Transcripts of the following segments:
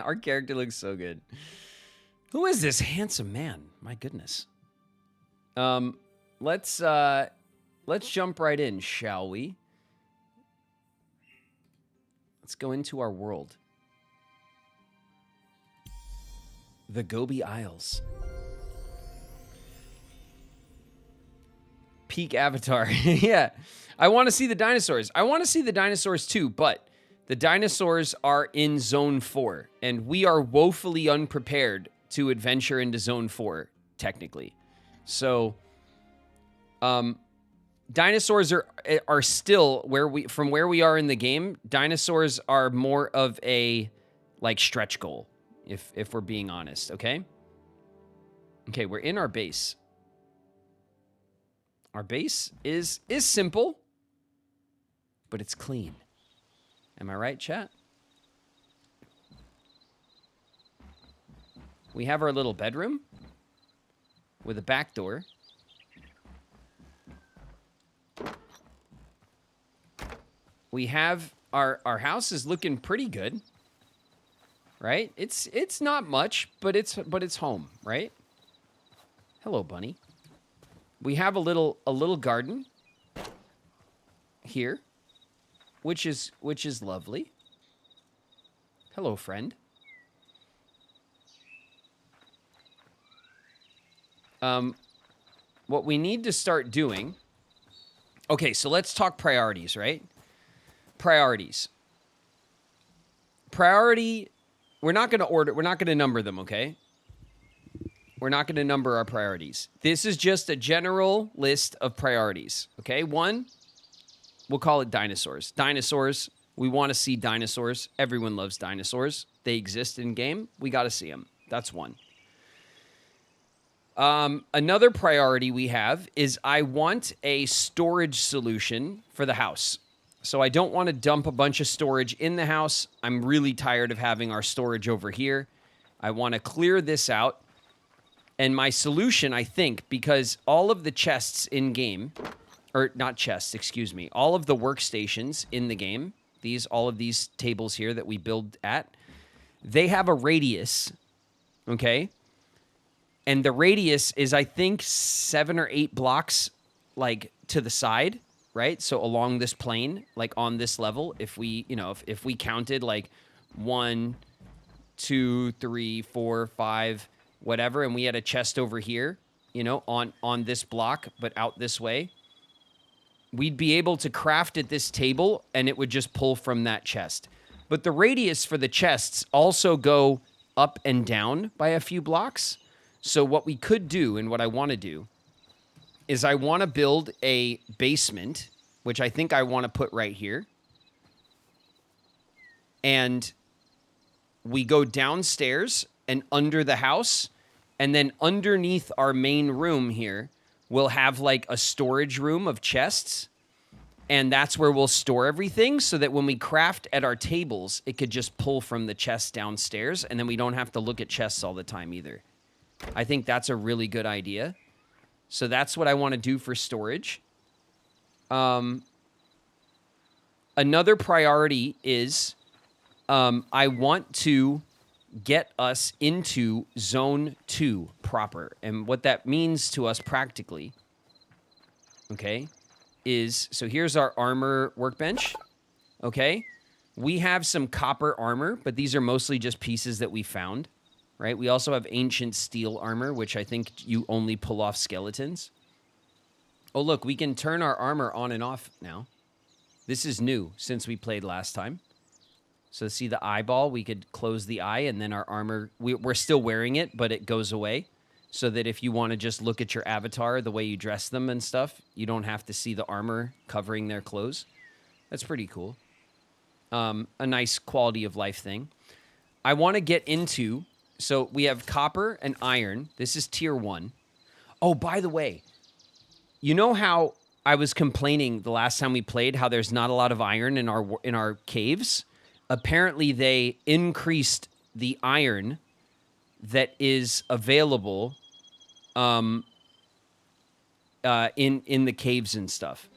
Our character looks so good. Who is this handsome man? My goodness. Let's jump right in, shall we? Let's go into our world. The Gobi Isles. Peak avatar. Yeah. I want to see the dinosaurs. I want to see the dinosaurs too, but the dinosaurs are in Zone 4, and we are woefully unprepared to adventure into Zone 4, technically. So, dinosaurs are still where we are in the game. Dinosaurs are more of a like stretch goal, if we're being honest. Okay. Okay, we're in our base. Our base is simple, but it's clean. Am I right, chat? We have our little bedroom with a back door. We have our house is looking pretty good, right? It's not much, but it's home, right? Hello, bunny. We have a little garden here, which is lovely. Hello, friend. What we need to start doing. Okay, so let's talk priorities, right? Priorities. Priority, we're not going to number them, okay? We're not going to number our priorities. This is just a general list of priorities, okay? 1, we'll call it dinosaurs. Dinosaurs, we want to see dinosaurs. Everyone loves dinosaurs. They exist in game. We got to see them. That's 1. Another priority we have is I want a storage solution for the house. So I don't want to dump a bunch of storage in the house. I'm really tired of having our storage over here. I want to clear this out. And my solution, I think, because all of the chests in game, or not chests, excuse me, all of the workstations in the game, all of these tables here that we build at, they have a radius, okay? And the radius is, I think, 7 or 8 blocks, like, to the side, right? So along this plane, like on this level, if we, if we counted like 1, 2, 3, 4, 5, whatever, and we had a chest over here, on this block, but out this way, we'd be able to craft at this table, and it would just pull from that chest. But the radius for the chests also go up and down by a few blocks. So what we could do, and what I want to do, is I want to build a basement, which I think I want to put right here. And we go downstairs and under the house, and then underneath our main room here, we'll have like a storage room of chests, and that's where we'll store everything so that when we craft at our tables, it could just pull from the chests downstairs, and then we don't have to look at chests all the time either. I think that's a really good idea. So that's what I want to do for storage. Another priority is I want to get us into Zone 2 proper. And what that means to us practically, okay, is, so here's our armor workbench, okay? We have some copper armor, but these are mostly just pieces that we found, right? We also have ancient steel armor, which I think you only pull off skeletons. Oh, look, we can turn our armor on and off now. This is new since we played last time. So see the eyeball, we could close the eye, and then our armor, we're still wearing it, but it goes away. So that if you want to just look at your avatar, the way you dress them and stuff, you don't have to see the armor covering their clothes. That's pretty cool. A nice quality of life thing. I want to get into, so we have copper and iron. This is tier 1. Oh, by the way, you know how I was complaining the last time we played how there's not a lot of iron in our caves? Apparently they increased the iron that is available in the caves and stuff.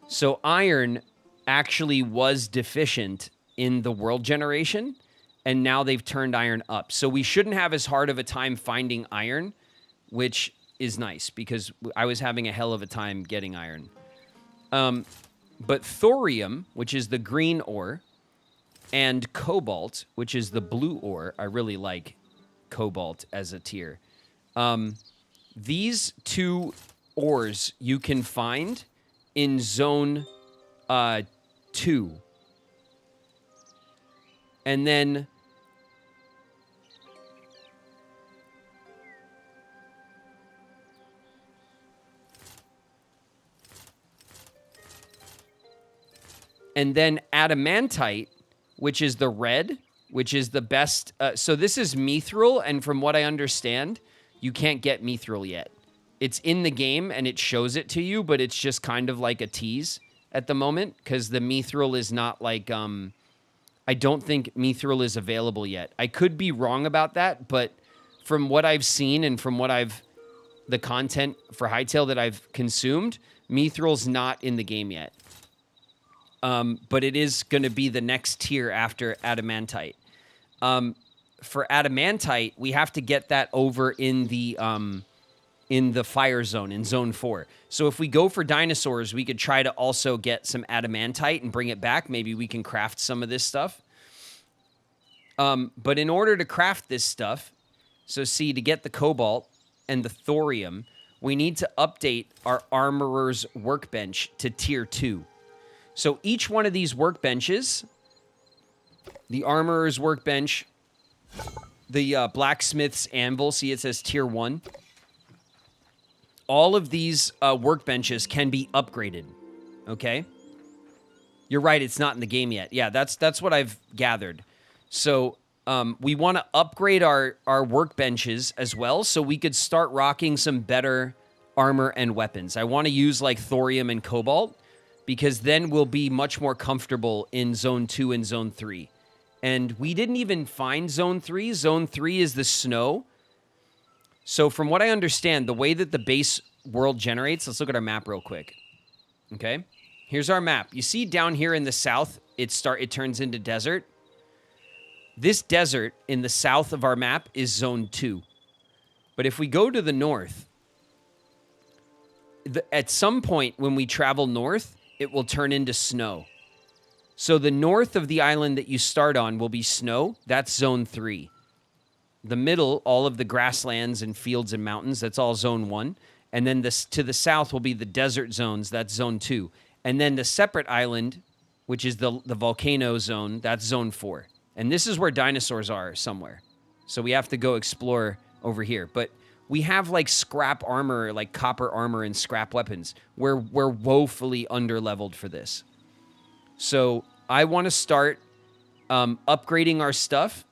So iron actually was deficient in the world generation, and now they've turned iron up. So we shouldn't have as hard of a time finding iron, which is nice because I was having a hell of a time getting iron. But thorium, which is the green ore, and cobalt, which is the blue ore, I really like cobalt as a tier. These two ores you can find in zone 2. And then adamantite, which is the red, which is the best. So this is mithril, and from what I understand, you can't get mithril yet. It's in the game, and it shows it to you, but it's just kind of like a tease at the moment, because the mithril is not like... I don't think mithril is available yet. I could be wrong about that, but from what I've seen and from what the content for Hytale that I've consumed, mithril's not in the game yet. But it is going to be the next tier after adamantite. For adamantite, we have to get that over in the fire zone, in zone 4. So if we go for dinosaurs, we could try to also get some adamantite and bring it back. Maybe we can craft some of this stuff. But in order to craft this stuff, so see, to get the cobalt and the thorium, we need to update our armorer's workbench to tier 2. So each one of these workbenches, the armorer's workbench, the blacksmith's anvil, see it says tier 1. All of these workbenches can be upgraded, okay? You're right, it's not in the game yet. Yeah, that's what I've gathered. So we want to upgrade our workbenches as well so we could start rocking some better armor and weapons. I want to use like thorium and cobalt because then we'll be much more comfortable in Zone 2 and Zone 3. And we didn't even find Zone 3. Zone 3 is the snow. So from what I understand, the way that the base world generates, let's look at our map real quick. Okay? Here's our map. You see down here in the south, it turns into desert. This desert in the south of our map is Zone 2. But if we go to the north, at some point when we travel north, it will turn into snow. So the north of the island that you start on will be snow. That's Zone 3. The middle, all of the grasslands and fields and mountains, that's all Zone 1. And then to the south will be the desert zones, that's Zone 2. And then the separate island, which is the volcano zone, that's Zone 4. And this is where dinosaurs are somewhere. So we have to go explore over here. But we have like scrap armor, like copper armor and scrap weapons. We're woefully under-leveled for this. So I want to start upgrading our stuff,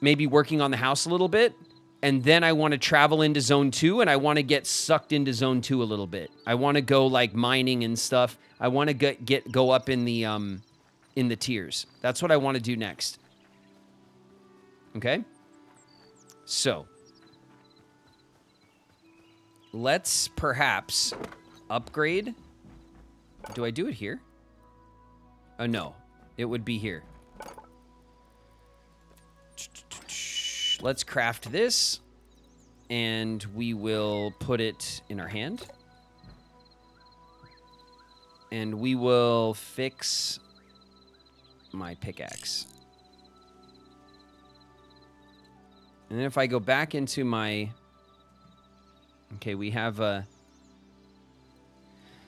maybe working on the house a little bit, and then I want to travel into Zone 2, and I want to get sucked into Zone 2 a little bit. I want to go like mining and stuff. I want to go up in the tiers. That's what I want to do next. Okay? So, let's perhaps upgrade. Do I do it here? Oh, no. It would be here. Let's craft this, and we will put it in our hand. And we will fix my pickaxe. And then if I go back into my... Okay, we have a...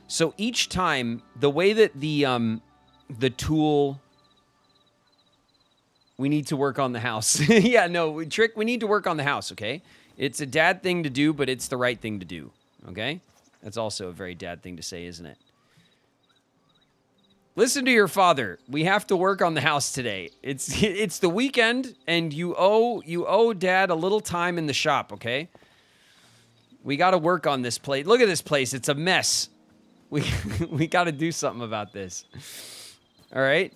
So each time, the way that the tool... We need to work on the house. Yeah, no, Trick, we need to work on the house, okay? It's a dad thing to do, but it's the right thing to do, okay? That's also a very dad thing to say, isn't it? Listen to your father. We have to work on the house today. It's the weekend, and you owe Dad a little time in the shop, okay? We got to work on this place. Look at this place. It's a mess. We got to do something about this. All right?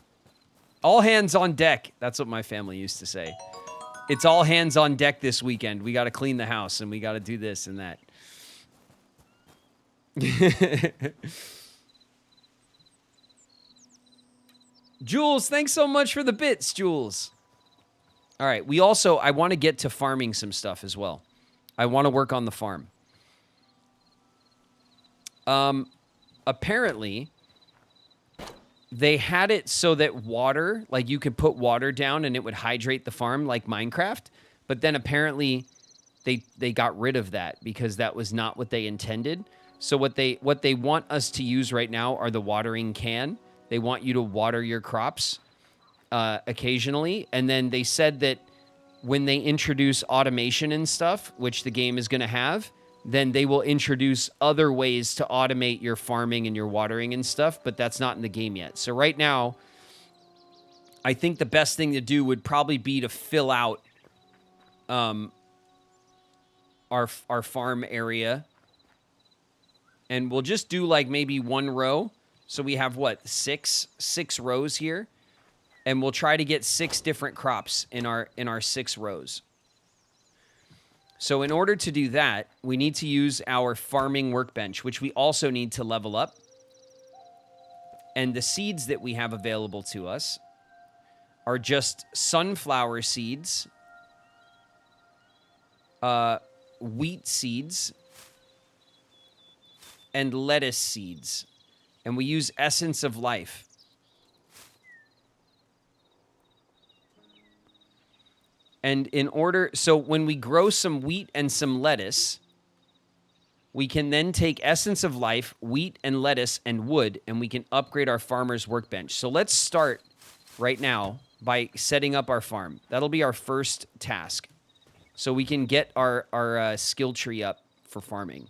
All hands on deck. That's what my family used to say. It's all hands on deck this weekend. We got to clean the house, and we got to do this and that. Jules, thanks so much for the bits, Jules. All right. I want to get to farming some stuff as well. I want to work on the farm. Apparently, they had it so that water, like you could put water down and it would hydrate the farm like Minecraft. But then apparently they got rid of that because that was not what they intended. So what they want us to use right now are the watering can. They want you to water your crops occasionally. And then they said that when they introduce automation and stuff, which the game is going to have, then they will introduce other ways to automate your farming and your watering and stuff, but that's not in the game yet. So right now, I think the best thing to do would probably be to fill out our farm area. And we'll just do like maybe one row. So we have what, six rows here. And we'll try to get 6 different crops in our 6 rows. So in order to do that, we need to use our farming workbench, which we also need to level up. And the seeds that we have available to us are just sunflower seeds, wheat seeds, and lettuce seeds. And we use Essence of Life. And so when we grow some wheat and some lettuce, we can then take Essence of Life, wheat and lettuce and wood, and we can upgrade our farmer's workbench. So let's start right now by setting up our farm. That'll be our first task. So we can get our skill tree up for farming.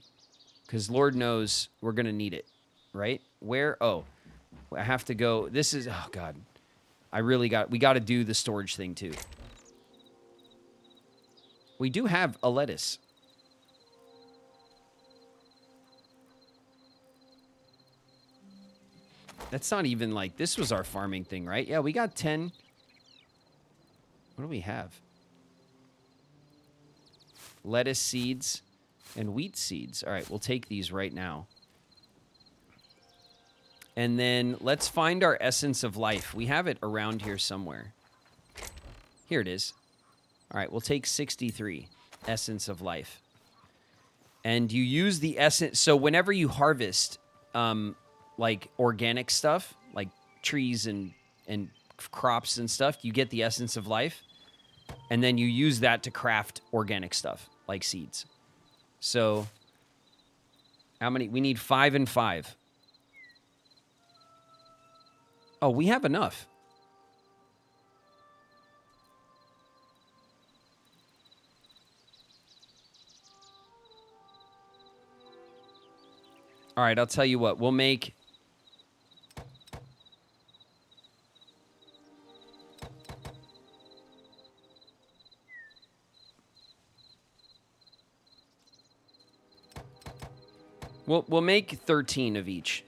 Because Lord knows we're going to need it, right? Where? Oh, I have to go. This is, oh God. We got to do the storage thing too. We do have a lettuce. That's not even like, this was our farming thing, right? Yeah, we got 10. What do we have? Lettuce seeds and wheat seeds. All right, we'll take these right now. And then let's find our Essence of Life. We have it around here somewhere. Here it is. All right, we'll take 63, Essence of Life. And you use the essence. So whenever you harvest, like organic stuff, like trees and crops and stuff, you get the Essence of Life. And then you use that to craft organic stuff, like seeds. So how many? We need 5 and 5. Oh, we have enough. All right, I'll tell you what. We'll make... We'll make 13 of each.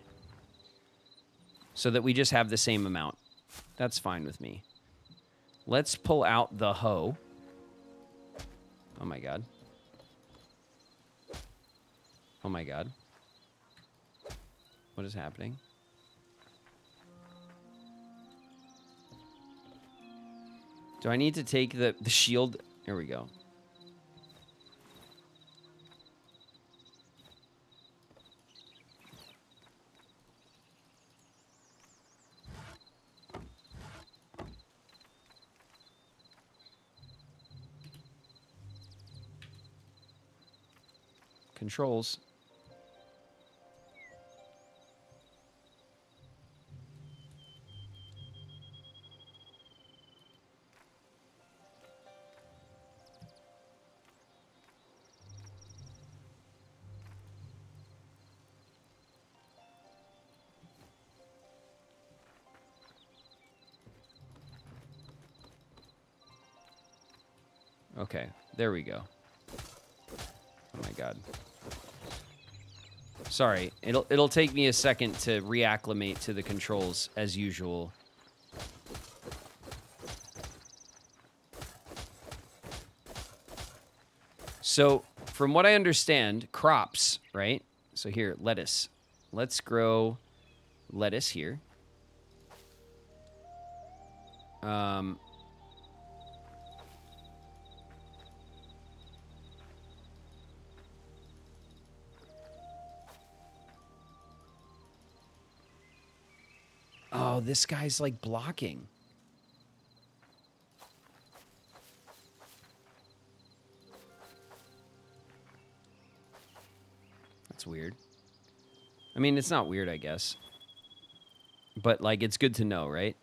So that we just have the same amount. That's fine with me. Let's pull out the hoe. Oh my God. Oh my God. What is happening? Do I need to take the shield? Here we go. Controls. Okay, there we go. Oh my God. Sorry, it'll take me a second to reacclimate to the controls as usual. So, from what I understand, crops, right? So here, lettuce. Let's grow lettuce here. Oh, this guy's like blocking. That's weird. I mean, it's not weird, I guess. But, like, it's good to know, right?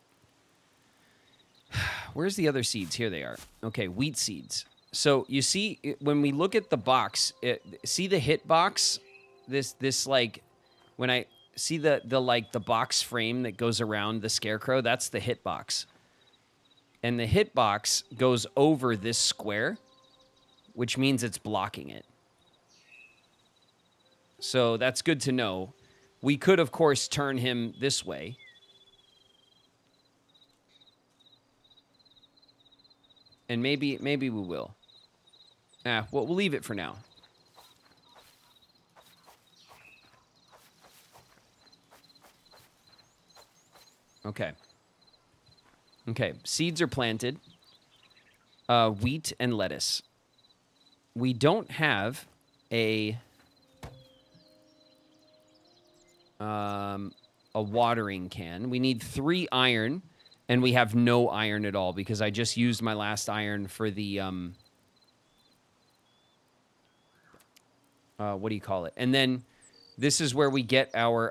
Where's the other seeds? Here they are. Okay, wheat seeds. So, you see, when we look at the box, see the hit box? This like, when I see the box frame that goes around the scarecrow, that's the hit box. And the hit box goes over this square, which means it's blocking it. So that's good to know. We could, of course, turn him this way. And maybe we will. Well, we'll leave it for now. Okay. Okay, seeds are planted. Wheat and lettuce. We don't have a watering can. We need 3 iron, and we have no iron at all because I just used my last iron for the what do you call it? And then this is where we get our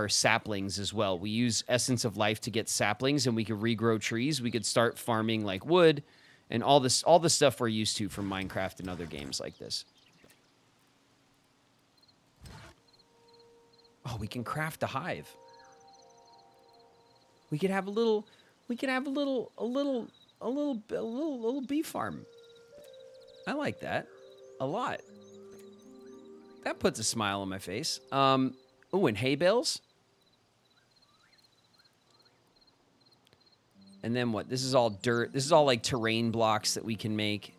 saplings as well. We use Essence of Life to get saplings, and we could regrow trees. We could start farming like wood and all the stuff we're used to from Minecraft and other games like this. Oh, we can craft a hive. We could have a little bee farm. I like that a lot. That puts a smile on my face. Oh, and hay bales. And then what? This is all dirt. This is all like terrain blocks that we can make.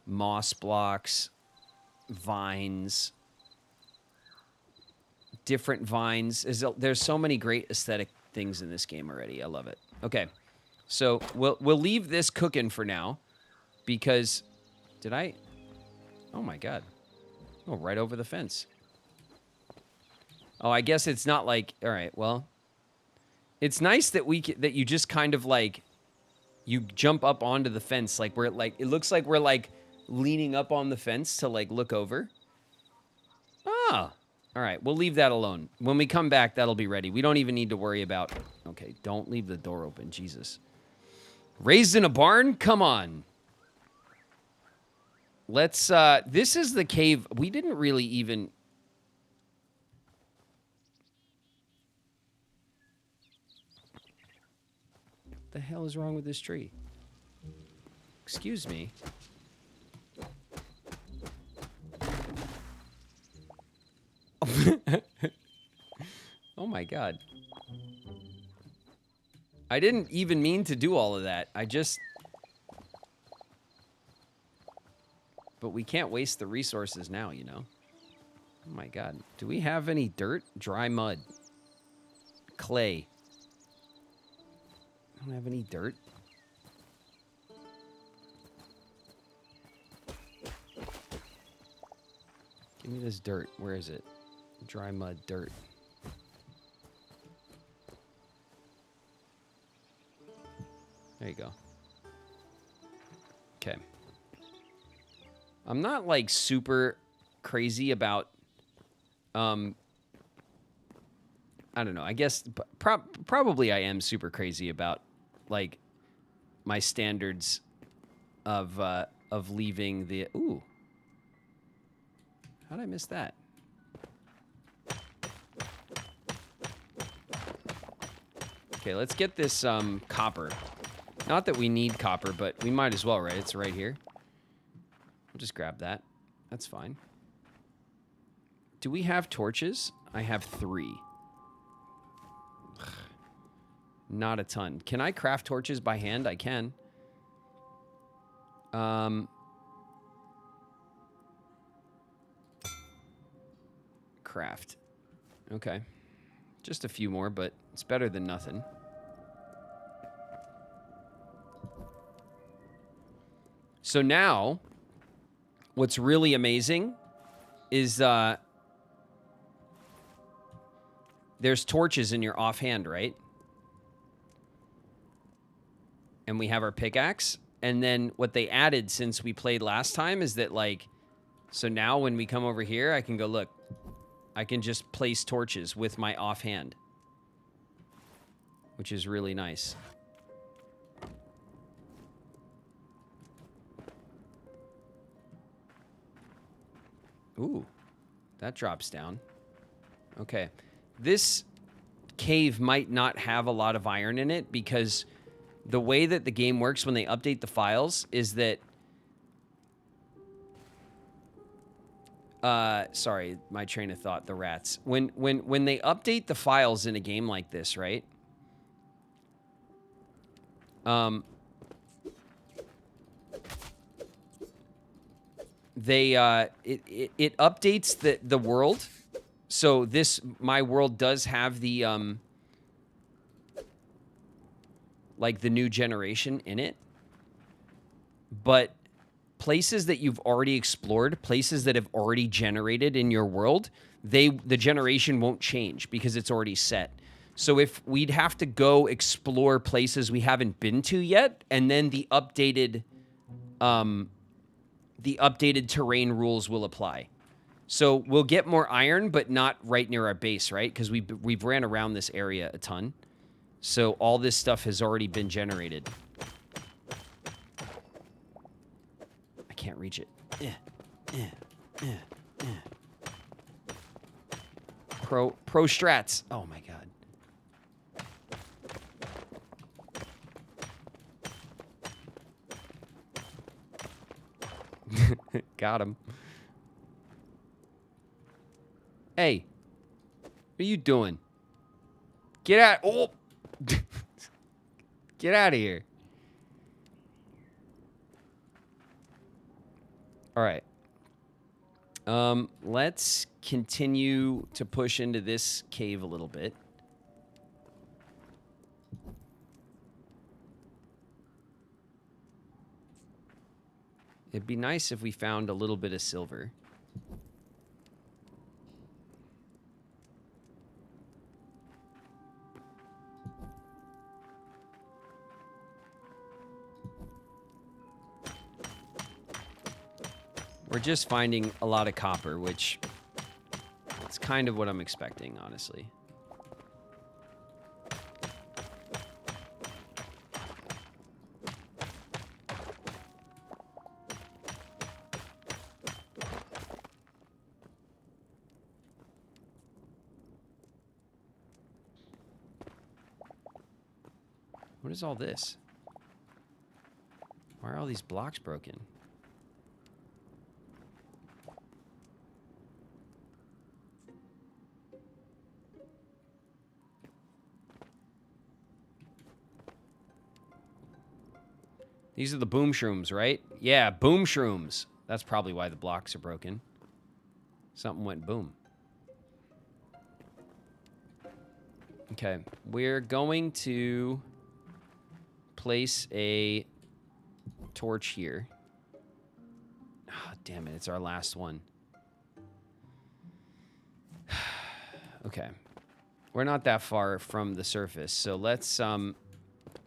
Moss blocks, vines, different vines. There's so many great aesthetic things in this game already. I love it. Okay, so we'll leave this cooking for now because did I? Oh my God! Oh, right over the fence. Oh, I guess it's not like. All right, well, it's nice that that you just kind of like you jump up onto the fence like we're like it looks like we're like leaning up on the fence to like look over. Ah. All right, we'll leave that alone. When we come back, that'll be ready. We don't even need to worry about... Okay, don't leave the door open. Jesus. Raised in a barn? Come on. Let's... this is the cave. We didn't really even... What the hell is wrong with this tree? Excuse me. Oh my God. I didn't even mean to do all of that. I just... But we can't waste the resources now, you know? Oh my God. Do we have any dirt? Dry mud. Clay. I don't have any dirt. Give me this dirt. Where is it? Dry mud, dirt. There you go. Okay. I'm not like super crazy about I don't know. I guess probably I am super crazy about like my standards of leaving the ooh. How did I miss that? Okay, let's get this copper. Not that we need copper, but we might as well, right? It's right here. We'll just grab that. That's fine. Do we have torches? I have 3. Not a ton. Can I craft torches by hand? I can. Craft. Okay. Just a few more, but it's better than nothing. So now, what's really amazing is there's there's torches in your offhand, right? And we have our pickaxe. And then what they added since we played last time is that, like, so now when we come over here, I can go, look, I can just place torches with my offhand, which is really nice. Ooh, that drops down. Okay. This cave might not have a lot of iron in it because the way that the game works when they update the files is that... sorry, my train of thought, the rats. When they update the files in a game like this, right? It updates the world. So my world does have the like the new generation in it. But places that you've already explored, places that have already generated in your world, the generation won't change because it's already set. So if we'd have to go explore places we haven't been to yet, and then the updated terrain rules will apply. So we'll get more iron, but not right near our base, right? Because we've ran around this area a ton. So all this stuff has already been generated. I can't reach it. Pro strats. Oh my god. Got him. Hey, what are you doing? Get out! Oh, get out of here! All right. Let's continue to push into this cave a little bit. It'd be nice if we found a little bit of silver. We're just finding a lot of copper, which it's kind of what I'm expecting, honestly. What is all this? Why are all these blocks broken? These are the boom shrooms, right? Yeah, boom shrooms. That's probably why the blocks are broken. Something went boom. Okay, we're going to place a torch here. Oh, damn it, it's our last one. Okay. We're not that far from the surface, so let's...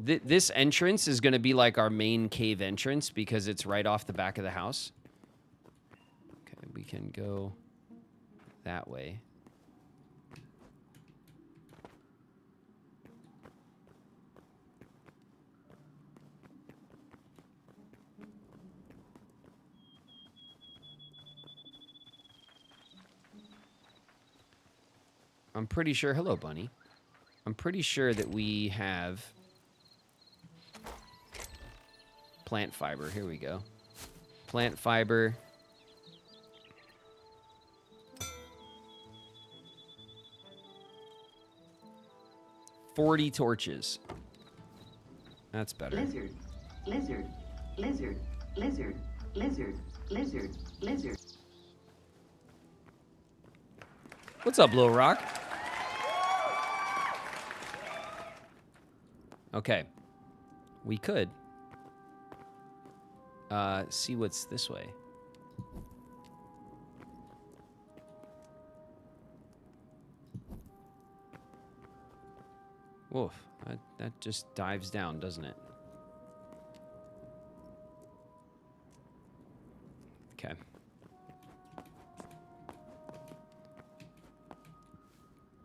this entrance is going to be like our main cave entrance because it's right off the back of the house. Okay, we can go that way. I'm pretty sure... Hello, bunny. I'm pretty sure that we have... plant fiber. Here we go. Plant fiber. $40 torches. That's better. Lizard, lizard, lizard, lizard, lizard, lizard, lizard. What's up, Little Rock? Okay. We could see what's this way. Woof. That just dives down, doesn't it? Okay.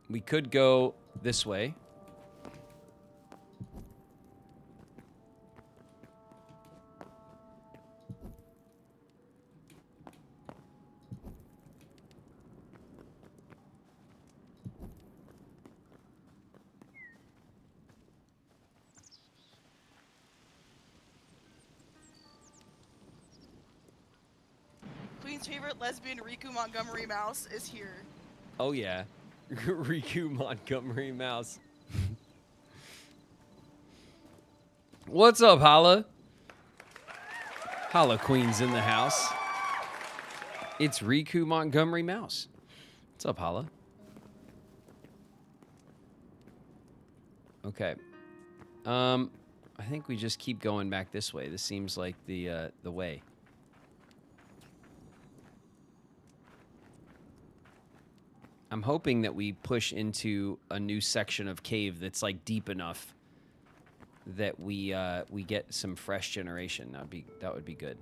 We could go this way. Queen's favorite lesbian Riku Montgomery Mouse is here. Oh, yeah. Riku Montgomery Mouse. What's up, Holla? Holla Queen's in the house. It's Riku Montgomery Mouse. What's up, Holla? Okay. I think we just keep going back this way. This seems like the way. I'm hoping that we push into a new section of cave that's like deep enough that we get some fresh generation. That would be good.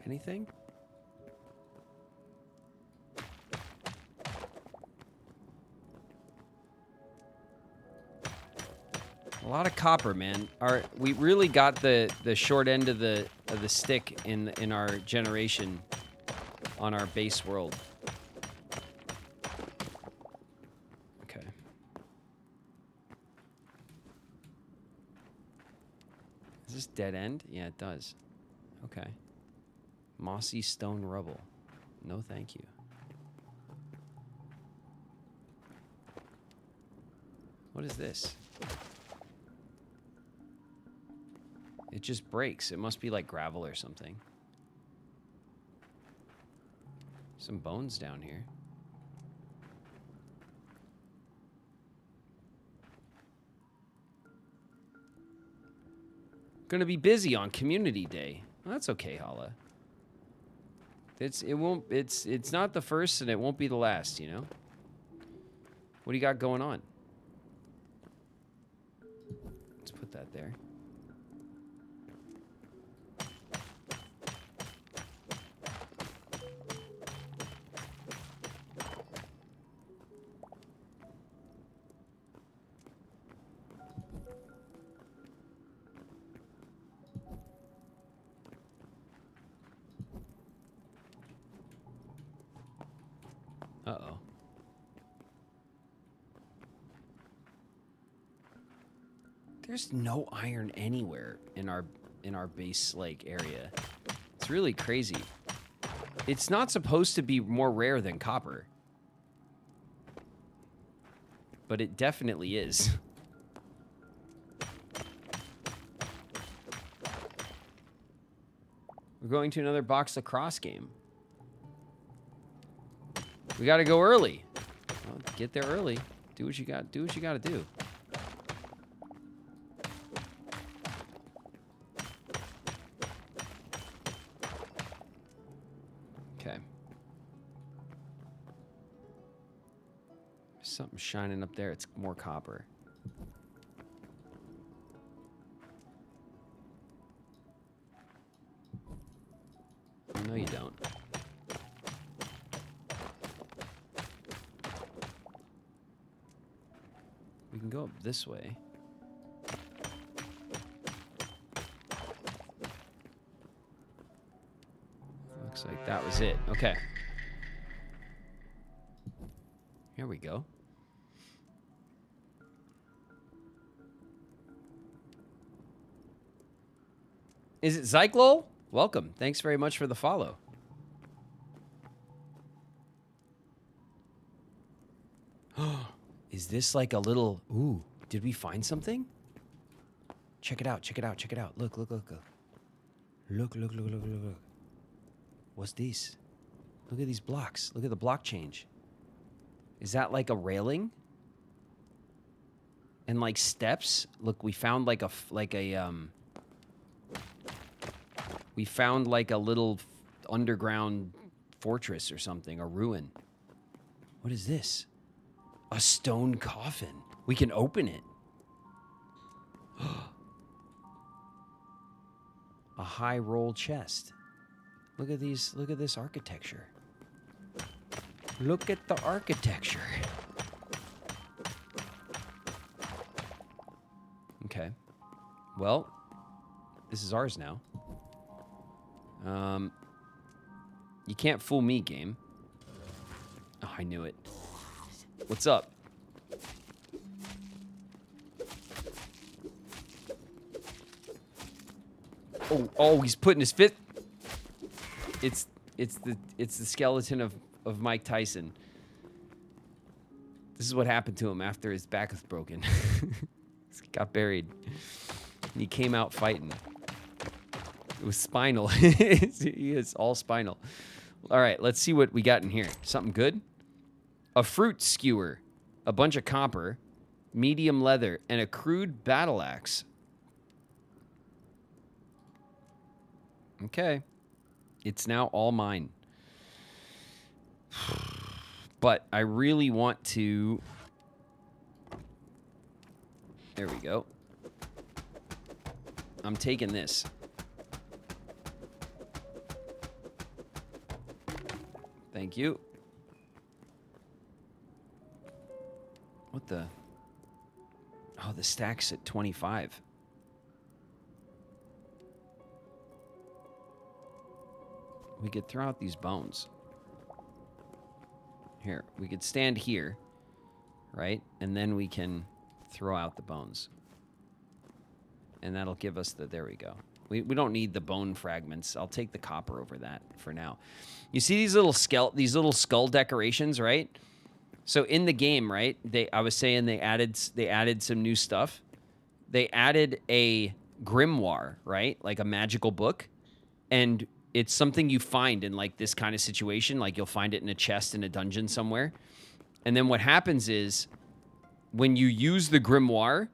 Anything? A lot of copper, man. We really got the short end of the stick in our generation on our base world. Okay. Is this dead end? Yeah, it does. Okay. Mossy stone rubble. No, thank you. What is this? It just breaks. It must be like gravel or something. Some bones down here. Gonna be busy on Community Day. Well, that's okay, Hala. It's not the first and it won't be the last, you know? What do you got going on? Let's put that there. Uh-oh. There's no iron anywhere in our base like area. It's really crazy. It's not supposed to be more rare than copper. But it definitely is. We're going to another box lacrosse game. We got to go early. Well, get there early. Do what you got to do. Okay. Something shining up there. It's more copper. No, you don't. We can go up this way. Looks like that was it. Okay. Here we go. Is it Zyklol? Welcome. Thanks very much for the follow. Is this like a little... Ooh, did we find something? Check it out, check it out, check it out. Look, look, look, look. Look, look, look, look, look, look. What's this? Look at these blocks. Look at the block change. Is that like a railing? And like steps? Look, we found like a we found like a little underground fortress or something, a ruin. What is this? A stone coffin. We can open it. A high roll chest. Look at these, look at this architecture. Look at the architecture. Okay. Well, this is ours now. You can't fool me, game. Oh, I knew it. What's up? Oh, he's putting his fist. It's the skeleton of Mike Tyson. This is what happened to him after his back was broken. He got buried. And he came out fighting. It was spinal. He is all spinal. All right, let's see what we got in here. Something good? A fruit skewer, a bunch of copper, medium leather, and a crude battle axe. Okay. It's now all mine. But I really want to... There we go. I'm taking this. Thank you. What the... Oh, the stack's at 25. We could throw out these bones. Here, we could stand here, right? And then we can throw out the bones. And that'll give us the... There we go. We don't need the bone fragments. I'll take the copper over that for now. You see these little skull decorations, right? So in the game, right? I was saying they added some new stuff. They added a grimoire, right? Like a magical book, and it's something you find in like this kind of situation. Like you'll find it in a chest in a dungeon somewhere. And then what happens is when you use the grimoire,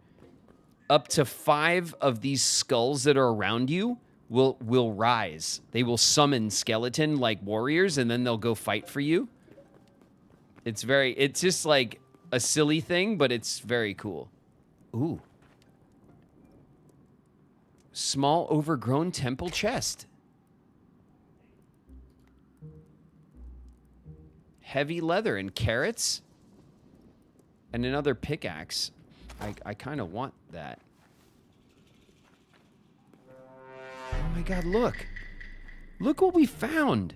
up to 5 of these skulls that are around you will rise. They will summon skeleton like warriors, and then they'll go fight for you. It's just like a silly thing, but it's very cool. Ooh. Small overgrown temple chest. Heavy leather and carrots. And another pickaxe. I kind of want that. Oh my god, look. Look what we found.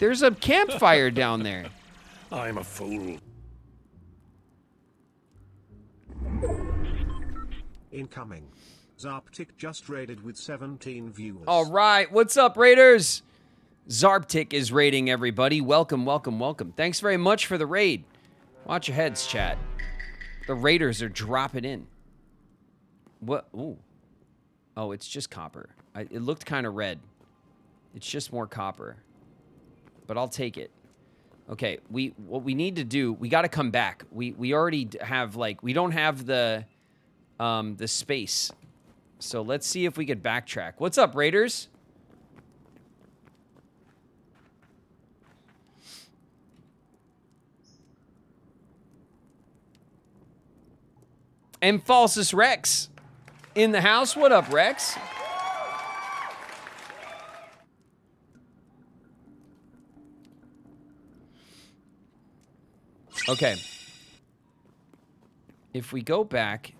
There's a campfire down there. I'm a fool. Incoming. Zarptic just raided with 17 viewers. All right, what's up, Raiders? Zarptic is raiding everybody. Welcome, welcome, welcome. Thanks very much for the raid. Watch your heads, chat. The Raiders are dropping in. What? Ooh. Oh, it's just copper. It looked kind of red. It's just more copper. But I'll take it. Okay, what we need to do, we got to come back. We already have, like, we don't have the space. So let's see if we could backtrack. What's up, Raiders? And Falsus Rex in the house. What up, Rex? Okay. If we go back,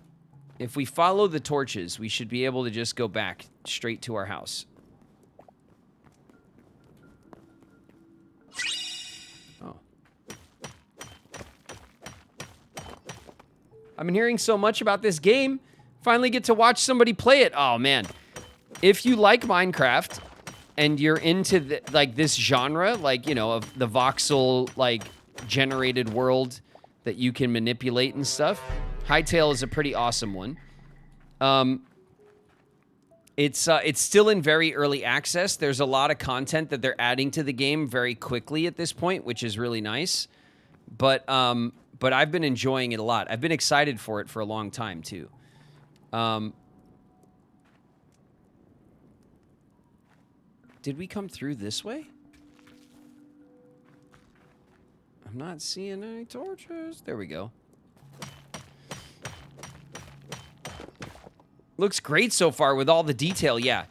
if we follow the torches, we should be able to just go back straight to our house. Oh. I've been hearing so much about this game. Finally get to watch somebody play it. Oh, man. If you like Minecraft and you're into this genre, like, you know, of the voxel, like, generated world, that you can manipulate and stuff. Hytale is a pretty awesome one. It's still in very early access. There's a lot of content that they're adding to the game very quickly at this point, which is really nice. But I've been enjoying it a lot. I've been excited for it for a long time too. Did we come through this way? I'm not seeing any torches. There we go. Looks great so far with all the detail, yeah.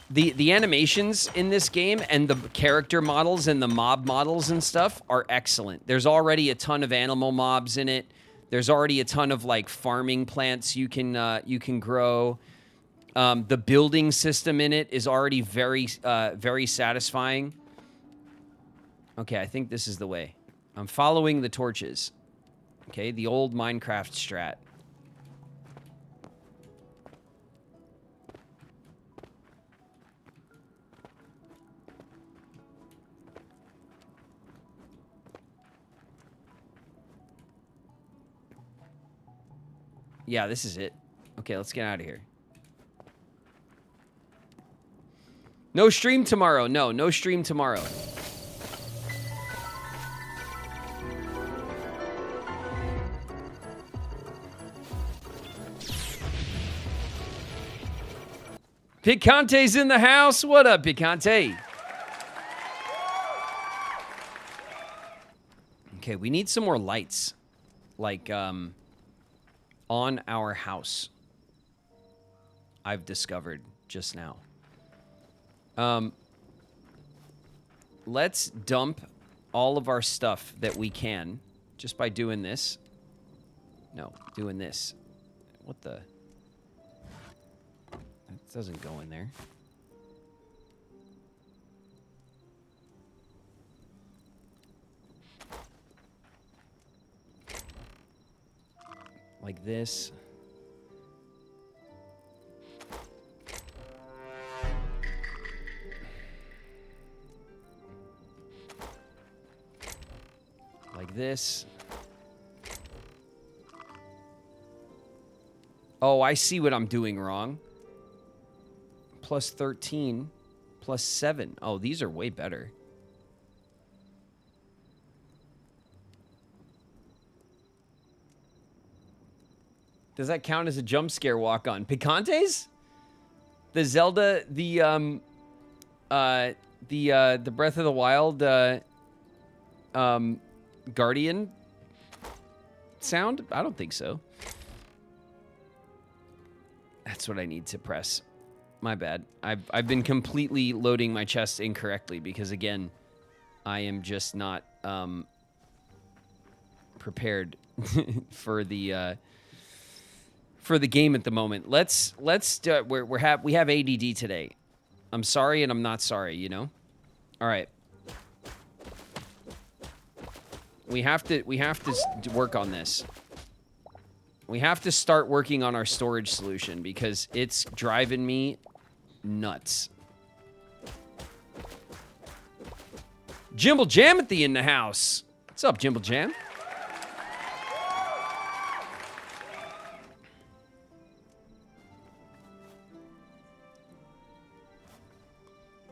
The animations in this game and the character models and the mob models and stuff are excellent. There's already a ton of animal mobs in it. There's already a ton of like farming plants you can grow. The building system in it is already very satisfying. Okay, I think this is the way. I'm following the torches. Okay, the old Minecraft strat. Yeah, this is it. Okay, let's get out of here. No stream tomorrow. No stream tomorrow. Picante's in the house. What up, Picante? Okay, we need some more lights. Like, on our house. I've discovered just now. Let's dump all of our stuff that we can just by doing this. No, doing this. What the? It doesn't go in there. Like this. Like this. Oh, I see what I'm doing wrong. Plus 13, plus 7. Oh, these are way better. Does that count as a jump scare walk on? Picantes? The Zelda, the Breath of the Wild Guardian sound? I don't think so. That's what I need to press. My bad. I've been completely loading my chest incorrectly because again, I am just not prepared for the game at the moment. Let's we have ADD today. I'm sorry and I'm not sorry, you know? All right. We have to work on this. We have to start working on our storage solution because it's driving me nuts. Jimble Jamothy in the house. What's up, Jimble Jam?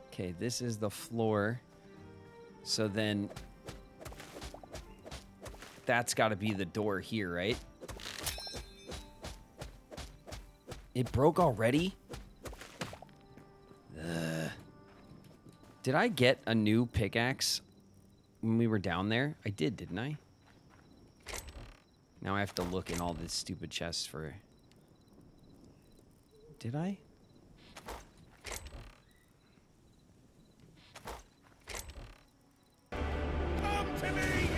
Okay, this is the floor. So then that's got to be the door here, right? It broke already? Ugh. Did I get a new pickaxe when we were down there? I did, didn't I? Now I have to look in all this stupid chests for... Did I? Come to me,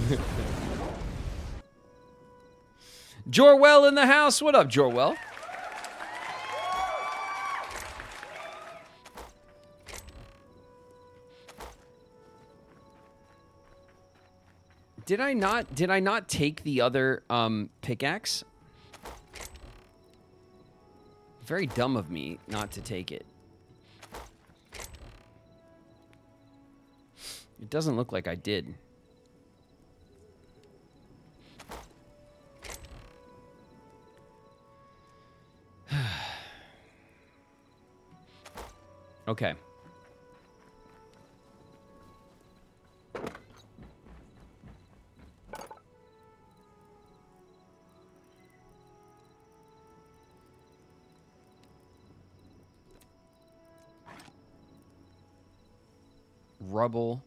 Ifrit! Jorwell in the house. What up, Jorwell? Did I not take the other pickaxe? Very dumb of me not to take it. It doesn't look like I did. Okay. Rubble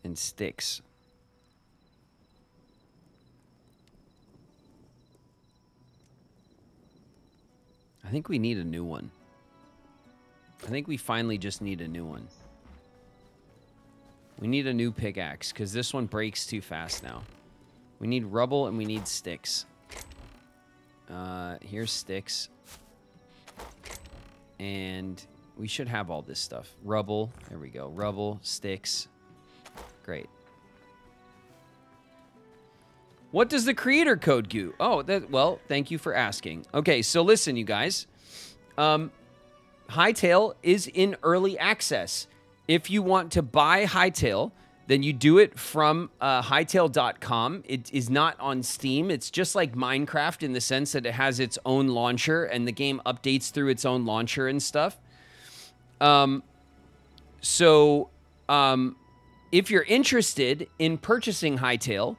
and sticks. I think we need a new one. I think we finally just need a new one. We need a new pickaxe because this one breaks too fast now. We need rubble and we need sticks. Here's sticks. And we should have all this stuff. Rubble. There we go. Rubble, sticks. Great. What does the creator code do? Oh, well, thank you for asking. Okay, so listen, you guys. Hytale is in early access. If you want to buy Hytale, then you do it from Hytale.com. It is not on Steam. It's just like Minecraft in the sense that it has its own launcher and the game updates through its own launcher and stuff. If you're interested in purchasing Hytale,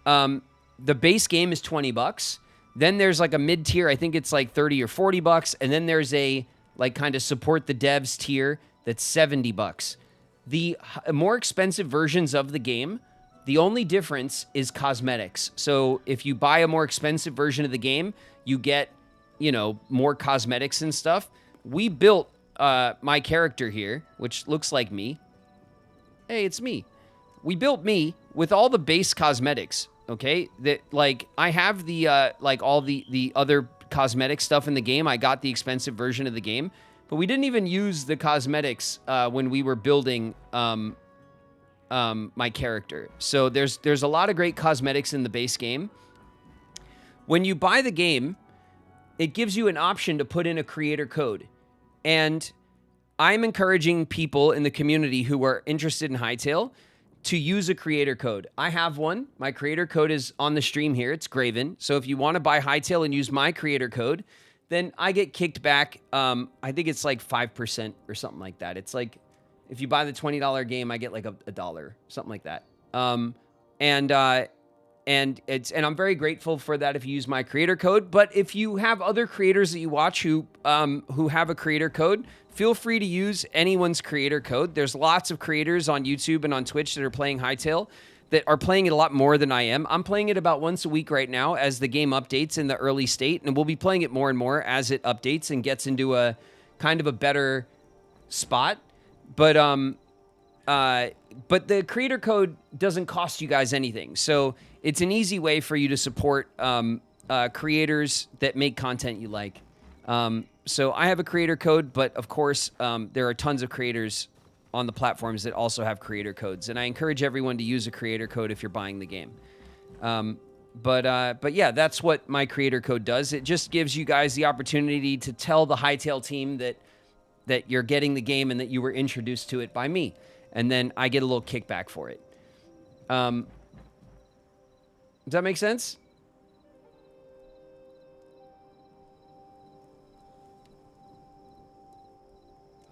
the base game is $20. Then there's like a mid-tier, I think it's like $30 or $40, and then there's a like kind of support the devs tier that's $70. The more expensive versions of the game, the only difference is cosmetics. So if you buy a more expensive version of the game, you get, you know, more cosmetics and stuff. We built my character here, which looks like me. Hey, it's me. We built me with all the base cosmetics. Okay, that like I have the like all the other cosmetic stuff in the game. I got the expensive version of the game, but we didn't even use the cosmetics when we were building my character. So there's a lot of great cosmetics in the base game. When you buy the game, it gives you an option to put in a creator code, and I'm encouraging people in the community who are interested in Hytale to use a creator code. I have one. My creator code is on the stream here. It's Graven. So if you want to buy Hytale and use my creator code, then I get kicked back. I think it's like 5% or something like that. It's like if you buy the $20 game, I get like a dollar, something like that. And I'm very grateful for that if you use my creator code. But if you have other creators that you watch who have a creator code, feel free to use anyone's creator code. There's lots of creators on YouTube and on Twitch that are playing Hytale that are playing it a lot more than I am. I'm playing it about once a week right now as the game updates in the early state, and we'll be playing it more and more as it updates and gets into a kind of a better spot. But the creator code doesn't cost you guys anything. So it's an easy way for you to support creators that make content you like. So I have a creator code, but of course, there are tons of creators on the platforms that also have creator codes. And I encourage everyone to use a creator code if you're buying the game. But yeah, that's what my creator code does. It just gives you guys the opportunity to tell the Hytale team that you're getting the game and that you were introduced to it by me. And then I get a little kickback for it. Does that make sense?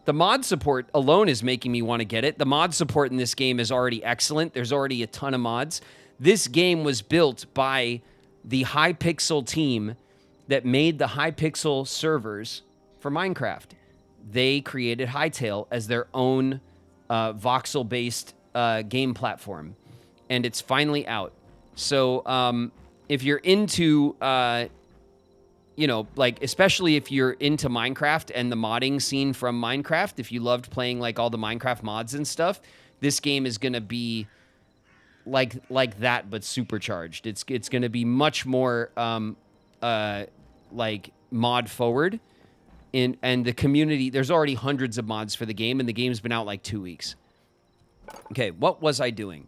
The mod support alone is making me want to get it. The mod support in this game is already excellent. There's already a ton of mods. This game was built by the Hypixel team that made the Hypixel servers for Minecraft. They created Hytale as their own voxel-based game platform, and it's finally out. So if you're into, you know, like, especially if you're into Minecraft and the modding scene from Minecraft, if you loved playing, like, all the Minecraft mods and stuff, this game is going to be like that, but supercharged. It's going to be much more, like, mod forward. And the community, there's already hundreds of mods for the game, and the game's been out, like, 2 weeks. Okay, what was I doing?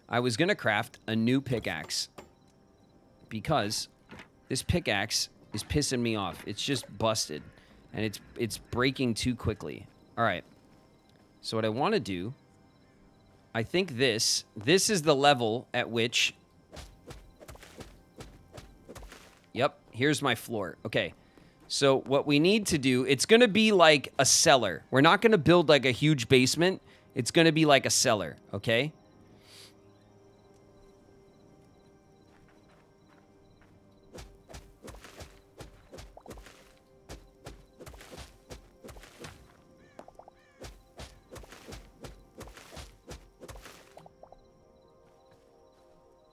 I was going to craft a new pickaxe because this pickaxe is pissing me off. It's just busted, and it's breaking too quickly. All right. So what I want to do, I think this is the level at which, yep, here's my floor. Okay. So what we need to do, it's going to be like a cellar. We're not going to build like a huge basement. It's going to be like a cellar, okay?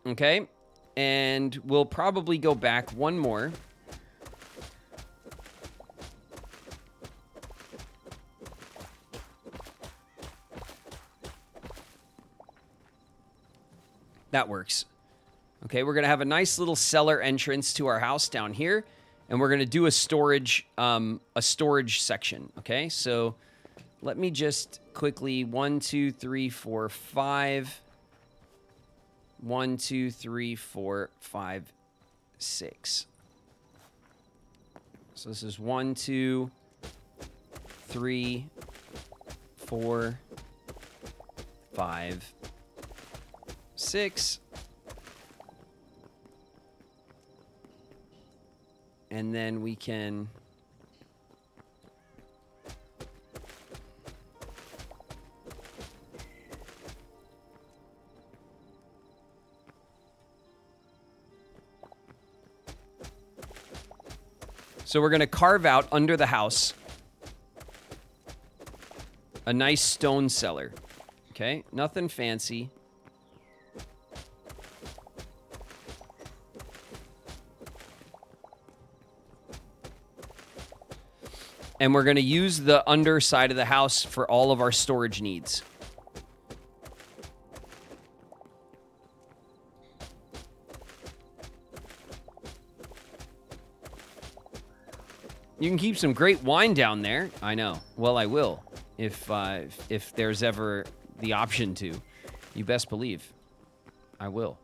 Okay, and we'll probably go back one more. That works. Okay, we're going to have a nice little cellar entrance to our house down here, and we're going to do a storage section, okay? So let me just quickly 1, 2, 3, 4, 5. 1, 2, 3, 4, 5, 6. So this is 1, 2, 3, 4, 5, 6. And then we can... So we're going to carve out under the house a nice stone cellar. Okay, nothing fancy. And we're going to use the underside of the house for all of our storage needs. You can keep some great wine down there. I know. Well, I will. If there's ever the option to. You best believe. I will.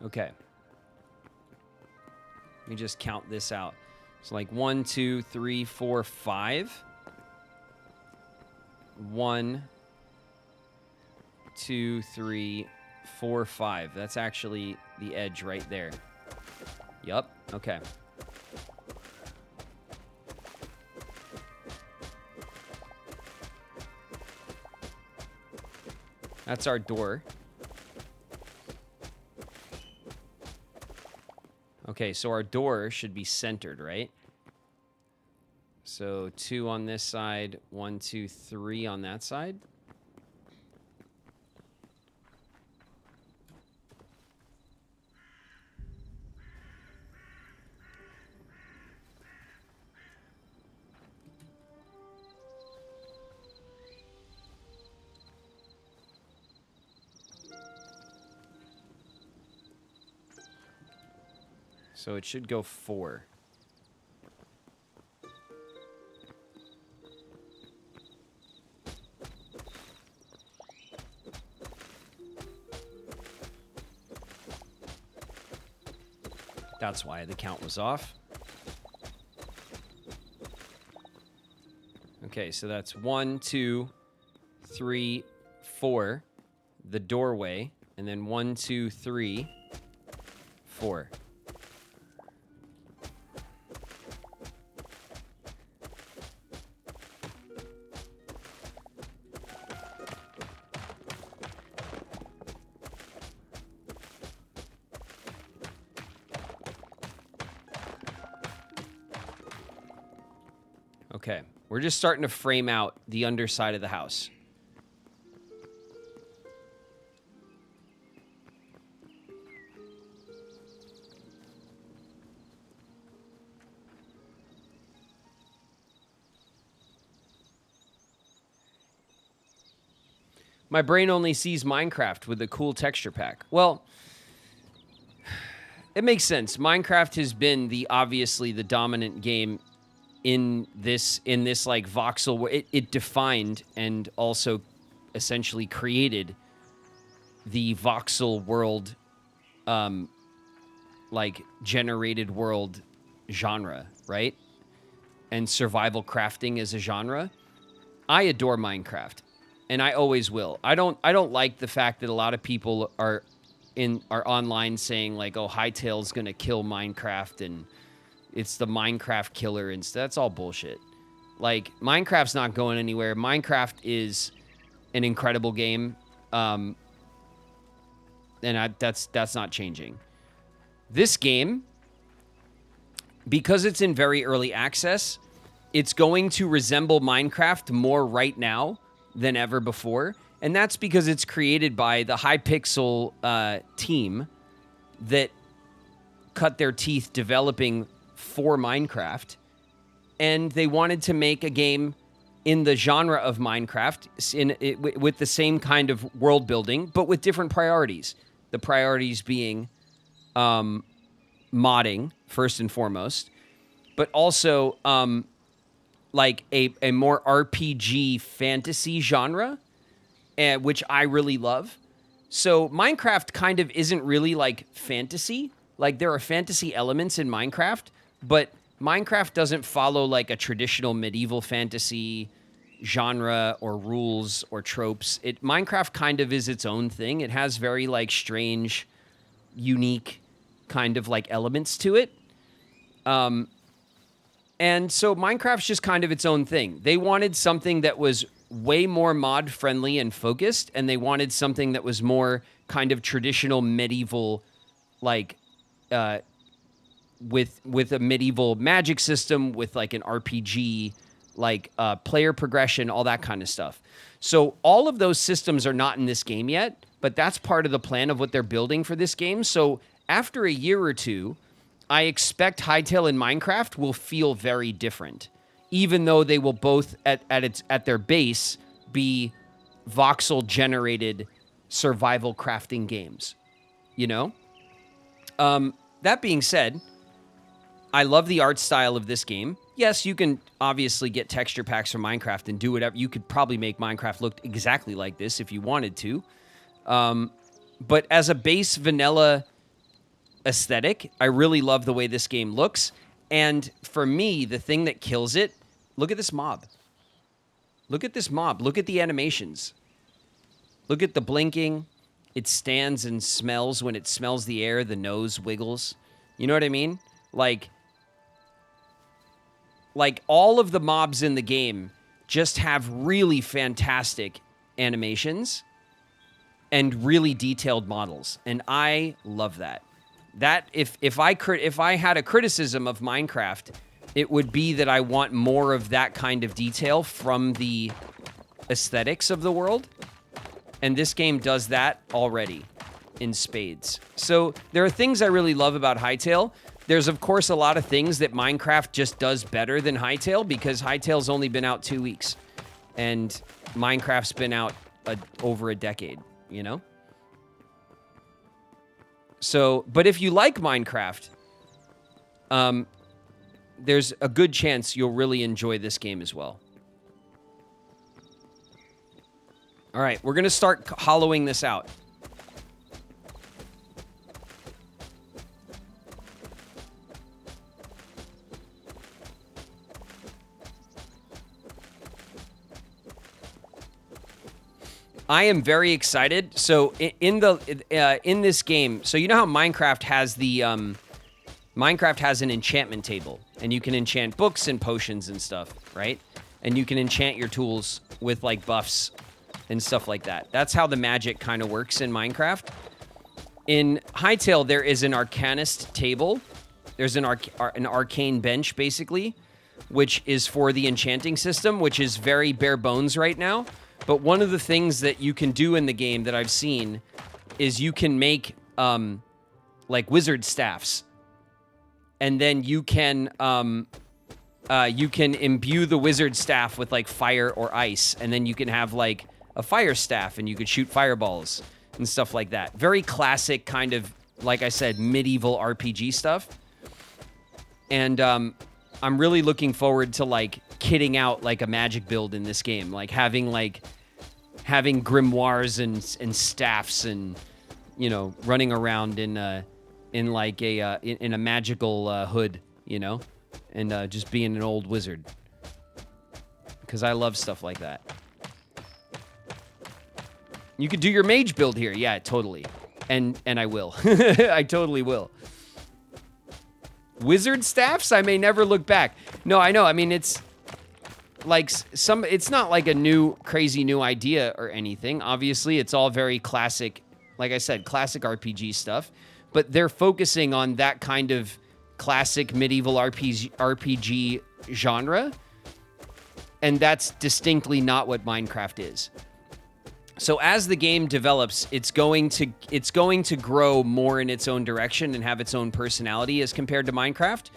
Okay. Let me just count this out. So like 1, 2, 3, 4, 5. 1, 2, 3, 4, 5. That's actually the edge right there. Yup. Okay. That's our door. Okay, so our door should be centered, right? So 2 on this side, 1, 2, 3 on that side. So it should go 4. That's why the count was off. Okay, so that's 1, 2, 3, 4, the doorway, and then 1, 2, 3, 4. Okay, we're just starting to frame out the underside of the house. My brain only sees Minecraft with a cool texture pack. Well, it makes sense. Minecraft has been obviously the dominant game in this like voxel. It defined and also essentially created the voxel world, like generated world genre, right? And survival crafting as a genre. I adore Minecraft, and I always will. I don't like the fact that a lot of people are online saying like, "Oh, Hytale's gonna kill Minecraft and it's the Minecraft killer," and that's all bullshit. Like, Minecraft's not going anywhere. Minecraft is an incredible game, and that's not changing. This game, because it's in very early access, it's going to resemble Minecraft more right now than ever before. And that's because it's created by the Hypixel team that cut their teeth developing for Minecraft. And they wanted to make a game in the genre of Minecraft with the same kind of world building, but with different priorities. The priorities being modding, first and foremost, but also like a more RPG fantasy genre, which I really love. So Minecraft kind of isn't really like fantasy. Like, there are fantasy elements in Minecraft, but Minecraft doesn't follow like a traditional medieval fantasy genre or rules or tropes. Minecraft kind of is its own thing. It has very like strange, unique kind of like elements to it. And so Minecraft's just kind of its own thing. They wanted something that was way more mod friendly and focused, and they wanted something that was more kind of traditional medieval, like with a medieval magic system, with like an RPG, like player progression, all that kind of stuff. So all of those systems are not in this game yet, but that's part of the plan of what they're building for this game. So after a year or two, I expect Hytale and Minecraft will feel very different, even though they will both at their base be voxel generated survival crafting games. You know? That being said, I love the art style of this game. Yes, you can obviously get texture packs from Minecraft and do whatever. You could probably make Minecraft look exactly like this if you wanted to. But as a base vanilla aesthetic, I really love the way this game looks. And for me, the thing that kills it, look at this mob. Look at this mob. Look at the animations. Look at the blinking. It stands and smells. When it smells the air, the nose wiggles. You know what I mean? Like all of the mobs in the game just have really fantastic animations and really detailed models. And I love that. That if I had a criticism of Minecraft, it would be that I want more of that kind of detail from the aesthetics of the world. And this game does that already in spades. So there are things I really love about Hytale. There's, of course, a lot of things that Minecraft just does better than Hytale, because Hytale's only been out 2 weeks. And Minecraft's been out over a decade, you know? So, but if you like Minecraft, there's a good chance you'll really enjoy this game as well. All right, we're going to start hollowing this out. I am very excited. So in this game, so you know how Minecraft has Minecraft has an enchantment table, and you can enchant books and potions and stuff, right? And you can enchant your tools with like buffs and stuff like that. That's how the magic kind of works in Minecraft. In Hytale, there is an arcanist table. There's an arcane bench, basically, which is for the enchanting system, which is very bare bones right now. But one of the things that you can do in the game that I've seen is you can make like wizard staffs, and then you can imbue the wizard staff with like fire or ice, and then you can have like a fire staff, and you could shoot fireballs and stuff like that. Very classic kind of, like I said, medieval RPG stuff. And I'm really looking forward to like kitting out like a magic build in this game, like having grimoires and staffs and you know running around in a magical hood, you know, and just being an old wizard because I love stuff like that. You could do your mage build here, yeah, totally, and I will, I totally will. Wizard staffs? I may never look back. No, I know. I mean, it's like it's not like a crazy new idea or anything. Obviously, it's all very classic, like I said, classic RPG stuff. But they're focusing on that kind of classic medieval RPG genre. And that's distinctly not what Minecraft is. So as the game develops, it's going to grow more in its own direction and have its own personality as compared to Minecraft.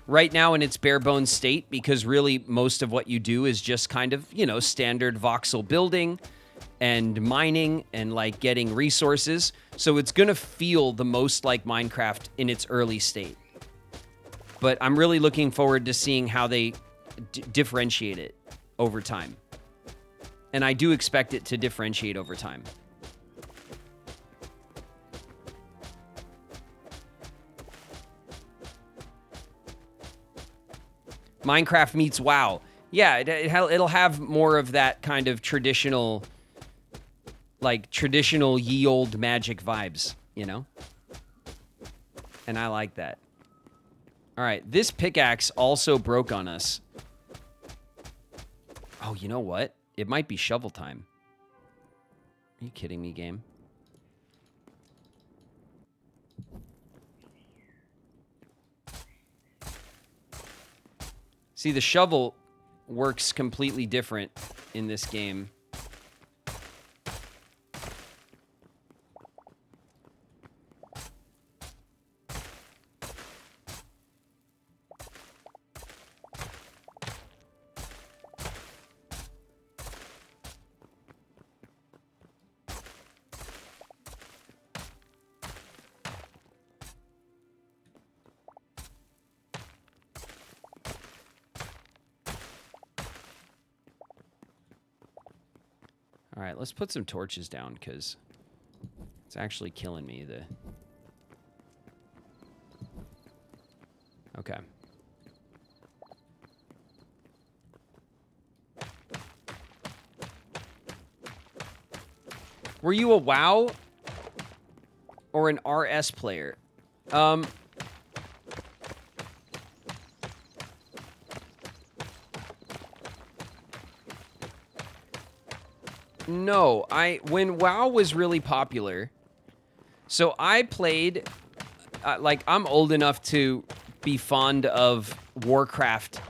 Right now in its bare bones state, because really most of what you do is just kind of, you know, standard voxel building and mining and like getting resources. So it's going to feel the most like Minecraft in its early state. But I'm really looking forward to seeing how they differentiate it over time. And I do expect it to differentiate over time. Minecraft meets WoW. Yeah, it'll have more of that kind of traditional ye olde magic vibes, you know? And I like that. All right, this pickaxe also broke on us. Oh, you know what? It might be shovel time. Are you kidding me, game? See, the shovel works completely different in this game. All right, let's put some torches down because it's actually killing me. Okay. Were you a WoW or an RS player? No, when WoW was really popular, so I played, I'm old enough to be fond of Warcraft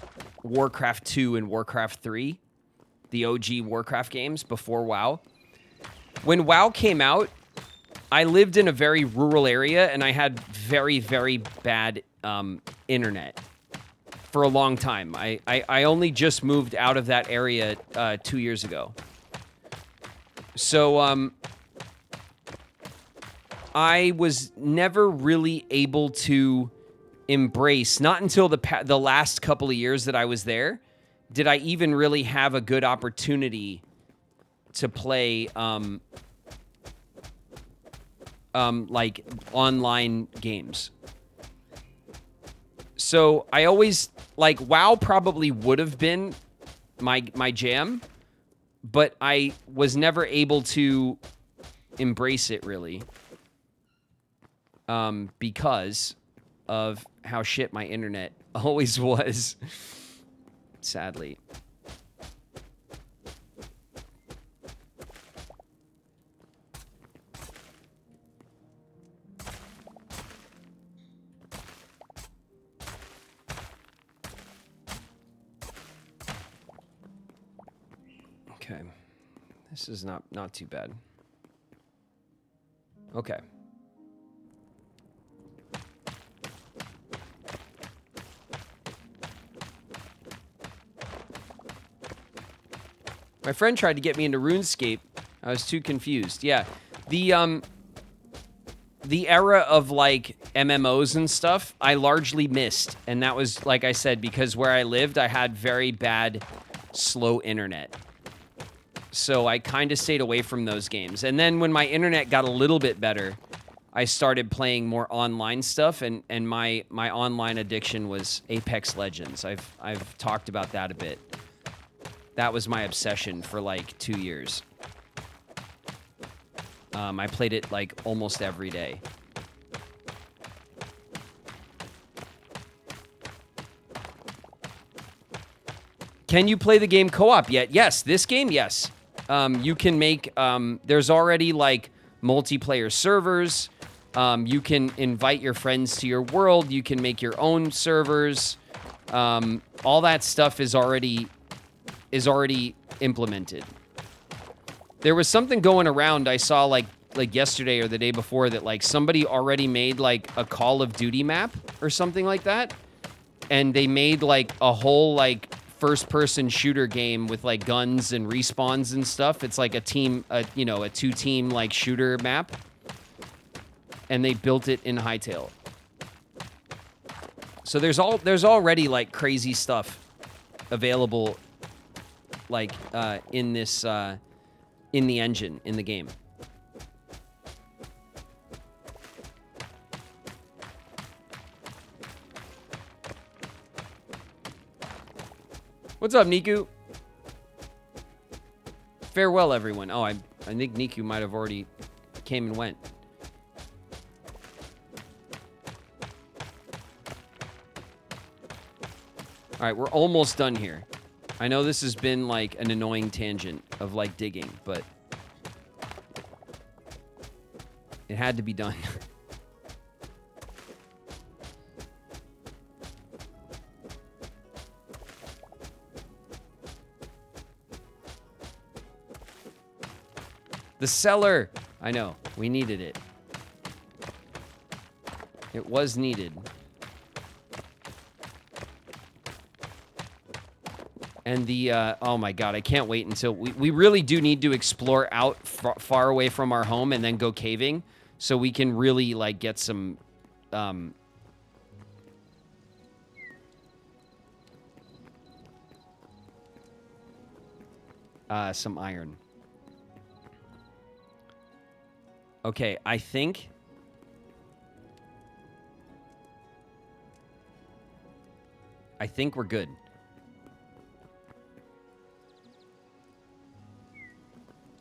2 and Warcraft 3, the OG Warcraft games before WoW. When WoW came out, I lived in a very rural area and I had very, very bad internet for a long time. I only just moved out of that area 2 years ago. So, I was never really able to embrace, not until the last couple of years that I was there, did I even really have a good opportunity to play, like, online games. So, I always, like, WoW probably would have been my jam, but I was never able to embrace it, really, because of how shit my internet always was, sadly. Okay. This is not too bad. Okay. My friend tried to get me into RuneScape. I was too confused. Yeah. the era of like MMOs and stuff, I largely missed. And that was, like I said, because where I lived, I had very bad, slow internet. So I kind of stayed away from those games. And then when my internet got a little bit better, I started playing more online stuff, and my online addiction was Apex Legends. I've talked about that a bit. That was my obsession for like 2 years. I played it like almost every day. Can you play the game co-op yet? Yes, this game, yes. You can make, there's already like multiplayer servers. You can invite your friends to your world. You can make your own servers. All that stuff is already implemented. There was something going around I saw like yesterday or the day before that like somebody already made like a Call of Duty map or something like that. And they made like a whole like first-person shooter game with like guns and respawns and stuff. It's like a team, a 2-team like shooter map. And they built it in Hytale. So there's already like crazy stuff available like in this in the engine in the game. What's up, Niku? Farewell, everyone. Oh, I think Niku might have already came and went. All right, we're almost done here. I know this has been like an annoying tangent of like digging, but it had to be done. The cellar. I know, we needed it. It was needed. And the, oh my god, I can't wait until, we really do need to explore out far away from our home and then go caving so we can really, like, get some, some iron. Okay, I think we're good.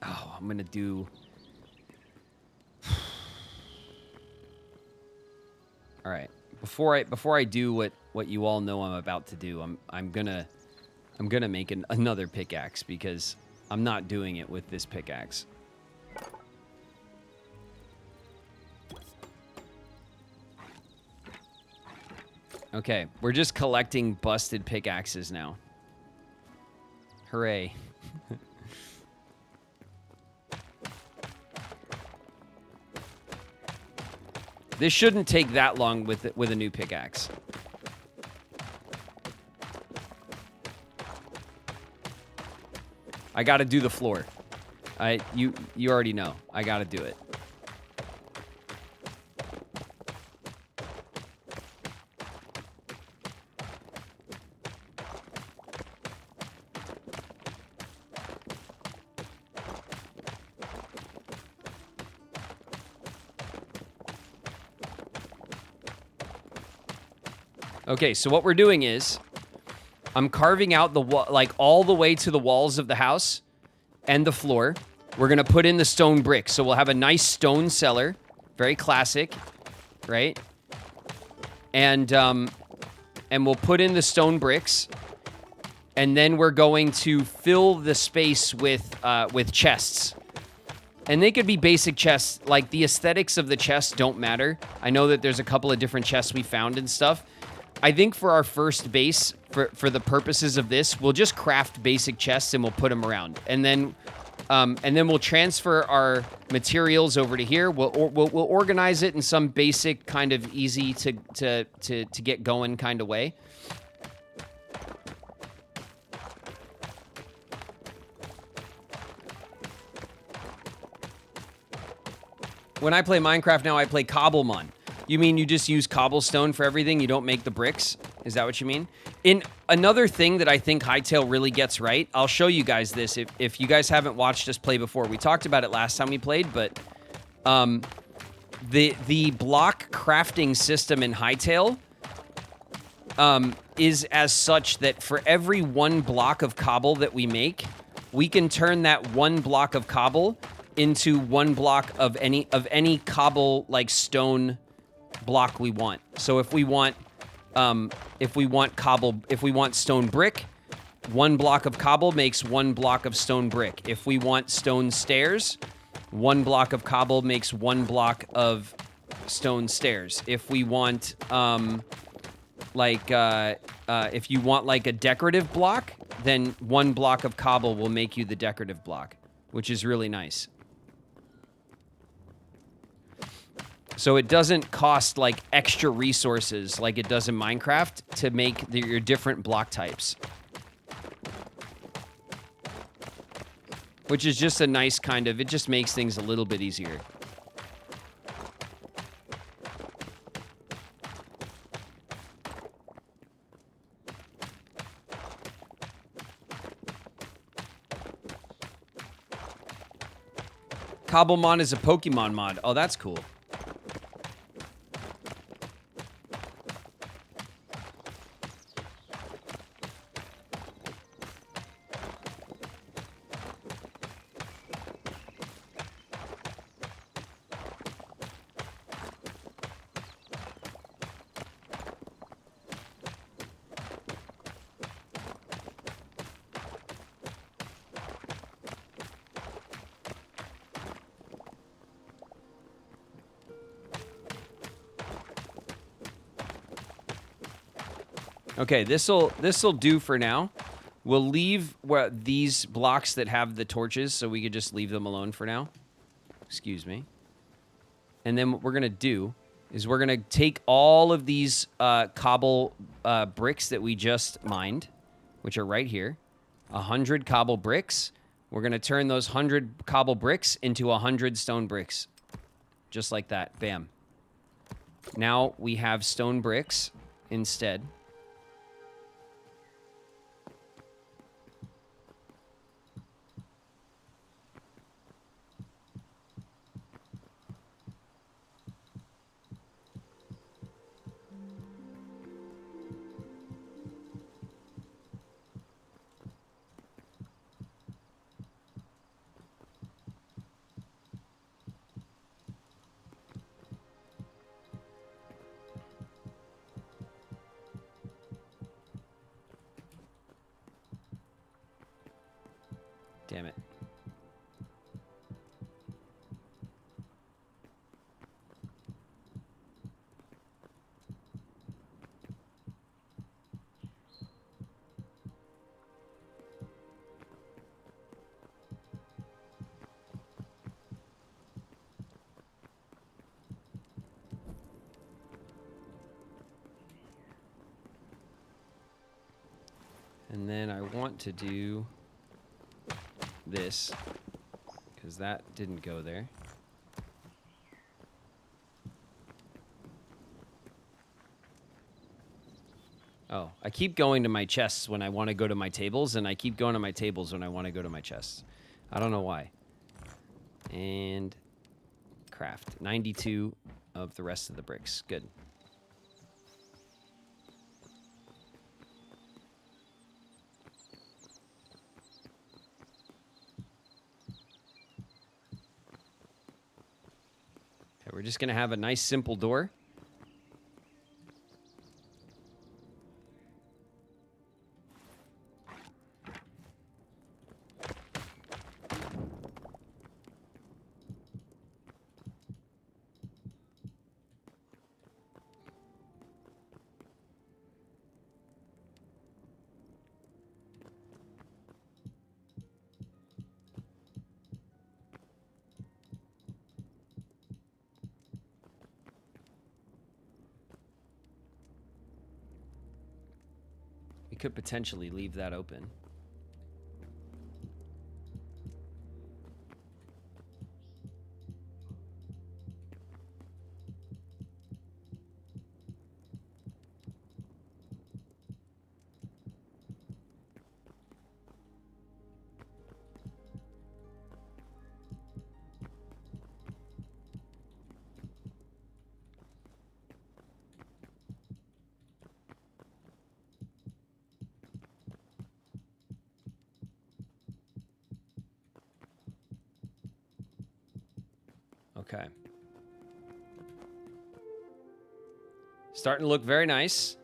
Oh, I'm gonna do. All right. Before I do what you all know I'm about to do, I'm gonna make another pickaxe because I'm not doing it with this pickaxe. Okay, we're just collecting busted pickaxes now. Hooray. This shouldn't take that long with a new pickaxe. I gotta do the floor. You already know. I gotta do it. Okay, so what we're doing is I'm carving out the like all the way to the walls of the house and the floor. We're going to put in the stone bricks. So we'll have a nice stone cellar, very classic, right? And we'll put in the stone bricks, and then we're going to fill the space with chests. And they could be basic chests. Like, the aesthetics of the chests don't matter. I know that there's a couple of different chests we found and stuff. I think for our first base, for the purposes of this, we'll just craft basic chests and we'll put them around. And then we'll transfer our materials over to here. We'll organize it in some basic kind of easy to get going kind of way. When I play Minecraft now, I play Cobblemon. You mean you just use cobblestone for everything? You don't make the bricks? Is that what you mean? In another thing that I think Hytale really gets right, I'll show you guys this if you guys haven't watched us play before. We talked about it last time we played, but the block crafting system in Hytale is as such that for every 1 block of cobble that we make, we can turn that 1 block of cobble into 1 block of any cobble like stone block we want. So if we want stone brick, 1 block of cobble makes 1 block of stone brick. If we want stone stairs, 1 block of cobble makes 1 block of stone stairs. If we want if you want like a decorative block, then 1 block of cobble will make you the decorative block, which is really nice. So it doesn't cost like extra resources like it does in Minecraft to make your different block types. Which is just a nice kind of, it just makes things a little bit easier. Cobblemon is a Pokemon mod. Oh, that's cool. Okay, this'll do for now. We'll leave these blocks that have the torches, so we could just leave them alone for now. Excuse me. And then what we're gonna do is we're gonna take all of these cobble bricks that we just mined, which are right here, 100 cobble bricks. We're gonna turn those 100 cobble bricks into 100 stone bricks, just like that. Bam. Now we have stone bricks instead. Damn it. And then I want to do this, because that didn't go there. Oh, I keep going to my chests when I want to go to my tables, and I keep going to my tables when I want to go to my chests. I don't know why. And craft. 92 of the rest of the bricks. Good. We're just going to have a nice simple door. We could potentially leave that open. Okay. Starting to look very nice.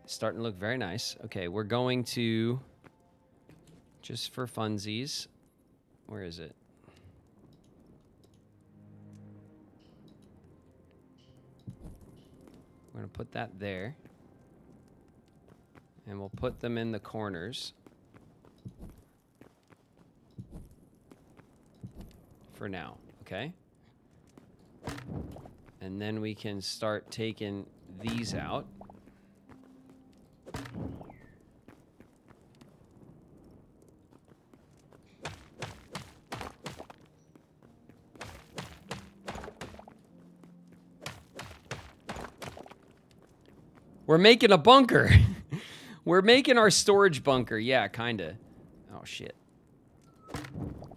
Starting to look very nice. Okay, we're going to, just for funsies, where is it? We're going to put that there. And we'll put them in the corners. For now, okay? And then we can start taking these out. We're making a bunker. We're making our storage bunker. Yeah, kinda. Oh shit.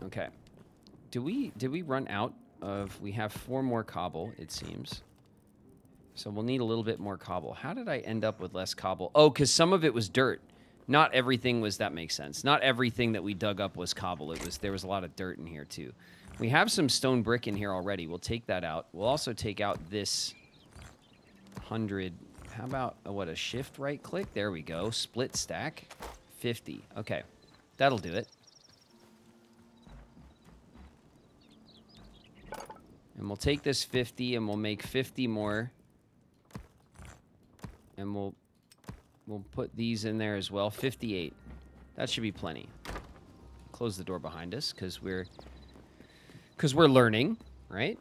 Okay. Did we run out of... We have 4 more cobble, it seems. So we'll need a little bit more cobble. How did I end up with less cobble? Oh, because some of it was dirt. Not everything was... That makes sense. Not everything that we dug up was cobble. There was a lot of dirt in here, too. We have some stone brick in here already. We'll take that out. We'll also take out this 100... How about, a shift right click? There we go. Split stack. 50. Okay. That'll do it. And we'll take this 50 and we'll make 50 more. And we'll put these in there as well. 58. That should be plenty. Close the door behind us because we're learning, right?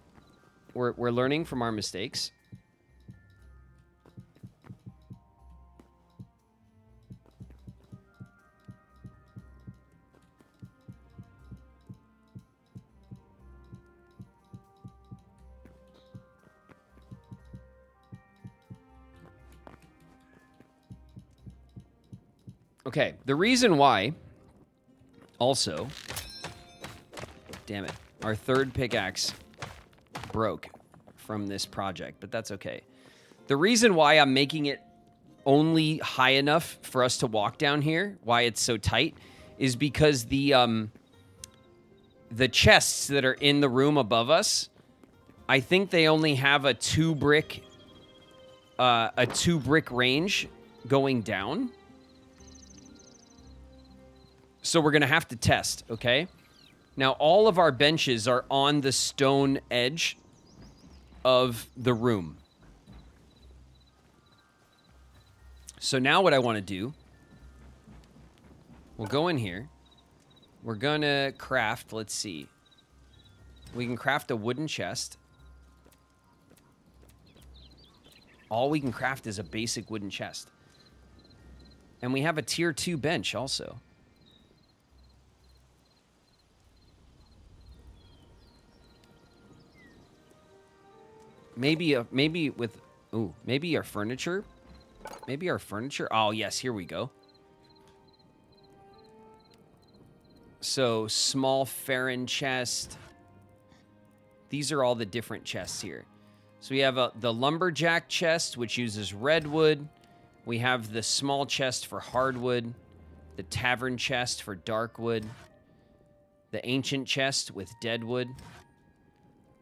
We're learning from our mistakes. Okay, the reason why, also, damn it, our third pickaxe broke from this project, but that's okay. The reason why I'm making it only high enough for us to walk down here, why it's so tight, is because the chests that are in the room above us, I think they only have a 2 brick range going down. So we're going to have to test, okay? Now, all of our benches are on the stone edge of the room. So now what I want to do, we'll go in here. We're going to craft, let's see. We can craft a wooden chest. All we can craft is a basic wooden chest. And we have a tier 2 bench also. Maybe our furniture. Maybe our furniture. Oh, yes, here we go. So, small Farron chest. These are all the different chests here. So we have the lumberjack chest, which uses redwood. We have the small chest for hardwood. The tavern chest for darkwood. The ancient chest with deadwood.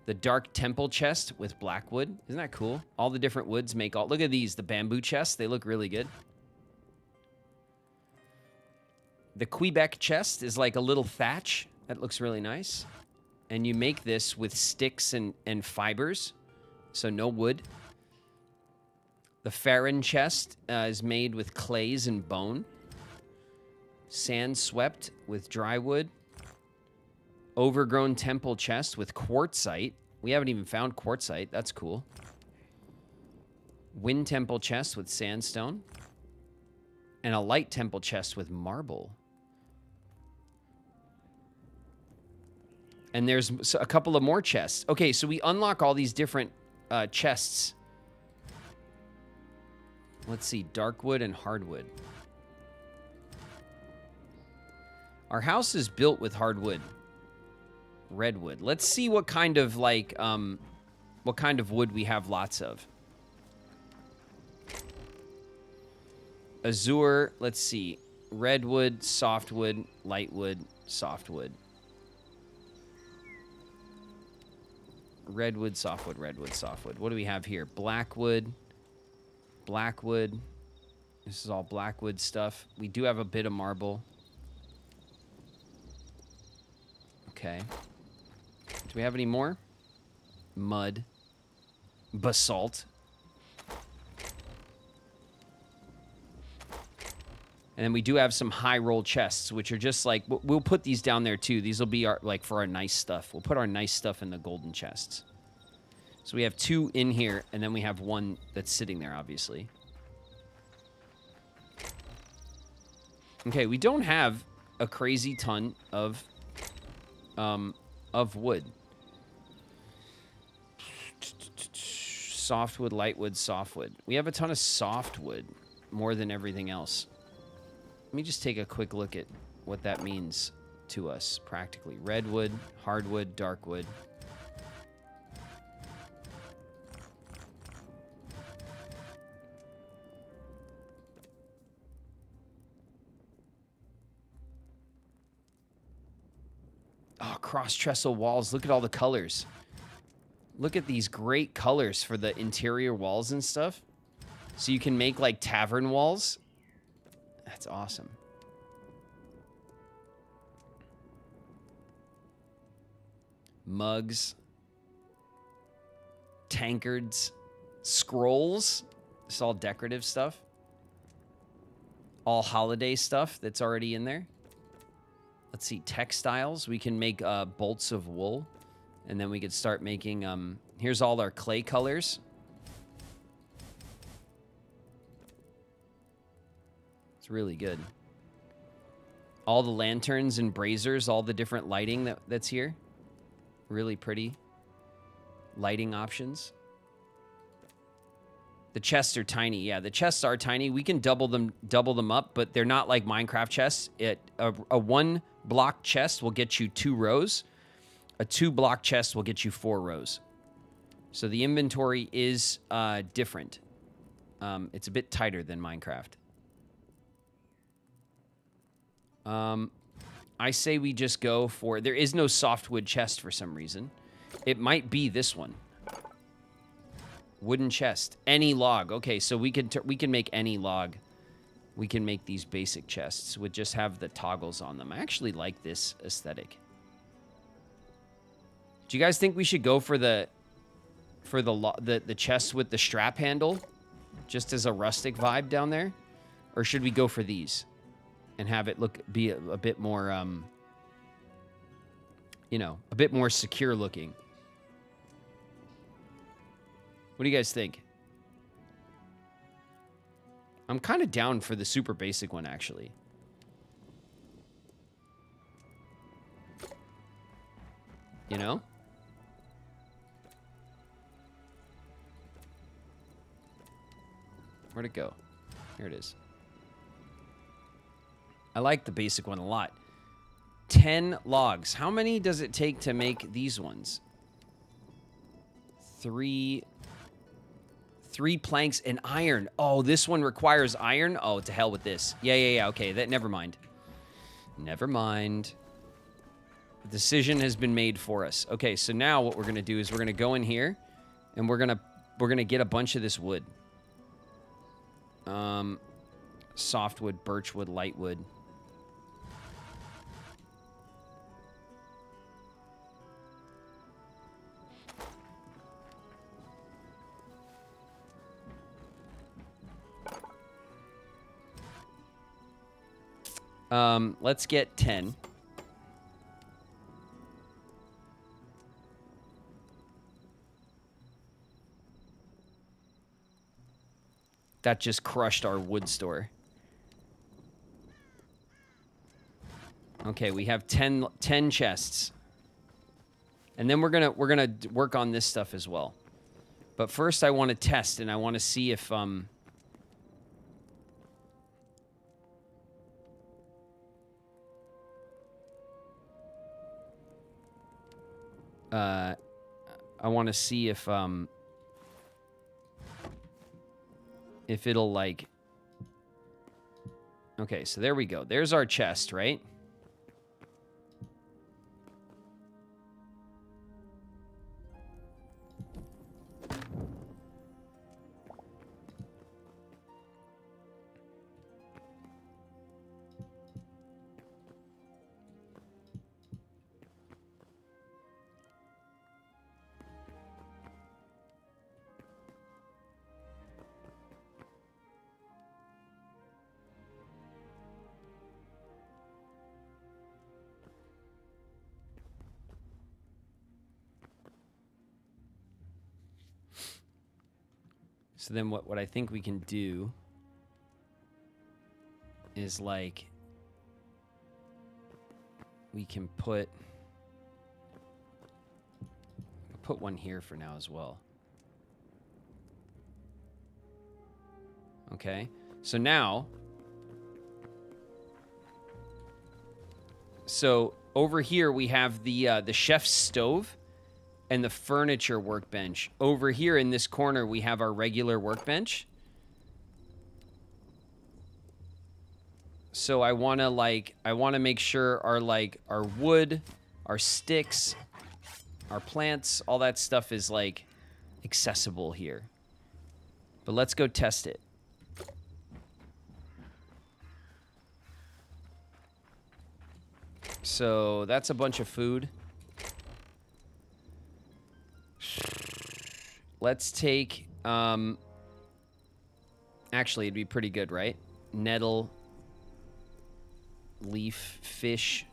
The dark temple chest with blackwood. Isn't that cool? All the different woods make all... Look at these, the bamboo chests. They look really good. The Quebec chest is like a little thatch. That looks really nice. And you make this with sticks and fibers. So no wood. The Farron chest is made with clays and bone. Sand swept with dry wood. Overgrown temple chest with quartzite. We haven't even found quartzite. That's cool. Wind temple chest with sandstone. And a light temple chest with marble. And there's a couple of more chests. Okay, so we unlock all these different chests. Let's see, darkwood and hardwood. Our house is built with hardwood. Redwood. Let's see what kind of wood we have lots of. Azure, let's see. Redwood, softwood, lightwood, softwood. Redwood, softwood, redwood, softwood. What do we have here? Blackwood. Blackwood. This is all blackwood stuff. We do have a bit of marble. Okay. Do we have any more? Mud. Basalt. And then we do have some high roll chests, which are just like, we'll put these down there too. These will be our, like, for our nice stuff. We'll put our nice stuff in the golden chests. So we have 2 in here, and then we have 1 that's sitting there, obviously. Okay, we don't have a crazy ton of wood. Softwood, lightwood, softwood. We have a ton of softwood, more than everything else. Let me just take a quick look at what that means to us practically. Redwood, hardwood, darkwood. Oh, cross-trestle walls. Look at all the colors. Look at these great colors for the interior walls and stuff. So you can make, like, tavern walls. That's awesome. Mugs. Tankards. Scrolls. It's all decorative stuff. All holiday stuff that's already in there. Let's see, textiles. We can make bolts of wool. And then we could start making, here's all our clay colors. It's really good. All the lanterns and braziers, all the different lighting that's here. Really pretty lighting options. The chests are tiny. Yeah, the chests are tiny. We can double them up, but they're not like Minecraft chests. A 1 block chest will get you 2 rows. A 2 block chest will get you 4 rows. So the inventory is different. It's a bit tighter than Minecraft. I say we just go for... There is no softwood chest for some reason. It might be this one. Wooden chest. Any log. Okay, so we can make any log. We can make these basic chests. Would just have the toggles on them. I actually like this aesthetic. Do you guys think we should go for the chest with the strap handle, just as a rustic vibe down there, or should we go for these and have it be a bit more, you know, a bit more secure looking? What do you guys think? I'm kind of down for the super basic one, actually. You know? Where'd it go? Here it is. I like the basic one a lot. 10 logs. How many does it take to make these ones? 3 planks and iron. Oh, this one requires iron? Oh, to hell with this. Yeah. Okay, never mind. Never mind. The decision has been made for us. Okay, so now what we're going to do is we're going to go in here and we're going to get a bunch of this wood. Softwood, birchwood, lightwood. Let's get 10. That just crushed our wood store. Okay, we have 10 chests. And then we're gonna work on this stuff as well. But first I want to test and I want to see if I want to see if it'll like... Okay, so there we go. There's our chest, right? So then what I think we can do is like we can put one here for now as well. Okay. So now over here we have the chef's stove and the furniture workbench. Over here in this corner we have our regular workbench. So I want to make sure our wood, our sticks, our plants, all that stuff is like accessible here. But let's go test it. So that's a bunch of food. Let's take, actually it'd be pretty good, right? Nettle, leaf, fish.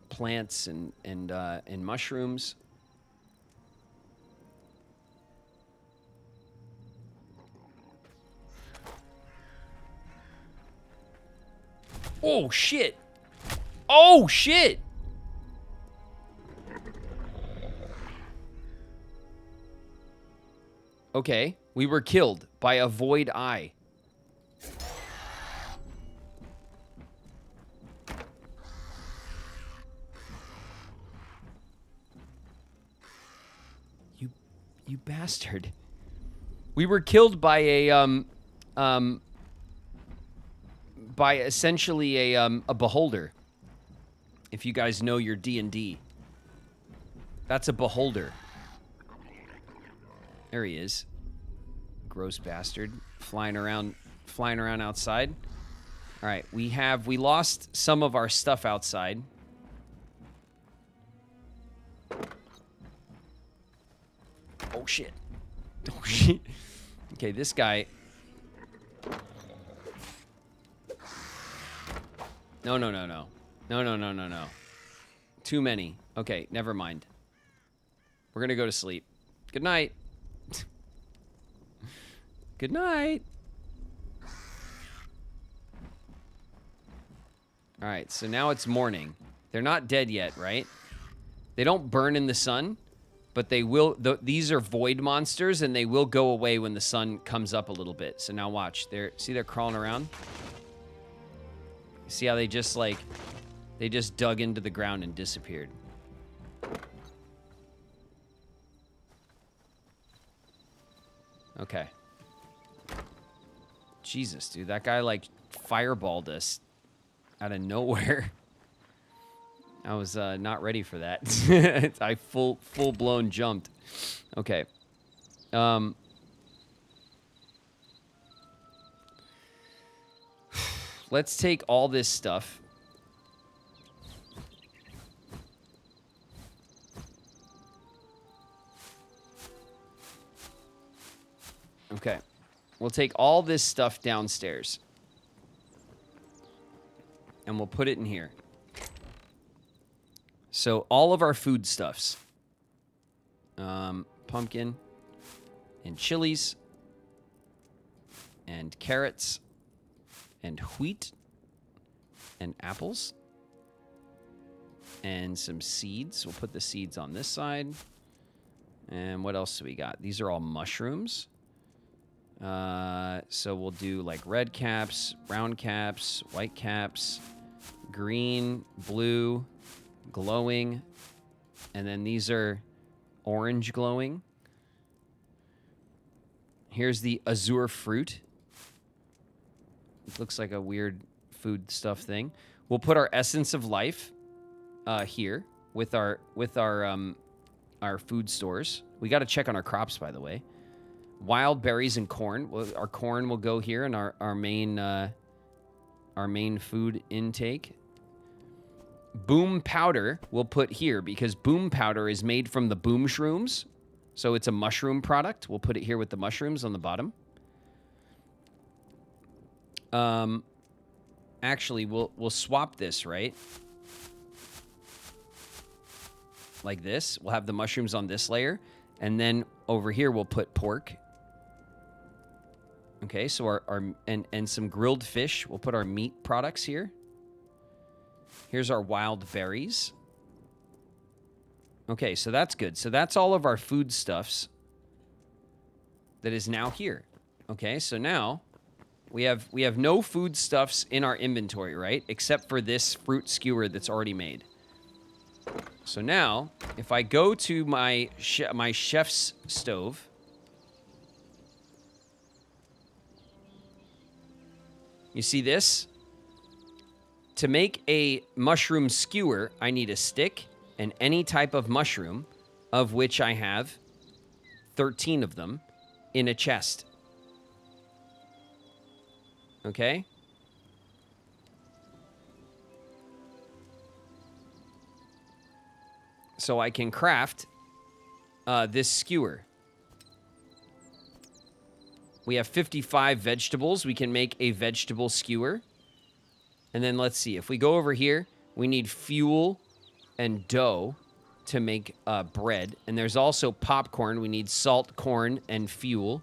Plants and mushrooms. Oh shit! Oh shit! Okay, we were killed by a void eye. You bastard. We were killed by a by essentially a beholder. If you guys know your D&D. That's a beholder. There he is. Gross bastard. Flying around outside. All right, we lost some of our stuff outside. Oh shit. Oh shit. Okay, this guy. No. No. Too many. Okay, never mind. We're gonna go to sleep. Good night. Good night. All right, so now it's morning. They're not dead yet, right? They don't burn in the sun, but they will. These are void monsters, and they will go away when the sun comes up a little bit. So now watch. They're crawling around. See how they just dug into the ground and disappeared. Okay. Jesus, dude, that guy like fireballed us out of nowhere. I was not ready for that. I full blown jumped. Okay. Let's take all this stuff. Okay. We'll take all this stuff downstairs. And we'll put it in here. So all of our foodstuffs. Pumpkin. And chilies. And carrots. And wheat. And apples. And some seeds. We'll put the seeds on this side. And what else do we got? These are all mushrooms. So we'll do like red caps, brown caps, white caps, green, blue, glowing, and then these are orange glowing. Here's the azure fruit. It looks like a weird food stuff thing. We'll put our essence of life here with our food stores. We got to check on our crops, by the way. Wild berries and corn. Our corn will go here in our main food intake. Boom powder we'll put here because boom powder is made from the boom shrooms. So it's a mushroom product. We'll put it here with the mushrooms on the bottom. Actually, we'll swap this, right? like this. We'll have the mushrooms on this layer. And then over here, we'll put pork. Okay, so and some grilled fish. We'll put our meat products here. Here's our wild berries. Okay, so that's good. So that's all of our foodstuffs that is now here. Okay, so now we have no foodstuffs in our inventory, right? Except for this fruit skewer that's already made. So now, if I go to my chef's stove, you see this? To make a mushroom skewer, I need a stick and any type of mushroom, of which I have 13 of them, in a chest. Okay? So I can craft this skewer. We have 55 vegetables. We can make a vegetable skewer. And then let's see. If we go over here, we need fuel and dough to make bread. And there's also popcorn. We need salt, corn, and fuel.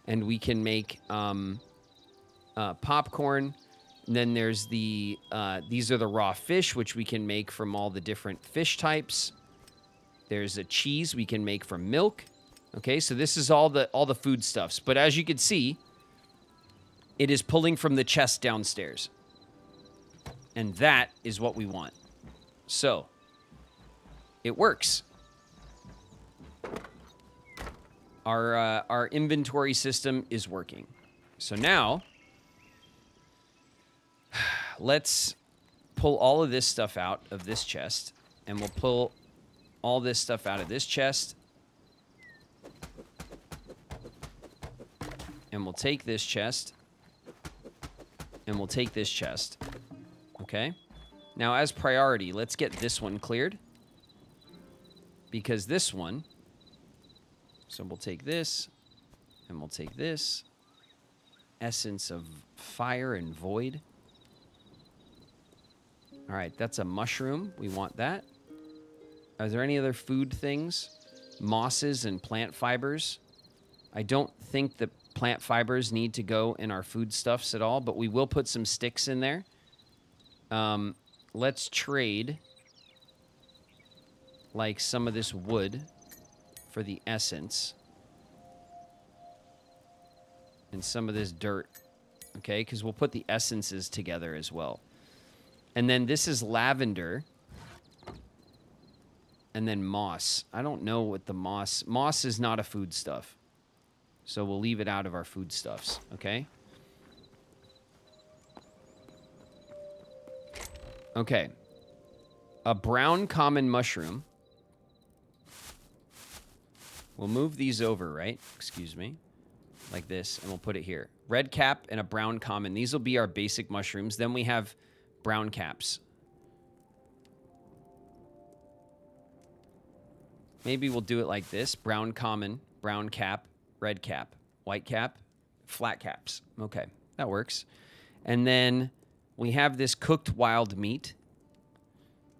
And we can make popcorn. And then there's these are the raw fish, which we can make from all the different fish types. There's a cheese we can make from milk. Okay, so this is all the foodstuffs. But as you can see, it is pulling from the chest downstairs. And that is what we want. So, it works. Our inventory system is working. So now, let's pull all of this stuff out of this chest. And we'll pull all this stuff out of this chest. And we'll take this chest. And we'll take this chest. Okay? Now, as priority, let's get this one cleared. Because this one... So we'll take this. And we'll take this. Essence of fire and void. Alright, that's a mushroom. We want that. Are there any other food things? Mosses and plant fibers. I don't think the plant fibers need to go in our foodstuffs at all, but we will put some sticks in there. Let's trade like some of this wood for the essence. And some of this dirt. Okay, because we'll put the essences together as well. And then this is lavender. And then moss. I don't know what the moss... Moss is not a foodstuff. So we'll leave it out of our foodstuffs, okay? Okay. A brown common mushroom. We'll move these over, right? Excuse me. Like this, and we'll put it here. Red cap and a brown common. These will be our basic mushrooms. Then we have brown caps. Maybe we'll do it like this. Brown common, brown cap, red cap, white cap, flat caps. Okay, that works. And then we have this cooked wild meat.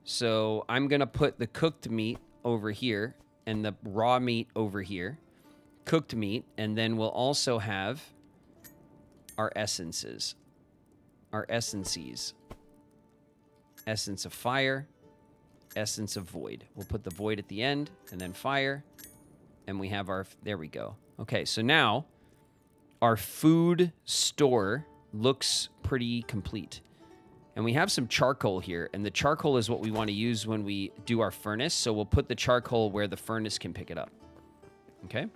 So I'm going to put the cooked meat over here and the raw meat over here. Cooked meat. And then we'll also have our essences. Our essences. Essence of fire. Essence of void. We'll put the void at the end and then fire. And we have our... There we go. Okay, so now our food store looks pretty complete. And we have some charcoal here. And the charcoal is what we want to use when we do our furnace. So we'll put the charcoal where the furnace can pick it up. Okay?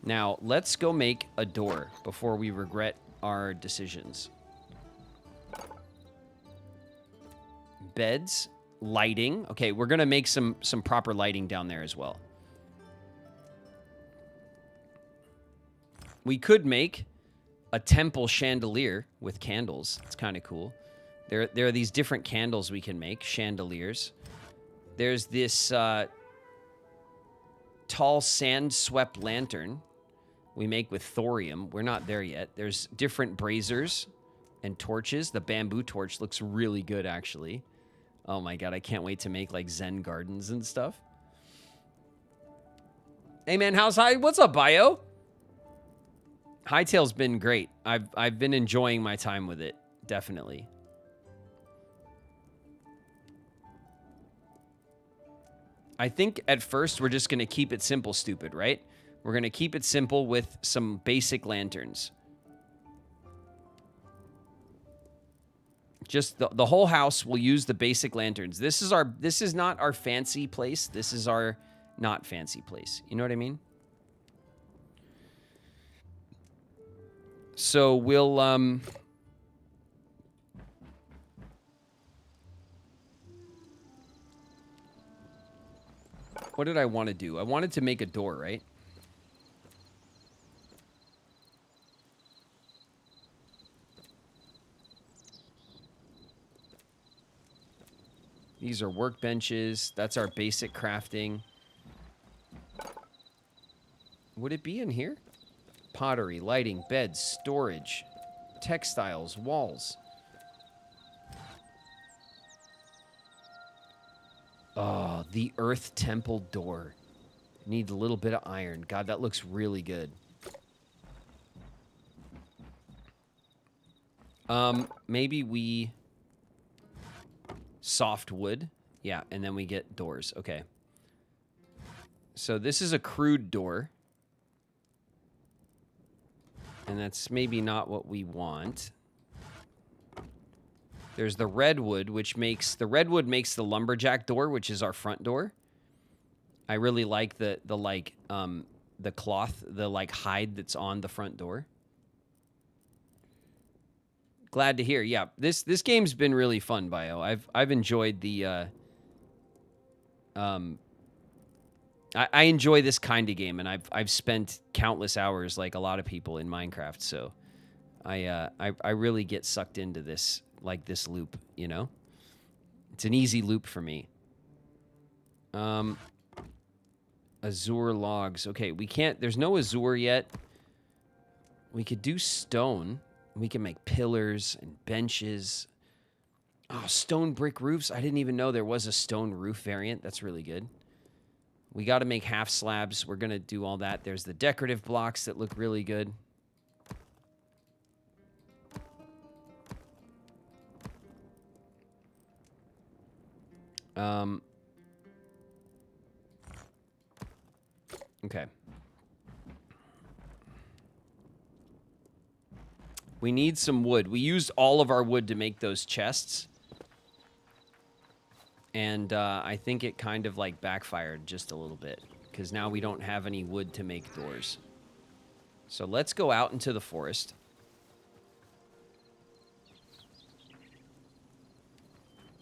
Now, let's go make a door before we regret our decisions. Beds. Lighting. Okay, we're going to make some proper lighting down there as well. We could make a temple chandelier with candles. It's kind of cool. There are these different candles we can make, chandeliers. There's this tall sand-swept lantern we make with thorium. We're not there yet. There's different braziers and torches. The bamboo torch looks really good, actually. Oh my god, I can't wait to make like Zen gardens and stuff. Hey man, what's up, Bio? Hytale's been great. I've been enjoying my time with it, definitely. I think at first we're just going to keep it simple, stupid, right? We're going to keep it simple with some basic lanterns. Just the whole house will use the basic lanterns. This is not our fancy place. This is our not fancy place. You know what I mean? So we'll what did I want to do? I wanted to make a door, right? These are workbenches. That's our basic crafting. Would it be in here? Pottery, lighting, beds, storage, textiles, walls. Oh, the Earth Temple door. Need a little bit of iron. God, that looks really good. Maybe we... soft wood. Yeah, and then we get doors. Okay. So this is a crude door. And that's maybe not what we want. There's the redwood, which makes... the redwood makes the lumberjack door, which is our front door. I really like the cloth, the like hide that's on the front door. Glad to hear. Yeah, this game's been really fun, Bio. I've enjoyed the I enjoy this kind of game, and I've spent countless hours like a lot of people in Minecraft, so I really get sucked into this loop, you know? It's an easy loop for me. Azure logs. Okay, we can't... there's no azure yet. We could do stone. We can make pillars and benches. Oh, stone brick roofs. I didn't even know there was a stone roof variant. That's really good. We got to make half slabs. We're going to do all that. There's the decorative blocks that look really good. Okay. We need some wood. We used all of our wood to make those chests. And I think it kind of like backfired just a little bit, because now we don't have any wood to make doors. So let's go out into the forest.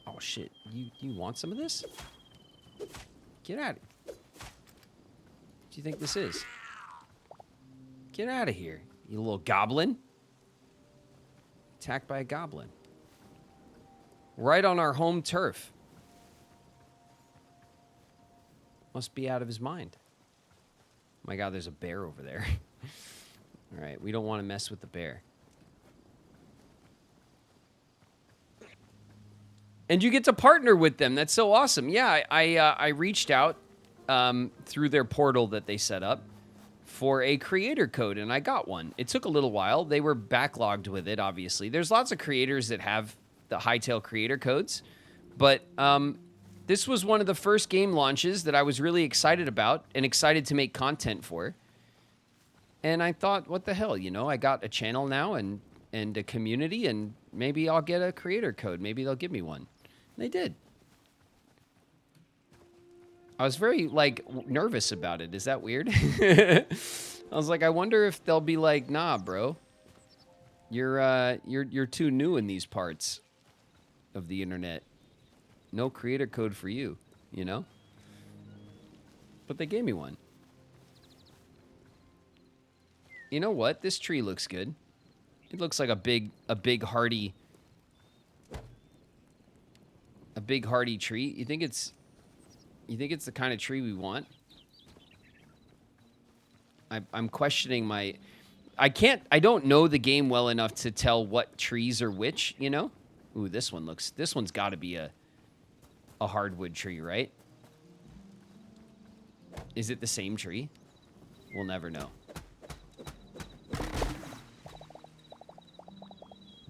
Oh shit, you want some of this? Get out of here. What do you think this is? Get out of here, you little goblin. Attacked by a goblin. Right on our home turf. Must be out of his mind. Oh my god, there's a bear over there. Alright, we don't want to mess with the bear. And you get to partner with them. That's so awesome. Yeah, I reached out through their portal that they set up for a creator code, and I got one. It took a little while. They were backlogged with it, obviously. There's lots of creators that have the Hytale creator codes, but this was one of the first game launches that I was really excited about and excited to make content for. And I thought, what the hell, you know? I got a channel now and a community, and maybe I'll get a creator code. Maybe they'll give me one. And they did. I was very, like, nervous about it. Is that weird? I was like, I wonder if they'll be like, nah, bro. You're too new in these parts of the internet. No creator code for you, you know? But they gave me one. You know what? This tree looks good. It looks like a big hardy tree. You think it's the kind of tree we want? I'm questioning my... I don't know the game well enough to tell what trees are which, you know? Ooh, this one's got to be a a hardwood tree, right? Is it the same tree? We'll never know.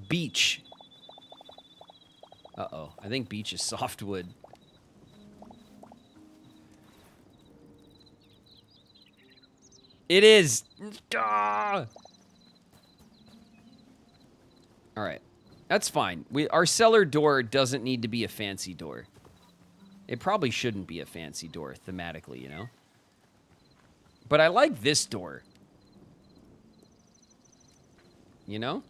Beech. Uh-oh. I think beech is softwood. It is. Ah! All right. That's fine. Our cellar door doesn't need to be a fancy door. It probably shouldn't be a fancy door thematically, you know? But I like this door. You know?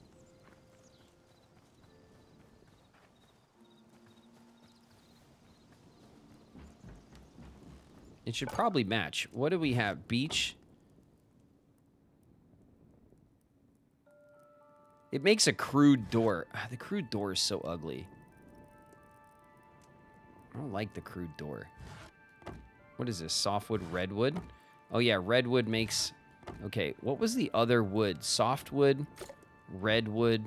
It should probably match. What do we have? Beech. It makes a crude door. The crude door is so ugly. I don't like the crude door. What is this? Softwood, redwood? Oh, yeah, redwood makes... Okay, what was the other wood? Softwood, redwood.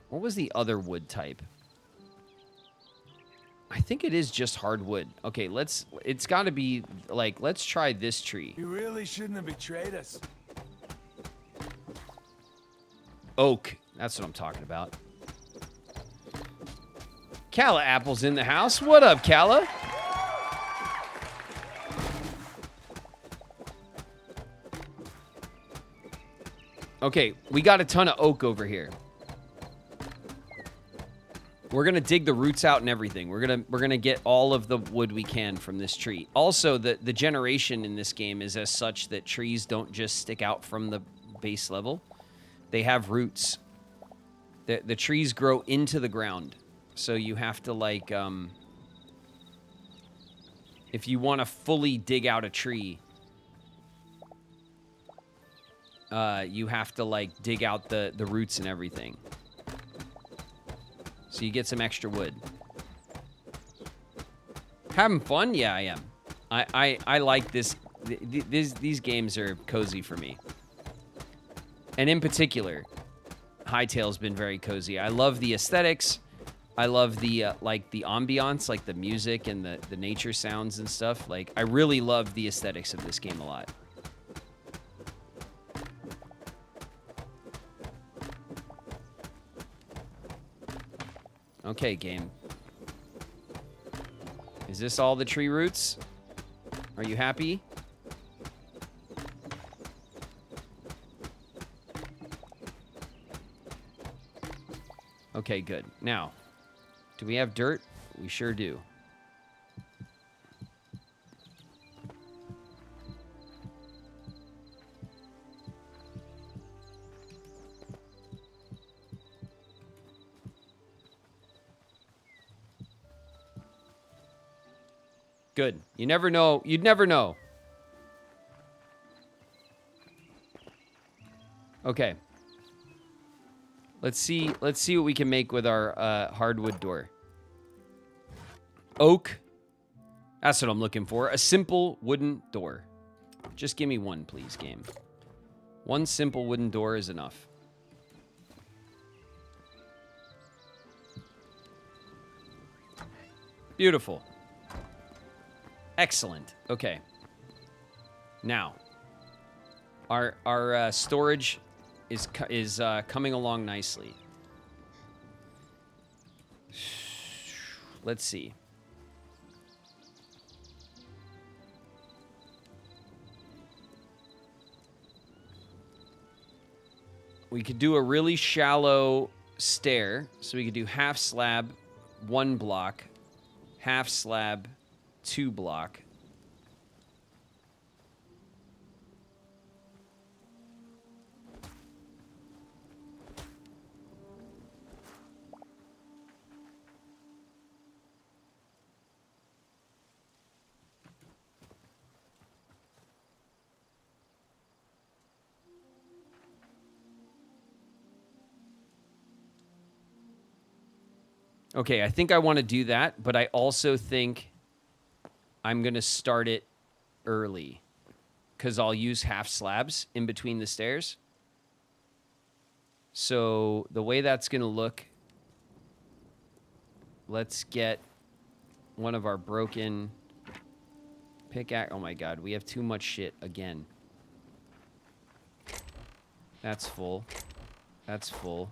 What was the other wood type? I think it is just hardwood. Okay, let's... It's got to be, like, let's try this tree. You really shouldn't have betrayed us. Oak. That's what I'm talking about. Calla Apple's in the house. What up, Calla? Okay, we got a ton of oak over here. We're gonna dig the roots out and everything. We're gonna get all of the wood we can from this tree. Also, the generation in this game is as such that trees don't just stick out from the base level. They have roots. The trees grow into the ground. So you have to, like, if you want to fully dig out a tree, you have to, like, dig out the roots and everything. So you get some extra wood. Having fun? Yeah, I am. I like this. These games are cozy for me. And in particular, Hytale's been very cozy. I love the aesthetics. I love the, like, the ambiance, like the music and the nature sounds and stuff. Like, I really love the aesthetics of this game a lot. Okay, game. Is this all the tree roots? Are you happy? Okay, good. Now, do we have dirt? We sure do. Good. You never know. You'd never know. Okay. Let's see what we can make with our hardwood door. Oak. That's what I'm looking for. A simple wooden door. Just give me one, please, game. One simple wooden door is enough. Beautiful. Excellent. Okay. Now, our storage is coming along nicely. Let's see. We could do a really shallow stair. So we could do half slab, 1 block, half slab, 2 block. Okay, I think I want to do that, but I also think I'm going to start it early because I'll use half slabs in between the stairs. So the way that's going to look let's get one of our broken pickaxe. Oh my god, we have too much shit again. That's full. That's full.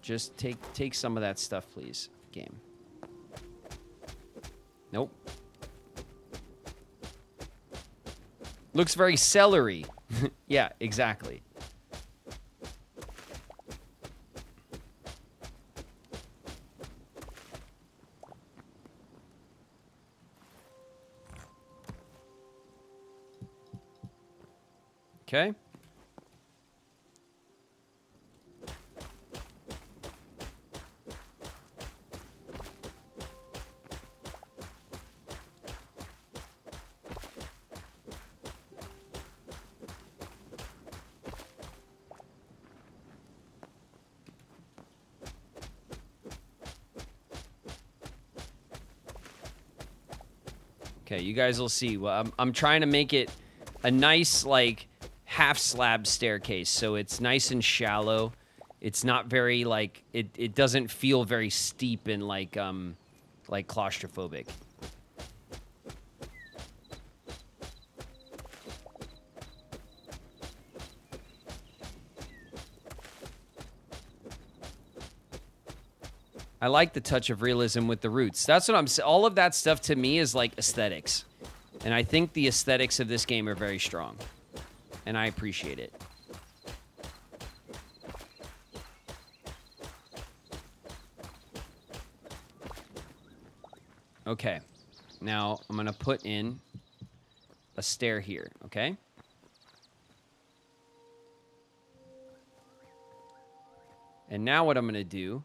Just take some of that stuff, please, game. Nope. Looks very celery. Yeah, exactly. Okay. Okay, you guys will see. Well, I'm trying to make it a nice, like, half slab staircase, so it's nice and shallow. It's not very, like, it doesn't feel very steep and like claustrophobic. I like the touch of realism with the roots. That's what I'm saying. All of that stuff to me is like aesthetics. And I think the aesthetics of this game are very strong. And I appreciate it. Okay. Now I'm going to put in a stair here, okay? And now what I'm going to do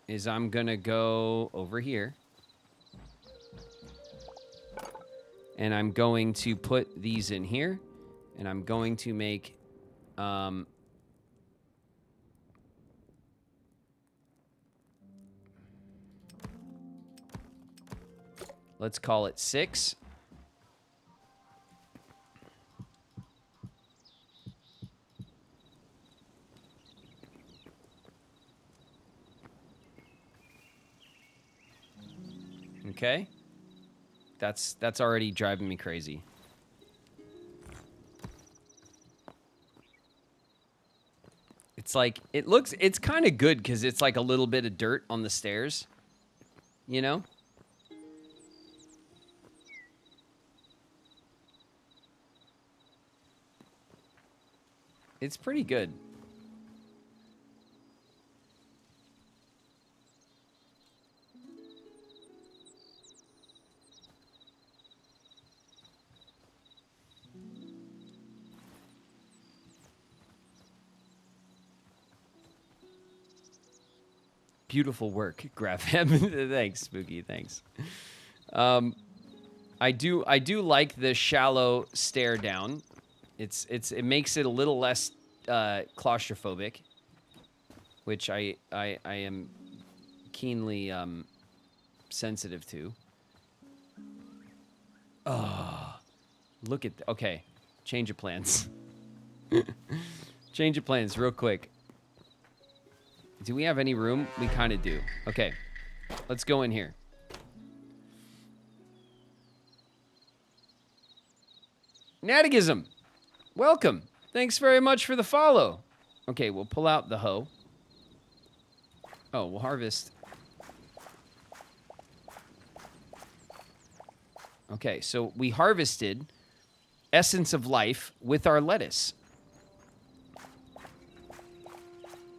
is I'm going to go over here. And I'm going to put these in here. And I'm going to make... let's call it 6. Okay. That's already driving me crazy. It's like, it's kind of good because it's like a little bit of dirt on the stairs, you know? It's pretty good. Beautiful work, Graven. Thanks, Spooky. Thanks. I do like the shallow stair down. It makes it a little less claustrophobic, which I am keenly sensitive to. Oh, look at okay. Change of plans. Change of plans, real quick. Do we have any room? We kind of do. Okay, let's go in here. Natigism, welcome. Thanks very much for the follow. Okay, we'll pull out the hoe. Oh, we'll harvest. Okay, so we harvested essence of life with our lettuce.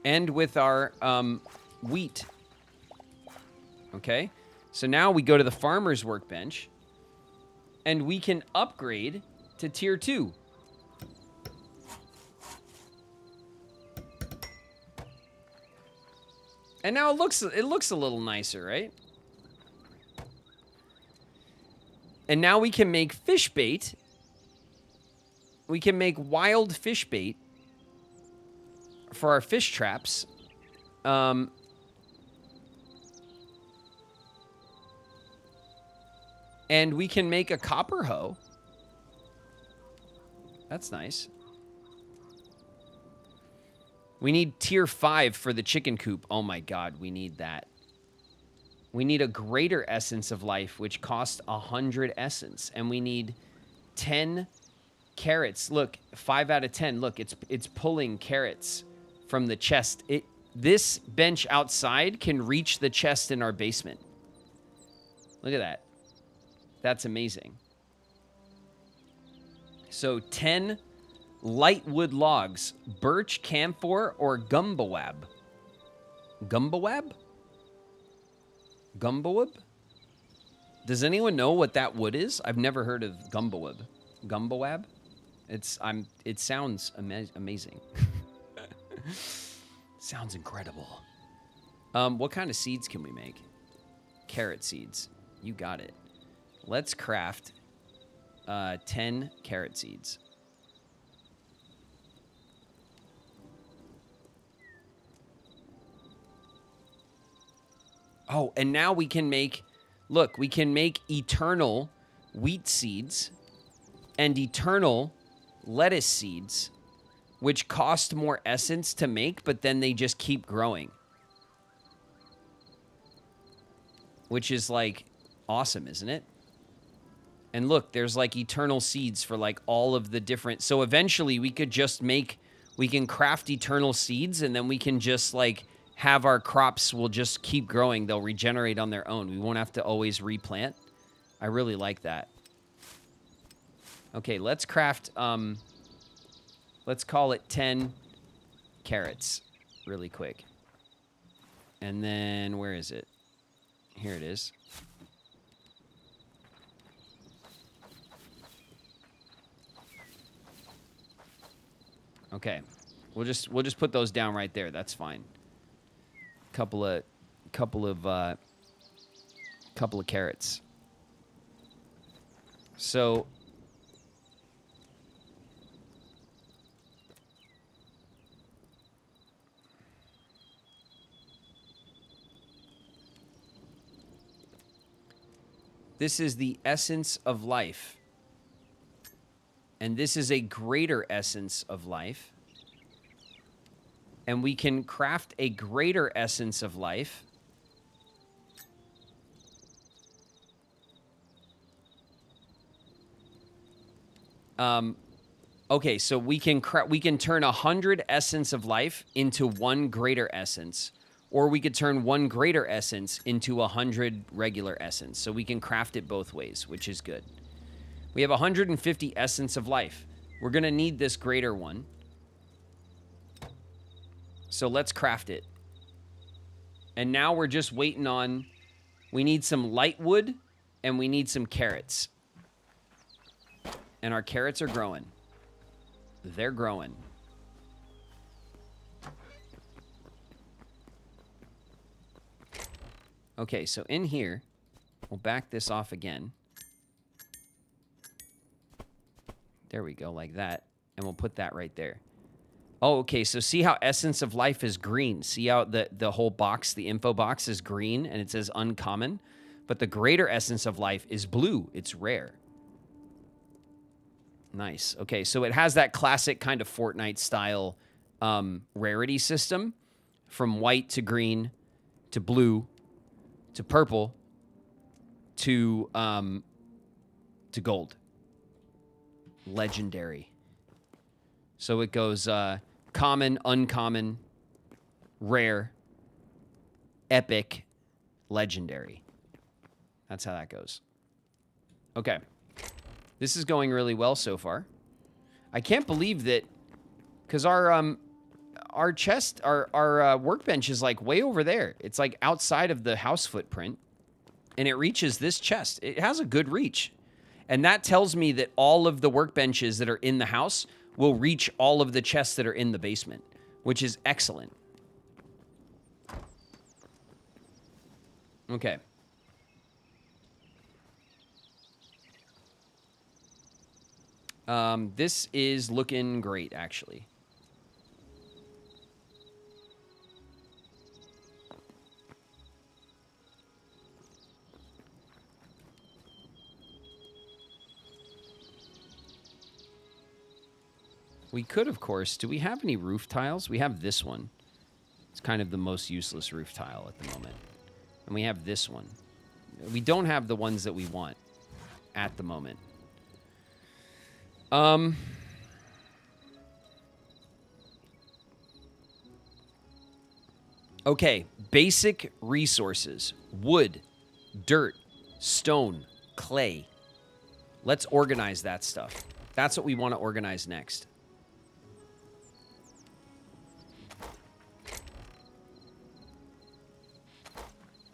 And with our wheat. Okay, so now we go to the farmer's workbench. And we can upgrade to tier 2. And now it looks a little nicer, right? And now we can make fish bait. We can make wild fish bait for our fish traps. And we can make a copper hoe. That's nice. We need tier 5 for the chicken coop. Oh my god, we need that. We need a greater essence of life, which costs 100 essence. And we need 10 carrots. Look, 5 out of 10. Look, it's pulling carrots from the chest. This bench outside can reach the chest in our basement. Look at that. That's amazing. So 10 light wood logs, birch, camphor, or gumbawab. Gumbawab? Gumbawab? Does anyone know what that wood is? I've never heard of gumbawab. Gumbawab? It sounds amazing. Sounds incredible. What kind of seeds can we make? Carrot seeds. You got it. Let's craft 10 carrot seeds. Oh, and now we can make, look, we can make eternal wheat seeds and eternal lettuce seeds, which cost more essence to make, but then they just keep growing. Which is like awesome, isn't it? And look, there's like eternal seeds for like all of the different, so eventually we could just make, we can craft eternal seeds and then we can just like have our crops will just keep growing. They'll regenerate on their own. We won't have to always replant. I really like that. Okay, let's craft, let's call it 10 carrots really quick. And then, where is it? Here it is. Okay, we'll just put those down right there. That's fine. Couple of carrots. So this is the essence of life. And this is a greater essence of life. And we can craft a greater essence of life. Okay, so we can turn 100 essence of life into 1 greater essence. Or we could turn 1 greater essence into 100 regular essence. So we can craft it both ways, which is good. We have 150 essence of life. We're going to need this greater one. So let's craft it. And now we're just waiting on, we need some light wood and we need some carrots. And our carrots are growing. They're growing. Okay, so in here, we'll back this off again. There we go, like that. And we'll put that right there. Oh, okay, so see how Essence of Life is green? See how the whole box, the info box is green and it says uncommon? But the greater Essence of Life is blue. It's rare. Nice. Okay, so it has that classic kind of Fortnite style rarity system. From white to green to blue to purple to gold. Legendary. So it goes common, uncommon, rare, epic, legendary. That's how that goes. Okay. This is going really well so far. I can't believe that, because our chest, our workbench is like way over there. It's like outside of the house footprint, and it reaches this chest. It has a good reach. And that tells me that all of the workbenches that are in the house will reach all of the chests that are in the basement, which is excellent. Okay. This is looking great, actually. We could, of course. Do we have any roof tiles? We have this one. It's kind of the most useless roof tile at the moment. And we have this one. We don't have the ones that we want at the moment. Okay, basic resources. Wood, dirt, stone, clay. Let's organize that stuff. That's what we want to organize next.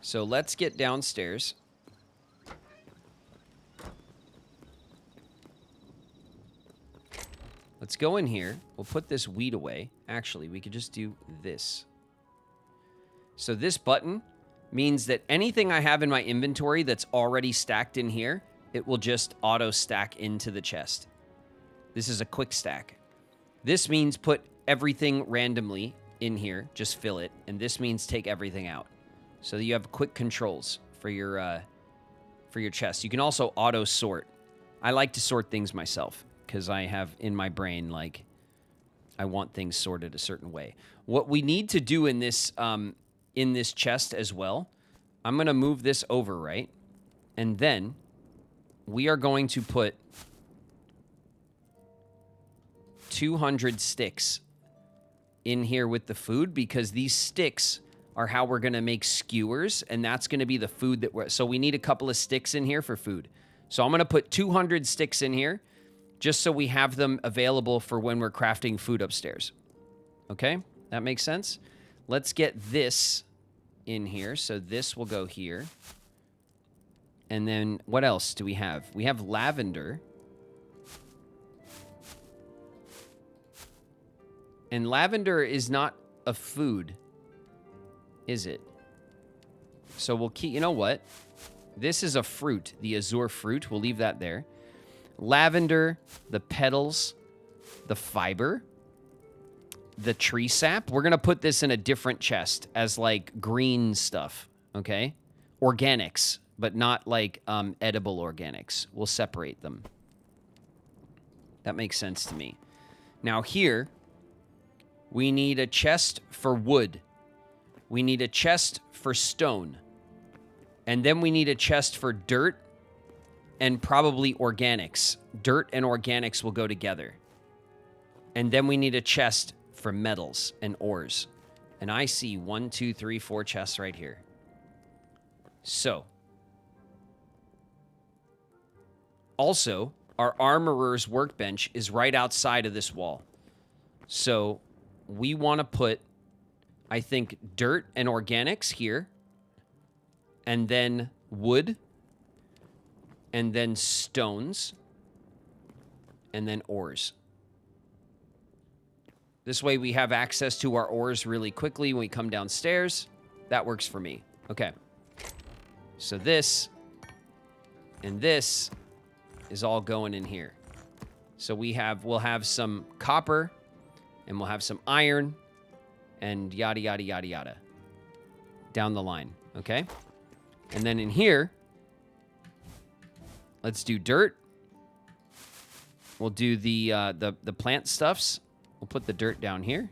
So let's get downstairs. Let's go in here. We'll put this wheat away. Actually, we could just do this. So this button means that anything I have in my inventory that's already stacked in here, it will just auto stack into the chest. This is a quick stack. This means put everything randomly in here, just fill it, and this means take everything out. So that you have quick controls for your chest. You can also auto sort. I like to sort things myself because I have in my brain like I want things sorted a certain way. What we need to do in this chest as well, I'm going to move this over, right? And then we are going to put 200 sticks in here with the food because these sticks are how we're going to make skewers, and that's going to be the food that we're... So we need a couple of sticks in here for food. So I'm going to put 200 sticks in here just so we have them available for when we're crafting food upstairs. Okay? That makes sense? Let's get this in here. So this will go here. And then what else do we have? We have lavender. And lavender is not a food, is it? So we'll keep... You know what? This is a fruit, the azure fruit. We'll leave that there. Lavender, the petals, the fiber, the tree sap. We're going to put this in a different chest as like green stuff, okay? Organics, but not like edible organics. We'll separate them. That makes sense to me. Now here, we need a chest for wood. We need a chest for stone. And then we need a chest for dirt and probably organics. Dirt and organics will go together. And then we need a chest for metals and ores. And I see 1, 2, 3, 4 chests right here. So. Also, our armorer's workbench is right outside of this wall. So we want to put, I think, dirt and organics here. And then wood. And then stones. And then ores. This way we have access to our ores really quickly when we come downstairs. That works for me. Okay. So this and this is all going in here. So we'll have some copper and we'll have some iron and yada, yada, yada, yada. Down the line. Okay. And then in here, let's do dirt. We'll do the plant stuffs. We'll put the dirt down here.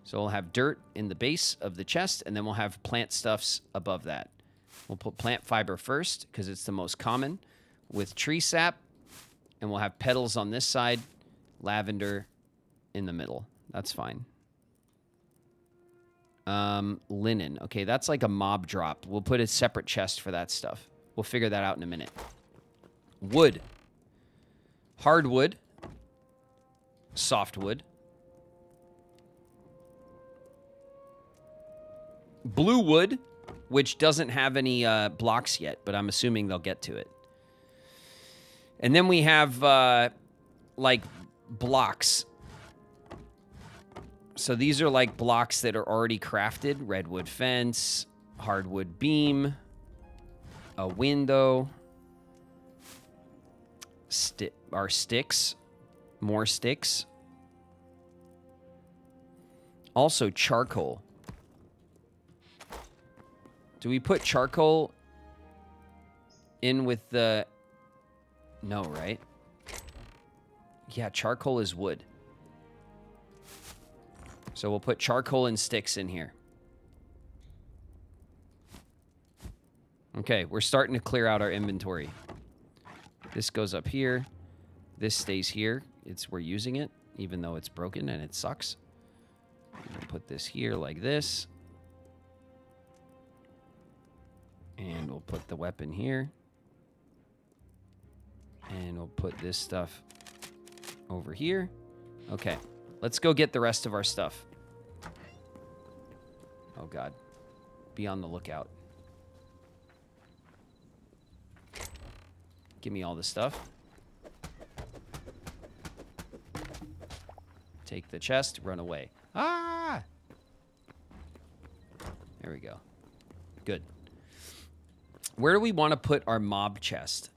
So we'll have dirt in the base of the chest, and then we'll have plant stuffs above that. We'll put plant fiber first, because it's the most common, with tree sap. And we'll have petals on this side, lavender in the middle. That's fine. Linen. Okay, that's like a mob drop. We'll put a separate chest for that stuff. We'll figure that out in a minute. Wood. Hardwood. Softwood. Blue wood, which doesn't have any blocks yet, but I'm assuming they'll get to it. And then we have, like, blocks. So these are, like, blocks that are already crafted. Redwood fence, hardwood beam, a window, our sticks, more sticks. Also charcoal. Do we put charcoal in with the... No, right? Yeah, charcoal is wood. So we'll put charcoal and sticks in here. Okay, we're starting to clear out our inventory. This goes up here. This stays here. We're using it, even though it's broken and it sucks. We'll put this here like this. And we'll put the weapon here. And we'll put this stuff over here. Okay, let's go get the rest of our stuff. Oh, God. Be on the lookout. Give me all the stuff. Take the chest, run away. Ah! There we go. Good. Where do we want to put our mob chest?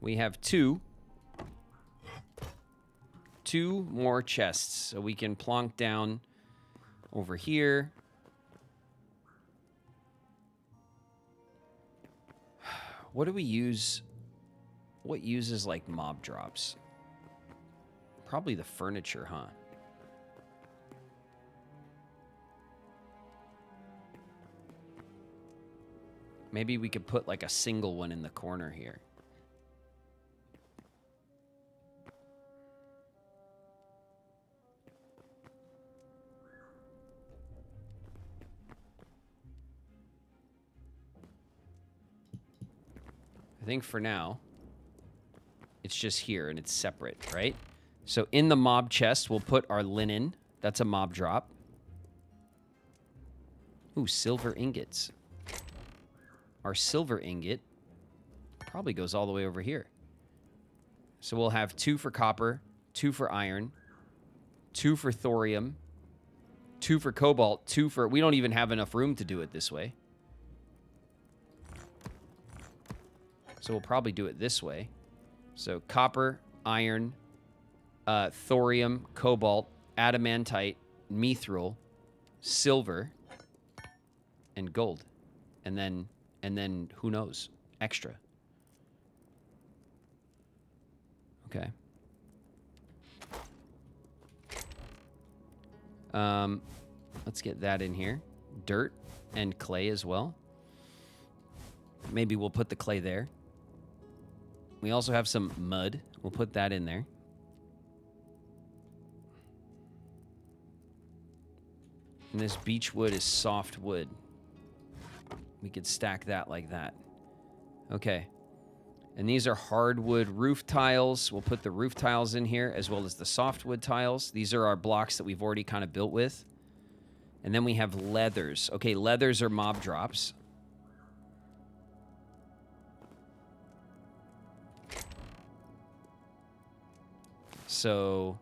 We have two more chests, so we can plonk down over here. What do we use? What uses like mob drops? Probably the furniture, huh? Maybe we could put like a single one in the corner here. I think for now, it's just here and it's separate, right? So in the mob chest, we'll put our linen. That's a mob drop. Ooh, silver ingots. Our silver ingot probably goes all the way over here. So we'll have 2 for copper, 2 for iron, 2 for thorium, 2 for cobalt, 2 for... We don't even have enough room to do it this way. So we'll probably do it this way. So copper, iron, thorium, cobalt, adamantite, mithril, silver, and gold. And then who knows? Extra. Okay. Let's get that in here. Dirt and clay as well. Maybe we'll put the clay there. We also have some mud. We'll put that in there. And this beech wood is soft wood. We could stack that like that. Okay. And these are hardwood roof tiles. We'll put the roof tiles in here as well as the softwood tiles. These are our blocks that we've already kind of built with. And then we have leathers. Okay, leathers are mob drops. So,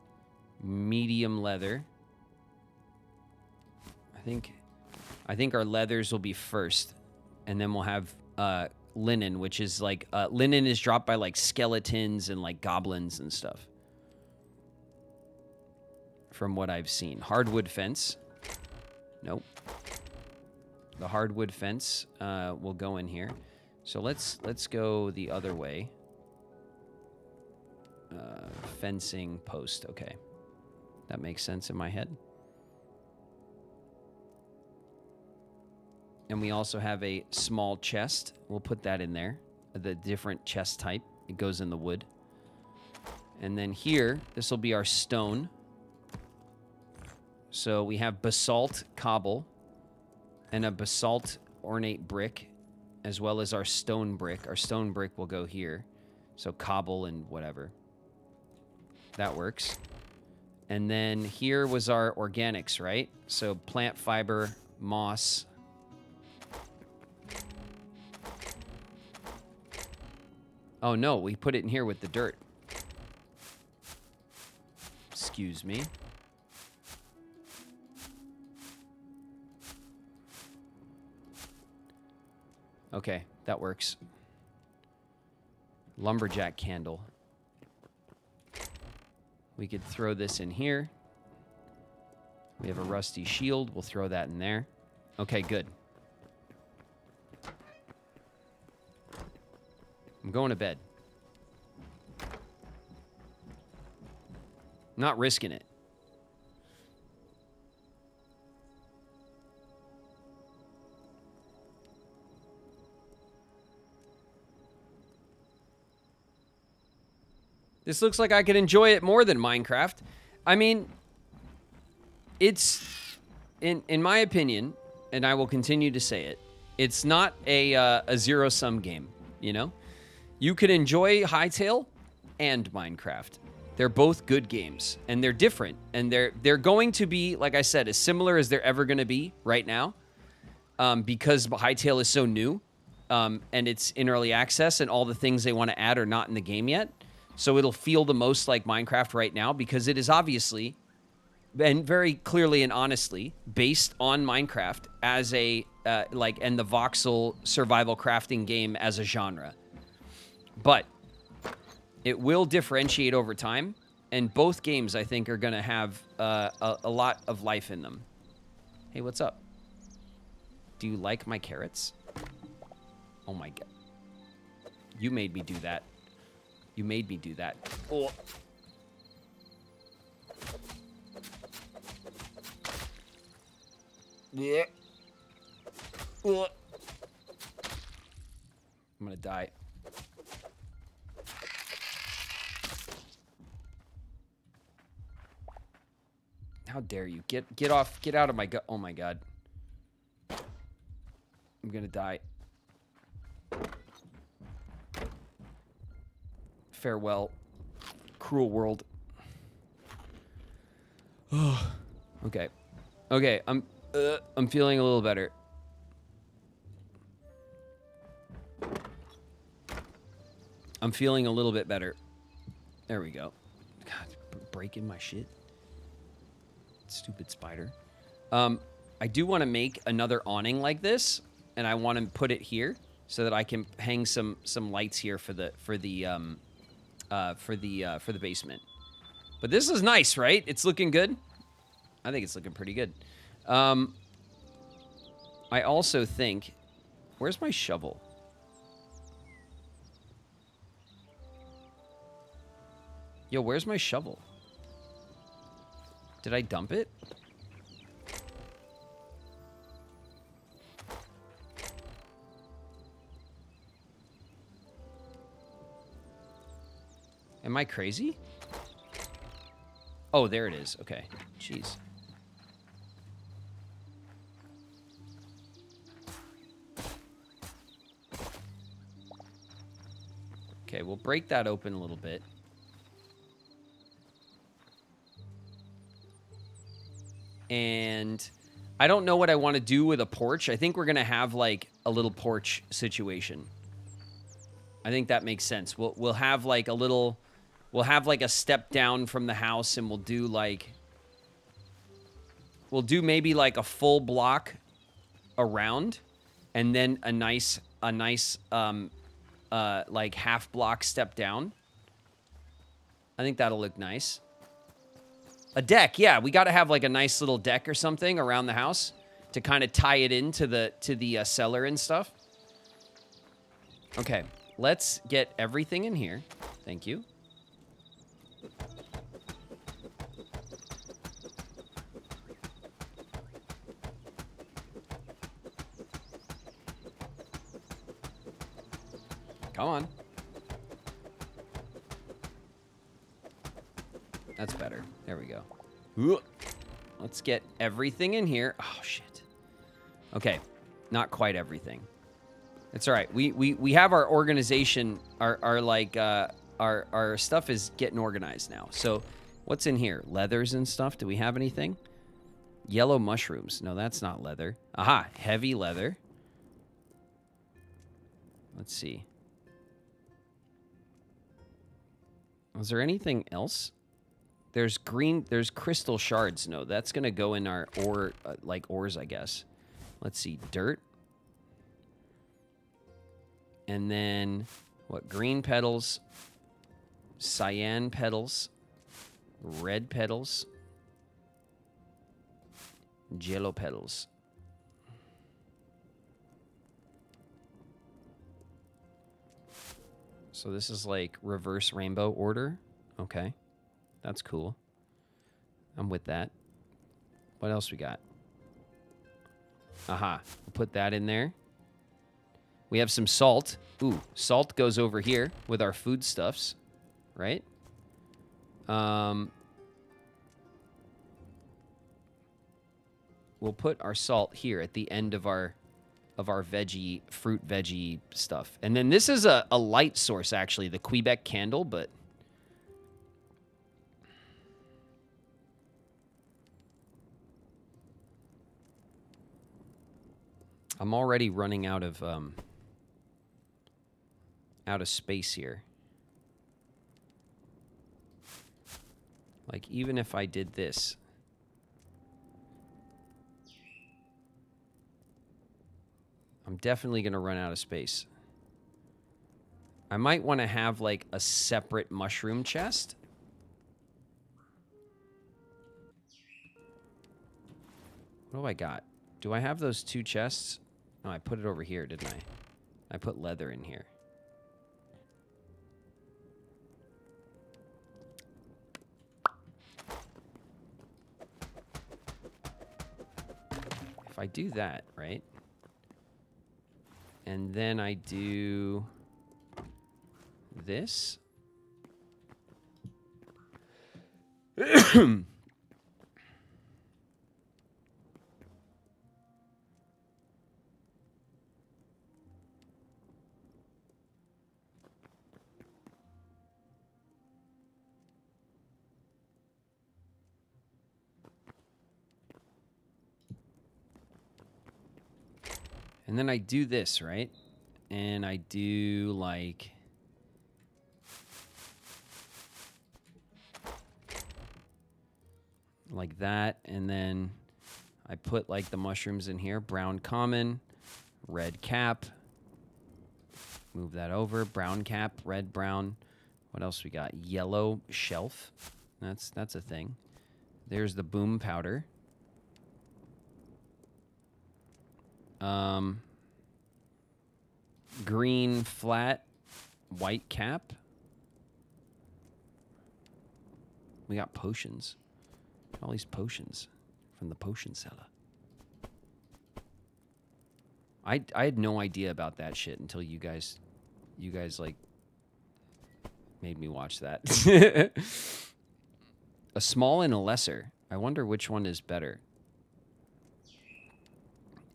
medium leather. I think our leathers will be first. And then we'll have linen, which is like... linen is dropped by like skeletons and like goblins and stuff. From what I've seen. Hardwood fence. Nope. The hardwood fence will go in here. So let's go the other way. Fencing post. Okay. That makes sense in my head. And we also have a small chest. We'll put that in there. The different chest type. It goes in the wood. And then here, this will be our stone. So we have basalt cobble and a basalt ornate brick, as well as our stone brick. Our stone brick will go here. So cobble and whatever. That works. And then here was our organics, right? So plant fiber, moss. Oh no, we put it in here with the dirt. Excuse me. Okay, that works. Lumberjack candle. We could throw this in here. We have a rusty shield. We'll throw that in there. Okay, good. I'm going to bed. Not risking it. This looks like I could enjoy it more than Minecraft. I mean, it's, in my opinion, and I will continue to say it, it's not a zero-sum game, you know? You could enjoy Hytale and Minecraft. They're both good games, and they're different, and they're going to be, like I said, as similar as they're ever going to be right now, because Hytale is so new, and it's in early access, and all the things they want to add are not in the game yet. So it'll feel the most like Minecraft right now because it is obviously, and very clearly and honestly, based on Minecraft as a, and the Voxel Survival Crafting game as a genre. But it will differentiate over time, and both games, I think, are going to have a lot of life in them. Hey, what's up? Do you like my carrots? Oh my god. You made me do that. You made me do that. Oh. Yeah. Oh. I'm gonna die. How dare you? Get off. Get out of my gut. Oh my god. I'm gonna die. Farewell, cruel world. Okay. Okay, I'm feeling a little better. I'm feeling a little bit better. There we go. God, breaking my shit. Stupid spider. I do want to make another awning like this, and I want to put it here so that I can hang some lights here for the basement. But this is nice, right? It's looking good. I think it's looking pretty good. I also think, where's my shovel? Yo, where's my shovel? Did I dump it? Am I crazy? Oh, there it is. Okay. Jeez. Okay, we'll break that open a little bit. And I don't know what I want to do with a porch. I think we're going to have like a little porch situation. I think that makes sense. We'll have like a little, we'll have like a step down from the house, and we'll do maybe like a full block around, and then a nice like half block step down. I think that'll look nice. A deck, yeah, we got to have like a nice little deck or something around the house to kind of tie it into the cellar and stuff. Okay, let's get everything in here. Thank you. Come on. That's better. There we go. Ooh. Let's get everything in here. Oh, shit. Okay. Not quite everything. It's all right. We have our organization, our stuff is getting organized now. So what's in here? Leathers and stuff. Do we have anything? Yellow mushrooms. No, that's not leather. Aha. Heavy leather. Let's see. Was there anything else? There's crystal shards. No, that's going to go in our ore, like ores, I guess. Let's see. Dirt. And then What? Green petals, cyan petals, red petals, yellow petals. So this is like reverse rainbow order. Okay. That's cool. I'm with that. What else we got? Aha. We'll put that in there. We have some salt. Ooh, salt goes over here with our foodstuffs, right? We'll put our salt here at the end of our veggie, fruit veggie stuff. And then this is a light source, actually, the Quebec candle, but I'm already running out of space here. Like, even if I did this, I'm definitely going to run out of space. I might want to have, like, a separate mushroom chest. What do I got? Do I have those two chests? Oh, I put it over here, didn't I? I put leather in here. If I do that, right? And then I do this. And then I do this, right? And I do like that, and then I put like the mushrooms in here. Brown common, red cap. Move that over. Brown cap, red, brown. What else we got? Yellow shelf. That's a thing. There's the boom powder. Green flat, white cap. We got potions. All these potions from the potion seller. I had no idea about that shit until you guys like made me watch that. A small and a lesser. I wonder which one is better.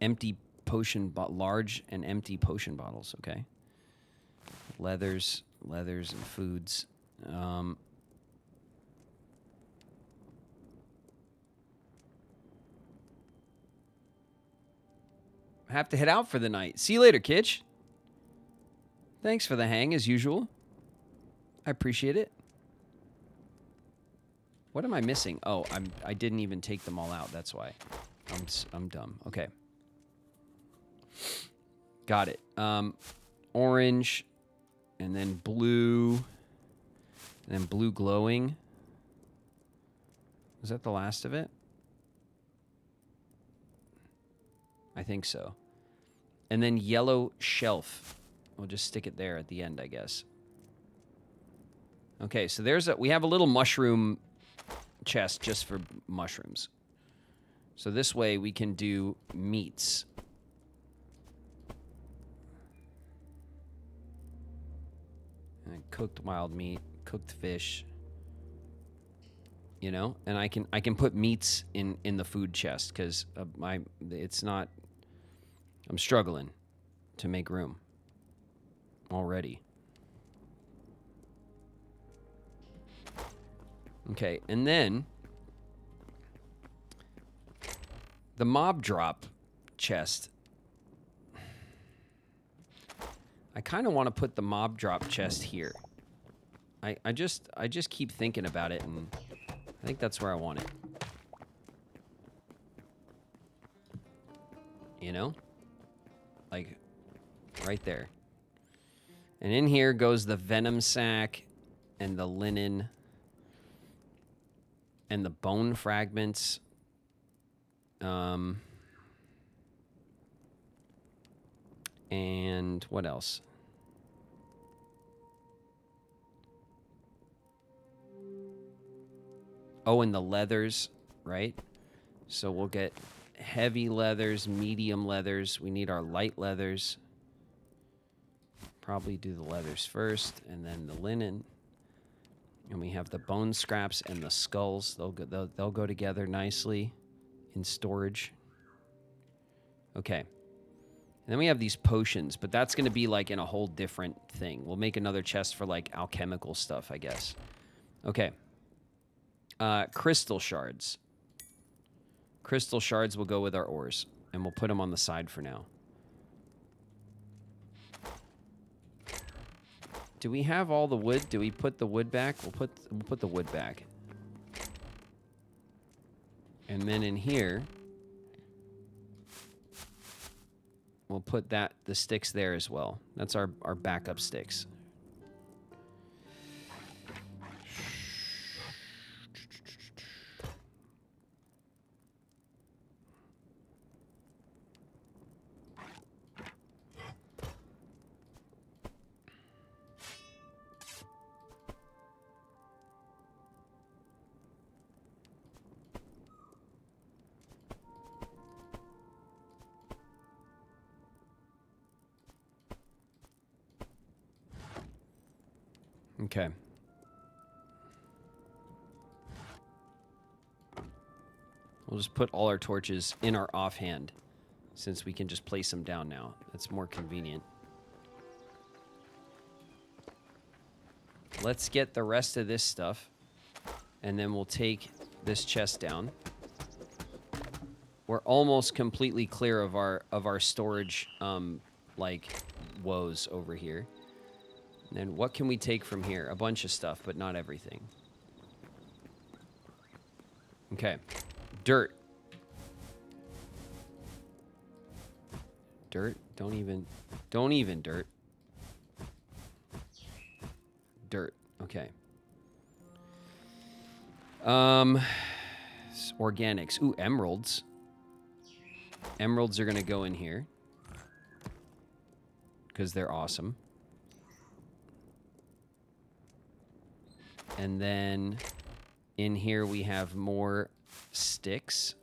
Empty potion, large and empty potion bottles. Okay. Leathers and foods. I have to head out for the night. See you later, Kitch. Thanks for the hang, as usual. I appreciate it. What am I missing? Oh, I didn't even take them all out. That's why. I'm dumb. Okay. Got it. Orange, and then blue, and then blue glowing. Was that the last of it? I think so. And then yellow shelf. We'll just stick it there at the end, I guess. Okay, so we have a little mushroom chest just for mushrooms. So this way we can do meats. And cooked wild meat, cooked fish. You know, and I can put meats in the food chest because it's not. I'm struggling to make room already. Okay, and then the mob drop chest. I kind of want to put the mob drop chest here. I just keep thinking about it, and I think that's where I want it. You know? Like, right there. And in here goes the venom sac and the linen and the bone fragments. And what else? Oh, and the leathers, right? So we'll get heavy leathers, medium leathers. We need our light leathers. Probably do the leathers first, and then the linen. And we have the bone scraps and the skulls. They'll go together nicely in storage. Okay. And then we have these potions, but that's going to be like in a whole different thing. We'll make another chest for like alchemical stuff, I guess. Okay. Crystal shards. Crystal shards will go with our ores, and we'll put them on the side for now. Do we have all the wood? Do we put the wood back? We'll put the wood back. And then in here, we'll put the sticks there as well. That's our backup sticks. Okay. We'll just put all our torches in our offhand, since we can just place them down now. That's more convenient. Let's get the rest of this stuff, and then we'll take this chest down. We're almost completely clear of our storage, like, woes over here. And then what can we take from here? A bunch of stuff, but not everything. Okay. Dirt. Dirt? Don't even dirt. Dirt. Okay. Organics. Ooh, emeralds. Emeralds are going to go in here, because they're awesome. And then in here we have more sticks.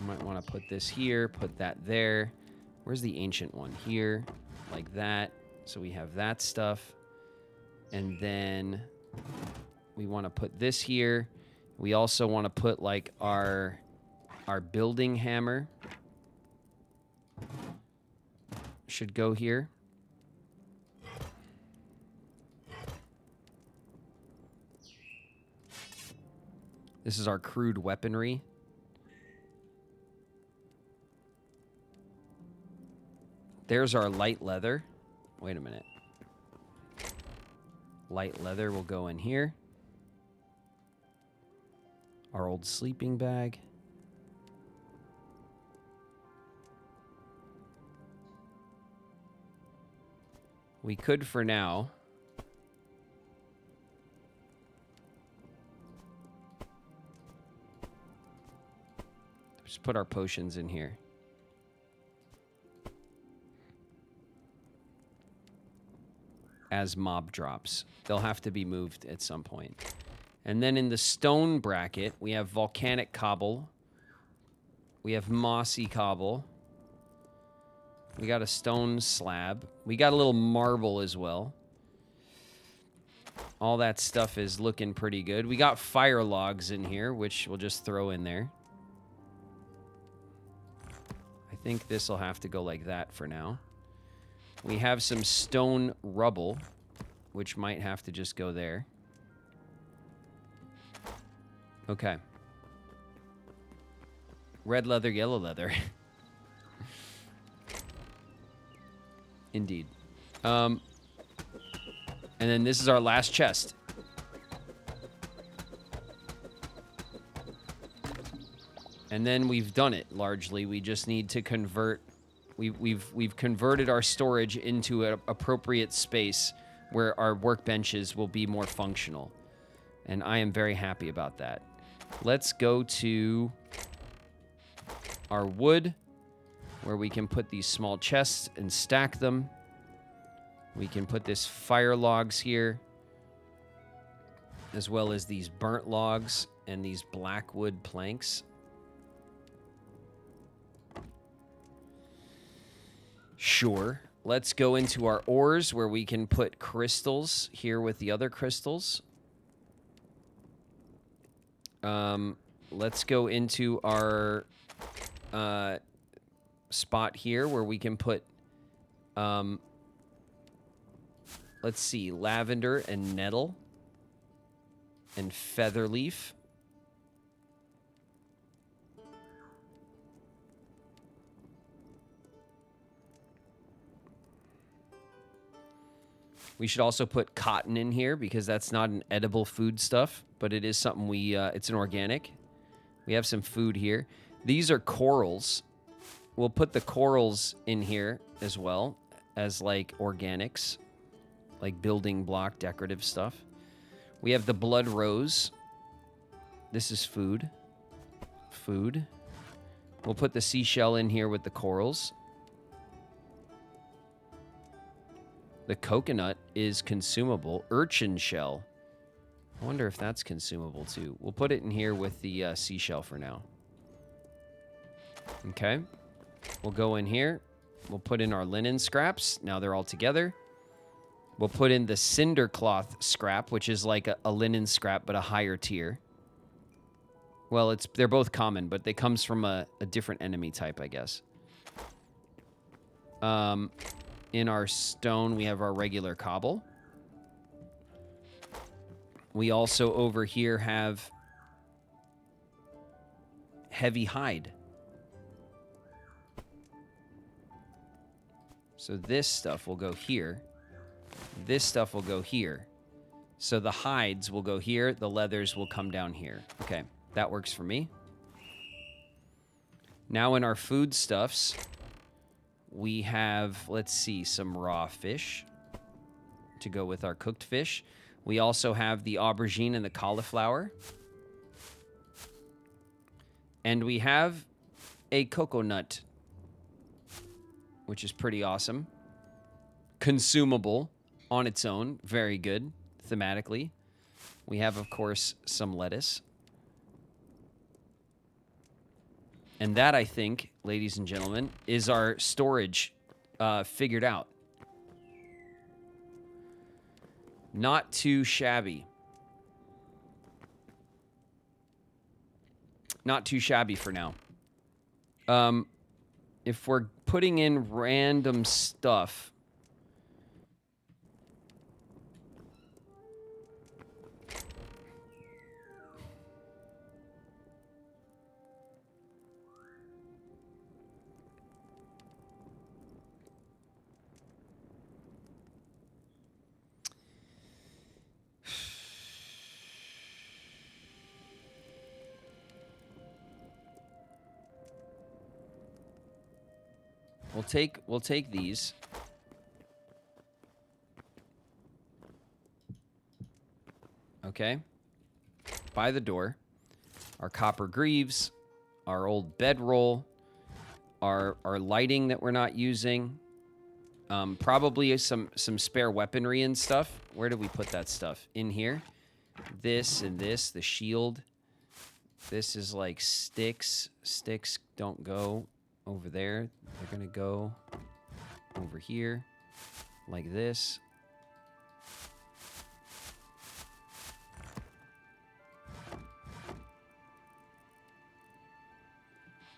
Might want to put this here, put that there. Where's the ancient one? Here, like that. So we have that stuff. And then we want to put this here. We also want to put like our building hammer. Should go here. This is our crude weaponry. There's our light leather. Wait a minute. Light leather will go in here. Our old sleeping bag. We could, for now, just put our potions in here. As mob drops. They'll have to be moved at some point. And then in the stone bracket, we have volcanic cobble. We have mossy cobble. We got a stone slab. We got a little marble as well. All that stuff is looking pretty good. We got fire logs in here, which we'll just throw in there. I think this will have to go like that for now. We have some stone rubble, which might have to just go there. Okay. Red leather, yellow leather. Indeed. And then this is our last chest. And then we've done it largely. We just need to convert. We've converted our storage into an appropriate space where our workbenches will be more functional. And I am very happy about that. Let's go to our wood, where we can put these small chests and stack them. We can put this fire logs here, as well as these burnt logs and these black wood planks. Sure. Let's go into our ores, where we can put crystals here with the other crystals. Let's go into our spot here, where we can put, let's see, lavender and nettle and feather leaf. We should also put cotton in here, because that's not an edible food stuff, but it is something it's an organic. We have some food here. These are corals. We'll put the corals in here as well as like organics, like building block decorative stuff. We have the blood rose. This is food. Food. We'll put the seashell in here with the corals. The coconut is consumable. Urchin shell. I wonder if that's consumable too. We'll put it in here with the seashell for now. Okay. We'll go in here. We'll put in our linen scraps. Now they're all together. We'll put in the cinder cloth scrap, which is like a linen scrap, but a higher tier. Well, they're both common, but they comes from a different enemy type, I guess. In our stone, we have our regular cobble. We also over here have heavy hide. So this stuff will go here. This stuff will go here. So the hides will go here. The leathers will come down here. Okay, that works for me. Now in our foodstuffs, we have, let's see, some raw fish to go with our cooked fish. We also have the aubergine and the cauliflower. And we have a coconut, which is pretty awesome. Consumable on its own. Very good thematically. We have, of course, some lettuce. And that, I think, ladies and gentlemen, is our storage figured out. Not too shabby. Not too shabby for now. If we're putting in random stuff... We'll take these. Okay. By the door. Our copper greaves, our old bedroll, our lighting that we're not using. Probably some spare weaponry and stuff. Where did we put that stuff? In here. This and this, the shield. This is like sticks. Sticks don't go over there. They're gonna go over here like this.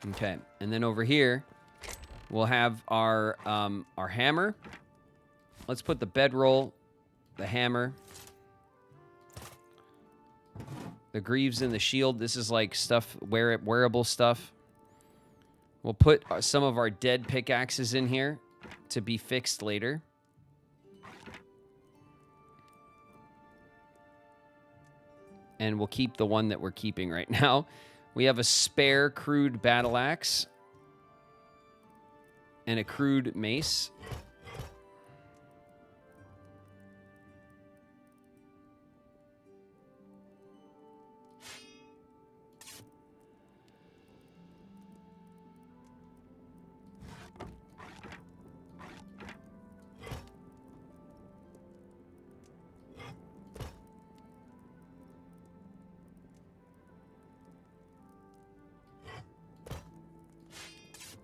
Okay, and then over here we'll have our hammer. Let's put the bedroll, the hammer, the greaves, and the shield. This is like stuff, wearable stuff. We'll put some of our dead pickaxes in here to be fixed later. And we'll keep the one that we're keeping right now. We have a spare crude battle axe and a crude mace.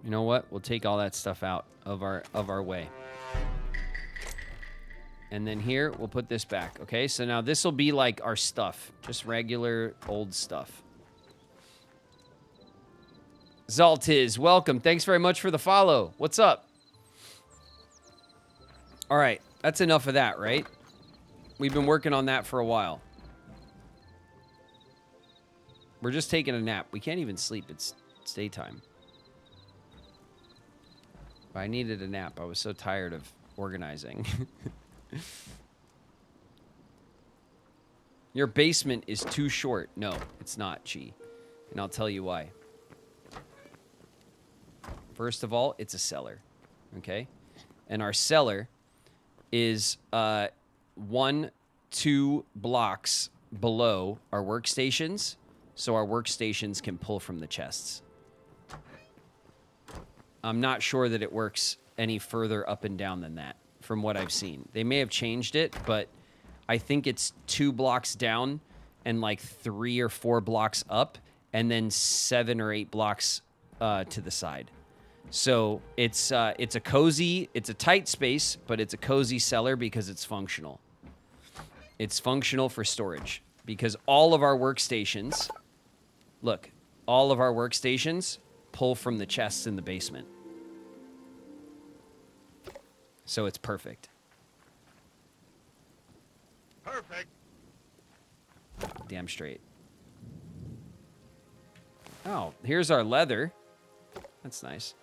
You know what? We'll take all that stuff out of our way. And then here, we'll put this back, okay? So now this will be like our stuff. Just regular old stuff. Zaltiz, welcome. Thanks very much for the follow. What's up? All right, that's enough of that, right? We've been working on that for a while. We're just taking a nap. We can't even sleep. It's daytime. I needed a nap. I was so tired of organizing. Your basement is too short. No, it's not, Chi. And I'll tell you why. First of all, it's a cellar. Okay? And our cellar is 1-2 blocks below our workstations, so our workstations can pull from the chests. I'm not sure that it works any further up and down than that, from what I've seen. They may have changed it, but I think it's 2 blocks down and like 3 or 4 blocks up, and then 7 or 8 blocks to the side. So it's a cozy, it's a tight space, but it's a cozy cellar because it's functional. It's functional for storage because all of our workstations, look, all of our workstations pull from the chests in the basement. So it's perfect. Perfect. Damn straight. Oh, here's our leather. That's nice.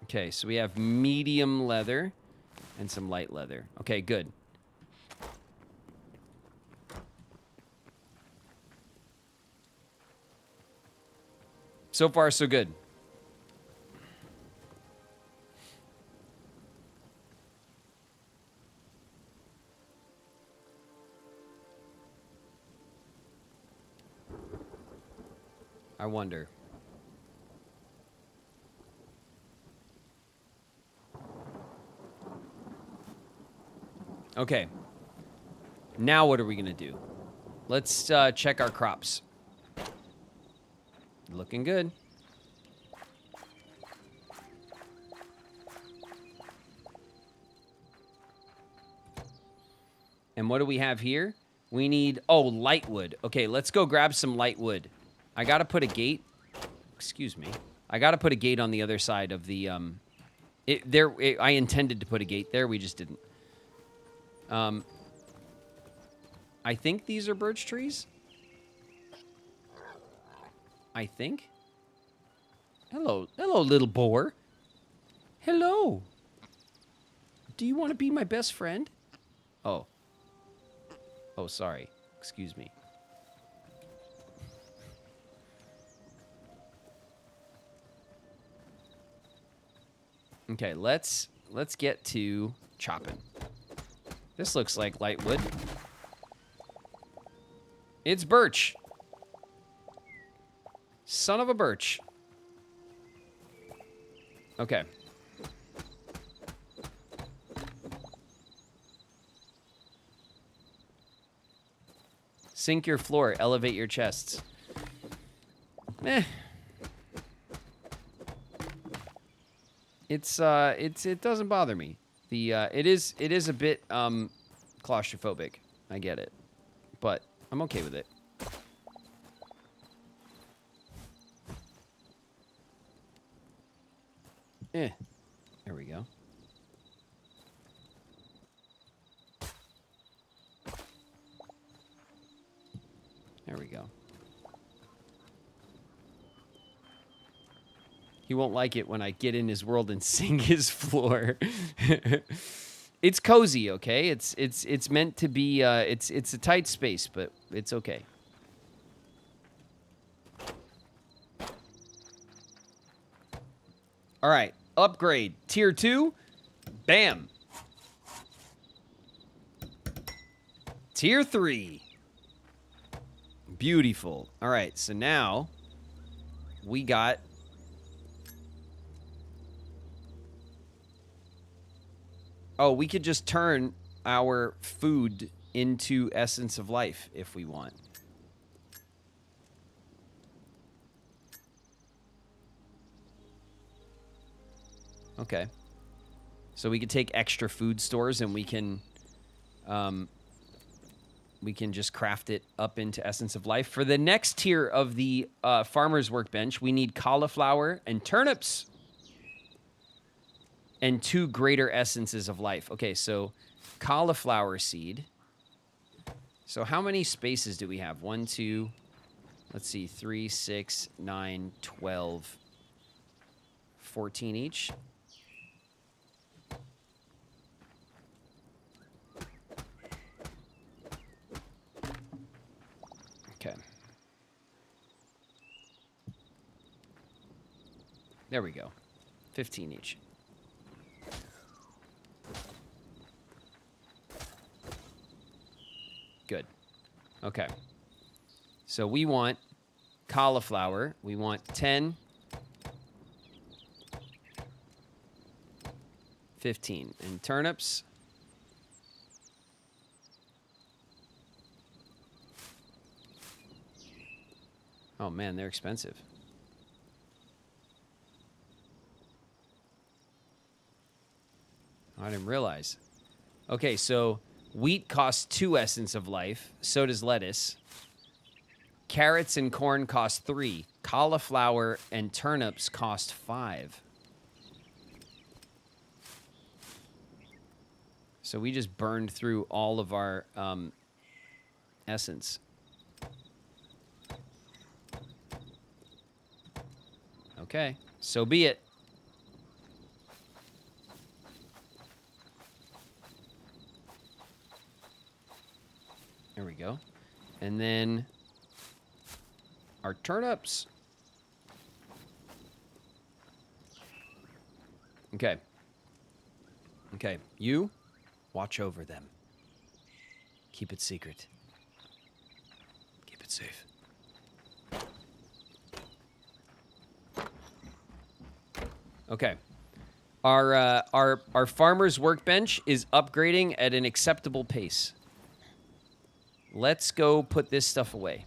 Okay, so we have medium leather and some light leather. Okay, good. So far, so good. I wonder. Okay. Now what are we going to do? Let's check our crops. Looking good. And what do we have here? We need, oh, light wood. Okay, let's go grab some light wood. I got to put a gate. Excuse me. I got to put a gate on the other side of the, I intended to put a gate there. We just didn't. I think these are birch trees. I think. Hello, little boar. Hello. Do you want to be my best friend? Oh. Oh, sorry. Excuse me. Okay, let's get to chopping. This looks like light wood. It's birch. Son of a birch. Okay. Sink your floor, elevate your chests. It doesn't bother me. It is a bit claustrophobic. I get it. But I'm okay with it. There we go. There we go. He won't like it when I get in his world and sing his floor. It's cozy, okay? It's meant to be. It's a tight space, but it's okay. All right, upgrade tier 2. Bam. Tier 3. Beautiful. All right, so now we got. Oh, we could just turn our food into Essence of Life if we want. Okay. So we could take extra food stores and we can just craft it up into Essence of Life. For the next tier of the farmer's workbench, we need cauliflower and turnips. And 2 greater essences of life. Okay, so cauliflower seed. So how many spaces do we have? 1, 2, let's see, 3, 6, 9, 12, 14 each. Okay. There we go. 15 each. Good. Okay. So we want cauliflower. We want 10, 15. And turnips. Oh, man, they're expensive. I didn't realize. Okay, so wheat costs 2 essence of life. So does lettuce. Carrots and corn cost 3. Cauliflower and turnips cost 5. So we just burned through all of our essence. Okay, so be it. There we go. And then our turnips. Okay. Okay, you watch over them. Keep it secret. Keep it safe. Okay. Our farmer's workbench is upgrading at an acceptable pace. Let's go put this stuff away.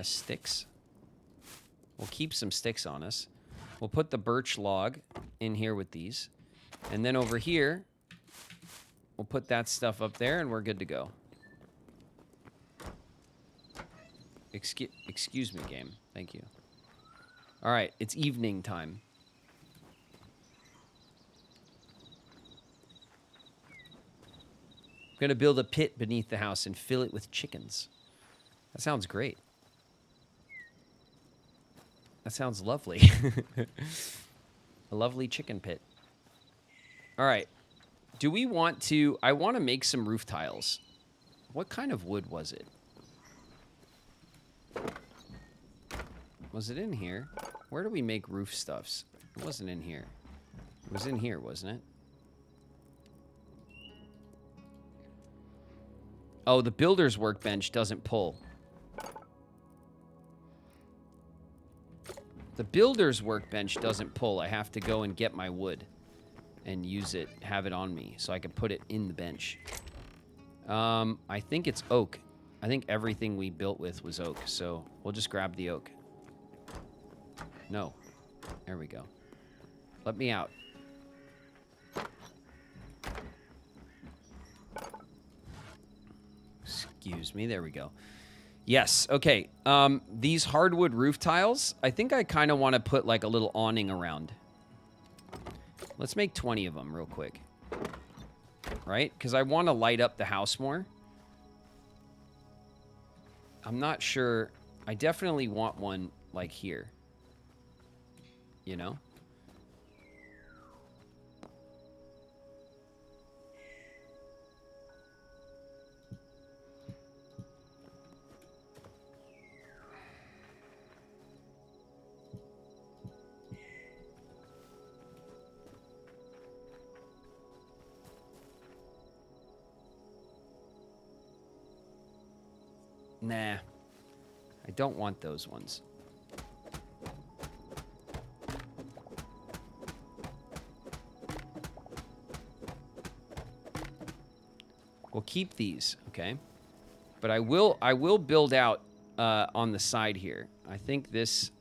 Sticks. We'll keep some sticks on us. We'll put the birch log in here with these. And then over here, we'll put that stuff up there and we're good to go. Excuse me, game. Thank you. All right, it's evening time. I'm going to build a pit beneath the house and fill it with chickens. That sounds great. That sounds lovely. A lovely chicken pit. All right. Do we want to... I want to make some roof tiles. What kind of wood was it? Was it in here? Where do we make roof stuffs? It wasn't in here. It was in here, wasn't it? Oh, the builder's workbench doesn't pull. The builder's workbench doesn't pull. I have to go and get my wood and use it, have it on me, so I can put it in the bench. I think it's oak. I think everything we built with was oak, so we'll just grab the oak. No. There we go. Let me out. Excuse me. There we go. Yes. Okay. These hardwood roof tiles, I think I kind of want to put like a little awning around. Let's make 20 of them real quick. Right? Because I want to light up the house more. I'm not sure. I definitely want one like here. You know? Nah. I don't want those ones. We'll keep these, okay? But I will build out on the side here. I think this...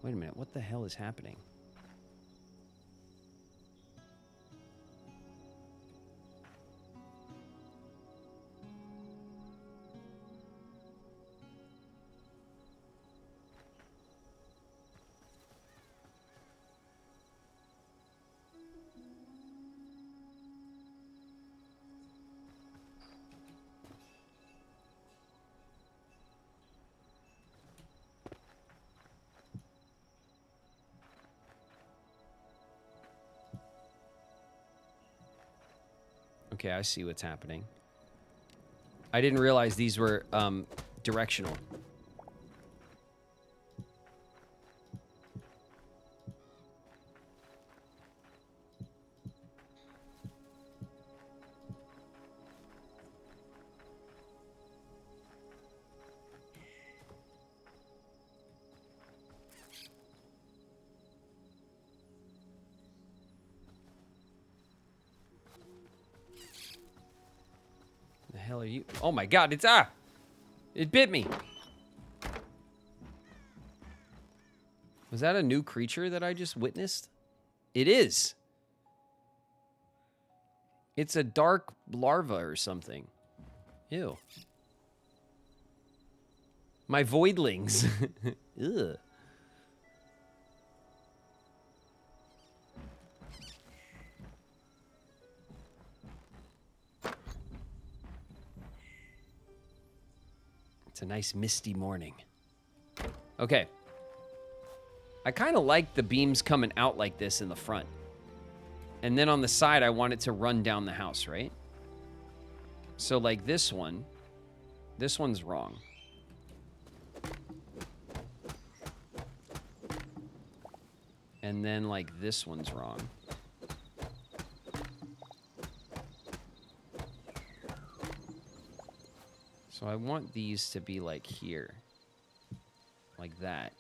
Wait a minute, what the hell is happening? Okay, I see what's happening. I didn't realize these were directional. The hell are you? Oh my god, it's it bit me. Was that a new creature that I just witnessed? It is. It's a dark larva or something. Ew. My voidlings. Ugh. It's a nice misty morning. Okay. I kind of like the beams coming out like this in the front. And then on the side, I want it to run down the house, right? So like this one's wrong. And then like this one's wrong. So I want these to be like here. Like that.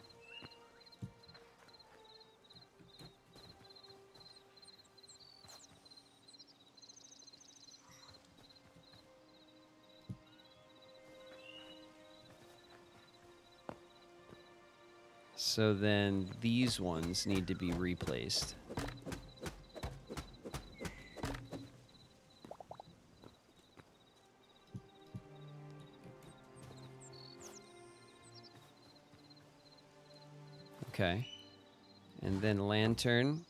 So then these ones need to be replaced. Okay. And then lantern.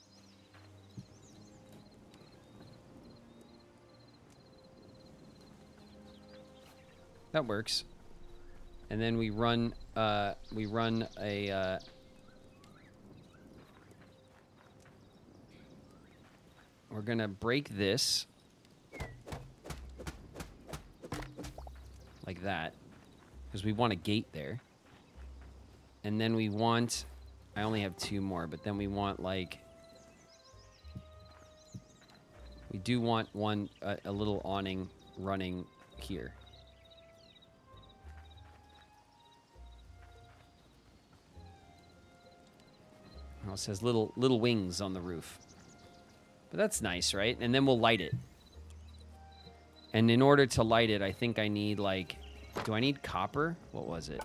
That works. And then we run a we're gonna break this like that because we want a gate there. And then we want, I only have 2 more, but then we want like, we do want one, a little awning running here. Oh, it says little wings on the roof. But that's nice, right? And then we'll light it. And in order to light it, I think I need like, do I need copper? What was it?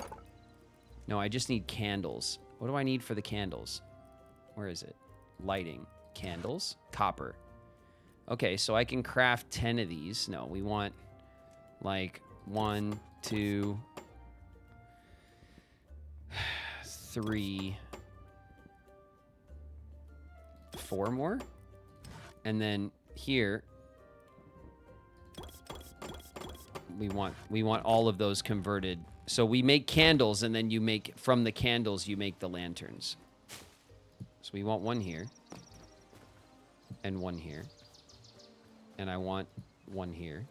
No, I just need candles. What do I need for the candles? Where is it? Lighting. Candles. Copper. Okay, so I can craft 10 of these. No, we want like 1, 2, 3, 4 more. And then here we want all of those converted So we make candles, and then you make, from the candles, you make the lanterns. So we want one here. And one here. And I want one here.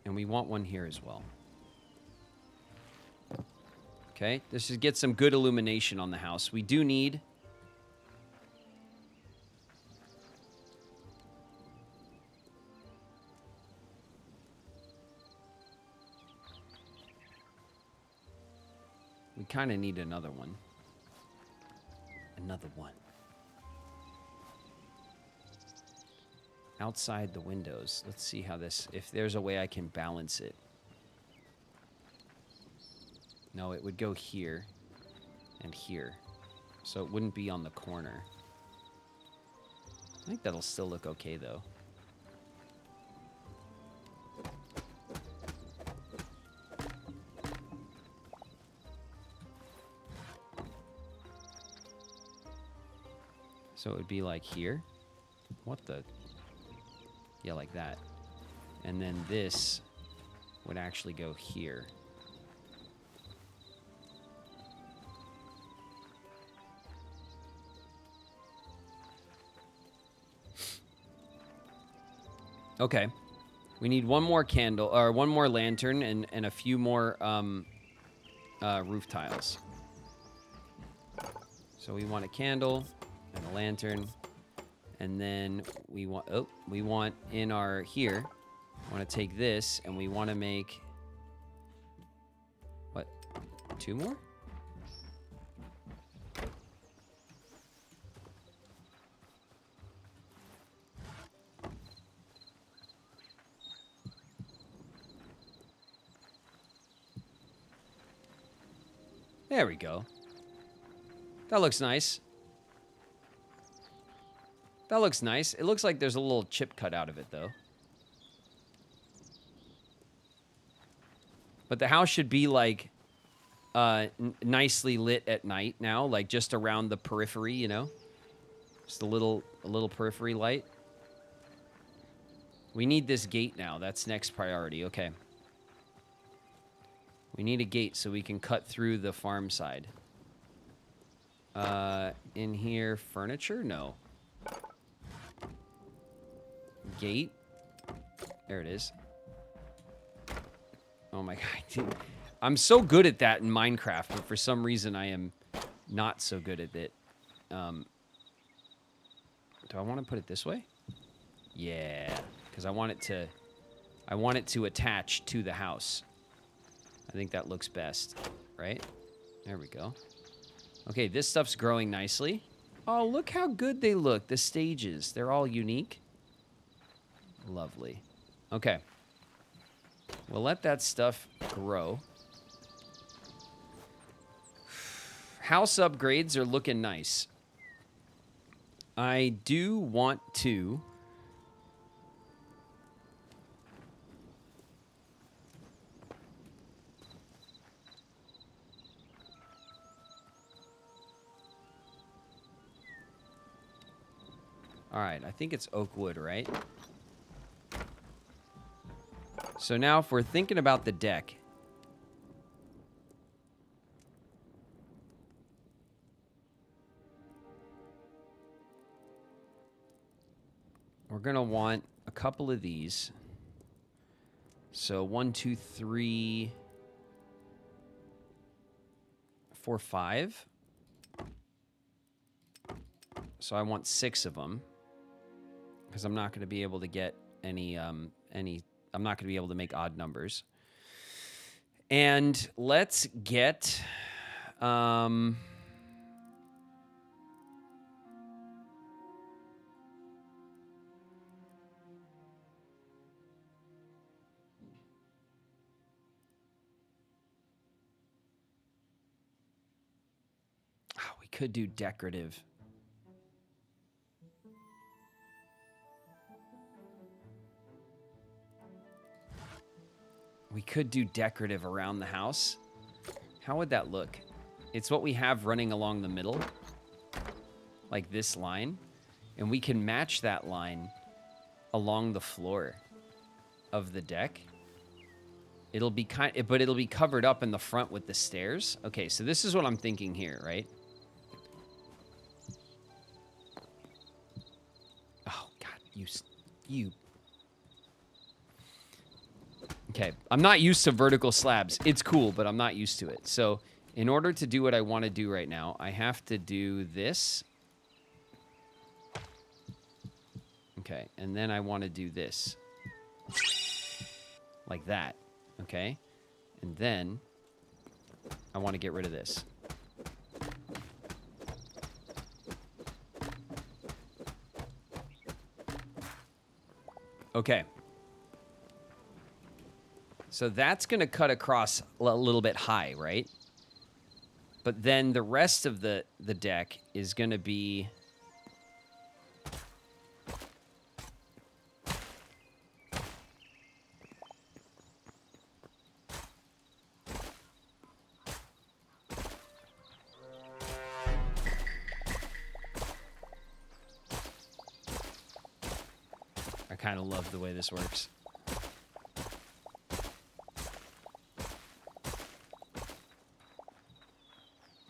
And we want one here as well. Okay, this should get some good illumination on the house. We do need... We kind of need another one. Another one. Outside the windows. Let's see how this... If there's a way I can balance it. No, it would go here. And here. So it wouldn't be on the corner. I think that'll still look okay, though. So it would be like here. What the? Yeah, like that. And then this would actually go here. Okay. We need one more candle, or one more lantern, and a few more roof tiles. So we want a candle and a lantern, and then we want in our here, I want to take this, and we want to make, what, 2 more? There we go. That looks nice. That looks nice. It looks like there's a little chip cut out of it, though. But the house should be, like, nicely lit at night now. Like, just around the periphery, you know? Just a little periphery light. We need this gate now. That's next priority. Okay. We need a gate so we can cut through the farm side. In here, furniture? No. Gate. There it is. Oh my god, dude. I'm so good at that in Minecraft, but for some reason I am not so good at it. Do I want to put it this way? Yeah, because I want it to attach to the house. I think that looks best, right? There we go. Okay, this stuff's growing nicely. Oh, look how good they look. The stages, they're all unique. Lovely. Okay. We'll let that stuff grow. House upgrades are looking nice. I do want to... All right, I think it's oak wood, right? So now if we're thinking about the deck, we're going to want a couple of these. So 1, 2, 3, 4, 5. So I want 6 of them. Because I'm not going to be able to get any, I'm not going to be able to make odd numbers. And let's get, we could do decorative. We could do decorative around the house. How would that look? It's what we have running along the middle. Like this line. And we can match that line along the floor of the deck. It'll be but it'll be covered up in the front with the stairs. Okay, so this is what I'm thinking here, right? Oh God, you. Okay, I'm not used to vertical slabs. It's cool, but I'm not used to it. So in order to do what I want to do right now, I have to do this. Okay, and then I want to do this. Like that, okay? And then I want to get rid of this. Okay. So that's going to cut across a little bit high, right? But then the rest of the deck is going to be... I kind of love the way this works.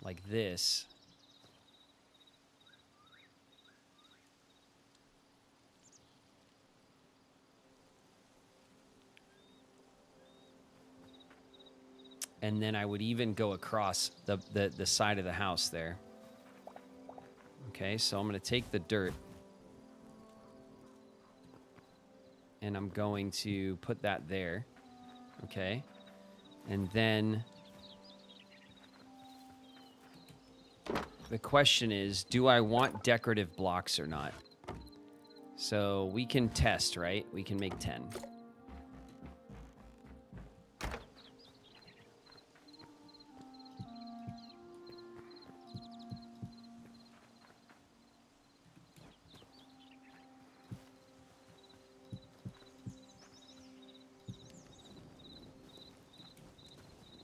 Like this. And then I would even go across the side of the house there. Okay, so I'm going to take the dirt. And I'm going to put that there. Okay. And then... the question is, do I want decorative blocks or not? So we can test, right? We can make 10.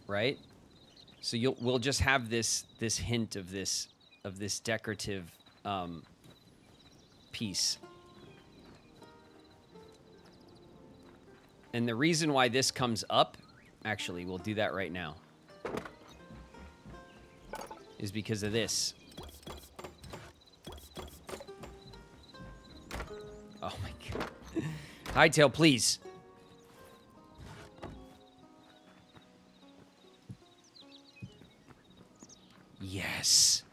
Right? So we'll just have this hint of this decorative piece. And the reason why this comes up, actually, we'll do that right now, is because of this. Oh my God. Hytale, please. Yes.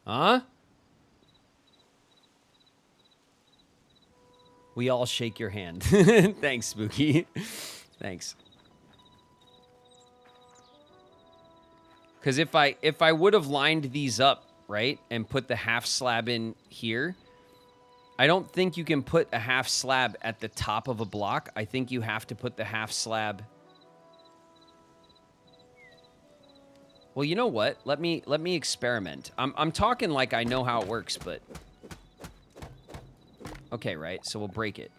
Huh? We all shake your hand. Thanks, Spooky. Thanks. Because if I would have lined these up, right, and put the half slab in here, I don't think you can put a half slab at the top of a block. I think you have to put the half slab... Well, you know what? Let me experiment. I'm talking like I know how it works, but okay, right? So we'll break it.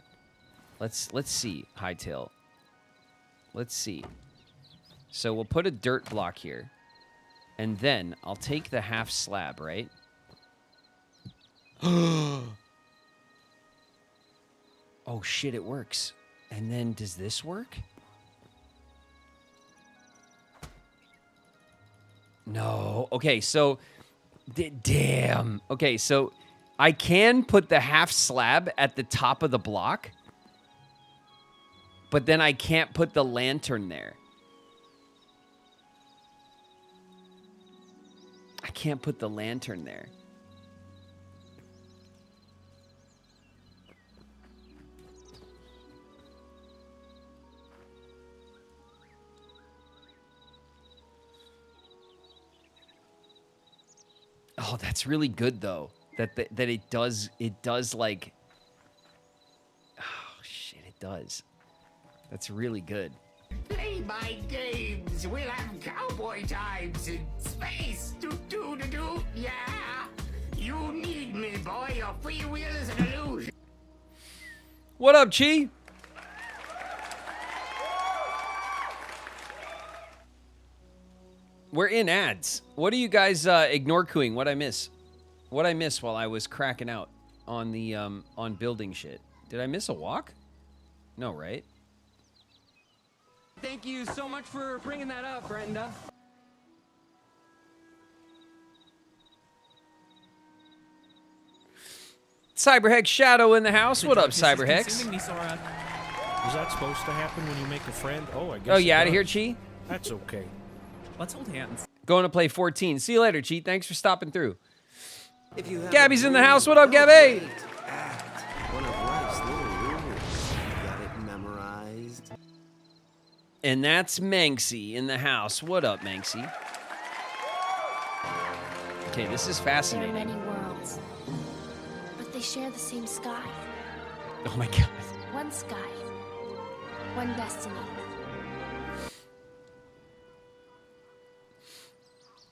Let's see, Hytale. Let's see. So we'll put a dirt block here, and then I'll take the half slab, right? Oh shit, it works. And then does this work? No. Okay, so... damn. Okay, so I can put the half slab at the top of the block, but then I can't put the lantern there. I can't put the lantern there. Oh, that's really good though. That it does like... oh shit, it does. That's really good. Play my games. We'll have cowboy times in space. Do. Yeah. You need me, boy. Your free will is an illusion. What up, Chi? We're in ads. What are you guys ignore cooing? What I miss? What I miss while I was cracking out on the on building shit? Did I miss a walk? No, right? Thank you so much for bringing that up, Brenda. Cyberhex Shadow in the house. What up, Cyberhex? Is that supposed to happen when you make a friend? Oh, I guess. Oh, you it out of here, does. Chi? That's okay. Let's hold hands. Going to play 14. See you later, Chi. Thanks for stopping through. If you have Gabby's a in the dream, house. What up, don't Gabby? wait, act. One of life's little rules. Got it memorized? And that's Manxie in the house. What up, Manxie? Okay, this is There are fascinating. many worlds, but they share the same sky. Oh my god. One sky, one destiny.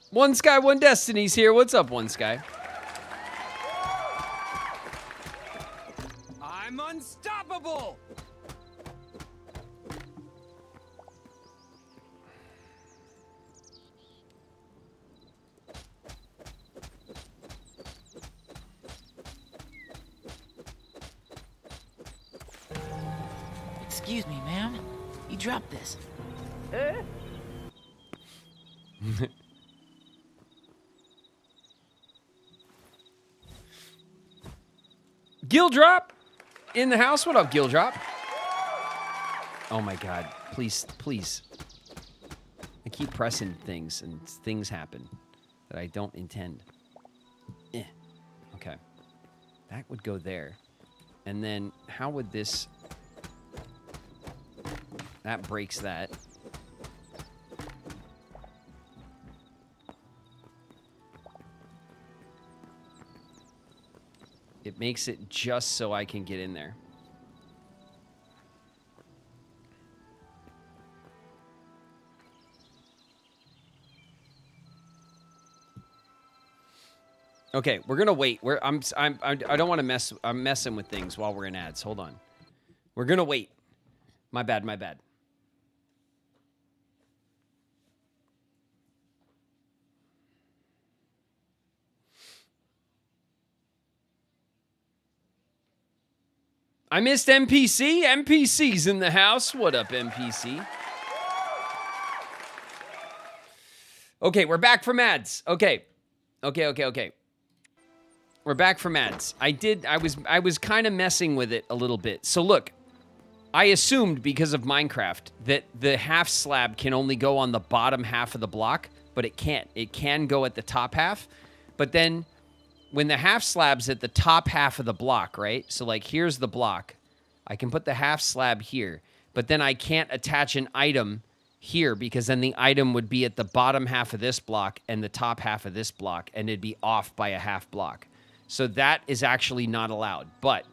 One Sky, One Destiny's here. What's up, One Sky? I'm unstoppable. Excuse me, ma'am. You dropped this. Gildrop in the house. What up, Gildrop? Oh my god. Please, please. I keep pressing things and things happen that I don't intend. Okay. That would go there. And then how would this... That breaks that. It makes it just so I can get in there. Okay, we're gonna wait. I don't want to mess. I'm messing with things while we're in ads. Hold on. We're gonna wait. My bad. My bad. I missed NPC. NPC's in the house. What up, NPC? Okay, we're back from ads. Okay. We're back from ads. I was kind of messing with it a little bit. So look, I assumed because of Minecraft that the half slab can only go on the bottom half of the block, but it can't. It can go at the top half. But then when the half slab's at the top half of the block, right? So like here's the block. I can put the half slab here, but then I can't attach an item here because then the item would be at the bottom half of this block and the top half of this block, and it'd be off by a half block. So that is actually not allowed, but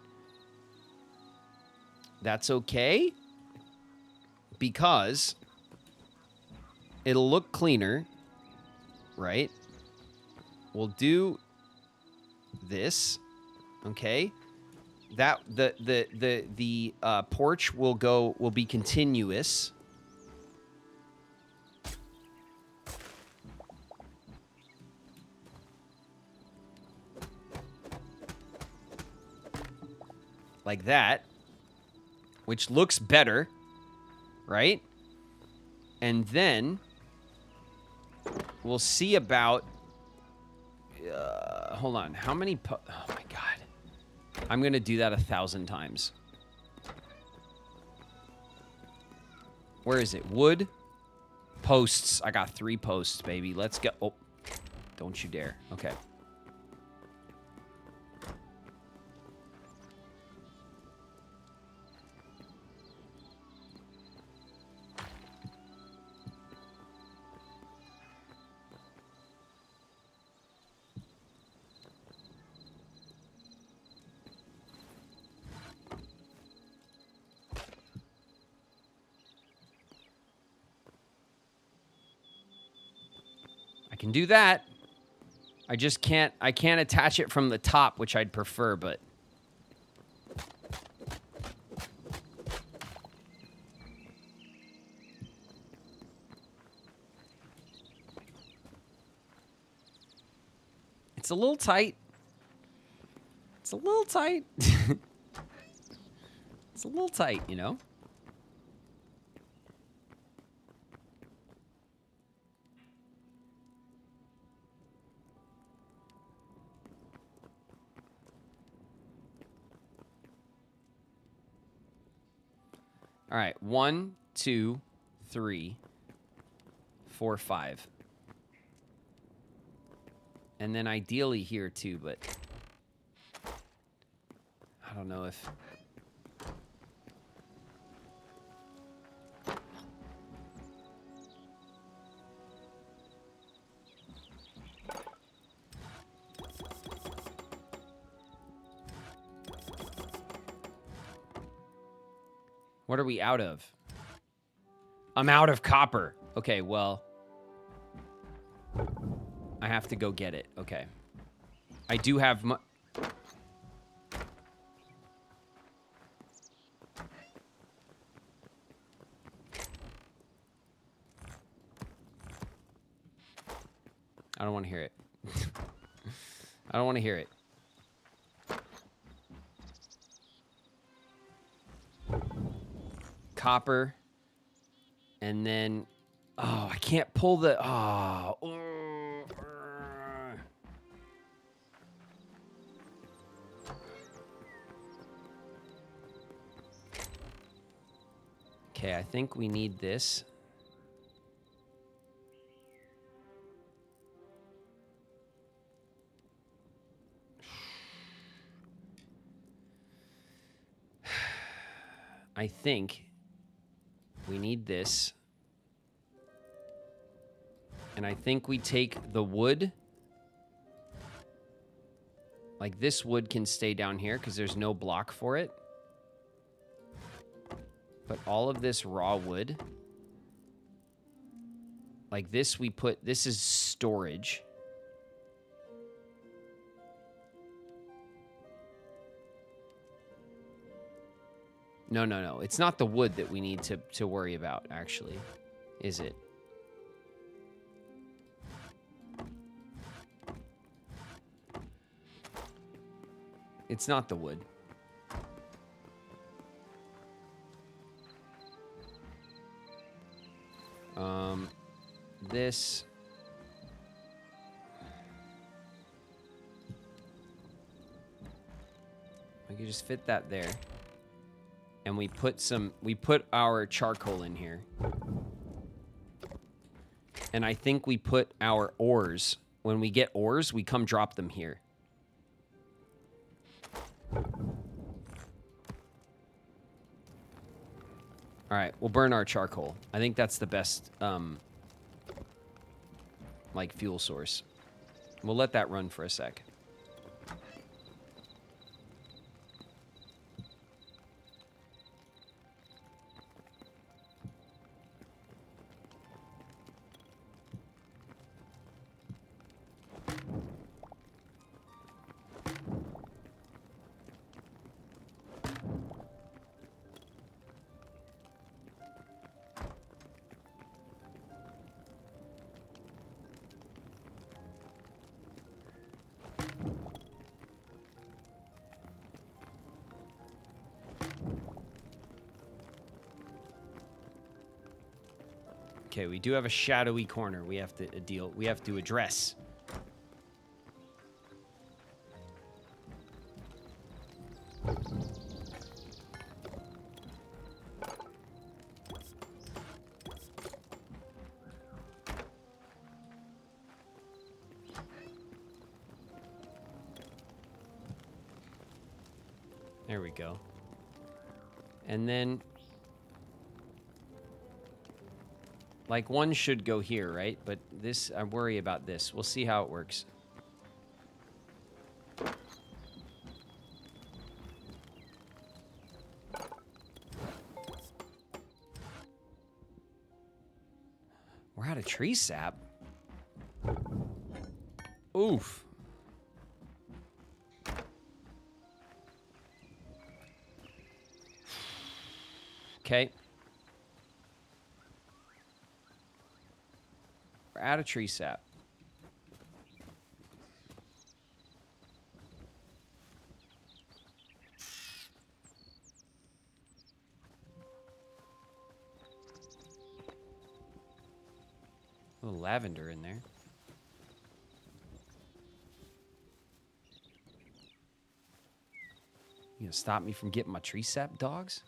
that's okay because it'll look cleaner, right? We'll do this, okay? That the porch will be continuous. Like that, which looks better, right? And then we'll see about hold on, how many oh my god, I'm gonna do that 1,000 times. Where is it? Wood posts. I got 3 posts, baby. Let's go. Oh, don't you dare. Okay. Can do that. I just can't attach it from the top, which I'd prefer, but it's a little tight. It's a little tight. It's It's a little tight, you know? All right, 1, 2, 3, 4, 5. And then ideally here too, but I don't know if... What are we out of? I'm out of copper. Okay, well, I have to go get it. Okay. I do have I don't want to hear it. I don't want to hear it. Copper. And then... Oh, I can't pull the... Oh. Okay, I think we need this. I think we need this. And I think we take the wood. Like this wood can stay down here because there's no block for it. But all of this raw wood, like this we put, this is storage. No, no, no. It's not the wood that we need to worry about, actually. Is it? It's not the wood. This... I could just fit that there. And we put our charcoal in here. And I think we put our ores. When we get ores, we come drop them here. All right, we'll burn our charcoal. I think that's the best, like, fuel source. We'll let that run for a sec. Okay, we do have a shadowy corner we have to address. There we go. And then like one should go here, right? But this, I worry about this. We'll see how it works. We're out of tree sap. Oof. Okay. We're out of tree sap. little lavender in there. You gonna stop me from getting my tree sap, dogs?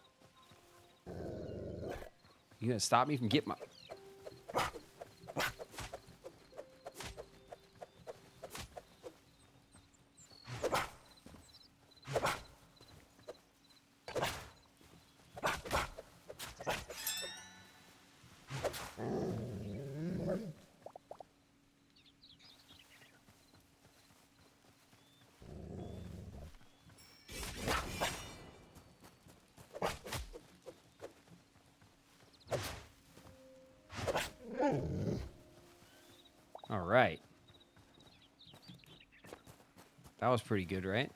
You gonna stop me from getting my... All right. That was pretty good, right?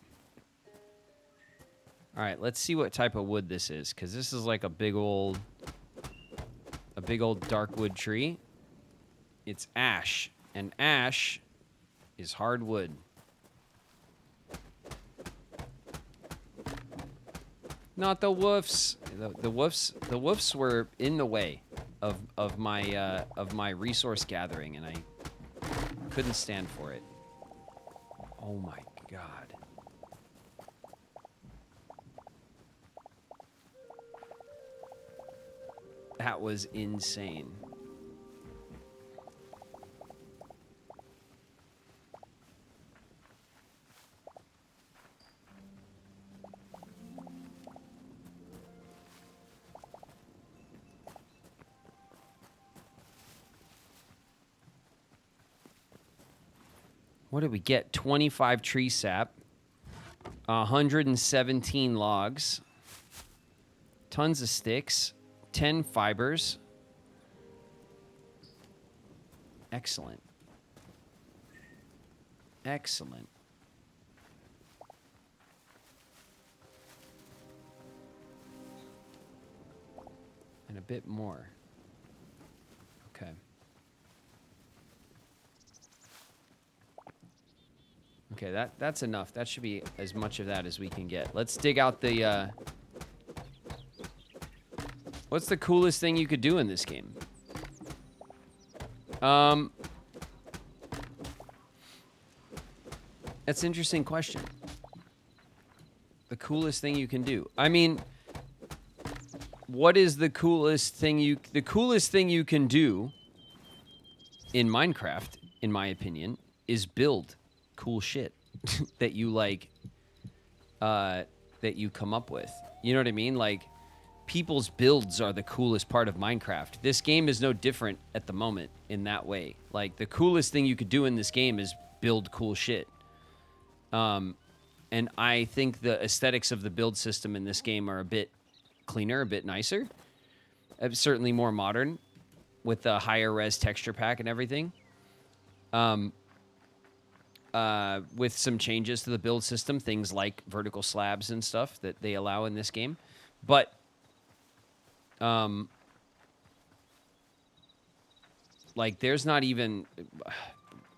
All right, let's see what type of wood this is, because this is like a big old dark wood tree. It's ash, and ash is hardwood. Not the woofs. The woofs were in the way of my resource gathering, and I couldn't stand for it. Oh my god. That was insane. What did we get? 25 tree sap, 117 logs, tons of sticks, 10 fibers. Excellent. Excellent. And a bit more. Okay. Okay, that's enough. That should be as much of that as we can get. Let's dig out the, what's the coolest thing you could do in this game? That's an interesting question. The coolest thing you can do. I mean, what is the coolest thing you can do in Minecraft, in my opinion, is build cool shit that you like, that you come up with. You know what I mean? Like, people's builds are the coolest part of Minecraft. This game is no different at the moment in that way. Like, the coolest thing you could do in this game is build cool shit. And I think the aesthetics of the build system in this game are a bit cleaner, a bit nicer. Certainly more modern with the higher res texture pack and everything. With some changes to the build system, things like vertical slabs and stuff that they allow in this game. But like, there's not even...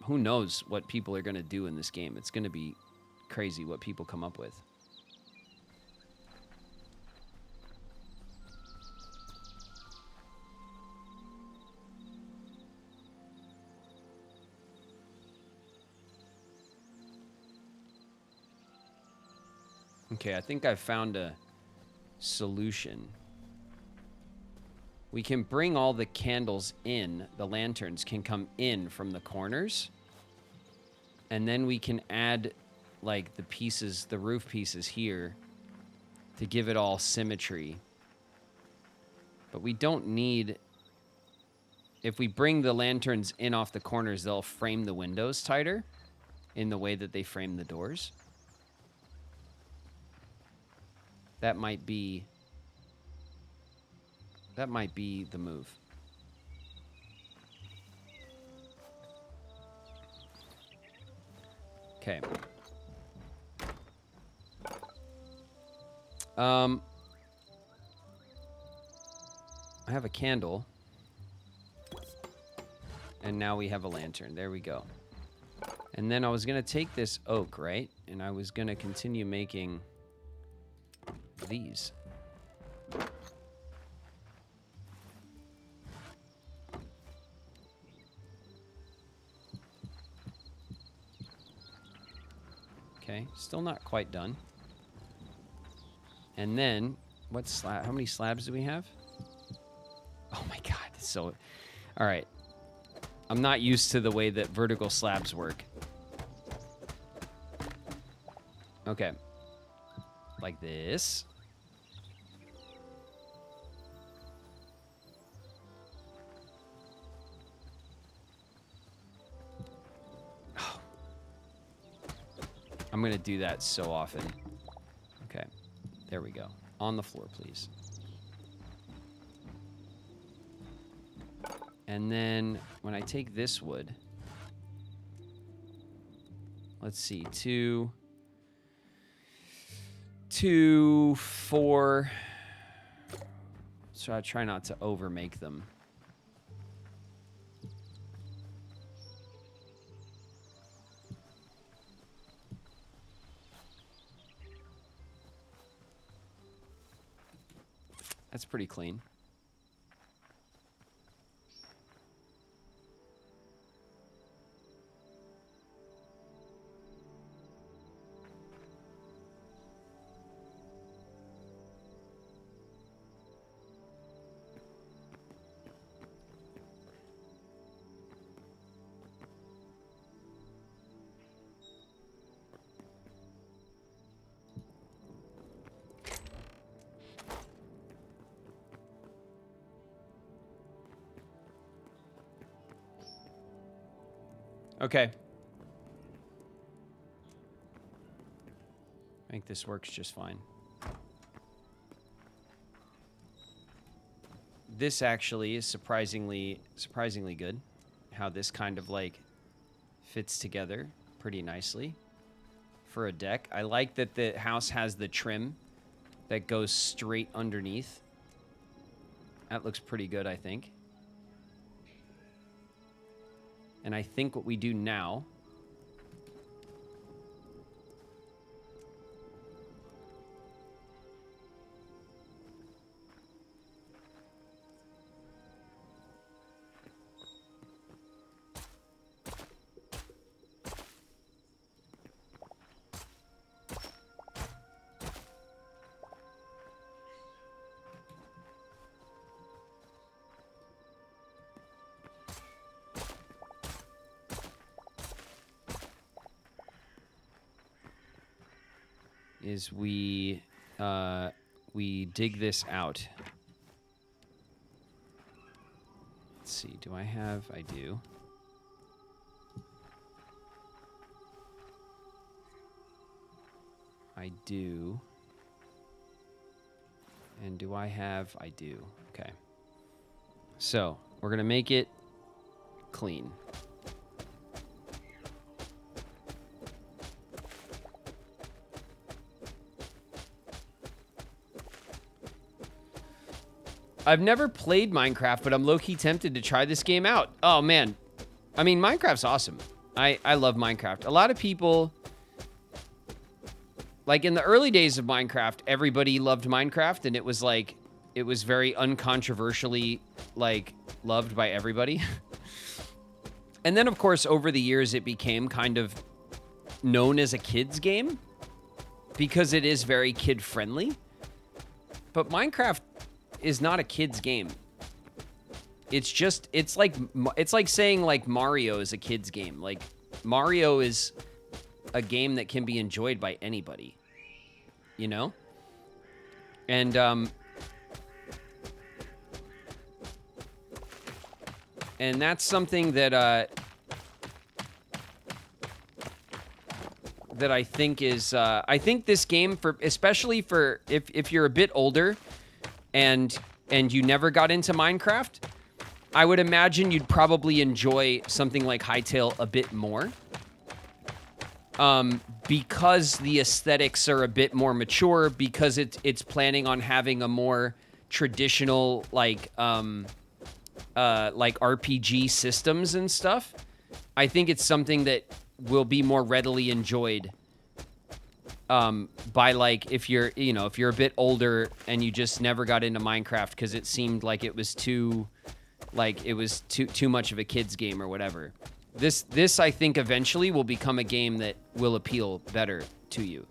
Who knows what people are going to do in this game. It's going to be crazy what people come up with. Okay, I think I've found a solution. We can bring all the candles in. The lanterns can come in from the corners. And then we can add, like, the pieces, the roof pieces here to give it all symmetry. But we don't need... If we bring the lanterns in off the corners, they'll frame the windows tighter in the way that they frame the doors. That might be the move. Okay. I have a candle. And now we have a lantern. There we go. And then I was going to take this oak, right? And I was going to continue making these. Okay, still not quite done. And then, what slab? How many slabs do we have? Oh my god, so... All right. I'm not used to the way that vertical slabs work. Okay. Like this. Oh. I'm going to do that so often. Okay. There we go. On the floor, please. And then when I take this wood, let's see, 2, 4. So I try not to overmake them. That's pretty clean. Okay. I think this works just fine. This actually is surprisingly good. How this kind of like fits together pretty nicely for a deck. I like that the house has the trim that goes straight underneath. That looks pretty good, I think. And I think what we do now is we dig this out. Let's see, do I have? I do. I do. And do I have? I do. Okay. So, we're going to make it clean. I've never played Minecraft, but I'm low-key tempted to try this game out. Oh, man. I mean, Minecraft's awesome. I love Minecraft. A lot of people... Like, in the early days of Minecraft, everybody loved Minecraft, and it was, like... It was very uncontroversially, like, loved by everybody. And then, of course, over the years, it became kind of known as a kid's game. Because it is very kid-friendly. But Minecraft... is not a kid's game. It's just, it's like saying like Mario is a kid's game. Like Mario is a game that can be enjoyed by anybody, you know? And, and that's something that, that I think is, I think this game for, especially for if you're a bit older, and you never got into Minecraft, I would imagine you'd probably enjoy something like Hytale a bit more. Because the aesthetics are a bit more mature, because it's planning on having a more traditional like RPG systems and stuff. I think it's something that will be more readily enjoyed by like if you're a bit older and you just never got into Minecraft because it seemed like it was too much of a kid's game or whatever. This I think eventually will become a game that will appeal better to you.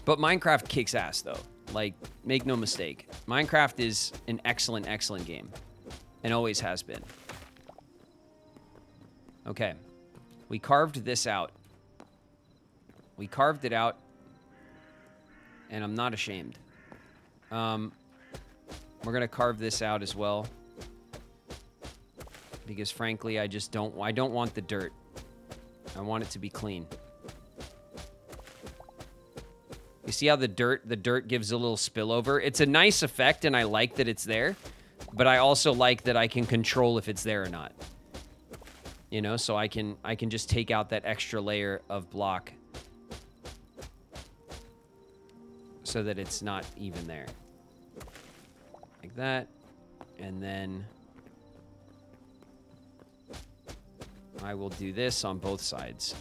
But Minecraft kicks ass, though. Like, make no mistake. Minecraft is an excellent, excellent game. And always has been. Okay. We carved this out. We carved it out. And I'm not ashamed. We're going to carve this out as well. Because, frankly, I don't want the dirt. I want it to be clean. You see how the dirt gives a little spillover? It's a nice effect, and I like that it's there. But I also like that I can control if it's there or not. You know, so I can just take out that extra layer of block so that it's not even there. Like that. And then I will do this on both sides.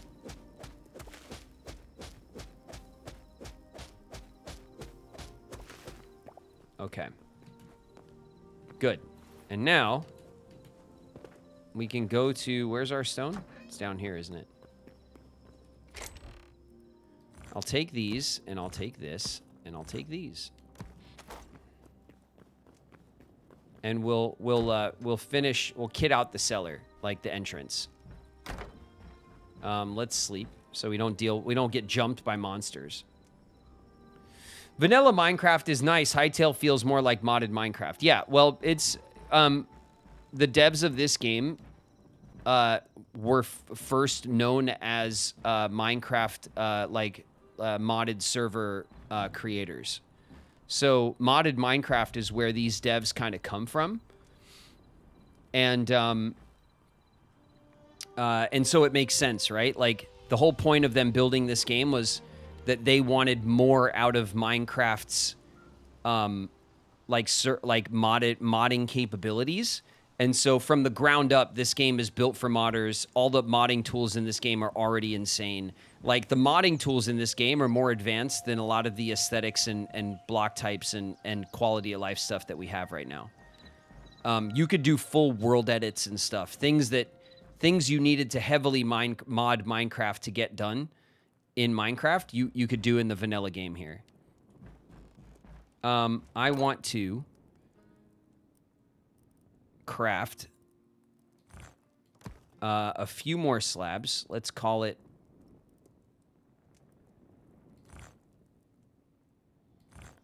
Okay. Good. And now we can go to, where's our stone? It's down here, isn't it? I'll take these, and I'll take this, and I'll take these. And we'll kit out the cellar, like the entrance. Let's sleep so we don't get jumped by monsters. Vanilla Minecraft is nice. Hytale feels more like modded Minecraft. Yeah, well, it's the devs of this game were first known as Minecraft modded server creators. So modded Minecraft is where these devs kind of come from, and so it makes sense, right? Like the whole point of them building this game was that they wanted more out of Minecraft's modding capabilities. And so from the ground up, this game is built for modders. All the modding tools in this game are already insane. Like the modding tools in this game are more advanced than a lot of the aesthetics and block types and quality of life stuff that we have right now. You could do full world edits and stuff. Things you needed to heavily mod Minecraft to get done in Minecraft, you could do in the vanilla game here. I want to craft a few more slabs. Let's call it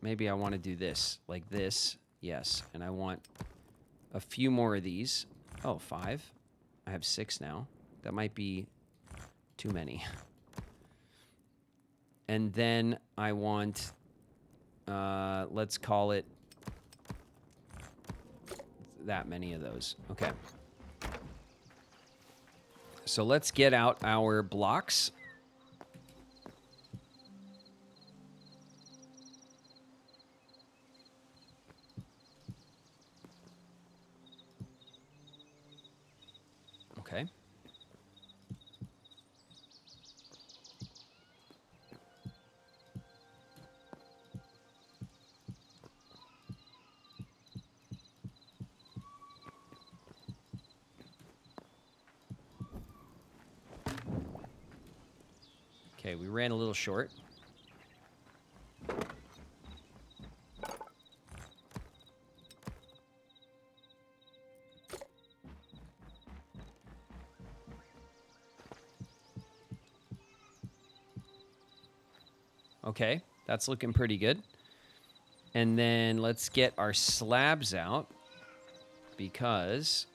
maybe I want to do this like this. Yes, and I want a few more of these. Oh, 5. I have 6 now. That might be too many. And then I want, let's call it that many of those. Okay. So let's get out our blocks. Okay. Okay, we ran a little short. Okay, that's looking pretty good. And then let's get our slabs out because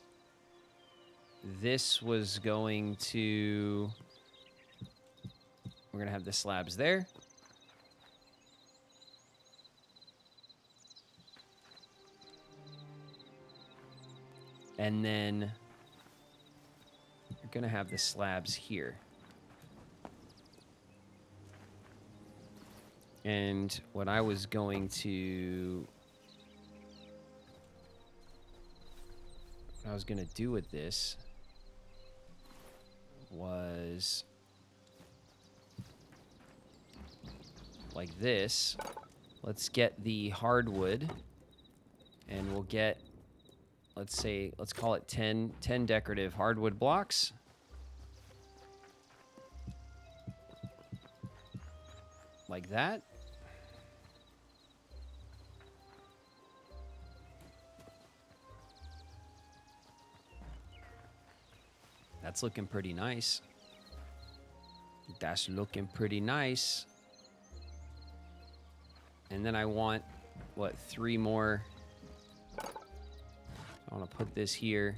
this was going to... We're going to have the slabs there. And then we're going to have the slabs here. And what I was going to... What I was going to do with this was... like this. Let's get the hardwood and we'll get, let's call it 10 decorative hardwood blocks. like that. That's looking pretty nice. That's looking pretty nice. And then I want, what, 3 more. I want to put this here.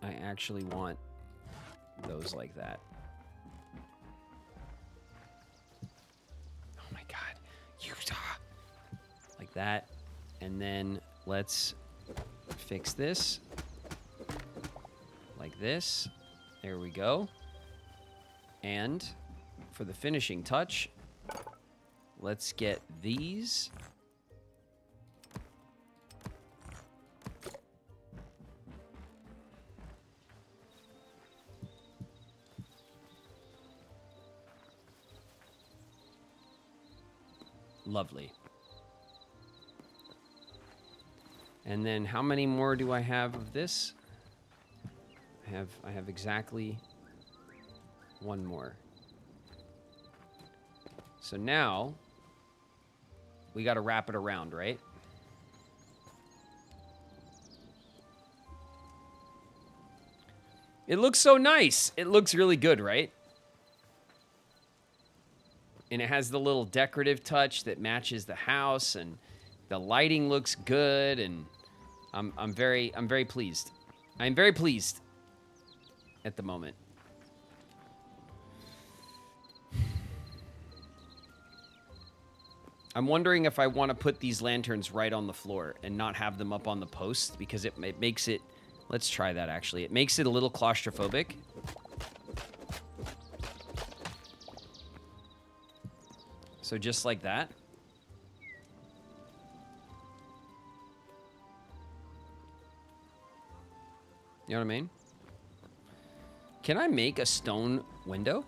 I actually want those like that. Oh my god. Utah. Like that. And then let's fix this. Like this. There we go. And for the finishing touch, let's get these. Lovely. And then how many more do I have of this? I have exactly 1 more. So now we got to wrap it around, right? It looks so nice. It looks really good, right? And it has the little decorative touch that matches the house, and the lighting looks good, and I'm very pleased. I'm very pleased at the moment. I'm wondering if I want to put these lanterns right on the floor and not have them up on the posts, because it makes it... Let's try that, actually. It makes it a little claustrophobic. So just like that. You know what I mean? Can I make a stone window?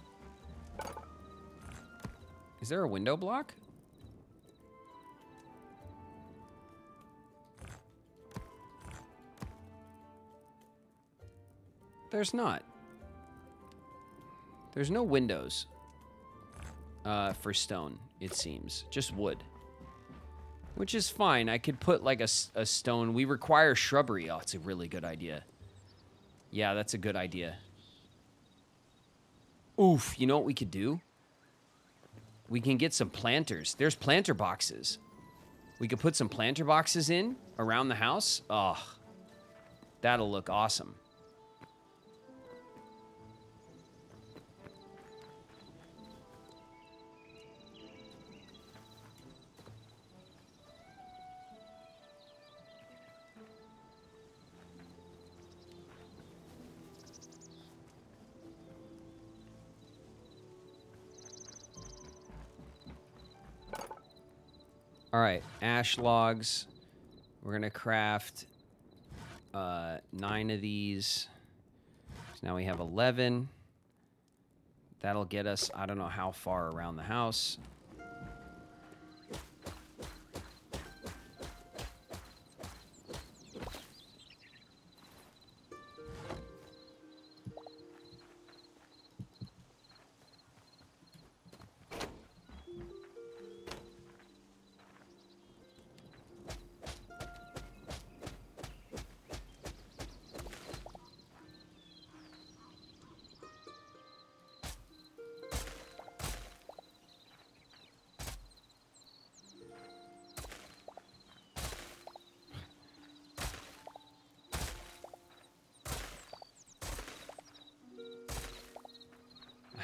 Is there a window block? There's not. There's no windows for stone, it seems. Just wood. Which is fine. I could put like a stone. We require shrubbery. Oh, it's a really good idea. Yeah, that's a good idea. Oof, you know what we could do? We can get some planters. There's planter boxes. We could put some planter boxes in around the house. Oh, that'll look awesome. All right, ash logs. We're gonna craft 9 of these. So now we have 11. That'll get us, I don't know how far around the house.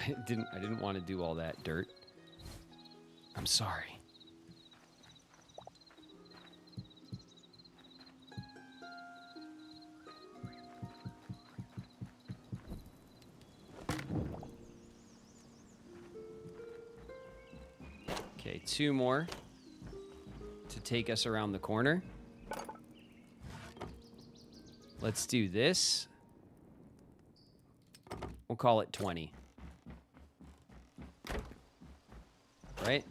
I didn't want to do all that dirt. I'm sorry. Okay, 2 more to take us around the corner. Let's do this. We'll call it 20. Right?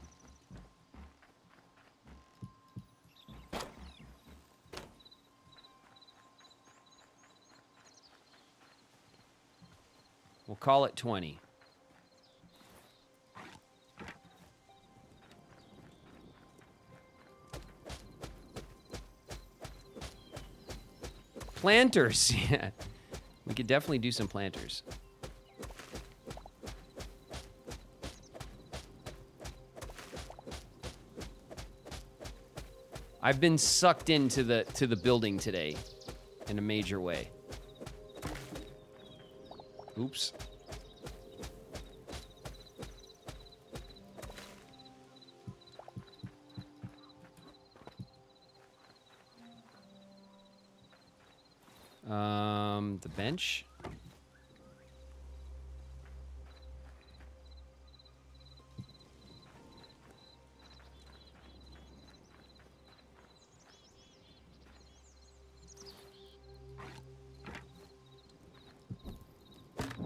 We'll call it 20. Planters, yeah. We could definitely do some planters. I've been sucked into the building today in a major way. Oops. The bench.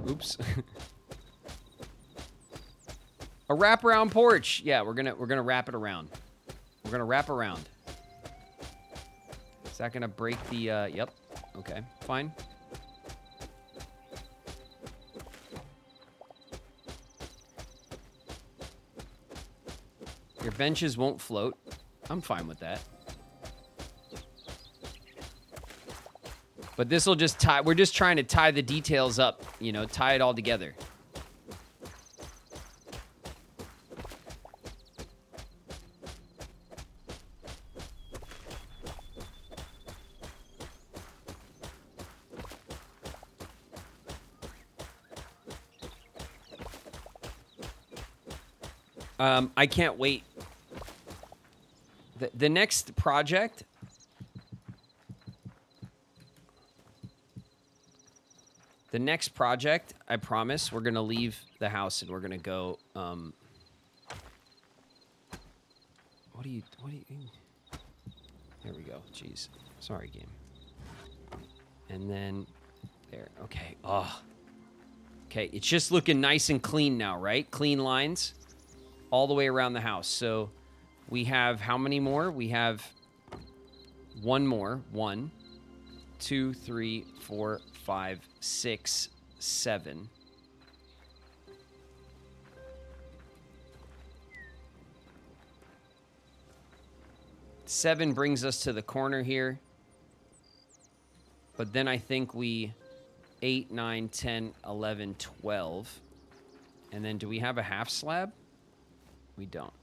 Oops. A wraparound porch. Yeah, we're gonna wrap it around. We're gonna wrap around. Is that gonna break the? Yep. Okay. Fine. Your benches won't float. I'm fine with that. But this will just tie. We're just trying to tie the details up. You know, tie it all together. I can't wait. The next project. The next project, I promise, we're gonna leave the house and we're gonna go. What do you? There we go. Jeez, sorry, game. And then there. Okay. Oh. Okay. It's just looking nice and clean now, right? Clean lines all the way around the house. So we have how many more? We have one more. 1, 2, 3, 4, 5, 6, 7. Seven brings us to the corner here. But then I think we 8, 9, 10, 11, 12. And then do we have a half slab? We don't.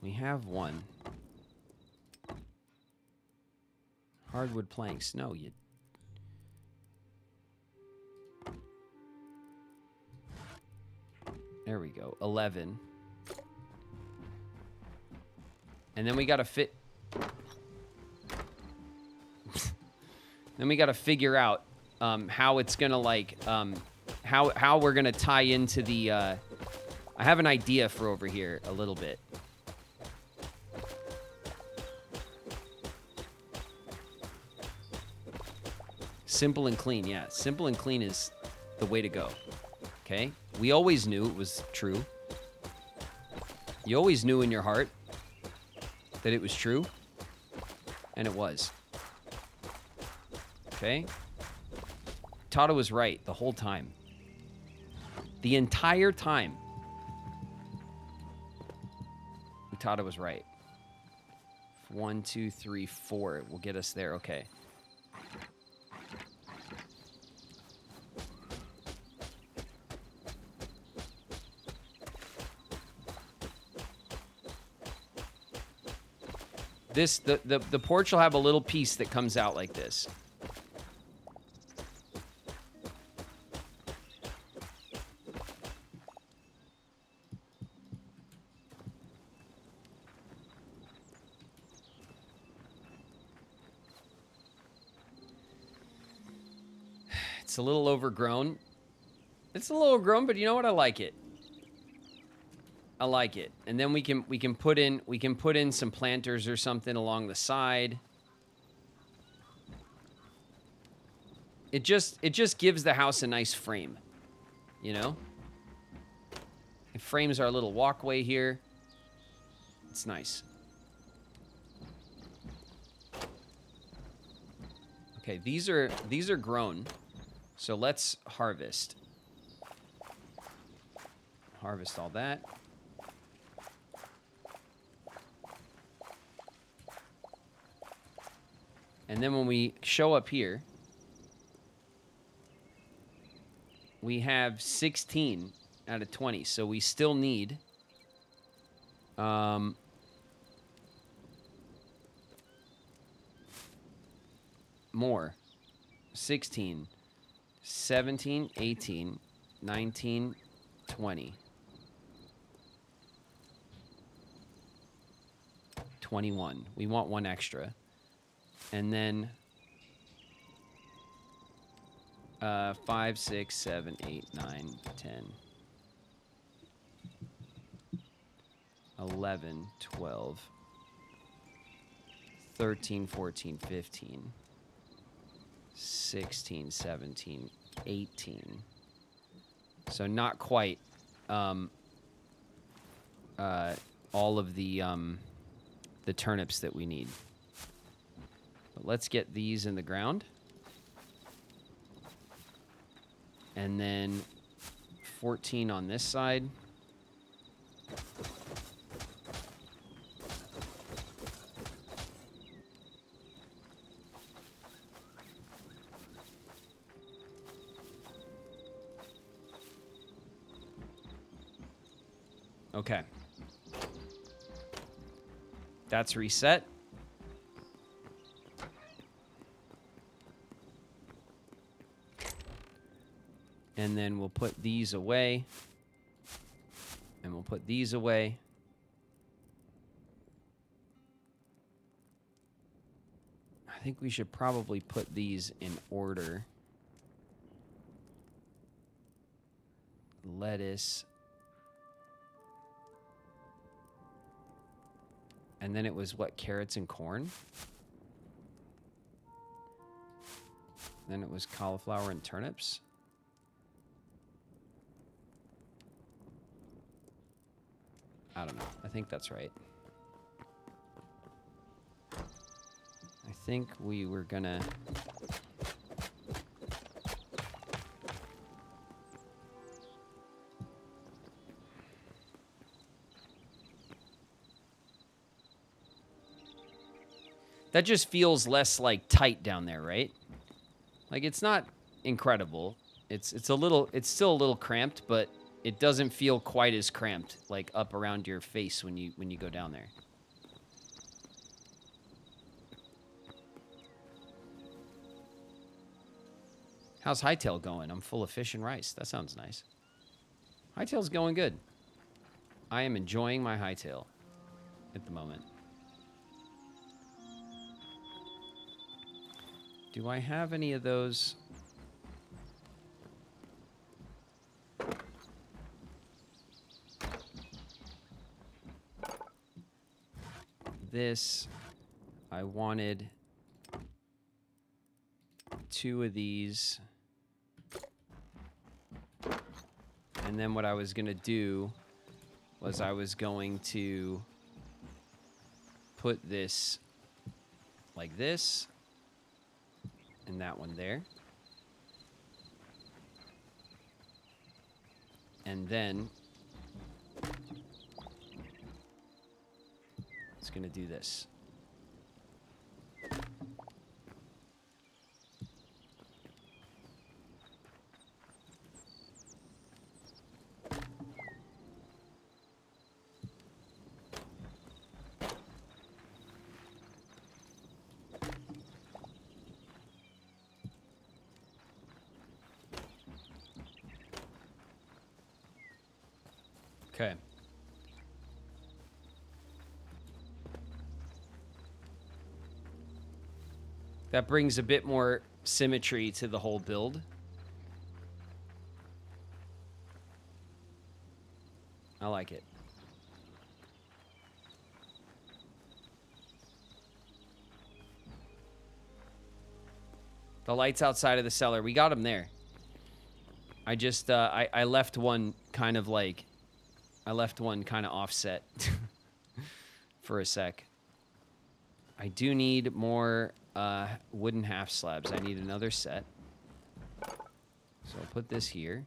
We have one. Hardwood planks. No, you... There we go. 11. And then we gotta fit... Then we gotta figure out how it's gonna, like... how we're gonna tie into the... I have an idea for over here a little bit. Simple and clean, yeah. Simple and clean is the way to go. Okay? We always knew it was true. You always knew in your heart that it was true. And it was. Okay? Tata was right the whole time. The entire time. Tata was right. 1, 2, 3, 4 will get us there. Okay. This the porch will have a little piece that comes out like this. It's a little overgrown. It's a little overgrown, but you know what? I like it. I like it. And then we can put in some planters or something along the side. It just gives the house a nice frame. You know? It frames our little walkway here. It's nice. Okay, these are grown. So let's harvest. Harvest all that. And then when we show up here, we have 16 out of 20. So we still need more. 16, 17, 18, 19, 20. 21. We want one extra. And then 5, 6, 7, 8, 9, 10, 11, 12, 13, 14, 15, 16, 17, 18. So not quite all of the turnips that we need. But let's get these in the ground. And then 14 on this side. Okay. That's reset. And then we'll put these away. And we'll put these away. I think we should probably put these in order. Lettuce. And then it was what, carrots and corn? Then it was cauliflower and turnips. I don't know. I think that's right. I think we were gonna... That just feels less, like, tight down there, right? Like, it's not incredible. It's still a little cramped, but it doesn't feel quite as cramped, like, up around your face when you go down there. How's Hytale going? I'm full of fish and rice. That sounds nice. Hytale's going good. I am enjoying my Hytale at the moment. Do I have any of those? This, I wanted 2 of these. And then what I was going to do was I was going to put this like this. And that one there. And then it's going to do this. Okay. That brings a bit more symmetry to the whole build. I like it. The lights outside of the cellar, we got them there. I just, I left one kind of like... I left one kind of offset for a sec. I do need more wooden half slabs. I need another set. So I'll put this here.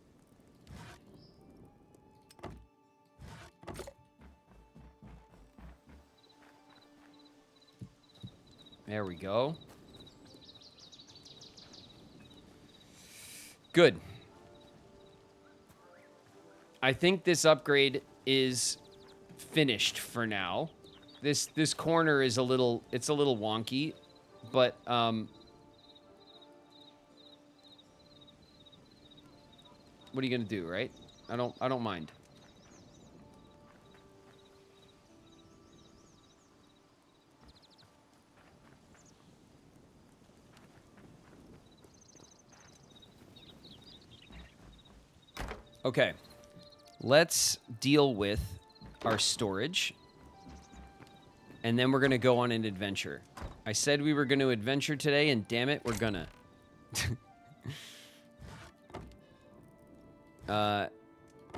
There we go. Good. I think this upgrade is finished for now. This corner is a little wonky, but what are you gonna do, right? I don't mind. Okay, let's deal with our storage, and then we're gonna go on an adventure. I said we were gonna adventure today, and damn it, we're gonna.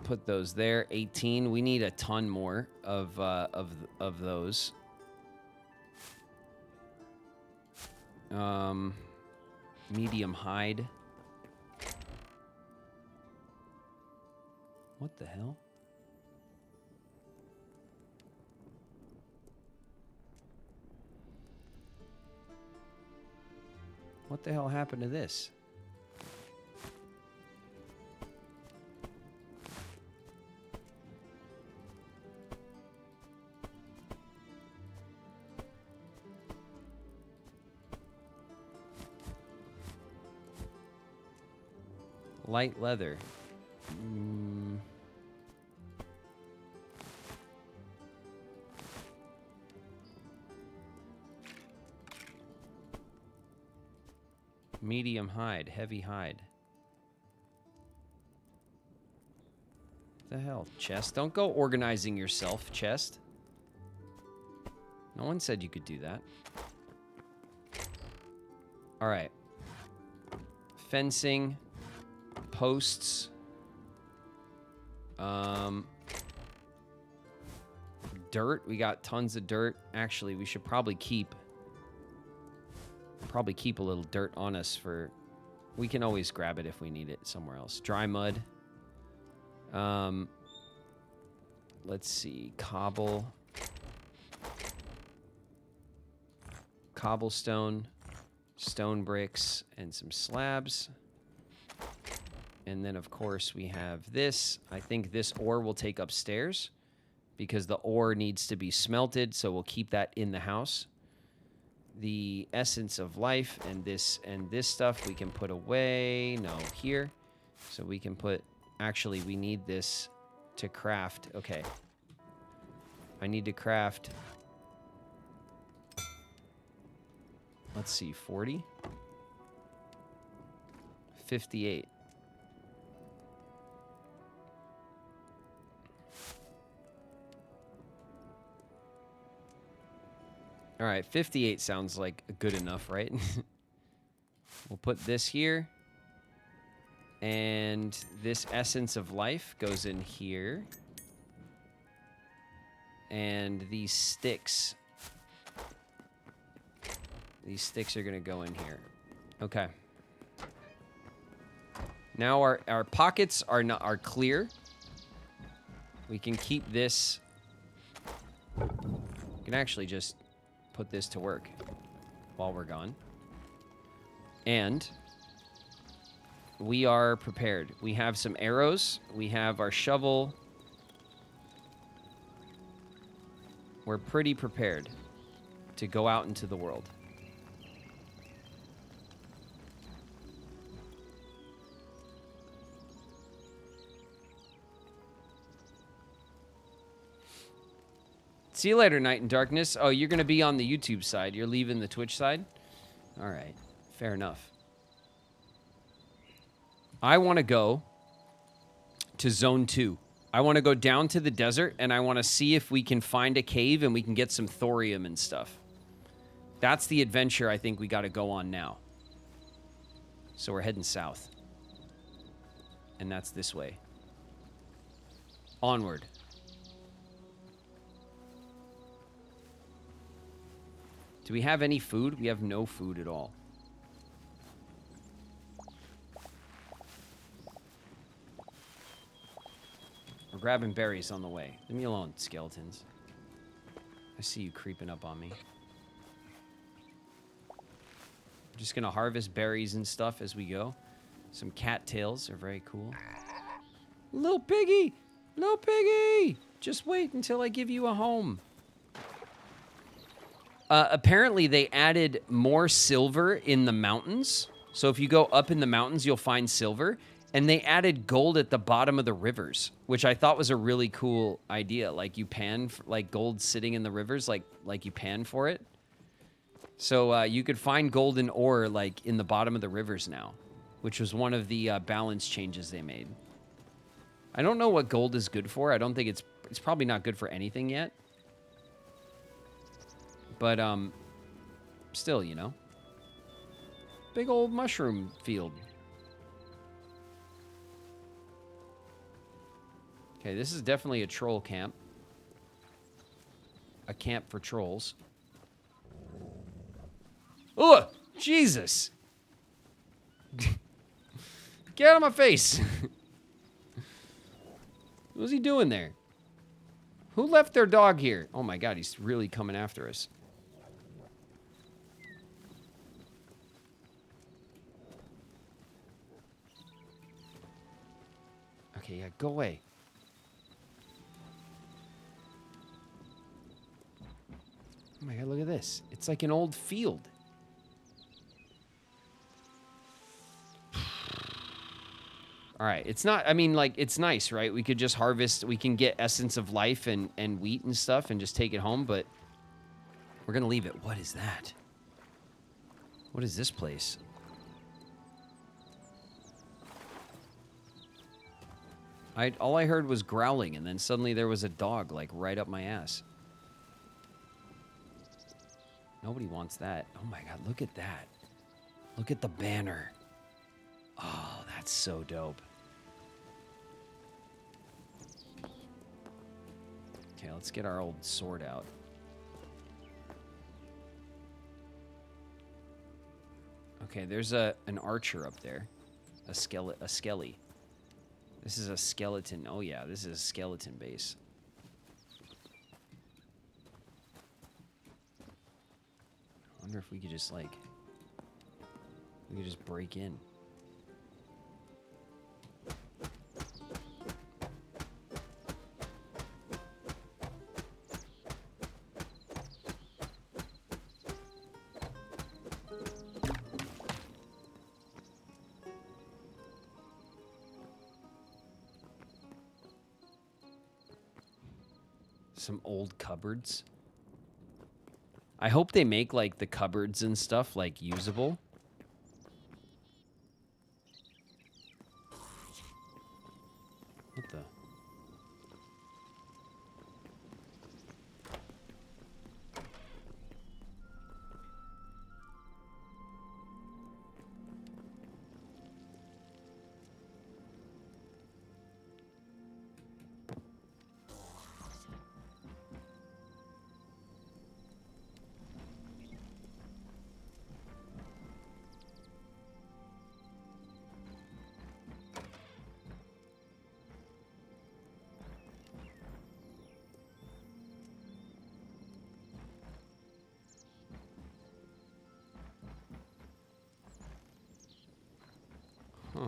Put those there. 18. We need a ton more of those. Medium hide. What the hell? What the hell happened to this? Light leather. Medium hide, heavy hide. What the hell, chest? Don't go organizing yourself, chest. No one said you could do that. All right. Fencing, posts. Dirt. We got tons of dirt. Actually, we should probably keep a little dirt on us for... We can always grab it if we need it somewhere else. Dry mud. Let's see. Cobblestone. Stone bricks. And some slabs. And then, of course, we have this. I think this ore will take upstairs because the ore needs to be smelted, so we'll keep that in the house. The essence of life and this stuff we can put away. No, here. So we can put... Actually, we need this to craft. Okay. I need to craft... Let's see, 40? 58. All right, 58 sounds like good enough, right? We'll put this here. And this essence of life goes in here. And these sticks. These sticks are going to go in here. Okay. Now our pockets are clear. We can keep this. We can actually just put this to work while we're gone. And we are prepared. We have some arrows. We have our shovel. We're pretty prepared to go out into the world. See you later, Night in Darkness. Oh, you're going to be on the YouTube side. You're leaving the Twitch side? All right. Fair enough. I want to go to Zone 2. I want to go down to the desert, and I want to see if we can find a cave and we can get some thorium and stuff. That's the adventure I think we got to go on now. So we're heading south. And that's this way. Onward. Do we have any food? We have no food at all. We're grabbing berries on the way. Leave me alone, skeletons. I see you creeping up on me. I'm just gonna harvest berries and stuff as we go. Some cattails are very cool. Little piggy! Little piggy! Just wait until I give you a home. Apparently, they added more silver in the mountains. So if you go up in the mountains, you'll find silver. And they added gold at the bottom of the rivers, which I thought was a really cool idea. Like you pan, like gold sitting in the rivers, like you pan for it. So you could find golden ore like in the bottom of the rivers now, which was one of the balance changes they made. I don't know what gold is good for. I don't think it's probably not good for anything yet. But still, you know, big old mushroom field. Okay, this is definitely a troll camp. A camp for trolls. Oh, Jesus! Get out of my face! What was he doing there? Who left their dog here? Oh my God, he's really coming after us. Okay, yeah, go away. Oh my God, look at this. It's like an old field. All right, it's not, I mean, like, it's nice, right? We could just harvest, we can get essence of life and wheat and stuff and just take it home, but we're going to leave it. What is that? What is this place? All I heard was growling, and then suddenly there was a dog, like, right up my ass. Nobody wants that. Oh my God, look at that. Look at the banner. Oh, that's so dope. Okay, let's get our old sword out. Okay, there's an archer up there. A skelly. This is a skeleton. Oh yeah, this is a skeleton base. I wonder if we could just like, we could just break in. Some old cupboards. I hope they make like the cupboards and stuff like usable. What the? Huh.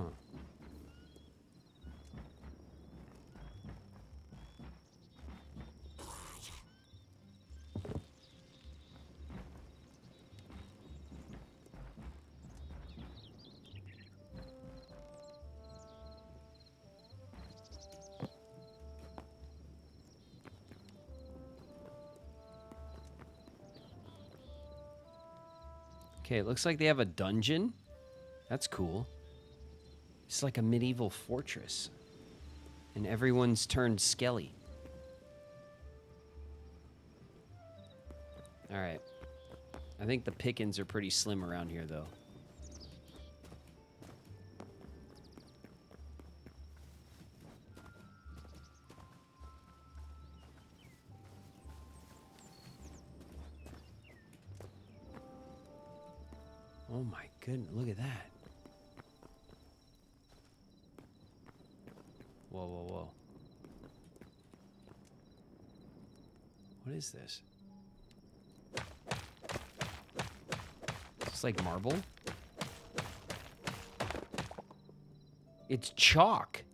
Okay, it looks like they have a dungeon. That's cool. It's like a medieval fortress. And everyone's turned skelly. Alright. I think the pickings are pretty slim around here, though. Oh my goodness, look at that. Whoa, whoa, whoa. What is this? It's like marble? It's chalk.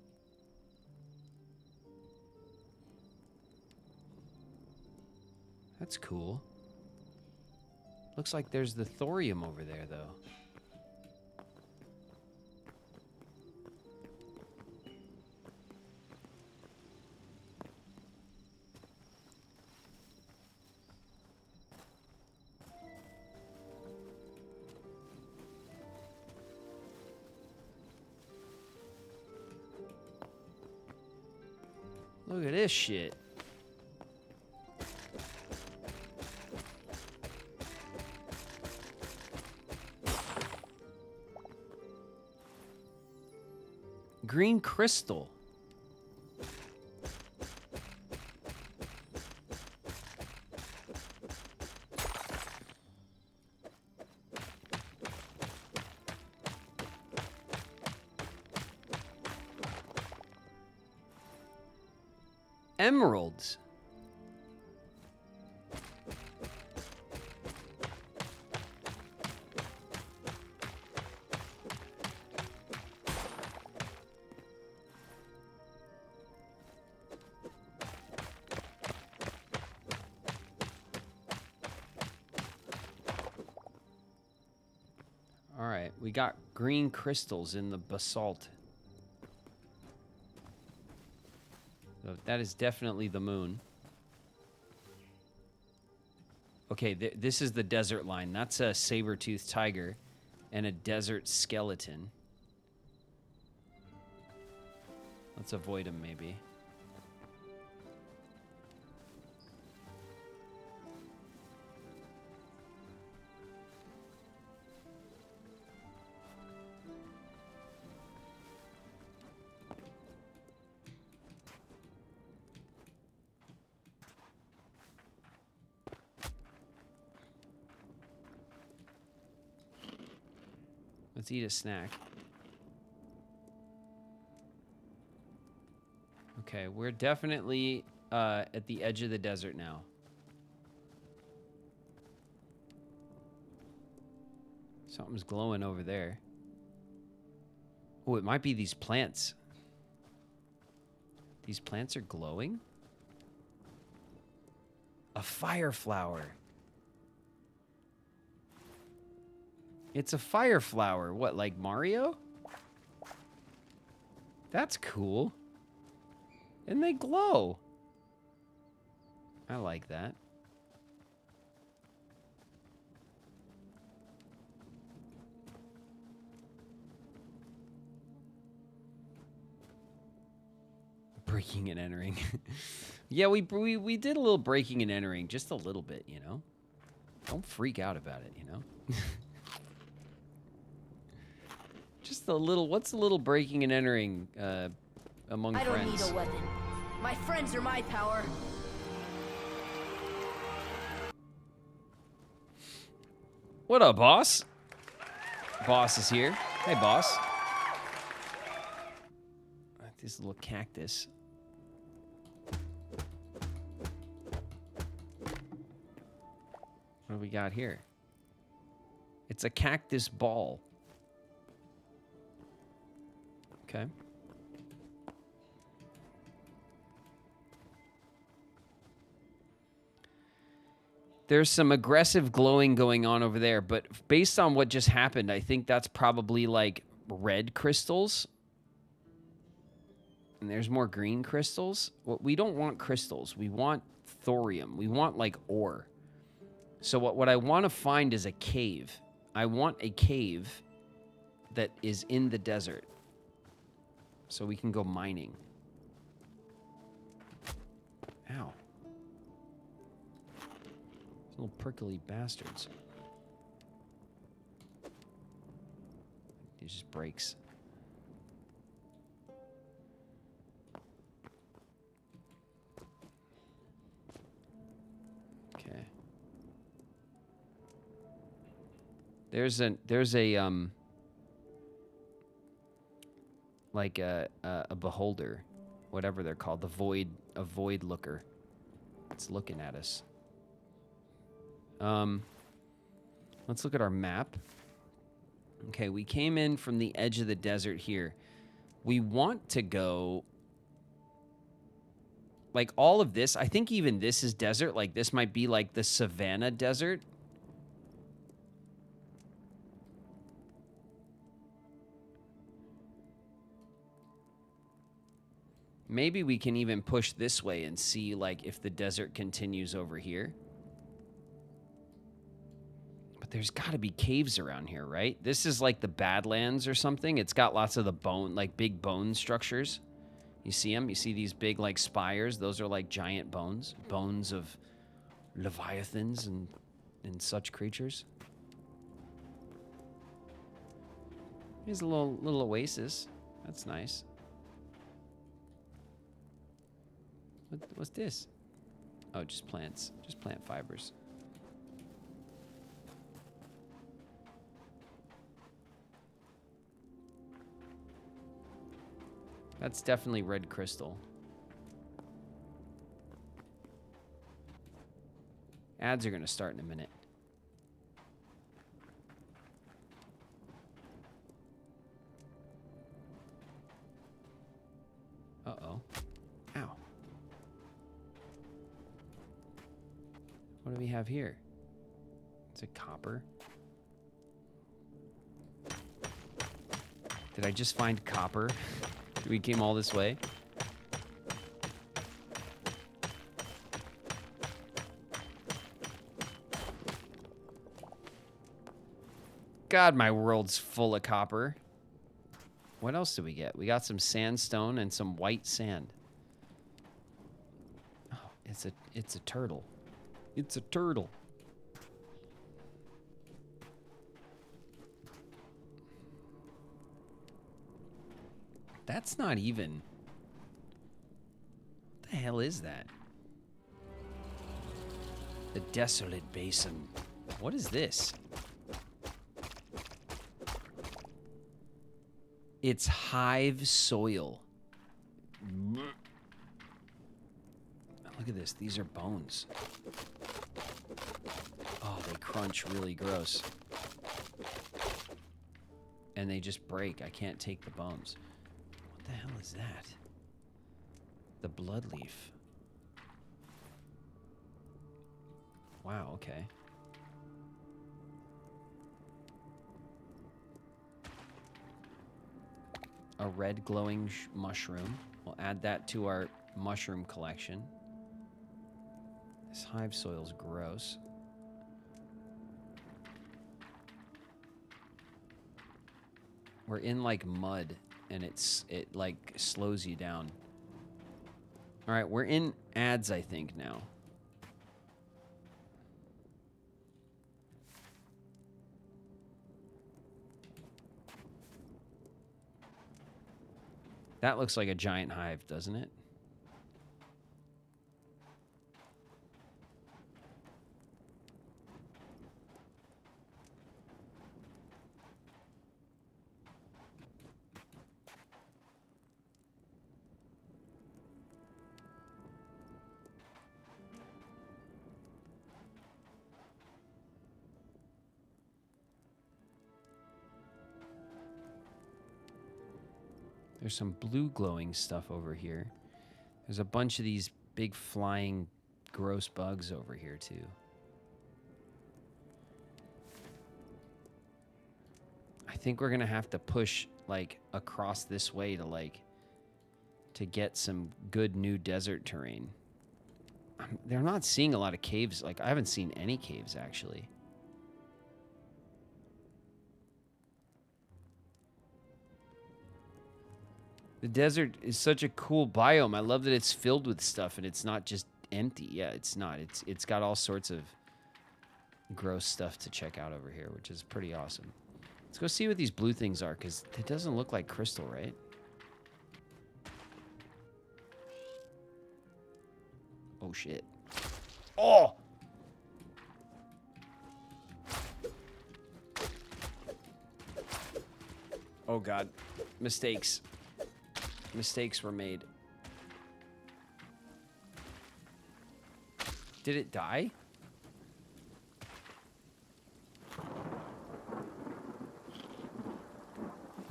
That's cool. Looks like there's the thorium over there, though. Look at this shit. Green crystal. Emeralds. All right, we got green crystals in the basalt. So that is definitely the moon. Okay, this is the desert line. That's a saber-toothed tiger and a desert skeleton. Let's avoid him, maybe. Let's eat a snack. Okay, we're definitely at the edge of the desert now. Something's glowing over there. Oh, it might be these plants. These plants are glowing? A fire flower. It's a fire flower. What, like Mario? That's cool. And they glow. I like that. Breaking and entering. Yeah, we did a little breaking and entering. Just a little bit, you know? Don't freak out about it, you know? Just a little, what's a little breaking and entering among friends? I don't need a weapon. My friends are my power. What up, boss? Boss is here. Hey, boss. This little cactus. What do we got here? It's a cactus ball. Okay. There's some aggressive glowing going on over there, but based on what just happened, I think that's probably like red crystals. And there's more green crystals. Well, we don't want crystals. We want thorium. We want like ore. So what I want to find is a cave. I want a cave that is in the desert. So we can go mining. Ow. Little prickly bastards. It just breaks. Okay. There's a like a beholder, whatever they're called, a void looker. It's looking at us. Let's look at our map. Okay, we came in from the edge of the desert here. We want to go like all of this. I think even this is desert. Like this might be like the savanna desert. Maybe we can even push this way and see like if the desert continues over here. But there's got to be caves around here, right? This is like the Badlands or something. It's got lots of the bone, like big bone structures. You see them? You see these big like spires? Those are like giant bones. Bones of leviathans and such creatures. Here's a little oasis. That's nice. What's this? Oh, just plants. Just plant fibers. That's definitely red crystal. Ads are going to start in a minute. Uh-oh. Ow. What do we have here? It's a copper. Did I just find copper? We came all this way. God, my world's full of copper. What else did we get? We got some sandstone and some white sand. Oh, it's a turtle. It's a turtle. That's not even... What the hell is that? The Desolate Basin. What is this? It's hive soil. Look at this. These are bones. Oh, they crunch really gross. And they just break. I can't take the bones. What the hell is that? The blood leaf. Wow, okay. A red glowing mushroom. We'll add that to our mushroom collection. This hive soil's gross. We're in like mud and it like slows you down. All right, we're in ads, I think, now. That looks like a giant hive, doesn't it? There's some blue glowing stuff over here. There's a bunch of these big flying gross bugs over here too. I think we're gonna have to push like across this way to get some good new desert terrain. They're not seeing a lot of caves. Like I haven't seen any caves actually. The desert is such a cool biome. I love that it's filled with stuff and it's not just empty. Yeah, it's not. It's got all sorts of gross stuff to check out over here, which is pretty awesome. Let's go see what these blue things are, because it doesn't look like crystal, right? Oh, shit. Oh! Oh god. Mistakes. Mistakes were made. Did it die?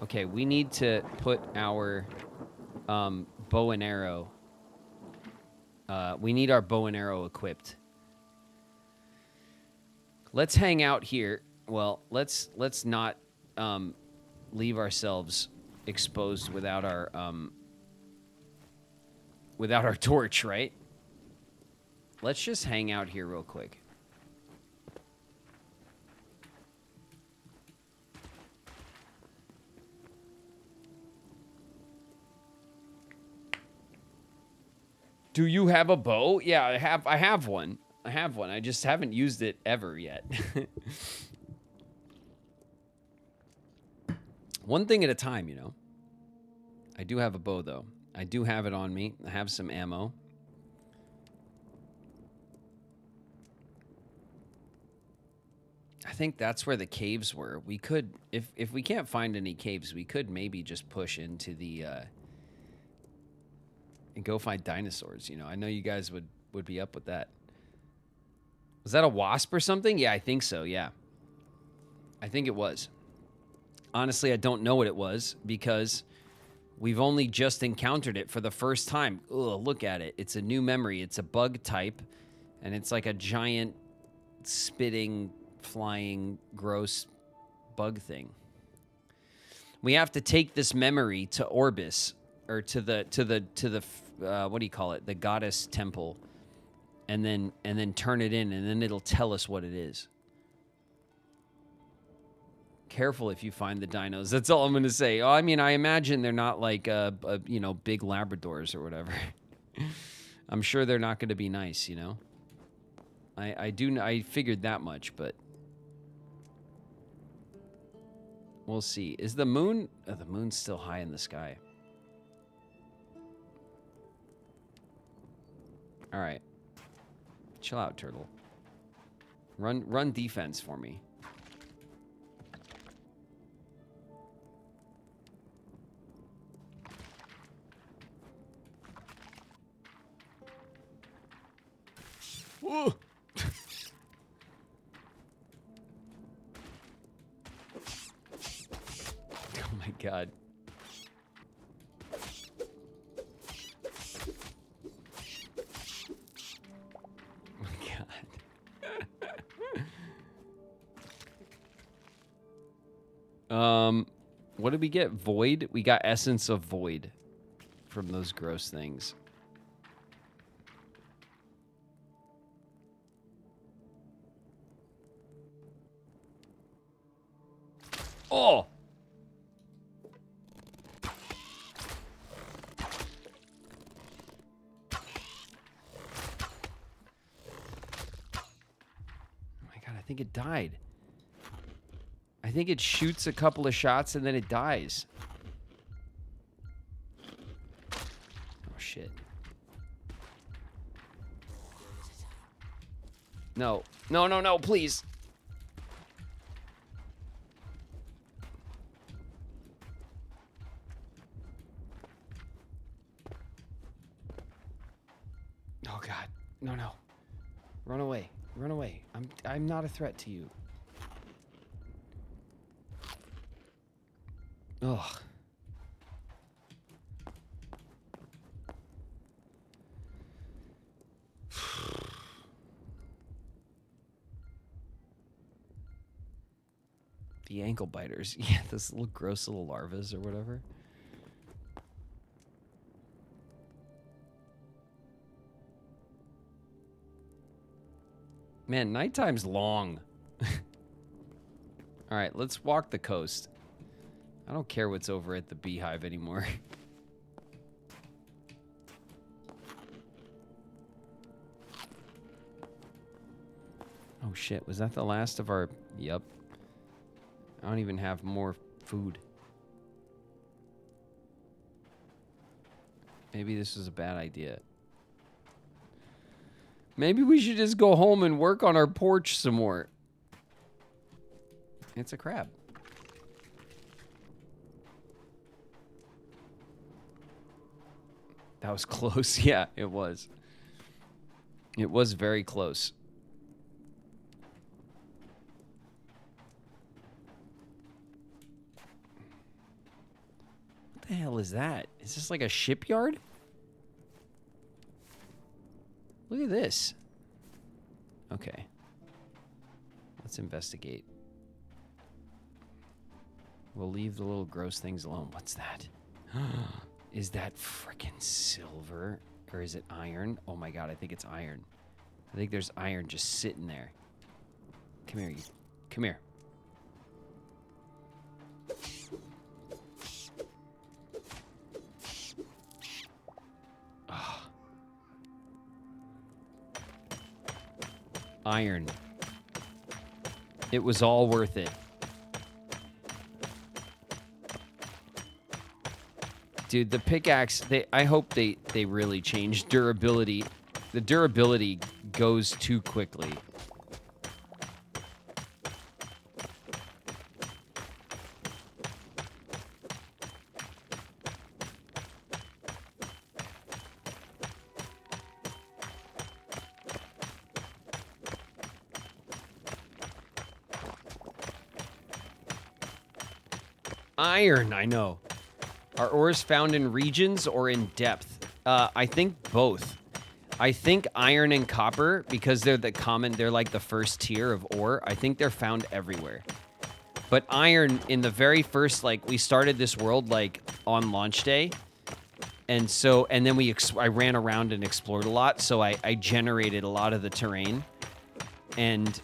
Okay, we need to put our bow and arrow. We need our bow and arrow equipped. Let's hang out here. Well, let's not leave ourselves exposed without our torch, right? Let's just hang out here real quick. Do you have a bow? Yeah, I have one. I have one. I just haven't used it ever yet. One thing at a time, you know. I do have a bow, though. I do have it on me. I have some ammo. I think that's where the caves were. We could, if we can't find any caves, we could maybe just push into the, and go find dinosaurs, you know. I know you guys would be up with that. Was that a wasp or something? Yeah, I think so, yeah. I think it was. Honestly, I don't know what it was because we've only just encountered it for the first time. Ugh, look at it. It's a new memory. It's a bug type, and it's like a giant spitting, flying, gross bug thing. We have to take this memory to Orbis, or to the what do you call it? The goddess temple, and then turn it in, and then it'll tell us what it is. Careful if you find the dinos. That's all I'm gonna say. Oh, I mean, I imagine they're not like you know, big Labradors or whatever. I'm sure they're not gonna be nice, you know. I figured that much, but we'll see. Is the moon? Oh, the moon's still high in the sky. All right, chill out, turtle. Run defense for me. Whoa. Oh my god. Oh my god. What did we get? Void? We got essence of void from those gross things. Oh! My god, I think it died. I think it shoots a couple of shots and then it dies. Oh, shit. No. No, no, no, please. Oh god. No, no. Run away. Run away. I'm not a threat to you. Ugh. The ankle biters. Yeah, those little gross little larvas or whatever. Man, nighttime's long. All right, let's walk the coast. I don't care what's over at the beehive anymore. Oh shit, was that the last of our... Yep. I don't even have more food. Maybe this is a bad idea. Maybe we should just go home and work on our porch some more. It's a crab. That was close. Yeah, it was. It was very close. What the hell is that? Is this like a shipyard? Look at this. Okay. Let's investigate. We'll leave the little gross things alone. What's that? Is that frickin' silver? Or is it iron? Oh my god, I think it's iron. I think there's iron just sitting there. Come here, you. Come here. Ah. Iron. It was all worth it. Dude, the pickaxe, I hope they really change durability. The durability goes too quickly. Iron, I know. Are ores found in regions or in depth? I think both. I think iron and copper, because they're they're like the first tier of ore, I think they're found everywhere. But iron, in the very first, like, we started this world, like, on launch day. And so, and then I ran around and explored a lot, so I generated a lot of the terrain. And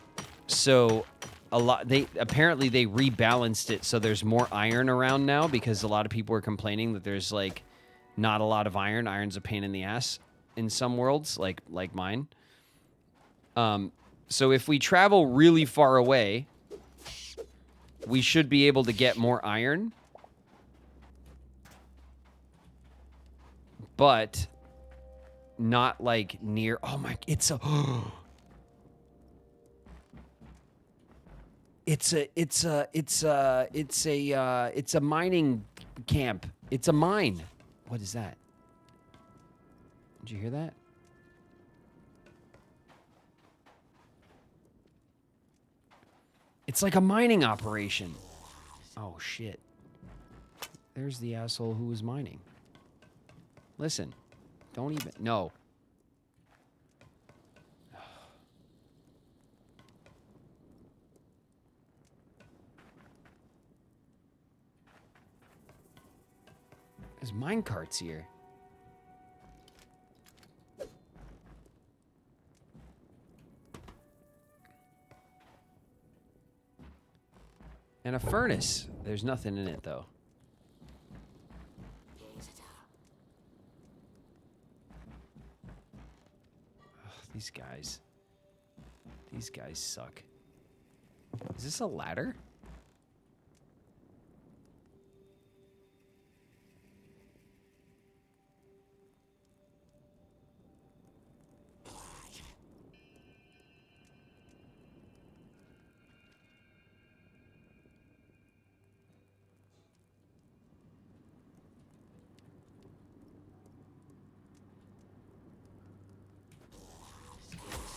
so... apparently they rebalanced it so there's more iron around now, because a lot of people are complaining that there's like not a lot of iron. Iron's a pain in the ass in some worlds, like mine. So if we travel really far away, we should be able to get more iron. But not like near. Oh my! It's a. It's a mining camp. It's a mine. What is that? Did you hear that? It's like a mining operation. Oh shit. There's the asshole who was mining. Listen. Don't even. No. There's mine carts here. And a furnace. There's nothing in it, though. Ugh, these guys. These guys suck. Is this a ladder?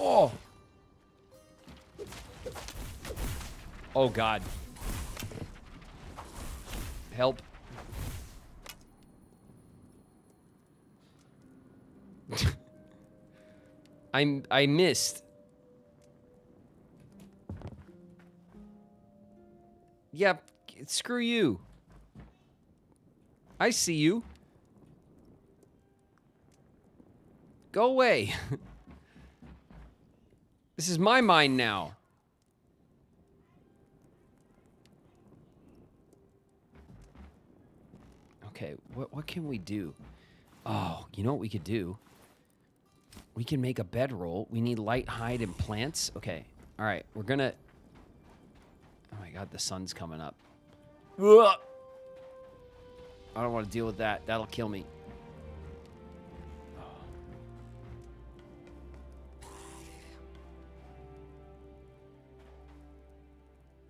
Oh! Oh, God. Help. I missed. Yep, screw you. I see you. Go away. This is my mine now. Okay, what can we do? Oh, you know what we could do? We can make a bedroll. We need light hide and plants. Okay, all right, we're gonna... Oh my God, the sun's coming up. Ugh! I don't want to deal with that. That'll kill me.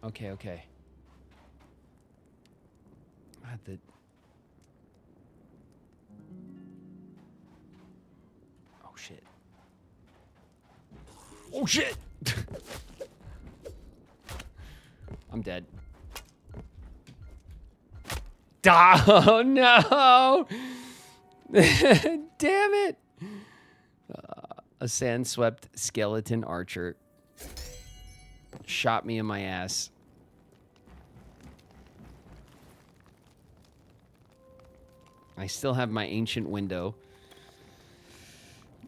Okay, okay. Oh, shit. Oh, shit! I'm dead. Oh, no! Damn it! A sand-swept skeleton archer shot me in my ass. I still have my ancient window.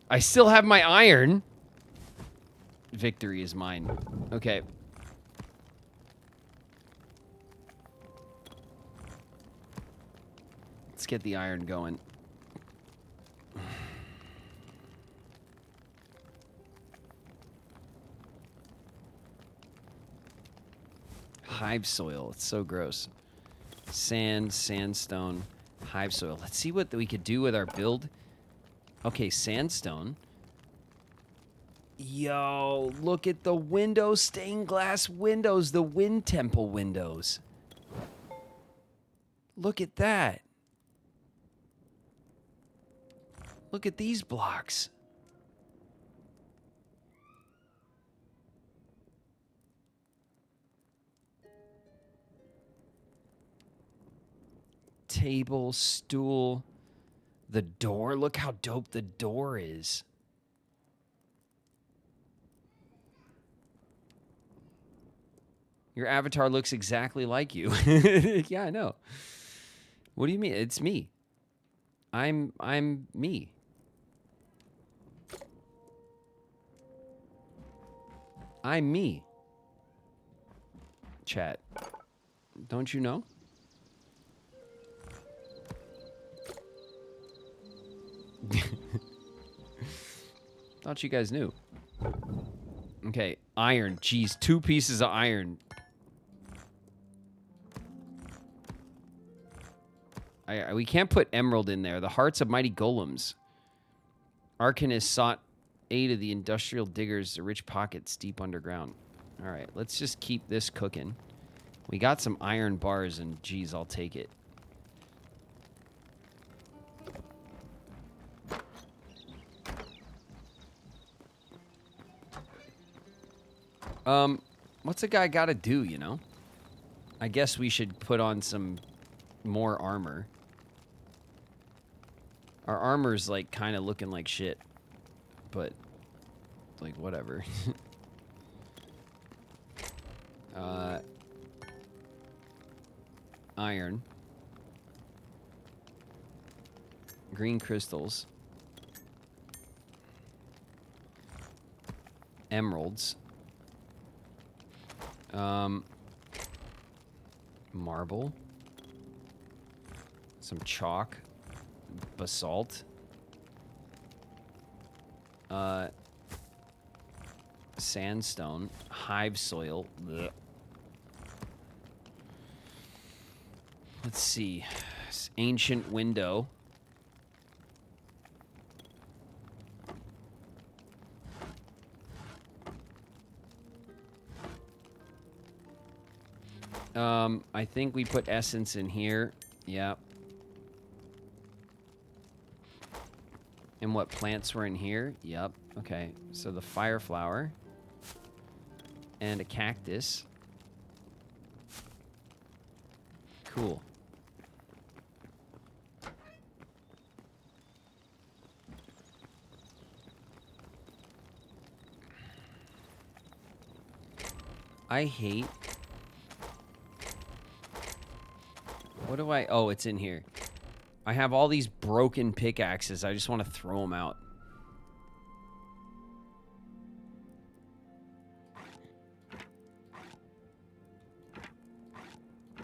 I still have my iron. Victory is mine. Okay. Let's get the iron going. Hive soil. It's so gross. Sand, sandstone, hive soil. Let's see what we could do with our build. Okay, sandstone. Yo, look at the windows, stained glass windows, the wind temple windows. Look at that. Look at these blocks. Table, stool, the door. Look how dope the door is. Your avatar looks exactly like you. Yeah, I know. What do you mean? It's me. I'm me. I'm me. Chat. Don't you know? Thought you guys knew. Okay, iron. Jeez, 2 pieces of iron. We can't put emerald in there. The hearts of mighty golems. Arcanist sought aid of the industrial diggers, the rich pockets deep underground. All right, let's just keep this cooking. We got some iron bars, and geez, I'll take it. What's a guy got to do, you know? I guess we should put on some more armor. Our armor's, like, kind of looking like shit. But, like, whatever. Iron. Green crystals. Emeralds. Marble. Some chalk. Basalt. Sandstone. Hive soil. Blech. Let's see. Ancient window. I think we put essence in here. Yep. And what plants were in here? Yep. Okay. So the fire flower. And a cactus. Cool. I hate... What do I... Oh, it's in here. I have all these broken pickaxes. I just want to throw them out.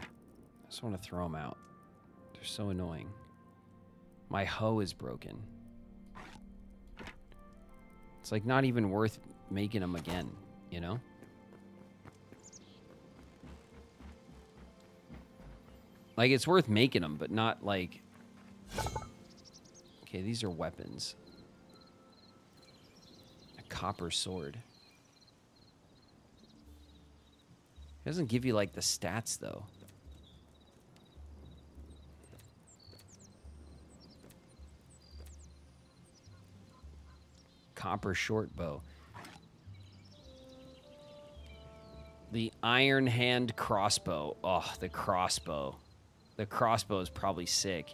I just want to throw them out. They're so annoying. My hoe is broken. It's like not even worth making them again, you know? Like, it's worth making them, but not, like... Okay, these are weapons. A copper sword. It doesn't give you, like, the stats, though. Copper short bow. The iron hand crossbow. Oh, the crossbow. The crossbow is probably sick.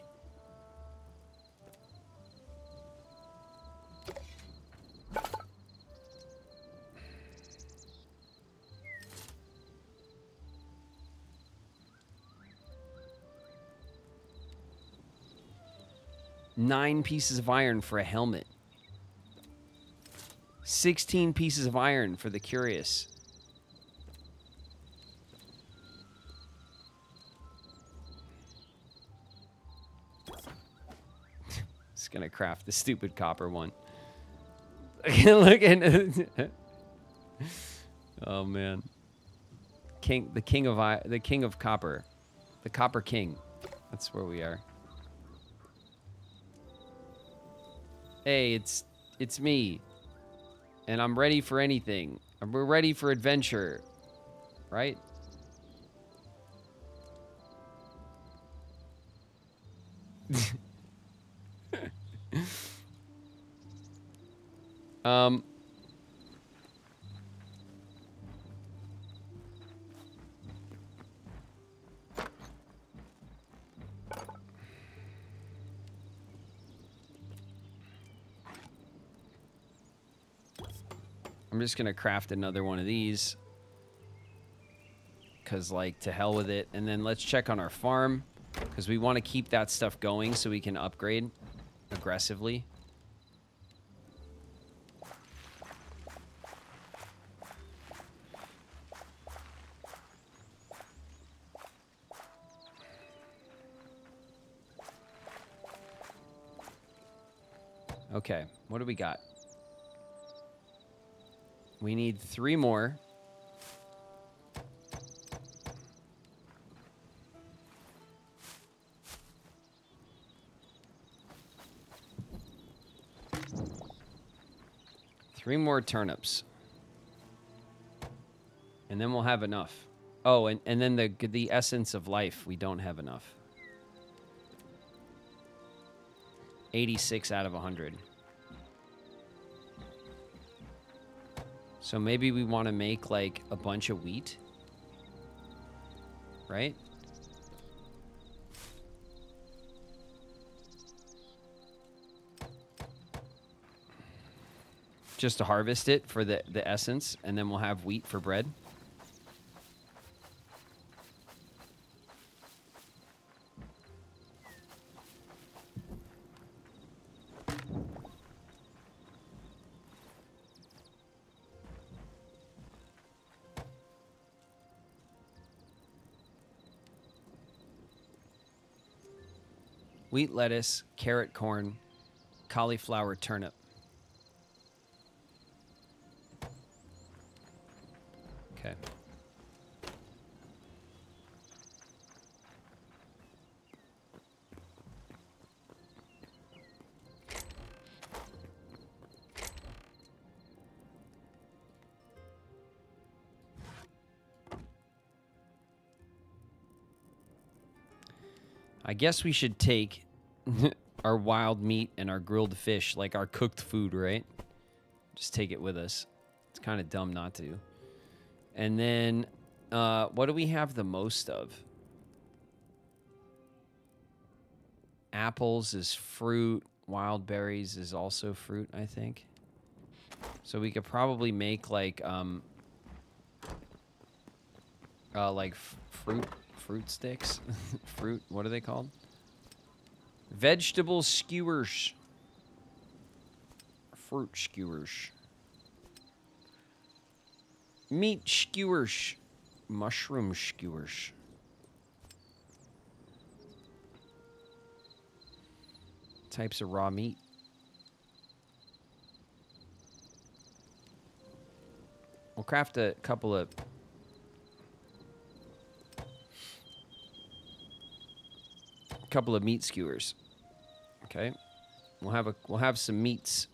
Nine pieces of iron for a helmet. 16 pieces of iron for the curious. Just gonna craft the stupid copper one. Look at oh man. The king of copper. The copper king. That's where we are. Hey, it's me. And I'm ready for anything. We're ready for adventure. Right? I'm just gonna craft another one of these. Cause like, to hell with it. And then let's check on our farm. Cause we want to keep that stuff going so we can upgrade aggressively. Okay, what do we got? We need 3 more. Three more turnips. And then we'll have enough. Oh, and then the essence of life, we don't have enough. 86 out of 100. So maybe we want to make like a bunch of wheat. Right? Just to harvest it for the essence, and then we'll have wheat for bread. Wheat, lettuce, carrot, corn, cauliflower, turnip. Okay. I guess we should take our wild meat and our grilled fish, like our cooked food, right? Just take it with us. It's kind of dumb not to. And then, what do we have the most of? Apples is fruit. Wild berries is also fruit, I think. So we could probably make like fruit sticks. Fruit, what are they called? Vegetable skewers. Fruit skewers. Meat skewers. Mushroom skewers. Types of raw meat. We'll craft a couple of meat skewers. Okay. We'll have some meats.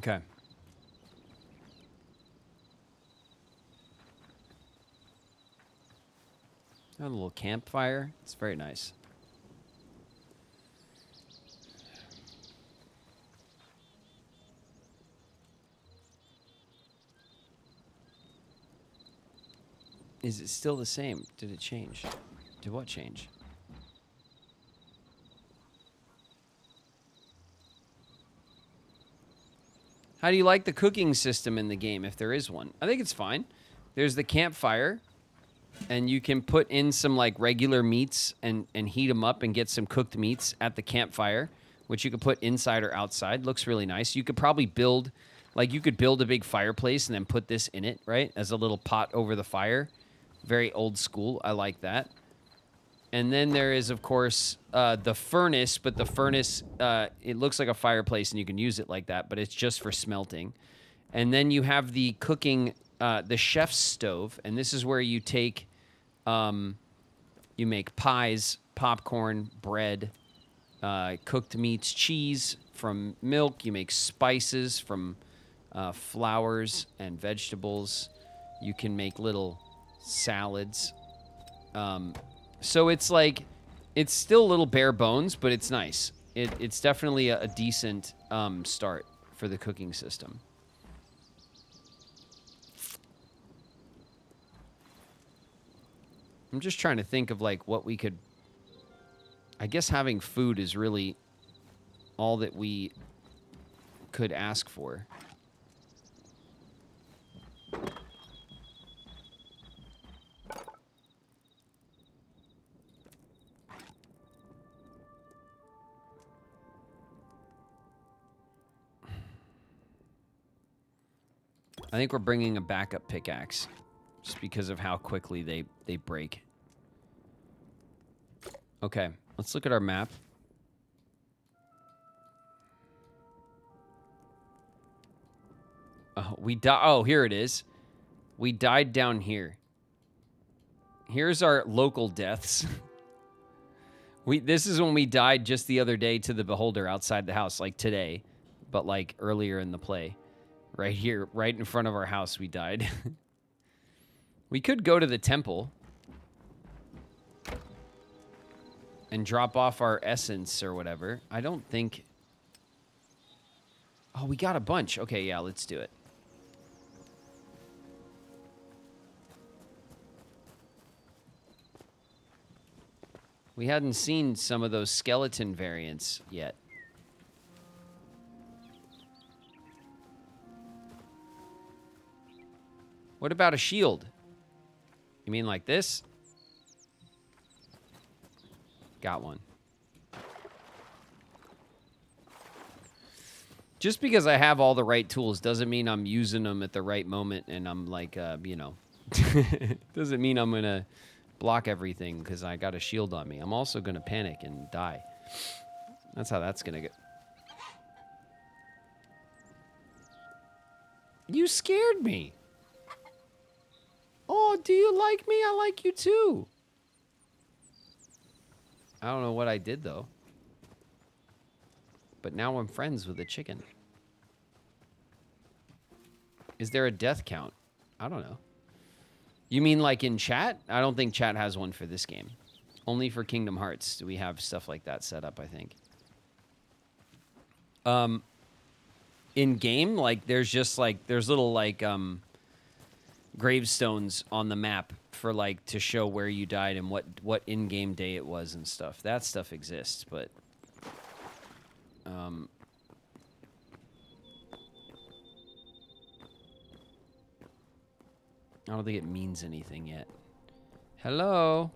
Okay. A little campfire. It's very nice. Is it still the same? Did it change? Did what change? How do you like the cooking system in the game, if there is one? I think it's fine. There's the campfire, and you can put in some like regular meats and heat them up and get some cooked meats at the campfire, which you could put inside or outside. Looks really nice. You could probably build, like you could build a big fireplace and then put this in it, right? As a little pot over the fire. Very old school. I like that. And then there is, of course, the furnace, but the furnace, it looks like a fireplace and you can use it like that, but it's just for smelting. And then you have the cooking, the chef's stove, and this is where you take, you make pies, popcorn, bread, cooked meats, cheese from milk. You make spices from flours and vegetables. You can make little salads. So it's like, it's still a little bare bones, but it's nice. It's definitely a decent start for the cooking system. I'm just trying to think of like what we could, I guess having food is really all that we could ask for. I think we're bringing a backup pickaxe just because of how quickly they break. Okay, let's look at our map. Oh, here it is. We died down here. Here's our local deaths. This is when we died just the other day to the beholder outside the house, like today, but like earlier in the play. Right here, right in front of our house, we died. We could go to the temple and drop off our essence or whatever. I don't think... Oh, we got a bunch. Okay, yeah, let's do it. We hadn't seen some of those skeleton variants yet. What about a shield? You mean like this? Got one. Just because I have all the right tools doesn't mean I'm using them at the right moment and I'm like, you know. Doesn't mean I'm going to block everything because I got a shield on me. I'm also going to panic and die. That's how that's going to go. You scared me. Oh, do you like me? I like you too. I don't know what I did though. But now I'm friends with a chicken. Is there a death count? I don't know. You mean like in chat? I don't think chat has one for this game. Only for Kingdom Hearts do we have stuff like that set up, I think. In game, like there's just like there's little like gravestones on the map for like to show where you died and what in-game day it was and stuff. That stuff exists, but I don't think it means anything yet. Hello.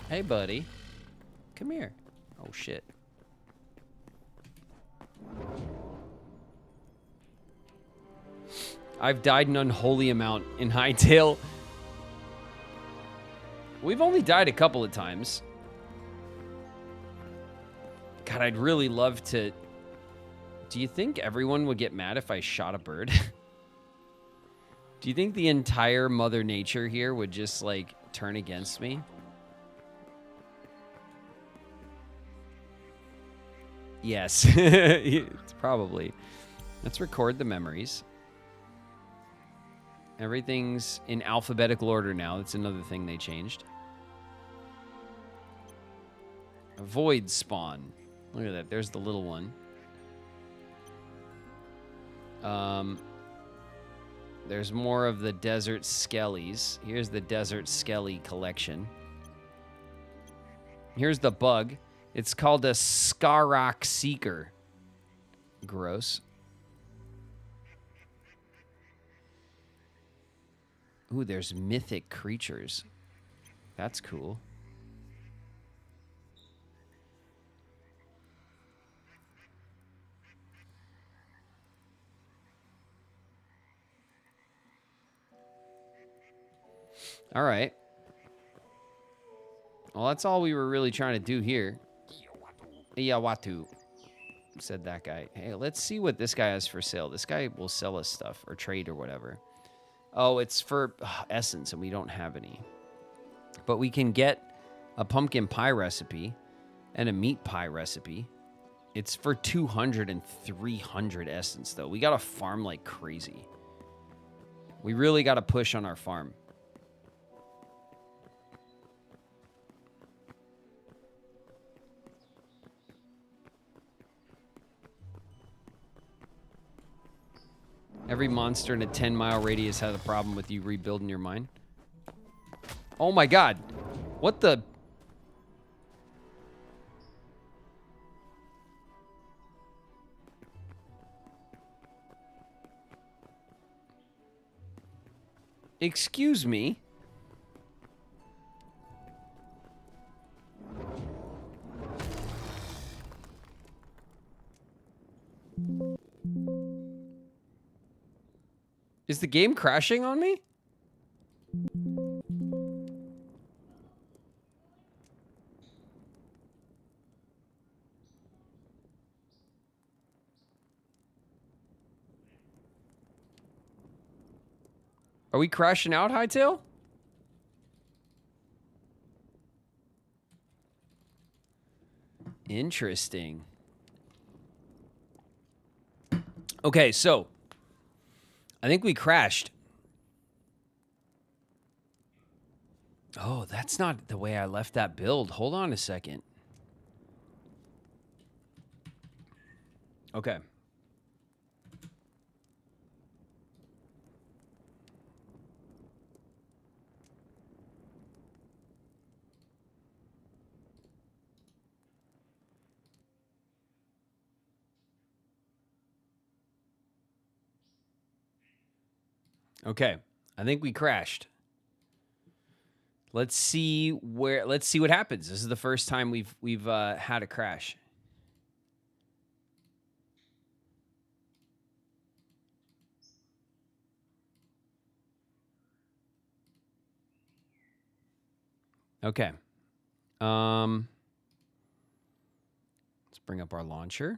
Hey, buddy. Come here. Oh, shit. I've died an unholy amount in Hytale. We've only died a couple of times. God, I'd really love to... Do you think everyone would get mad if I shot a bird? Do you think the entire Mother Nature here would just, like, turn against me? Yes. It's probably. Let's record the memories. Everything's in alphabetical order now. That's another thing they changed. Avoid spawn. Look at that. There's the little one. There's more of the desert skellies. Here's the desert skelly collection. Here's the bug. It's called a Skarok Seeker. Gross. Ooh, there's mythic creatures. That's cool. All right. Well, that's all we were really trying to do here. Iyawatu, said that guy. Hey, let's see what this guy has for sale. This guy will sell us stuff or trade or whatever. Oh, it's for essence, and we don't have any. But we can get a pumpkin pie recipe and a meat pie recipe. It's for 200 and 300 essence, though. We got to farm like crazy. We really got to push on our farm. Every monster in a 10-mile radius had a problem with you rebuilding your mine. Oh my god. What the... Excuse me? Is the game crashing on me? Are we crashing out, Hytale? Interesting. Okay, so I think we crashed. Oh, that's not the way I left that build. Hold on a second. Okay. Okay, I think we crashed. Let's see what happens. This is the first time we've had a crash. Okay. Let's bring up our launcher.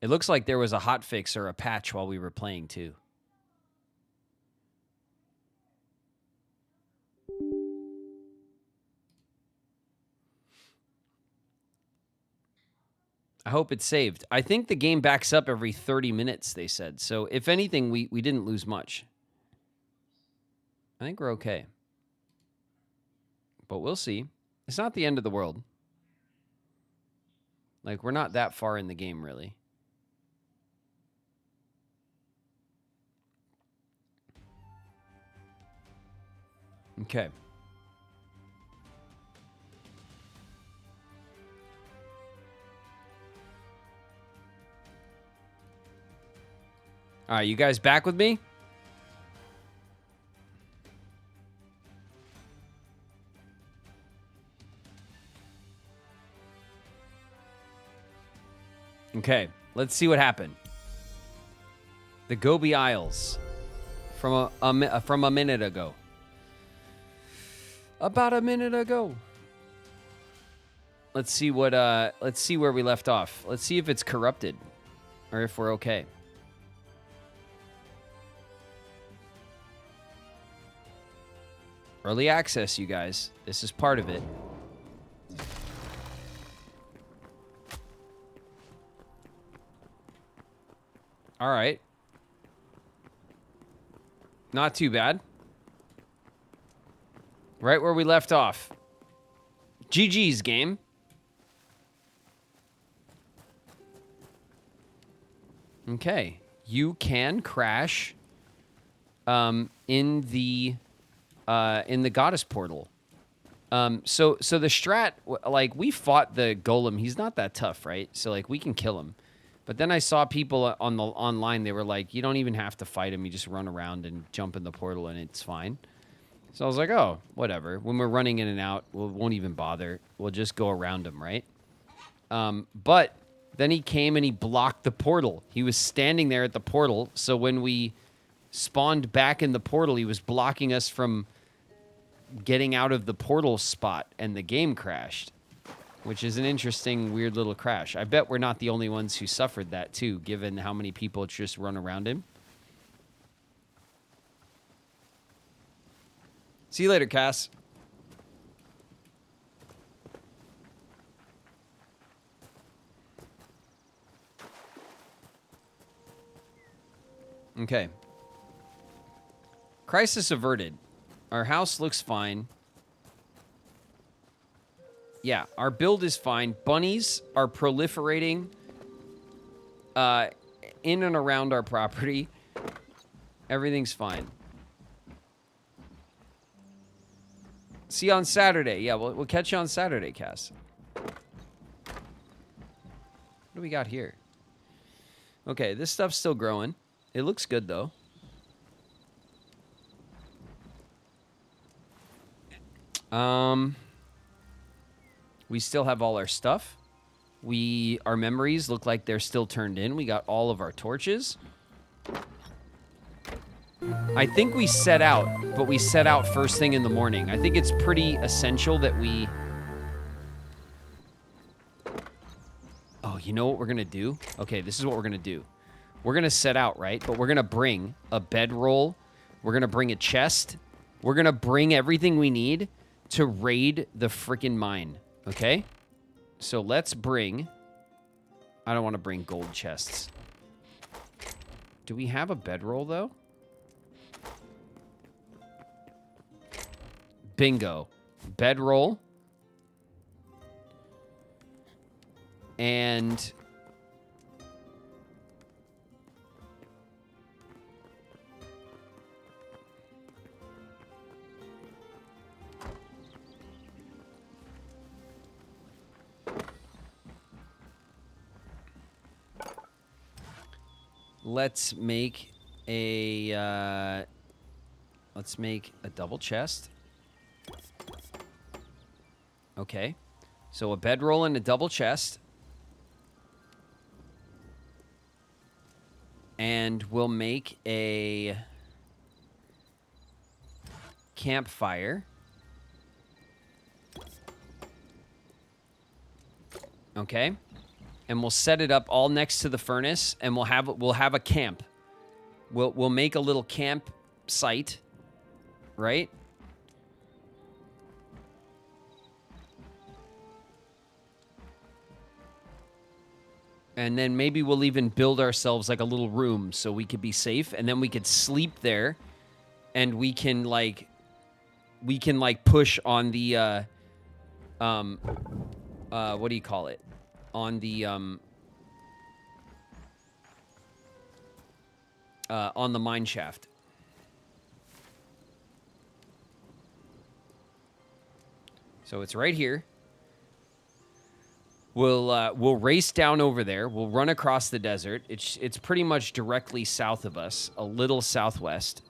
It looks like there was a hotfix or a patch while we were playing, too. I hope it's saved. I think the game backs up every 30 minutes, they said. So, if anything, we didn't lose much. I think we're okay. But we'll see. It's not the end of the world. Like, we're not that far in the game, really. Okay. All right, you guys back with me? Okay, let's see what happened. The Gobi Isles from a minute ago. About a minute ago. Let's see where we left off. Let's see if it's corrupted or if we're okay. Early access, you guys. This is part of it. All right. Not too bad. Right where we left off. GG's game. Okay. You can crash in the goddess portal. So the strat, like, we fought the golem. He's not that tough, right? So, like, we can kill him. But then I saw people on the online, they were like, you don't even have to fight him. You just run around and jump in the portal and it's fine. So I was like, oh, whatever. When we're running in and out, we won't even bother. We'll just go around him, right? But then he came and he blocked the portal. He was standing there at the portal. So when we spawned back in the portal, he was blocking us from getting out of the portal spot, and the game crashed, which is an interesting, weird little crash. I bet we're not the only ones who suffered that too, given how many people just run around him. See you later, Cass. Okay. Crisis averted. Our house looks fine. Yeah, our build is fine. Bunnies are proliferating in and around our property. Everything's fine. See you on Saturday. Yeah, we'll catch you on Saturday, Cass. What do we got here? Okay, this stuff's still growing. It looks good, though. We still have all our stuff. Our memories look like they're still turned in. We got all of our torches. I think we set out, but we set out first thing in the morning. I think it's pretty essential that we... Oh, you know what we're going to do? Okay, this is what we're going to do. We're going to set out, right? But we're going to bring a bedroll. We're going to bring a chest. We're going to bring everything we need to raid the freaking mine, okay? So let's bring... I don't want to bring gold chests. Do we have a bedroll, though? Bingo. Bedroll. And... let's make a double chest. Okay. So a bedroll and a double chest. And we'll make a campfire. Okay. And we'll set it up all next to the furnace, and we'll have a camp. We'll make a little camp site, right? And then maybe we'll even build ourselves like a little room so we could be safe, and then we could sleep there, and we can push on the what do you call it? On the mine shaft. So it's right here. We'll race down over there. We'll run across the desert. It's pretty much directly south of us, a little southwest.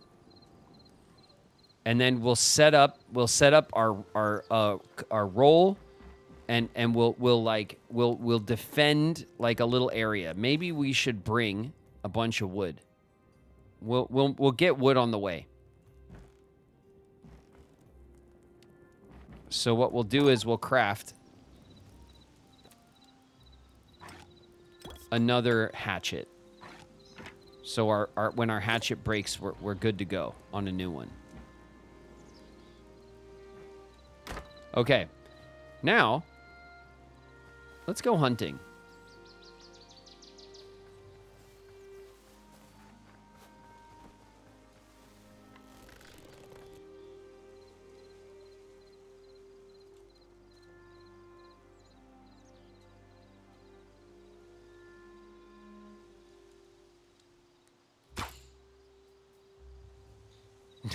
And then we'll set up our roll. And we'll defend like a little area. Maybe we should bring a bunch of wood. We'll get wood on the way. So what we'll do is we'll craft another hatchet. So when our hatchet breaks, we're good to go on a new one. Okay. Now, let's go hunting.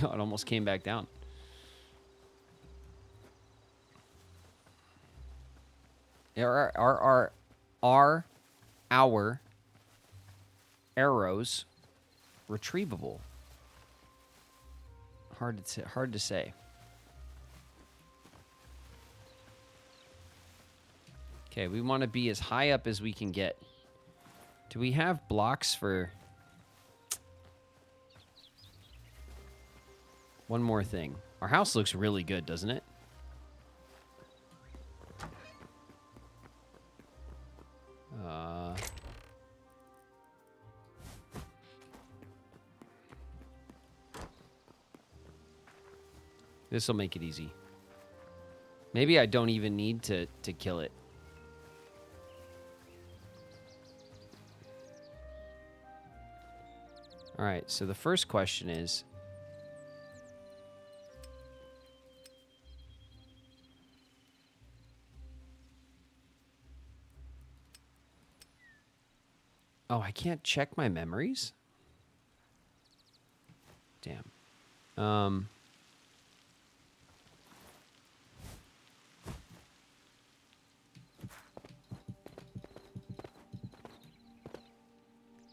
No, it almost came back down. Are our arrows retrievable? Hard to say. Okay, we want to be as high up as we can get. Do we have blocks for... One more thing. Our house looks really good, doesn't it? This will make it easy. Maybe I don't even need to kill it. All right, so the first question is... Oh, I can't check my memories? Damn.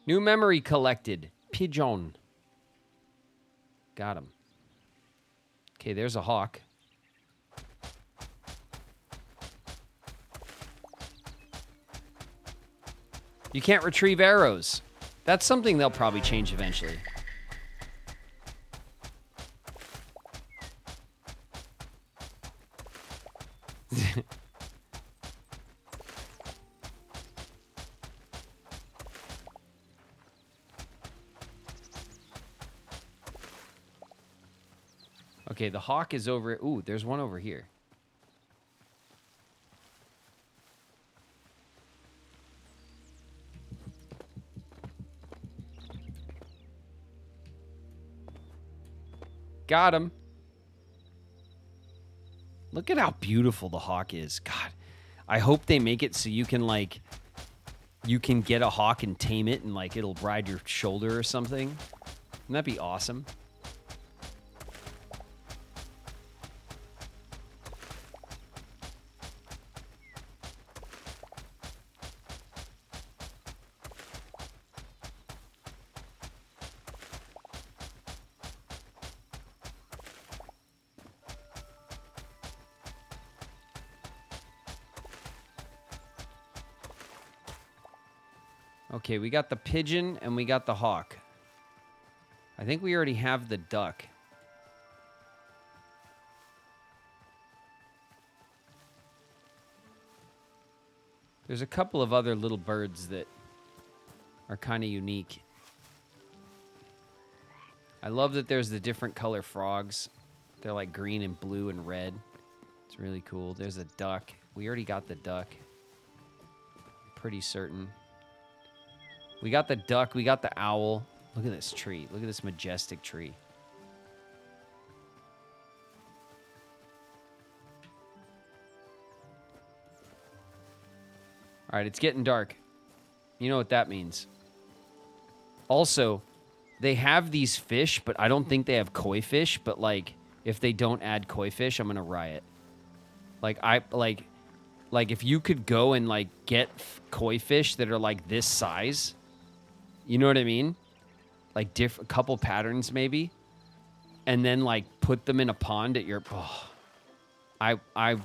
New memory collected. Pigeon. Got him. Okay, there's a hawk. You can't retrieve arrows. That's something they'll probably change eventually. Okay, the hawk is over... Ooh, there's one over here. Got him. Look at how beautiful the hawk is. God, I hope they make it so you can, like... You can get a hawk and tame it and, like, it'll ride your shoulder or something. Wouldn't that be awesome? Okay, we got the pigeon and we got the hawk. I think we already have the duck. There's a couple of other little birds that are kind of unique. I love that there's the different color frogs. They're like green and blue and red. It's really cool. There's a duck. We already got the duck. Pretty certain. We got the duck. We got the owl. Look at this tree. Look at this majestic tree. All right, it's getting dark. You know what that means. Also, they have these fish, but I don't think they have koi fish. But, like, if they don't add koi fish, I'm going to riot. Like, if you could go and, like, get koi fish that are, like, this size... You know what I mean? Like a couple patterns maybe, and then like put them in a pond at your. Oh, I'm.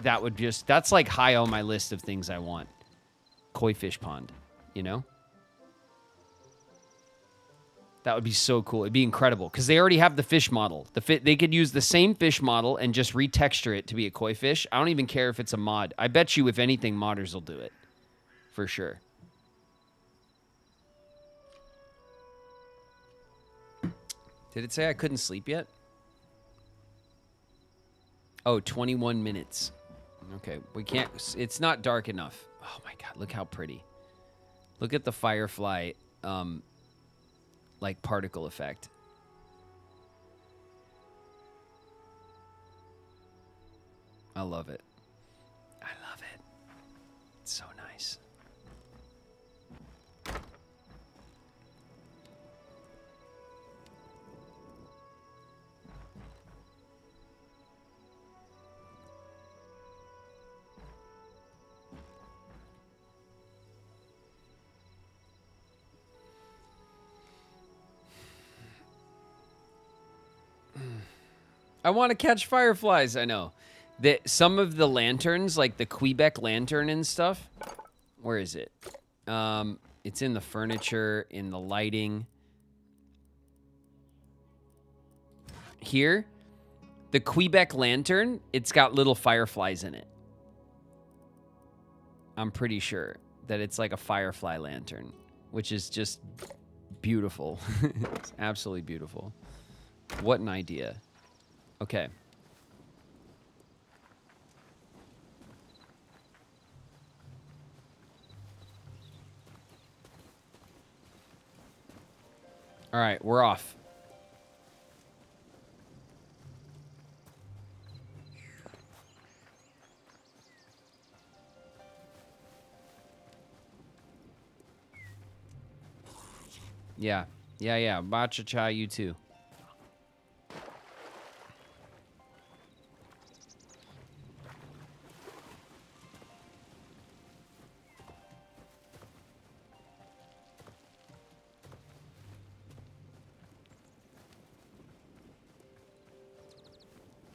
That would just. That's like high on my list of things I want. Koi fish pond, you know. That would be so cool. It'd be incredible because they already have the fish model. They could use the same fish model and just retexture it to be a koi fish. I don't even care if it's a mod. I bet you, if anything, modders will do it, for sure. Did it say I couldn't sleep yet? Oh, 21 minutes. Okay, we can't... It's not dark enough. Oh my god, look how pretty. Look at the firefly, like, particle effect. I love it. I love it. It's so nice. I want to catch fireflies. I know. Some of the lanterns, like the Quebec lantern and stuff. Where is it? It's in the furniture, in the lighting. Here, the Quebec lantern, it's got little fireflies in it. I'm pretty sure that it's like a firefly lantern, which is just beautiful. It's absolutely beautiful. What an idea. Okay. All right, we're off. Yeah. Cha-cha, you too.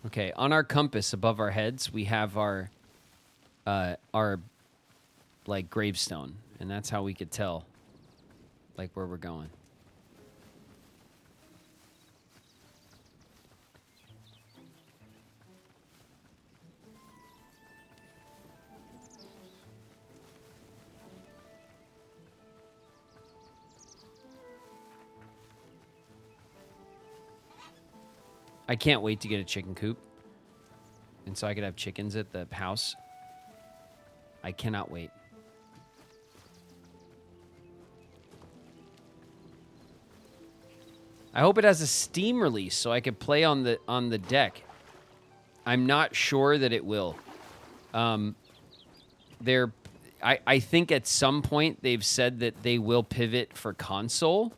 Okay, on our compass above our heads, we have our like gravestone, and that's how we could tell like where we're going. I can't wait to get a chicken coop. And so I could have chickens at the house. I cannot wait. I hope it has a Steam release so I could play on the deck. I'm not sure that it will. I think at some point they've said that they will pivot for console.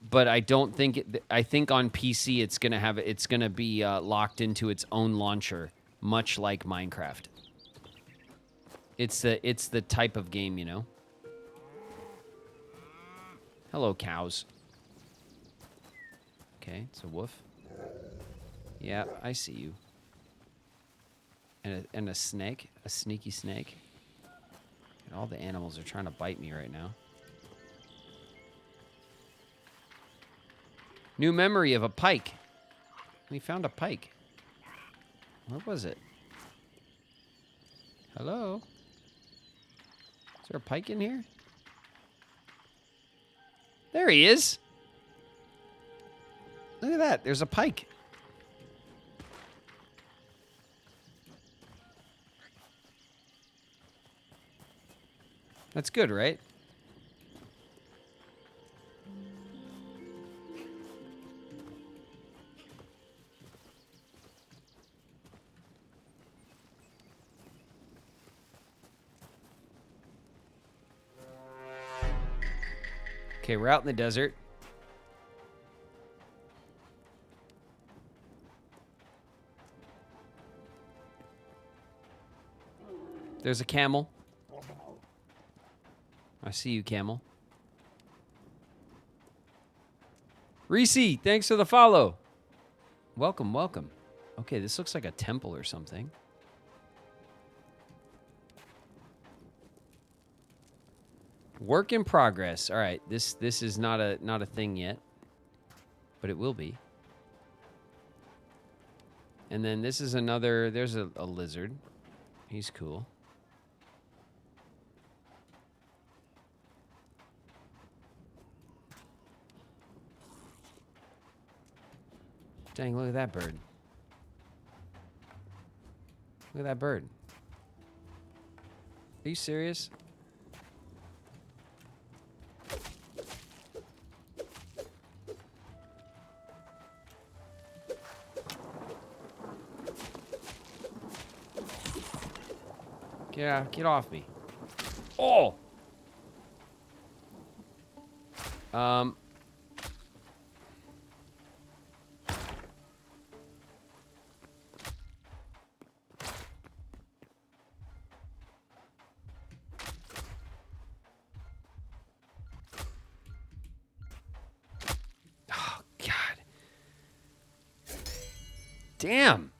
But I don't think I think on PC it's gonna be locked into its own launcher, much like Minecraft. It's the type of game, you know. Hello, cows. Okay, it's a wolf. Yeah, I see you. And a snake, a sneaky snake. And all the animals are trying to bite me right now. New memory of a pike. We found a pike. Where was it? Hello? Is there a pike in here? There he is. Look at that. There's a pike. That's good, right? Okay, we're out in the desert. There's a camel. I see you, camel. Reese, thanks for the follow. Welcome, welcome. Okay, this looks like a temple or something. Work in progress. All right, this is not a thing yet, but it will be. And then this is another. There's a lizard. He's cool. Dang! Look at that bird. Look at that bird. Are you serious? Yeah, get off me. Oh! Oh, God. Damn.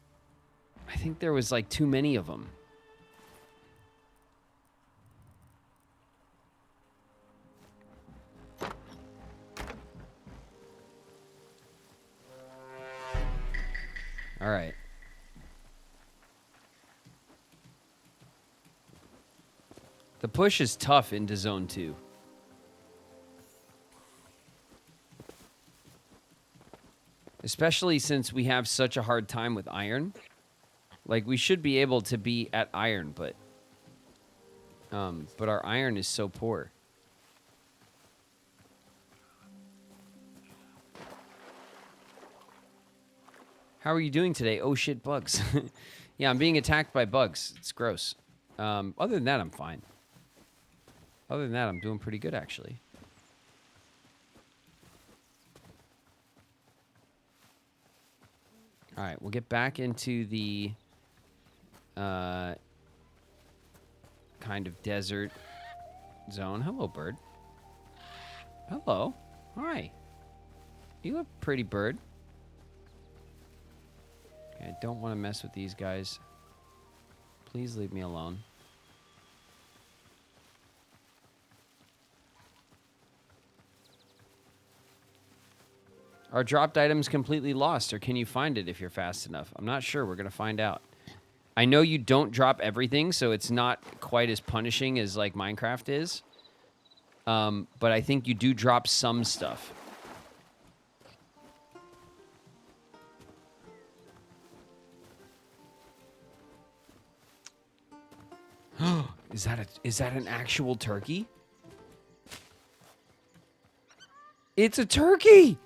I think there was like too many of them. All right. The push is tough into Zone 2. Especially since we have such a hard time with iron. Like, we should be able to be at iron, but our iron is so poor. How are you doing today? Oh shit, bugs. Yeah, I'm being attacked by bugs. It's gross. Other than that, I'm fine. Other than that, I'm doing pretty good, actually. All right, we'll get back into the kind of desert zone. Hello, bird. Hello. Hi. You look pretty, bird. Okay, I don't want to mess with these guys. Please leave me alone. Are dropped items completely lost, or can you find it if you're fast enough? I'm not sure. We're going to find out. I know you don't drop everything, so it's not quite as punishing as, like, Minecraft is. But I think you do drop some stuff. Is that an actual turkey? It's a turkey!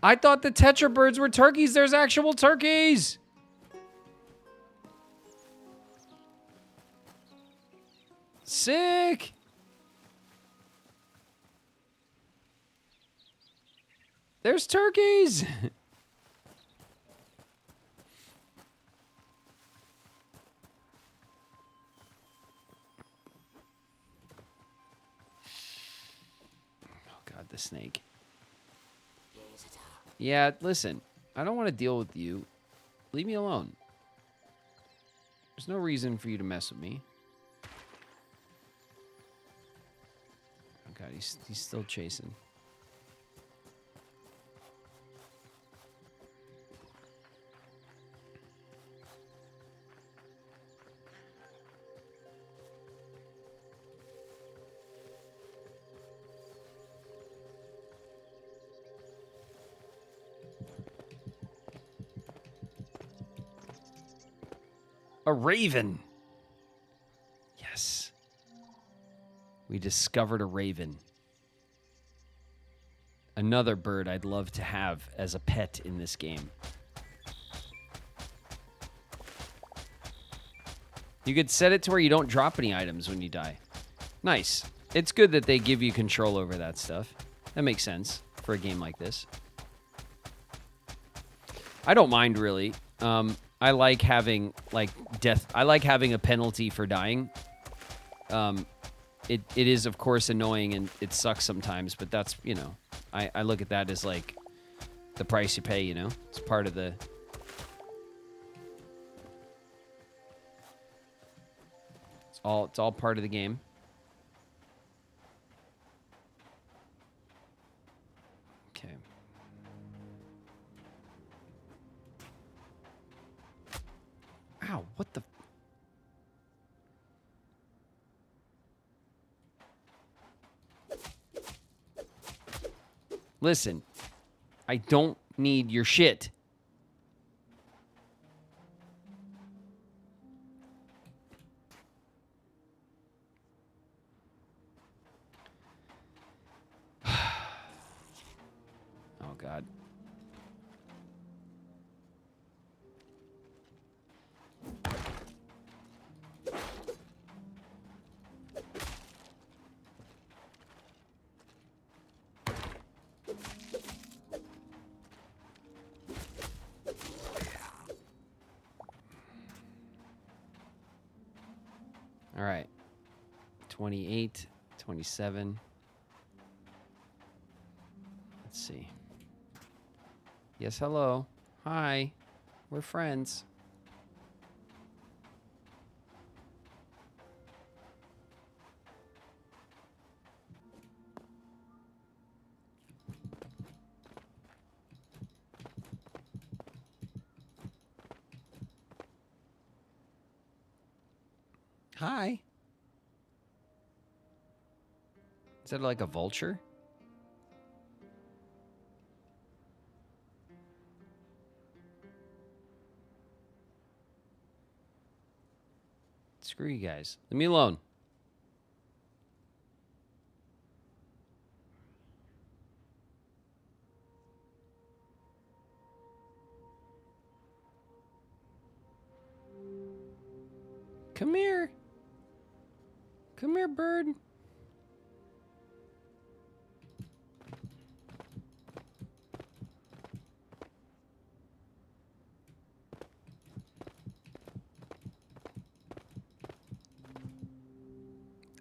I thought the Tetra birds were turkeys. There's actual turkeys! Sick! There's turkeys! The snake. Yeah, listen. I don't want to deal with you. Leave me alone. There's no reason for you to mess with me. Oh god, he's still chasing. A raven. Yes. We discovered a raven. Another bird I'd love to have as a pet in this game. You could set it to where you don't drop any items when you die. Nice. It's good that they give you control over that stuff. That makes sense for a game like this. I don't mind, really. I like having, like, death. I like having a penalty for dying. It is, of course, annoying and it sucks sometimes, but that's, you know, I look at that as, like, the price you pay, you know? It's part of the... It's all part of the game. Okay. Ow, what the... Listen, I don't need your shit. Oh, God. All right. 28, 27. Let's see. Yes, hello. Hi. We're friends. Hi. Is that like a vulture? Screw you guys. Leave me alone. Come here. Come here, bird.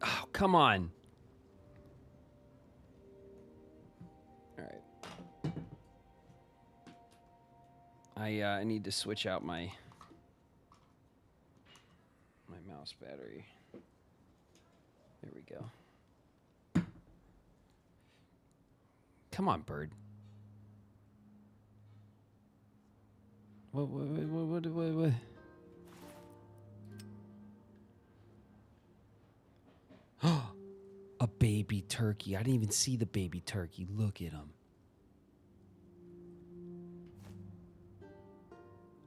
Oh, come on. All right. I need to switch out my mouse battery. There we go. Come on, bird. What? A baby turkey. I didn't even see the baby turkey. Look at him.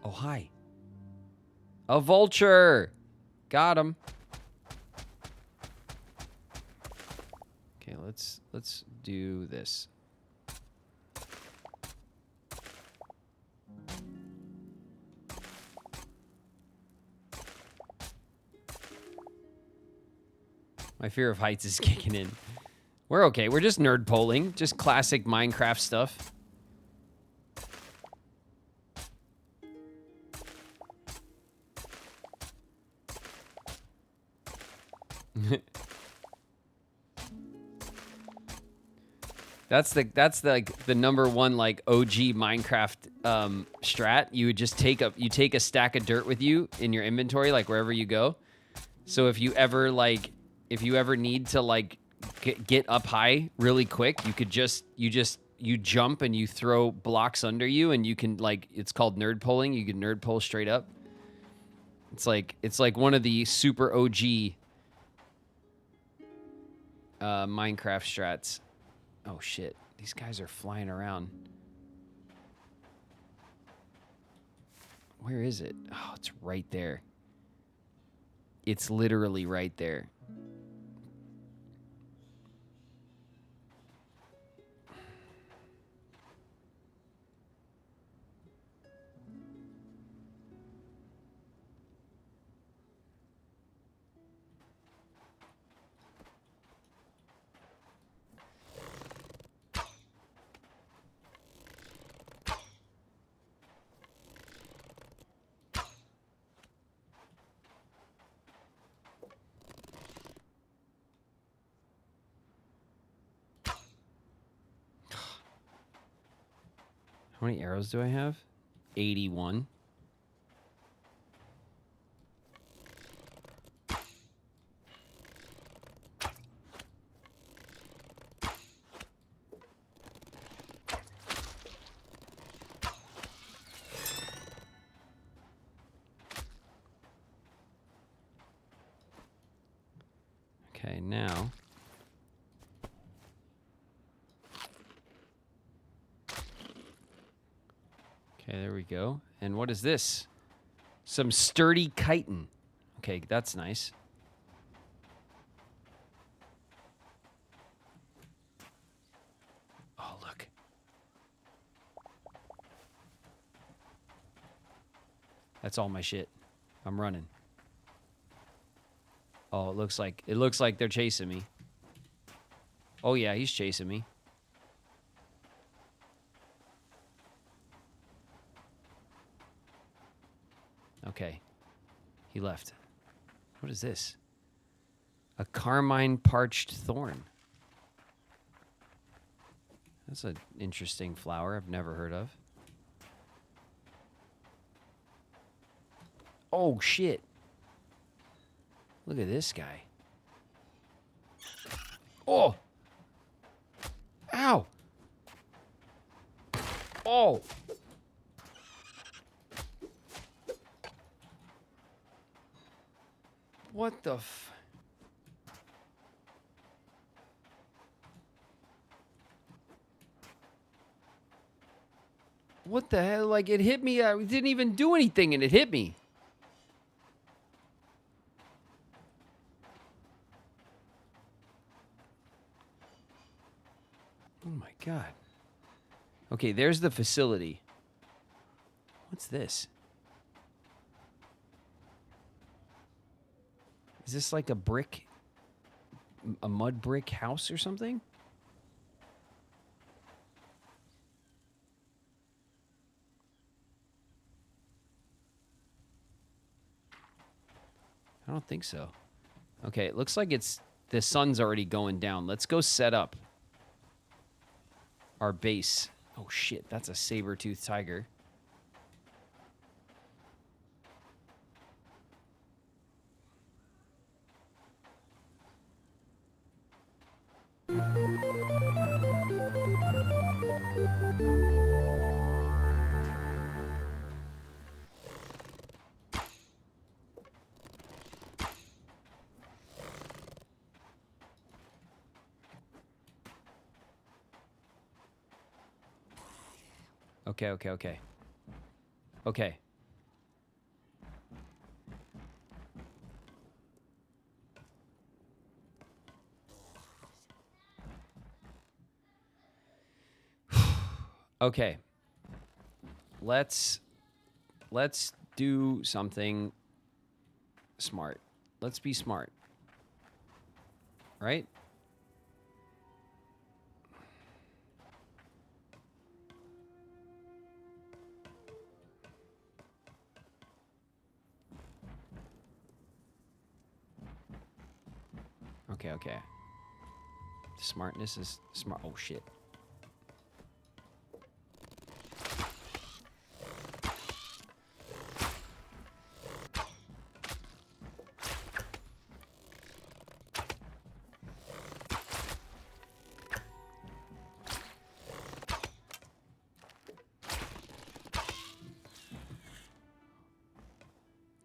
Oh, hi. A vulture. Got him. Okay, let's do this. My fear of heights is kicking in. We're okay. We're just nerd polling. Just classic Minecraft stuff. That's the number one like OG Minecraft strat. You would just take a stack of dirt with you in your inventory, like wherever you go. So if you ever need to like get up high really quick, you jump and you throw blocks under you, and you can it's called nerd pulling. You can nerd pull straight up. It's like one of the super OG Minecraft strats. Oh shit, these guys are flying around. Where is it? Oh, it's right there. It's literally right there. How many arrows do I have? 81. Okay, now okay, there we go. And what is this? Some sturdy chitin. Okay, that's nice. Oh, look. That's all my shit. I'm running. Oh, it looks like they're chasing me. Oh yeah, he's chasing me. Okay. He left. What is this? A carmine parched thorn. That's an interesting flower I've never heard of. Oh, shit. Look at this guy. Oh. Ow. Oh. What the f... What the hell? Like, it hit me. I didn't even do anything, and it hit me. Oh, my God. Okay, there's the facility. What's this? Is this like a brick, a mud brick house or something? I don't think so. Okay, it looks like the sun's already going down. Let's go set up our base. Oh shit, that's a saber-toothed tiger. Okay, okay, okay. Okay. Okay. Let's do something smart. Let's be smart. Right? Okay, okay. Smartness is smart. Oh, shit.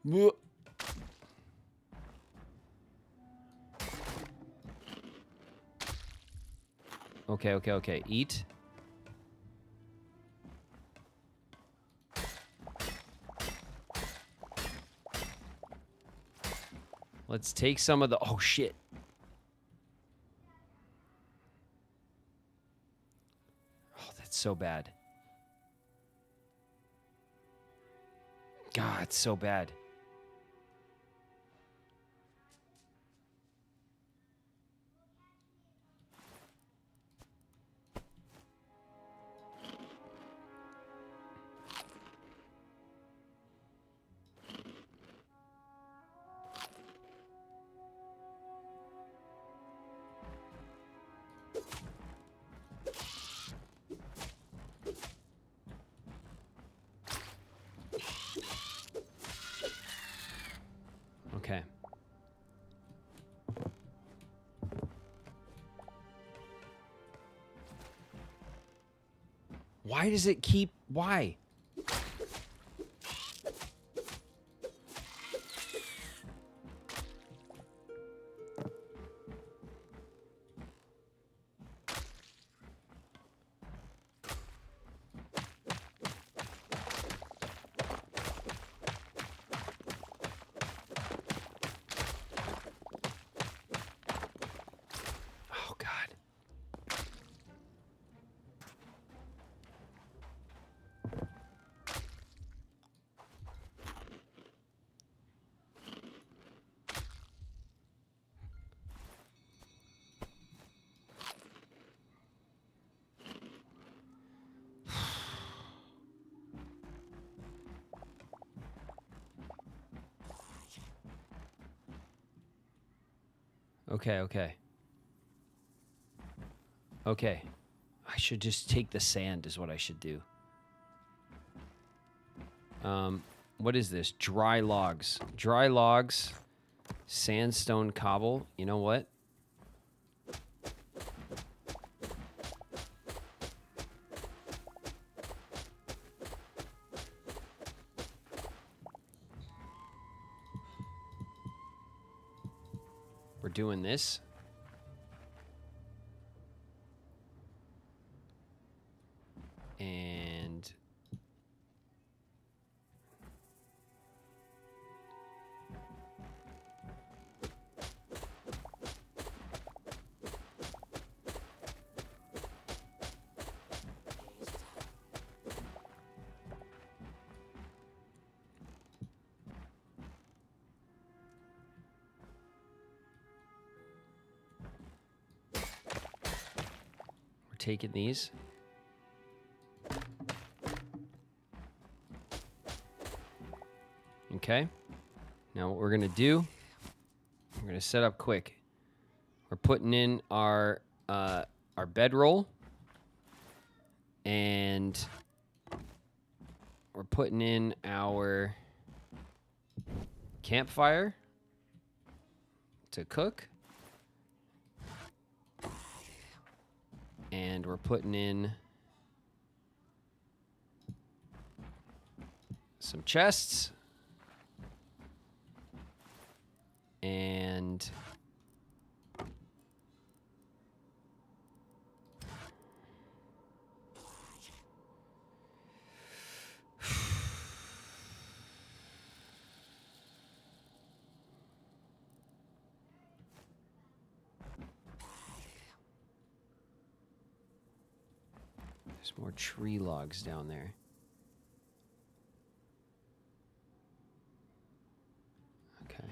Whoa. Okay, okay, okay. Eat. Let's take some of the... Oh, shit. Oh, that's so bad. God, it's so bad. Okay. Why does it keep... Why? Oh, God. Okay, okay. Okay. I should just take the sand is what I should do. What is this? Dry logs. Dry logs. Sandstone cobble. You know what? We're doing this. And we're taking these. Okay. Now what we're going to do, we're going to set up quick. We're putting in our bedroll, and we're putting in our campfire to cook. And we're putting in some chests. And there's more tree logs down there. Okay.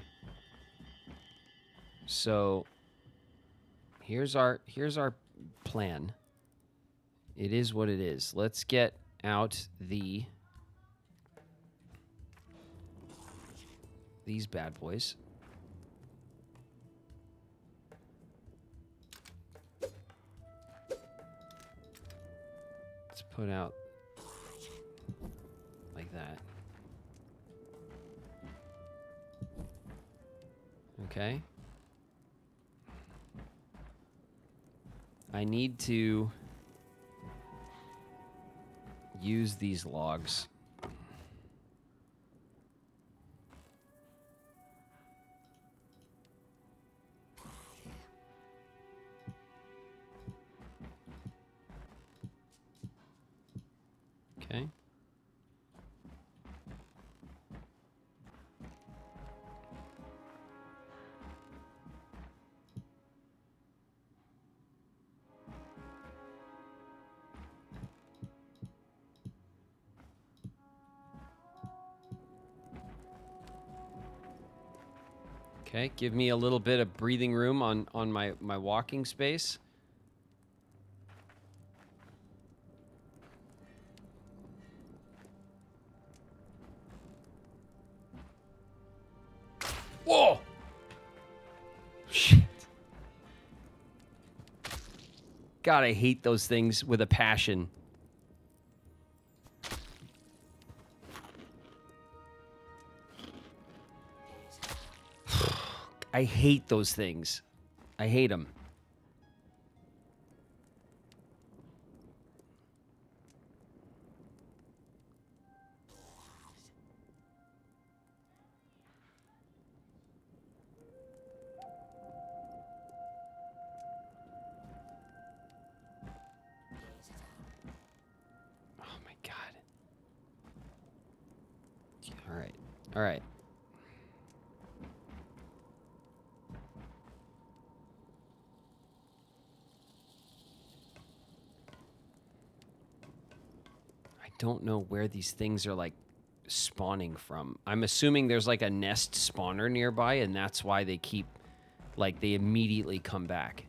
So here's our plan. It is what it is. Let's get out these bad boys. Let's put out like that. Okay. I need to use these logs. Okay. Okay, give me a little bit of breathing room on my walking space. Whoa! Shit. God, I hate those things with a passion. I hate those things. I hate them. Oh my God. All right. All right. Don't know where these things are like spawning from. I'm assuming there's like a nest spawner nearby, and that's why they keep like they immediately come back.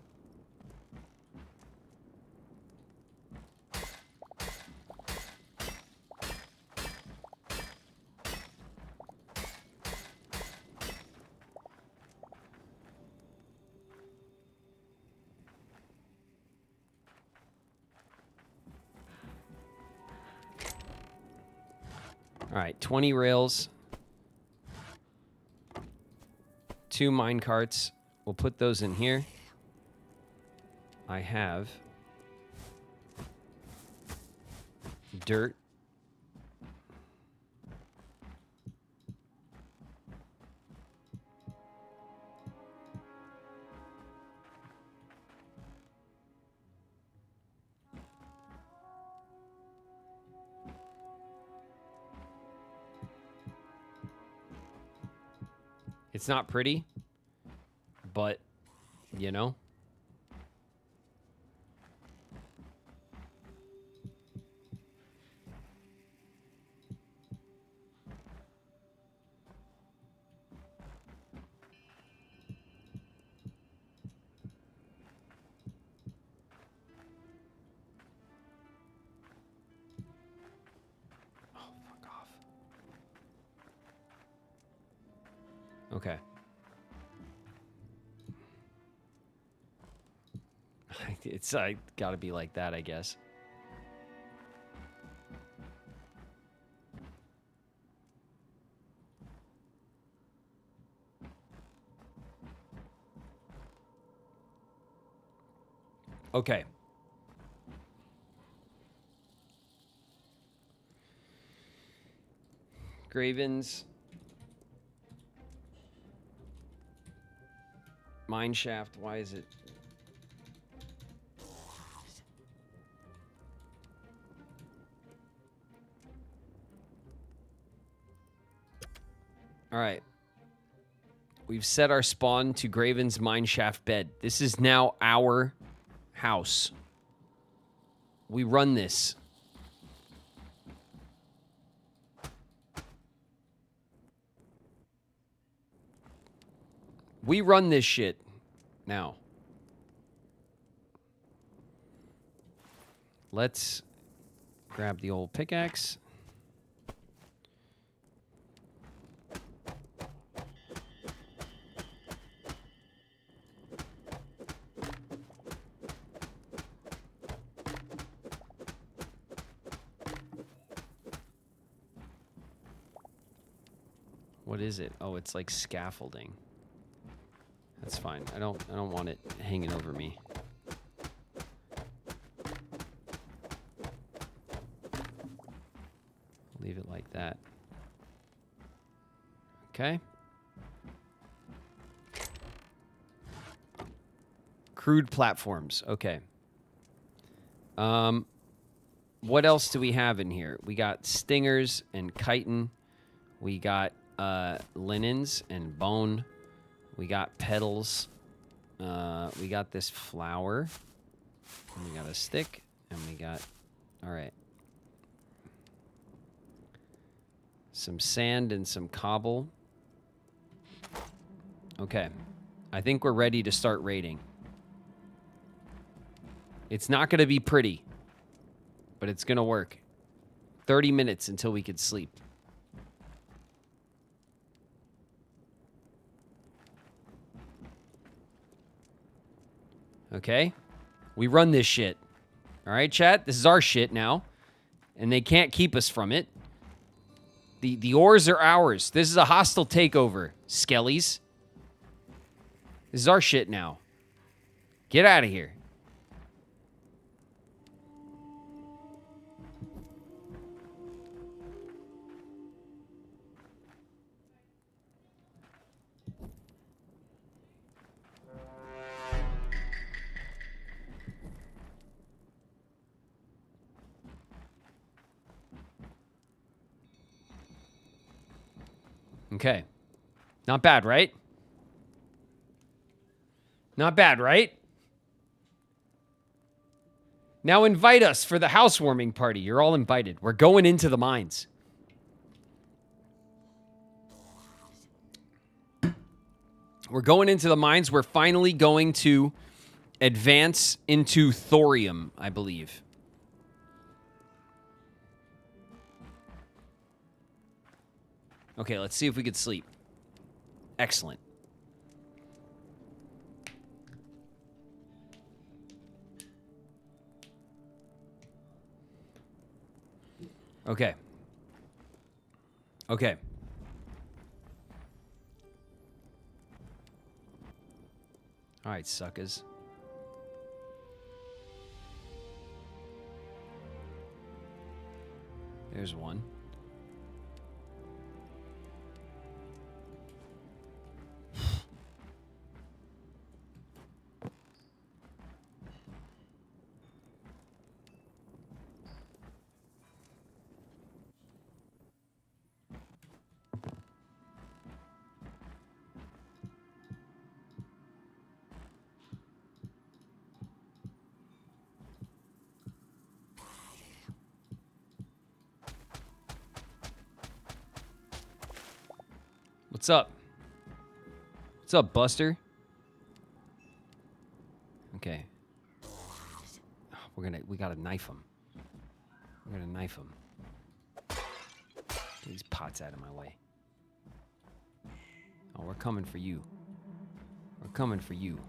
All right, 20 rails. 2 mine carts. We'll put those in here. I have dirt. It's not pretty, but, you know. Oh, fuck off. Okay. It's gotta be like that, I guess. Okay. Graven's mine shaft. Why is it? All right. We've set our spawn to Graven's mine shaft bed. This is now our house. We run this. We run this shit now. Let's grab the old pickaxe. What is it? Oh, it's like scaffolding. That's fine. I don't want it hanging over me. Leave it like that. Okay. Crude platforms. Okay. What else do we have in here? We got stingers and chitin. We got linens and bone. We got petals. We got this flower. And we got a stick. And we got... All right. Some sand and some cobble. Okay. I think we're ready to start raiding. It's not going to be pretty. But it's going to work. 30 minutes until we could sleep. Okay? We run this shit. All right, chat? This is our shit now. And they can't keep us from it. The ores are ours. This is a hostile takeover, skellies. This is our shit now. Get out of here. Okay. Not bad, right? Not bad, right? Now invite us for the housewarming party. You're all invited. We're going into the mines. We're going into the mines. We're finally going to advance into thorium, I believe. Okay, let's see if we could sleep. Excellent. Okay. Okay. All right, suckers. There's one. What's up? What's up, Buster? Okay. We gotta knife him. We're gonna knife him. Get these pots out of my way. Oh, we're coming for you. We're coming for you.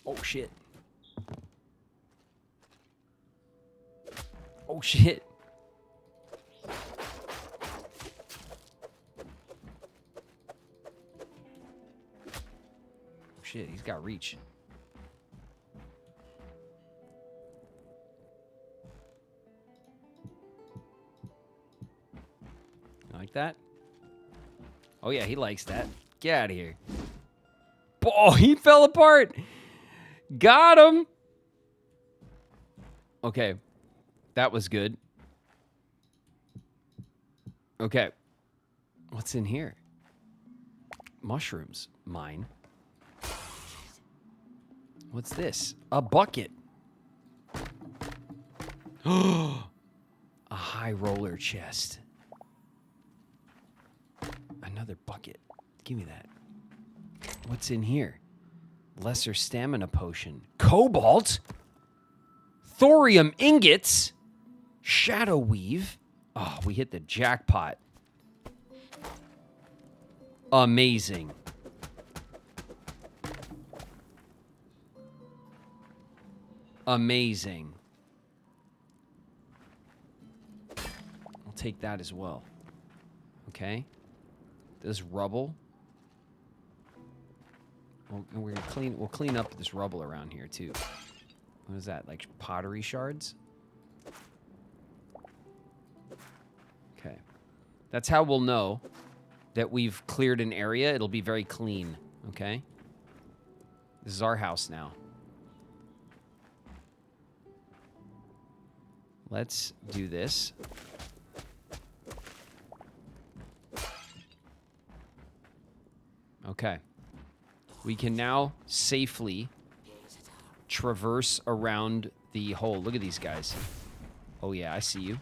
Oh, shit. Oh, shit. Oh, shit, he's got reach. Like that? Oh, yeah, he likes that. Get out of here. Oh, he fell apart. Got him. Okay. That was good. Okay. What's in here? Mushrooms. Mine. What's this? A bucket. A high roller chest. Another bucket. Give me that. What's in here? Lesser stamina potion. Cobalt? Thorium ingots? Shadow weave? Oh, we hit the jackpot. Amazing. Amazing. I'll take that as well. Okay. This rubble. Well, and we'll clean up this rubble around here too. What is that? Like pottery shards? Okay. That's how we'll know that we've cleared an area. It'll be very clean, okay? This is our house now. Let's do this. Okay. We can now safely traverse around the hole. Look at these guys. Oh yeah, I see you.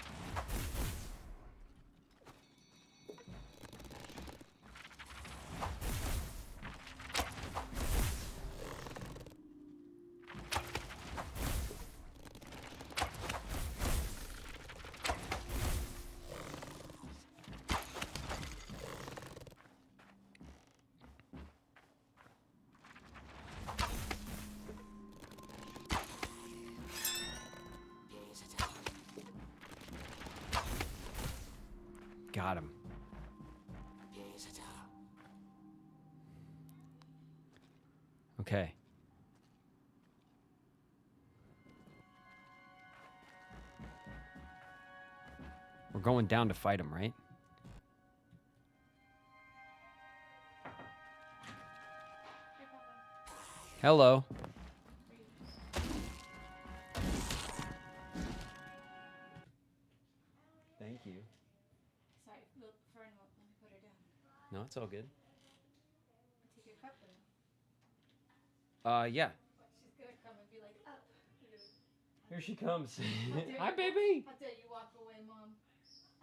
Got him. Okay. We're going down to fight him, right? Hello. Thank you. Sorry, Fern won't let me put her down. No, it's all good. Take your cup then. Yeah. She's gonna come and be like, up. Here she comes. Hi, baby. How dare you walk away, Mom?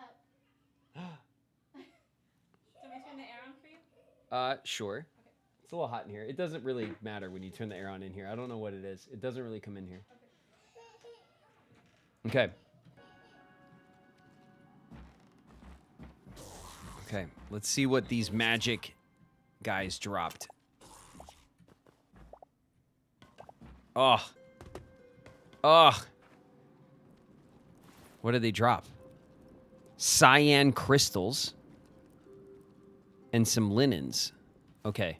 Up. Do you want me to turn the air on for you? Sure. Okay. It's a little hot in here. It doesn't really matter when you turn the air on in here. I don't know what it is. It doesn't really come in here. Okay. Okay, let's see what these magic guys dropped. Oh. Oh. What did they drop? Cyan crystals and some linens. Okay.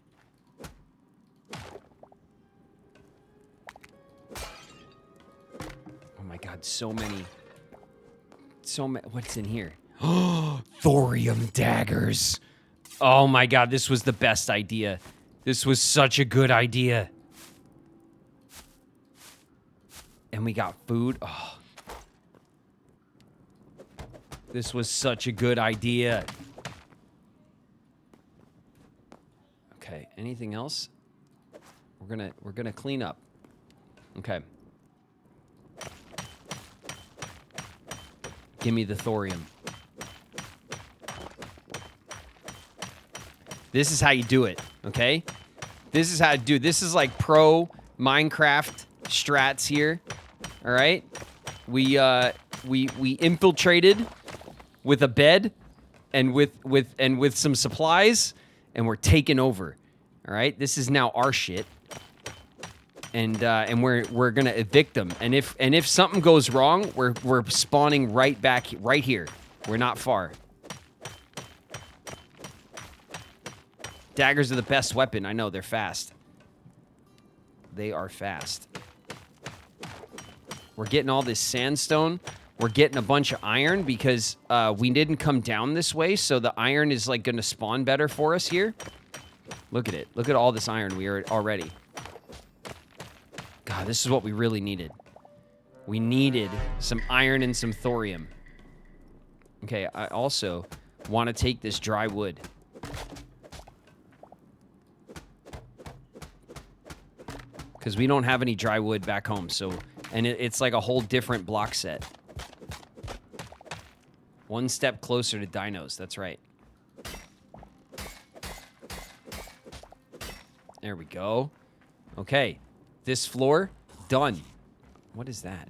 Oh my god, so many. What's in here? Thorium daggers. Oh my god, this was the best idea. This was such a good idea. And we got food. Oh. This was such a good idea. Okay, anything else? We're gonna clean up. Okay. Give me the thorium. This is how you do it, okay? This is how to do it. This is like pro Minecraft strats here. All right? We infiltrated with a bed and with some supplies, and we're taking over. All right? This is now our shit. And we're gonna evict them. And if something goes wrong, we're spawning right back right here. We're not far. Daggers are the best weapon. I know, they're fast. They are fast. We're getting all this sandstone. We're getting a bunch of iron because we didn't come down this way, so the iron is like gonna spawn better for us here. Look at it. Look at all this iron we are already. God, this is what we really needed. We needed some iron and some thorium. Okay, I also want to take this dry wood. Because we don't have any dry wood back home, so... And it's like a whole different block set. One step closer to dinos, that's right. There we go. Okay. This floor, done. What is that?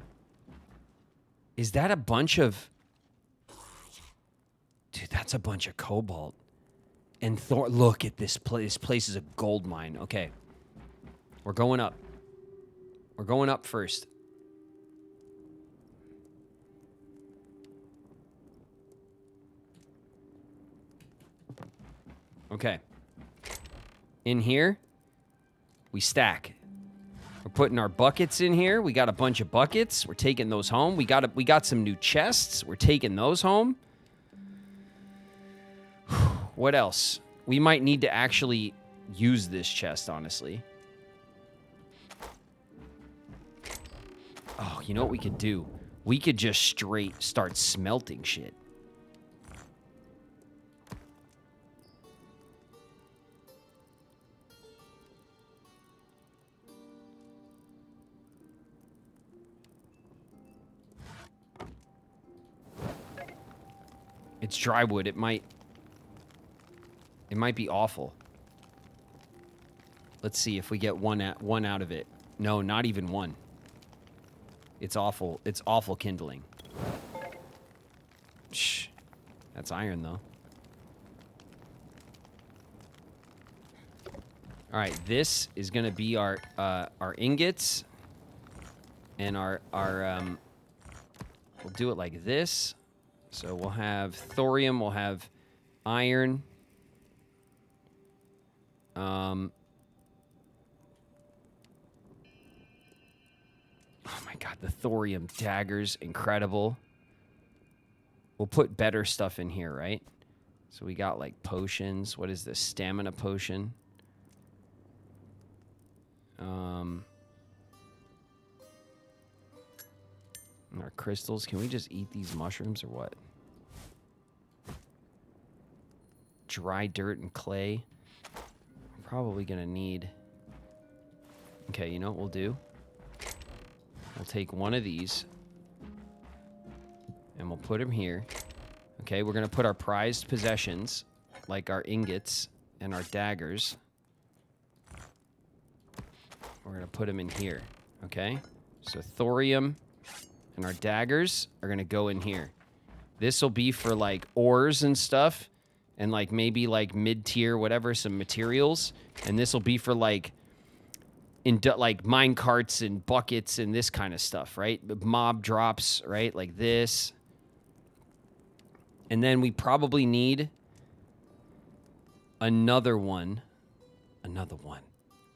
Is that a bunch of... Dude, that's a bunch of cobalt. And look at this place. This place is a gold mine. Okay. We're going up. We're going up first. Okay. In here, we stack. We're putting our buckets in here. We got a bunch of buckets. We're taking those home. We got some new chests. We're taking those home. What else? We might need to actually use this chest, honestly. Oh, you know what we could do? We could just straight start smelting shit. It's dry wood. It might be awful. Let's see if we get one out of it. No, not even one. It's awful. It's awful kindling. Shh. That's iron, though. All right, this is gonna be our ingots, and our we'll do it like this. So we'll have thorium. We'll have iron. Oh my god, the thorium daggers, incredible. We'll put better stuff in here, right? So we got like potions. What is this? Stamina potion. Our crystals. Can we just eat these mushrooms or what? Dry dirt and clay. I'm probably gonna need... Okay, you know what we'll do? We'll take one of these and we'll put them here. Okay, we're gonna put our prized possessions, like our ingots and our daggers. We're gonna put them in here, okay? So thorium and our daggers are gonna go in here. This will be for like ores and stuff, and like maybe like mid-tier, whatever, some materials. And this will be for like like mine carts and buckets and this kind of stuff, right? Mob drops, right? Like this. And then we probably need another one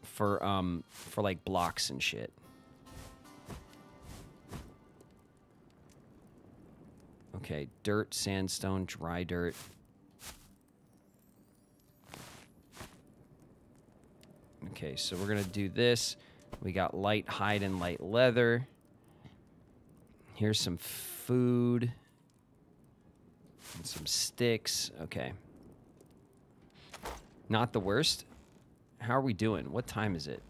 for like blocks and shit. Okay, dirt, sandstone, dry dirt. Okay, so we're gonna do this. We got light hide and light leather. Here's some food. And some sticks. Okay. Not the worst. How are we doing? What time is it?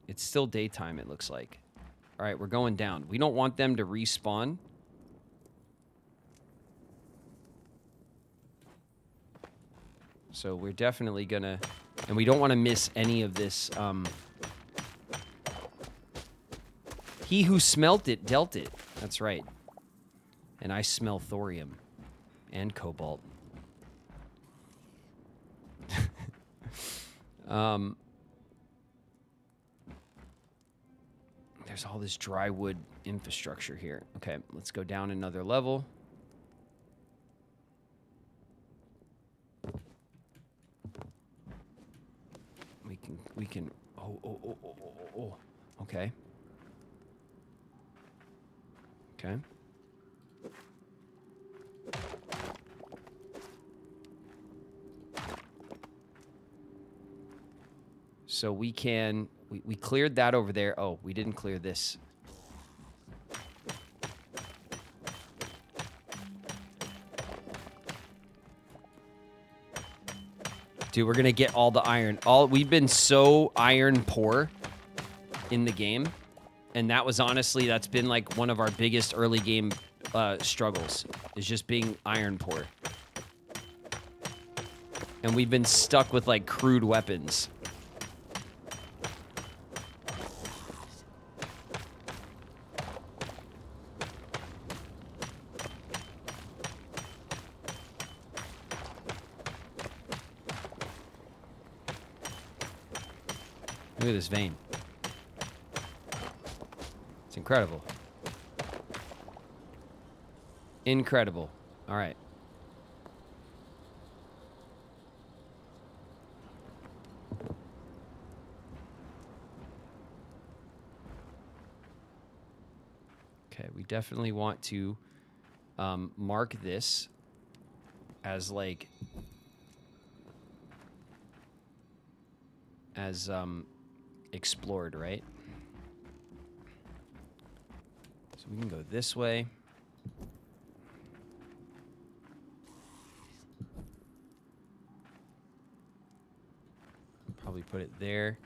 It's still daytime, it looks like. All right, we're going down. We don't want them to respawn. So we're definitely gonna... And we don't want to miss any of this. He who smelt it, dealt it. That's right. And I smell thorium. And cobalt. There's all this dry wood infrastructure here. Okay, let's go down another level. We can. Oh. Okay. Okay. So we can, we cleared that over there. Oh, we didn't clear this. Dude, we're gonna get all the iron. We've been so iron poor in the game. And that was honestly, that's been like one of our biggest early game struggles, is just being iron poor. And we've been stuck with like crude weapons. Look at this vein. It's incredible. Incredible. All right. Okay, we definitely want to mark this as like explored, right? So we can go this way. Probably put it there.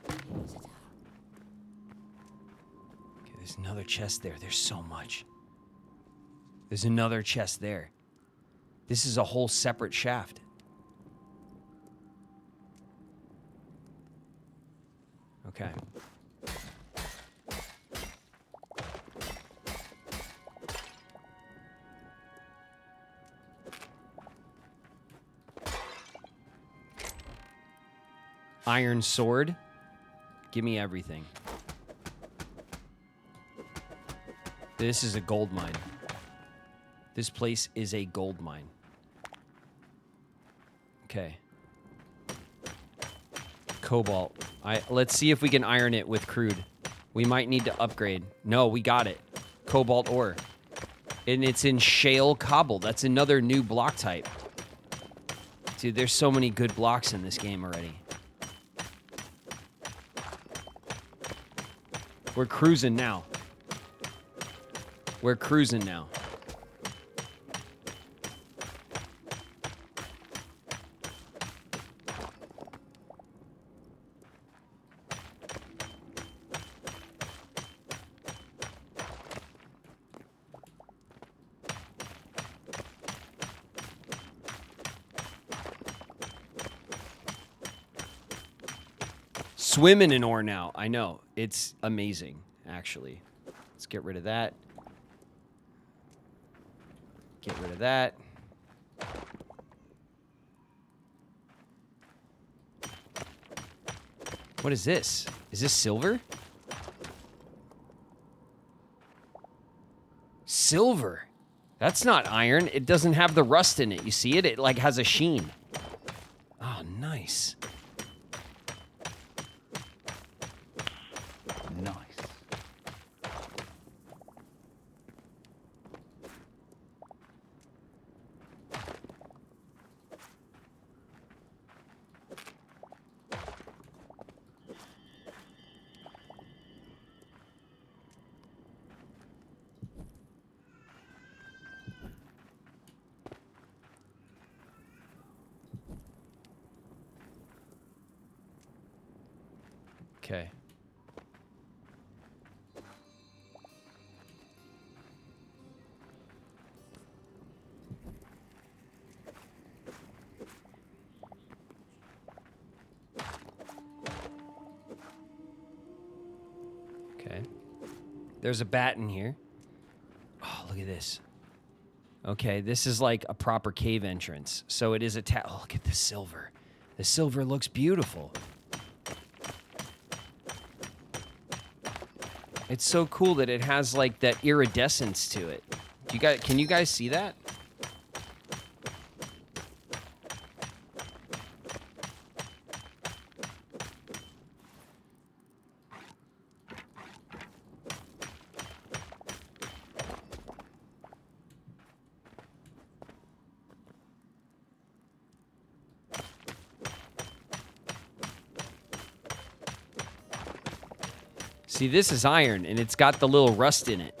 Okay, there's another chest there. There's so much. There's another chest there. This is a whole separate shaft. Okay. Iron sword. Give me everything. This is a gold mine. This place is a gold mine. Okay. Cobalt. Let's see if we can iron it with crude. We might need to upgrade. No, we got it. Cobalt ore. And it's in shale cobble. That's another new block type. Dude, there's so many good blocks in this game already. We're cruising now. We're cruising now. Swimming in ore now. I know. It's amazing, actually. Let's get rid of that. Get rid of that. What is this? Is this silver? Silver. That's not iron. It doesn't have the rust in it. You see it? It like has a sheen. Oh, nice. Nice. Okay. Okay. There's a bat in here. Oh, look at this. Okay, this is like a proper cave entrance. So it is oh, look at the silver. The silver looks beautiful. It's so cool that it has like that iridescence to it. Can you guys see that? See, this is iron, and it's got the little rust in it.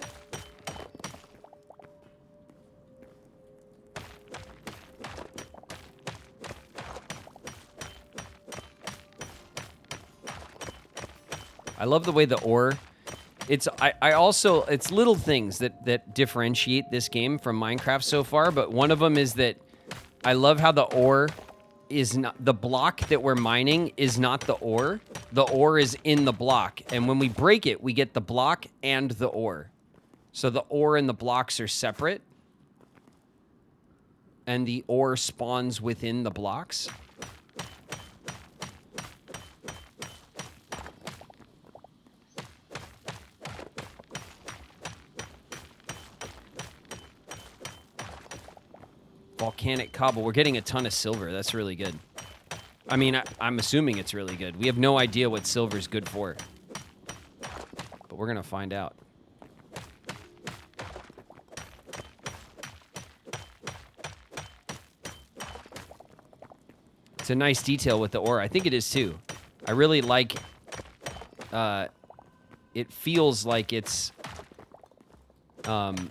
I love the way the ore... It's little things that differentiate this game from Minecraft so far, but one of them is that I love how the ore is not... The block that we're mining is not the ore. The ore is in the block, and when we break it, we get the block and the ore. So the ore and the blocks are separate, and the ore spawns within the blocks. Volcanic cobble. We're getting a ton of silver. That's really good. I mean, I'm assuming it's really good. We have no idea what silver's good for. But we're going to find out. It's a nice detail with the ore. I think it is too. I really like... it feels like it's... and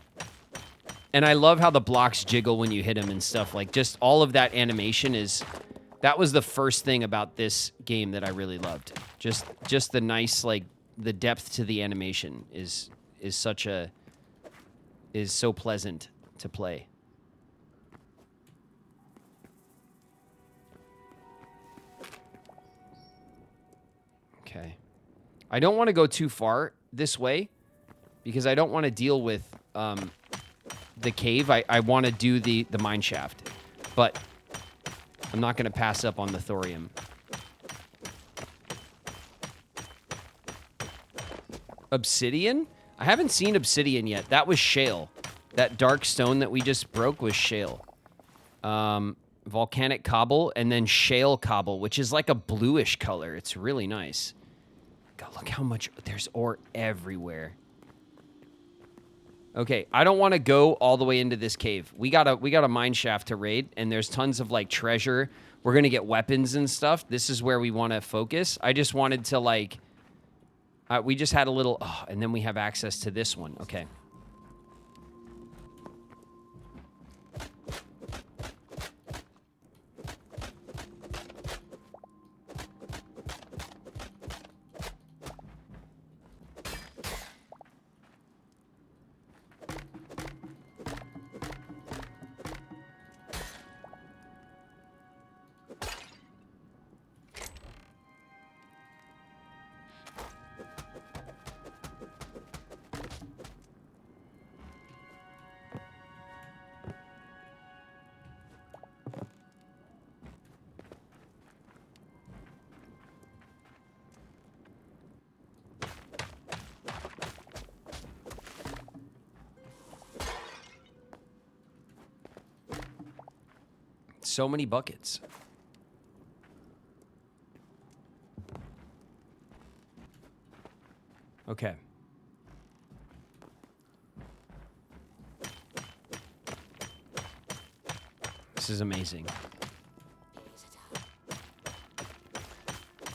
I love how the blocks jiggle when you hit them and stuff. Like, just all of that animation is... That was the first thing about this game that I really loved. Just the nice, like, the depth to the animation is so pleasant to play. Okay. I don't want to go too far this way because I don't want to deal with the cave. I want to do the mine shaft, but I'm not going to pass up on the thorium. Obsidian? I haven't seen obsidian yet. That was shale. That dark stone that we just broke was shale. Volcanic cobble and then shale cobble, which is like a bluish color. It's really nice. God, look how much... There's ore everywhere. Okay, I don't want to go all the way into this cave. We got a mine shaft to raid, and there's tons of, like, treasure. We're going to get weapons and stuff. This is where we want to focus. I just wanted to, like... we just had a little... Oh, and then we have access to this one. Okay. so many buckets. Okay. This is amazing.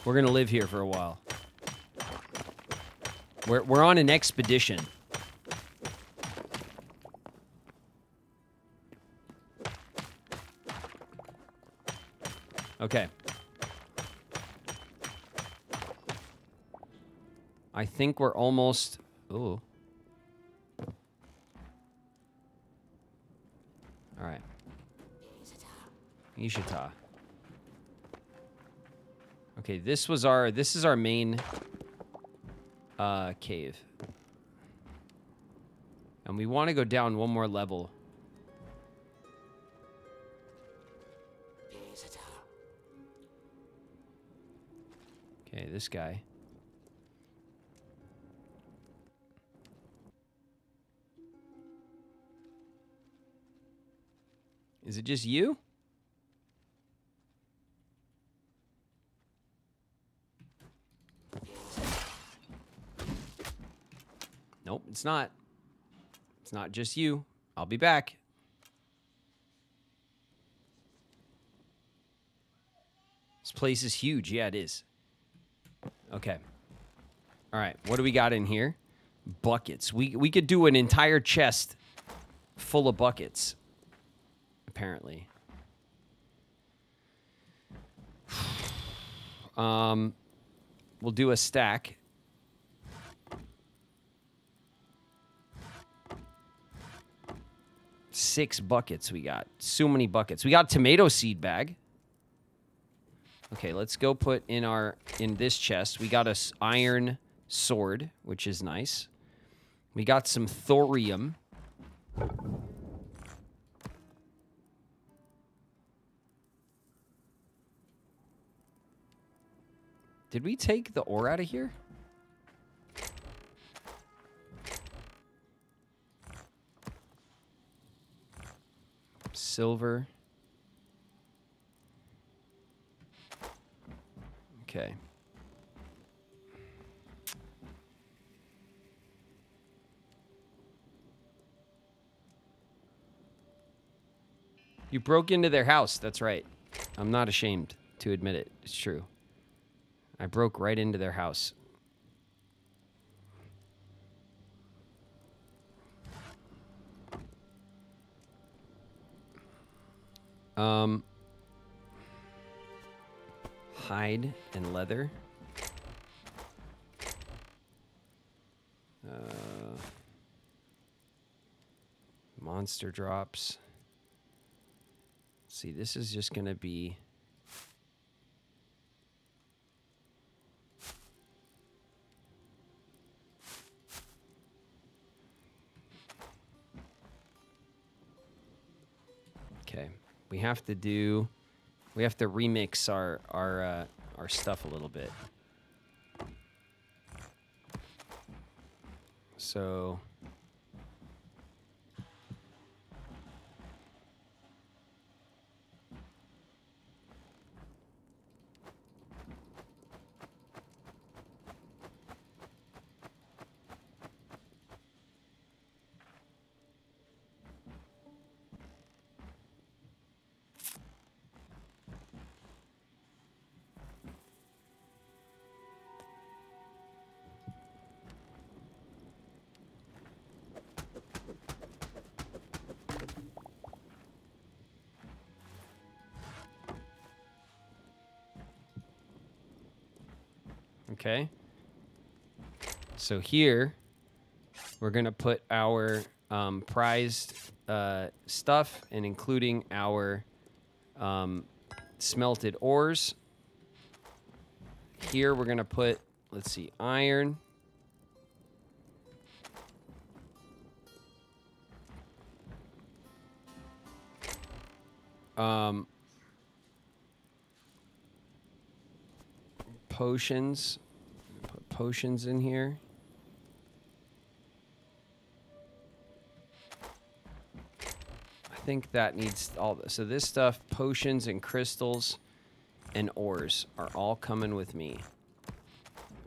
We're gonna live here for a while. We're on an expedition. Okay. I think we're almost... Ooh. All right. Ishita. Okay, this is our main cave. And we want to go down one more level. Okay, this guy. Is it just you? Nope, it's not. It's not just you. I'll be back. This place is huge. Yeah, it is. Okay. All right, what do we got in here? Buckets. We could do an entire chest full of buckets, apparently. We'll do a stack. Six buckets we got. So many buckets. We got tomato seed bag. Okay, let's go put in this chest. We got a iron sword, which is nice. We got some thorium. Did we take the ore out of here? Silver. Okay. You broke into their house. That's right. I'm not ashamed to admit it. It's true. I broke right into their house. Hide and leather. Monster drops. Let's see, this is just gonna be... Okay, we have to remix our stuff a little bit. So okay. So here, we're going to put our prized stuff, and including our smelted ores. Here, we're going to put, let's see, iron. Potions. Put potions in here. I think that needs all this. So this stuff, potions and crystals and ores are all coming with me.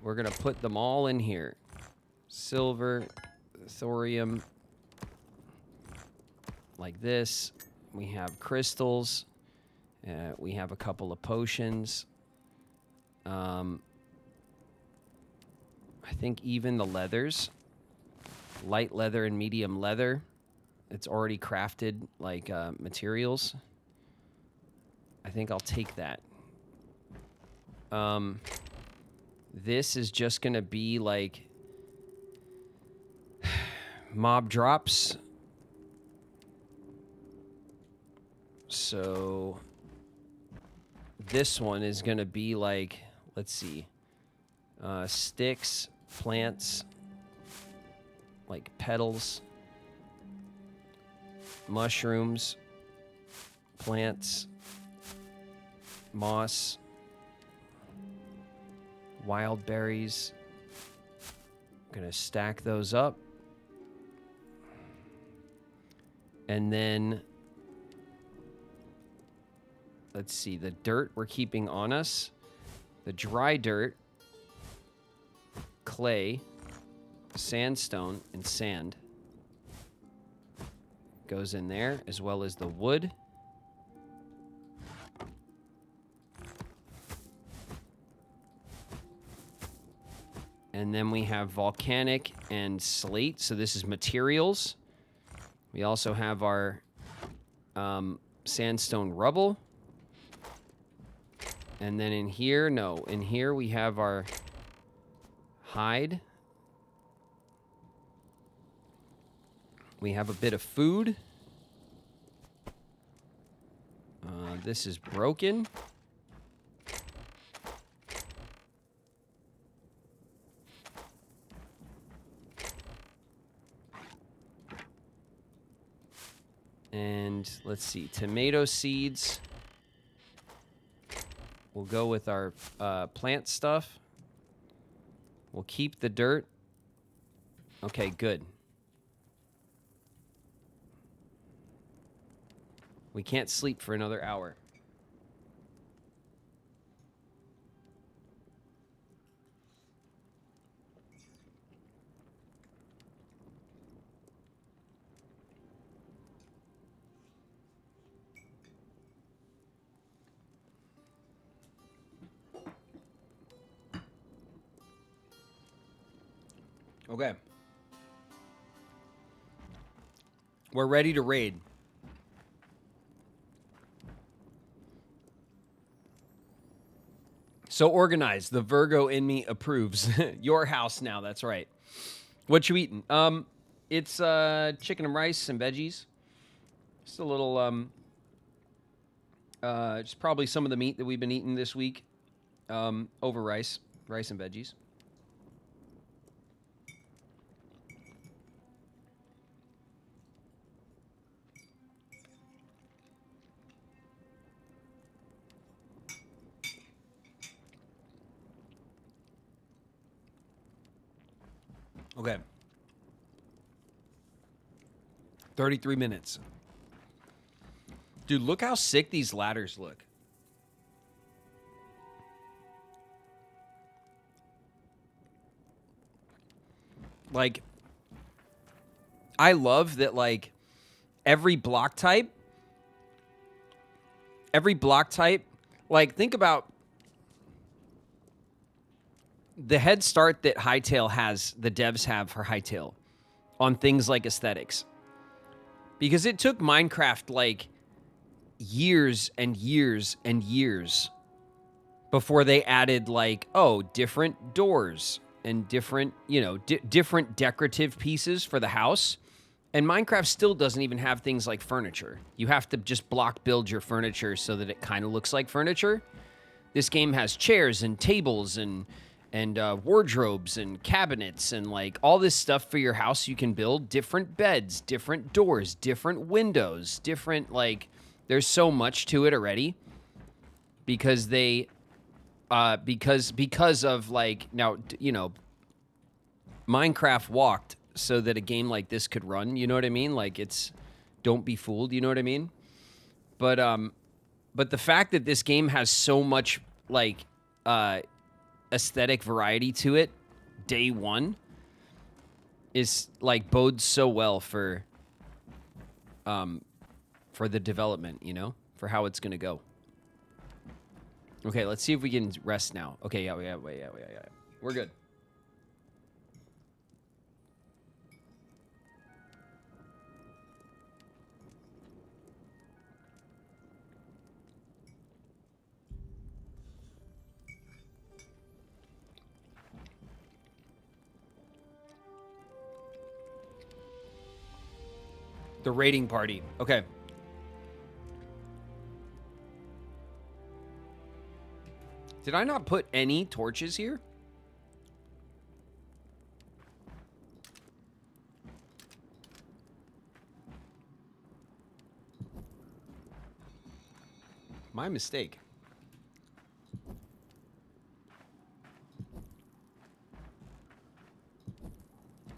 We're going to put them all in here. Silver, thorium, like this. We have crystals. We have a couple of potions. I think even the leathers, light leather and medium leather, it's already crafted like materials. I think I'll take that. This is just gonna be like mob drops. So this one is gonna be like, let's see, sticks, plants, like petals, mushrooms, plants, moss, wild berries. I'm gonna stack those up. And then, let's see, the dirt we're keeping on us. The dry dirt, clay, sandstone, and sand goes in there, as well as the wood. And then we have volcanic and slate. So this is materials. We also have our sandstone rubble. And then in here, in here we have our hide. We have a bit of food. This is broken. And let's see, tomato seeds. We'll go with our plant stuff. We'll keep the dirt. Okay, good. We can't sleep for another hour. Okay. We're ready to raid. So organized. The Virgo in me approves. Your house now, that's right. What you eating? It's chicken and rice and veggies. Just a little just probably some of the meat that we've been eating this week. Over rice and veggies. Okay. 33 minutes. Dude, look how sick these ladders look. Like, I love that, like, every block type, like, think about the head start that Hytale has, the devs have for Hytale on things like aesthetics. Because it took Minecraft, like, years and years and years before they added, like, different doors and different, different decorative pieces for the house. And Minecraft still doesn't even have things like furniture. You have to just block build your furniture so that it kind of looks like furniture. This game has chairs and tables and wardrobes and cabinets and, like, all this stuff for your house you can build. Different beds, different doors, different windows, different, like, there's so much to it already. Because they, because of, like, now, Minecraft walked so that a game like this could run, you know what I mean? Like, it's don't be fooled. You know what I mean? But the fact that this game has so much like aesthetic variety to it, day one, is like bodes so well for the development. You know, for how it's gonna go. Okay, let's see if we can rest now. Okay, yeah. We're good. The raiding party. Okay. Did I not put any torches here? My mistake.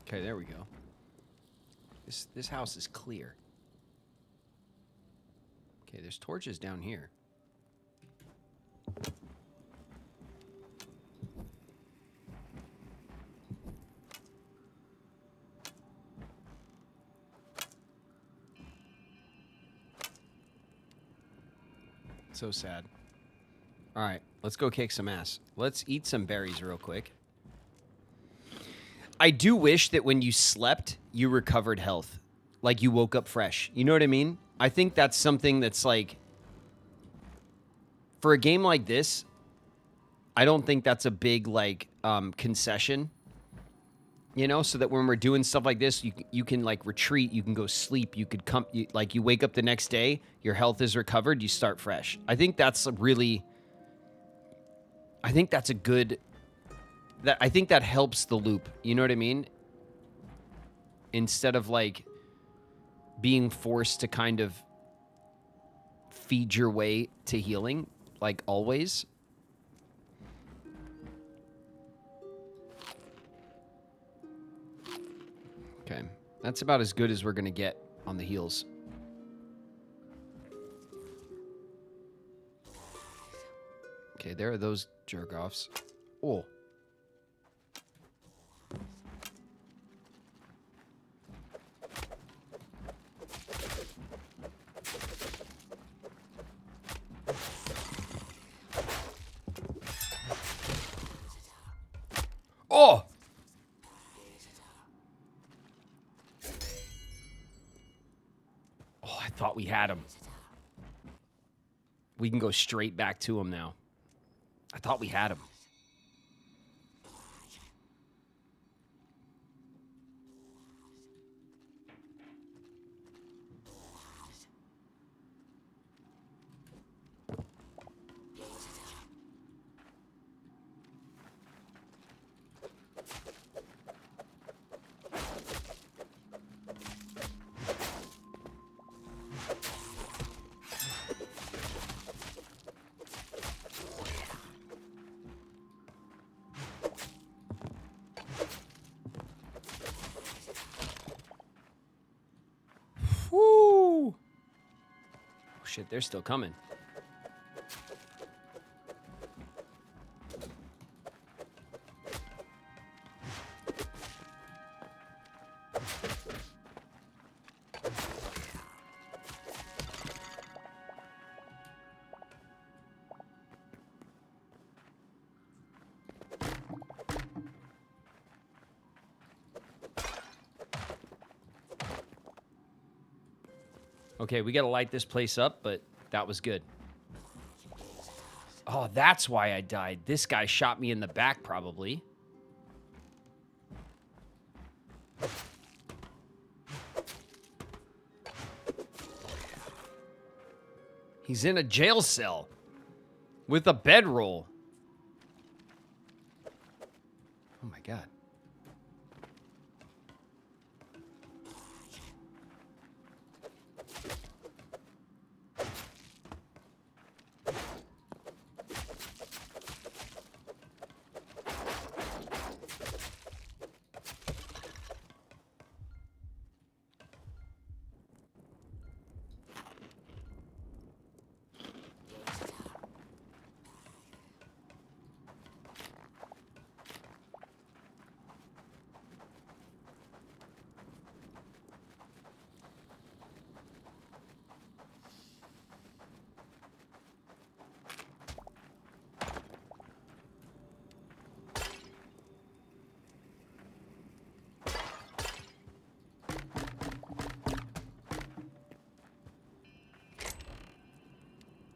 Okay, there we go. This house is clear. Okay, there's torches down here. So sad. All right, let's go kick some ass. Let's eat some berries real quick. I do wish that when you slept, you recovered health. Like you woke up fresh. You know what I mean? I think that's something that's like... For a game like this, I don't think that's a big, like, concession. You know, so that when we're doing stuff like this, you can, like, retreat. You can go sleep. You could come... you wake up the next day, your health is recovered, you start fresh. I think that's a really... I think that's a good... I think that helps the loop. You know what I mean? Instead of, like, being forced to kind of feed your way to healing, like always. Okay. That's about as good as we're going to get on the heals. Okay, there are those jerk-offs. Oh. Oh! Oh, I thought we had him. We can go straight back to him now. I thought we had him. Woo! Oh, shit, they're still coming. Okay, we gotta light this place up, but that was good. Oh, that's why I died. This guy shot me in the back, probably. He's in a jail cell with a bedroll. Oh my god.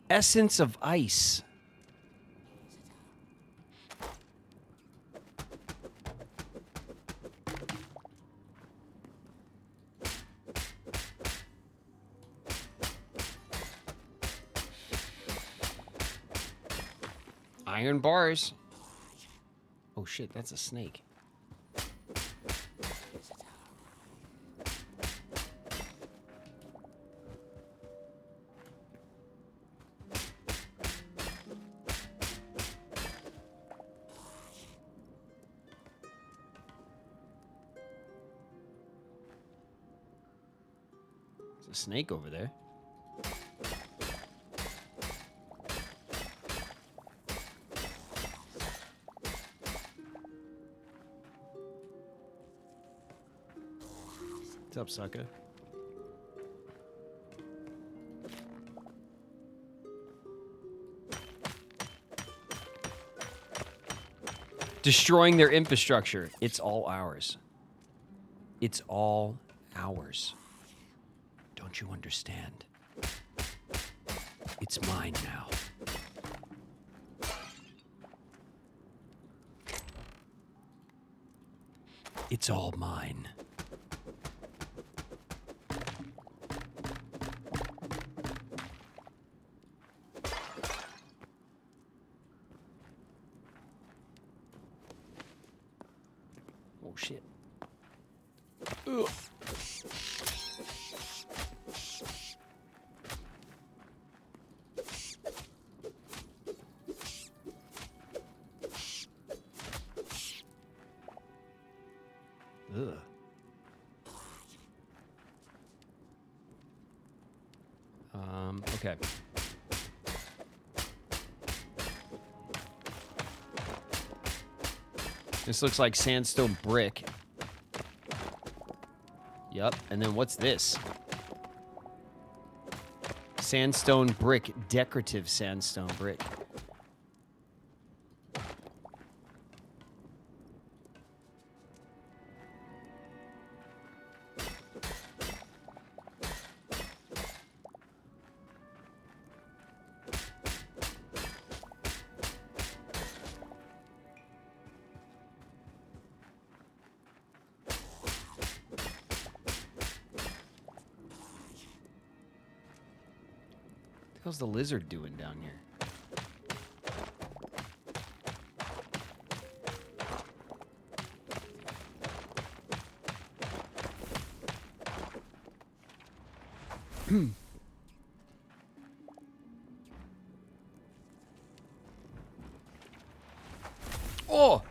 Essence of ice. Iron bars. Oh shit, that's a snake. There's a snake over there. What's up, sucker? Destroying their infrastructure. It's all ours. It's all ours. Don't you understand? It's mine now. It's all mine. Oh shit. Ugh. Ugh. Okay. This looks like sandstone brick. Yup. And then what's this? Sandstone brick. Decorative sandstone brick. How's the lizard doing down here? Oh!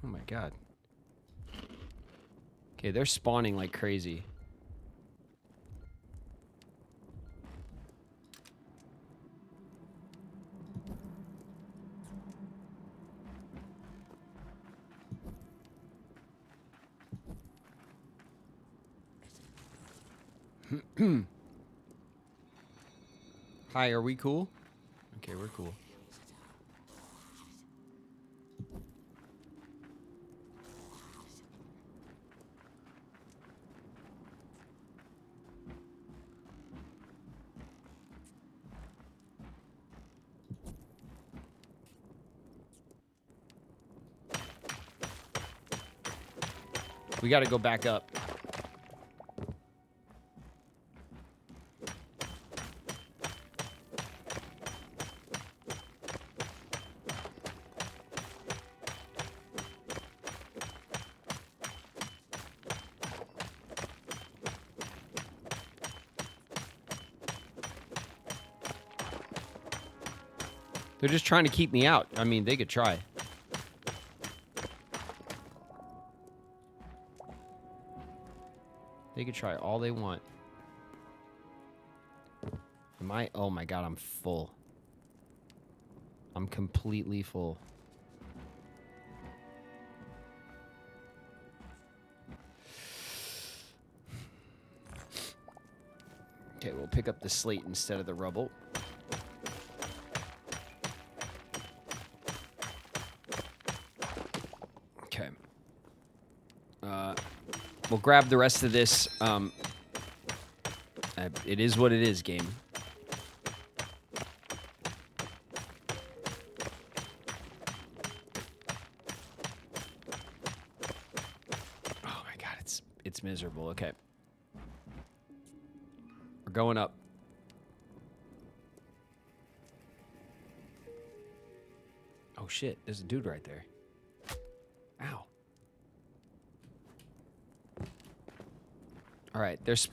Oh my god. Okay, they're spawning like crazy. Hi, are we cool? Okay, we're cool. We got to go back up. They're just trying to keep me out. I mean, they could try. They could try all they want. I Oh my god, I'm full. I'm completely full. Okay, we'll pick up the slate instead of the rubble. Okay. We'll grab the rest of this. It is what it is, game. Oh my god, it's miserable. Okay. We're going up. Oh shit, there's a dude right there. Ow. All right, there's...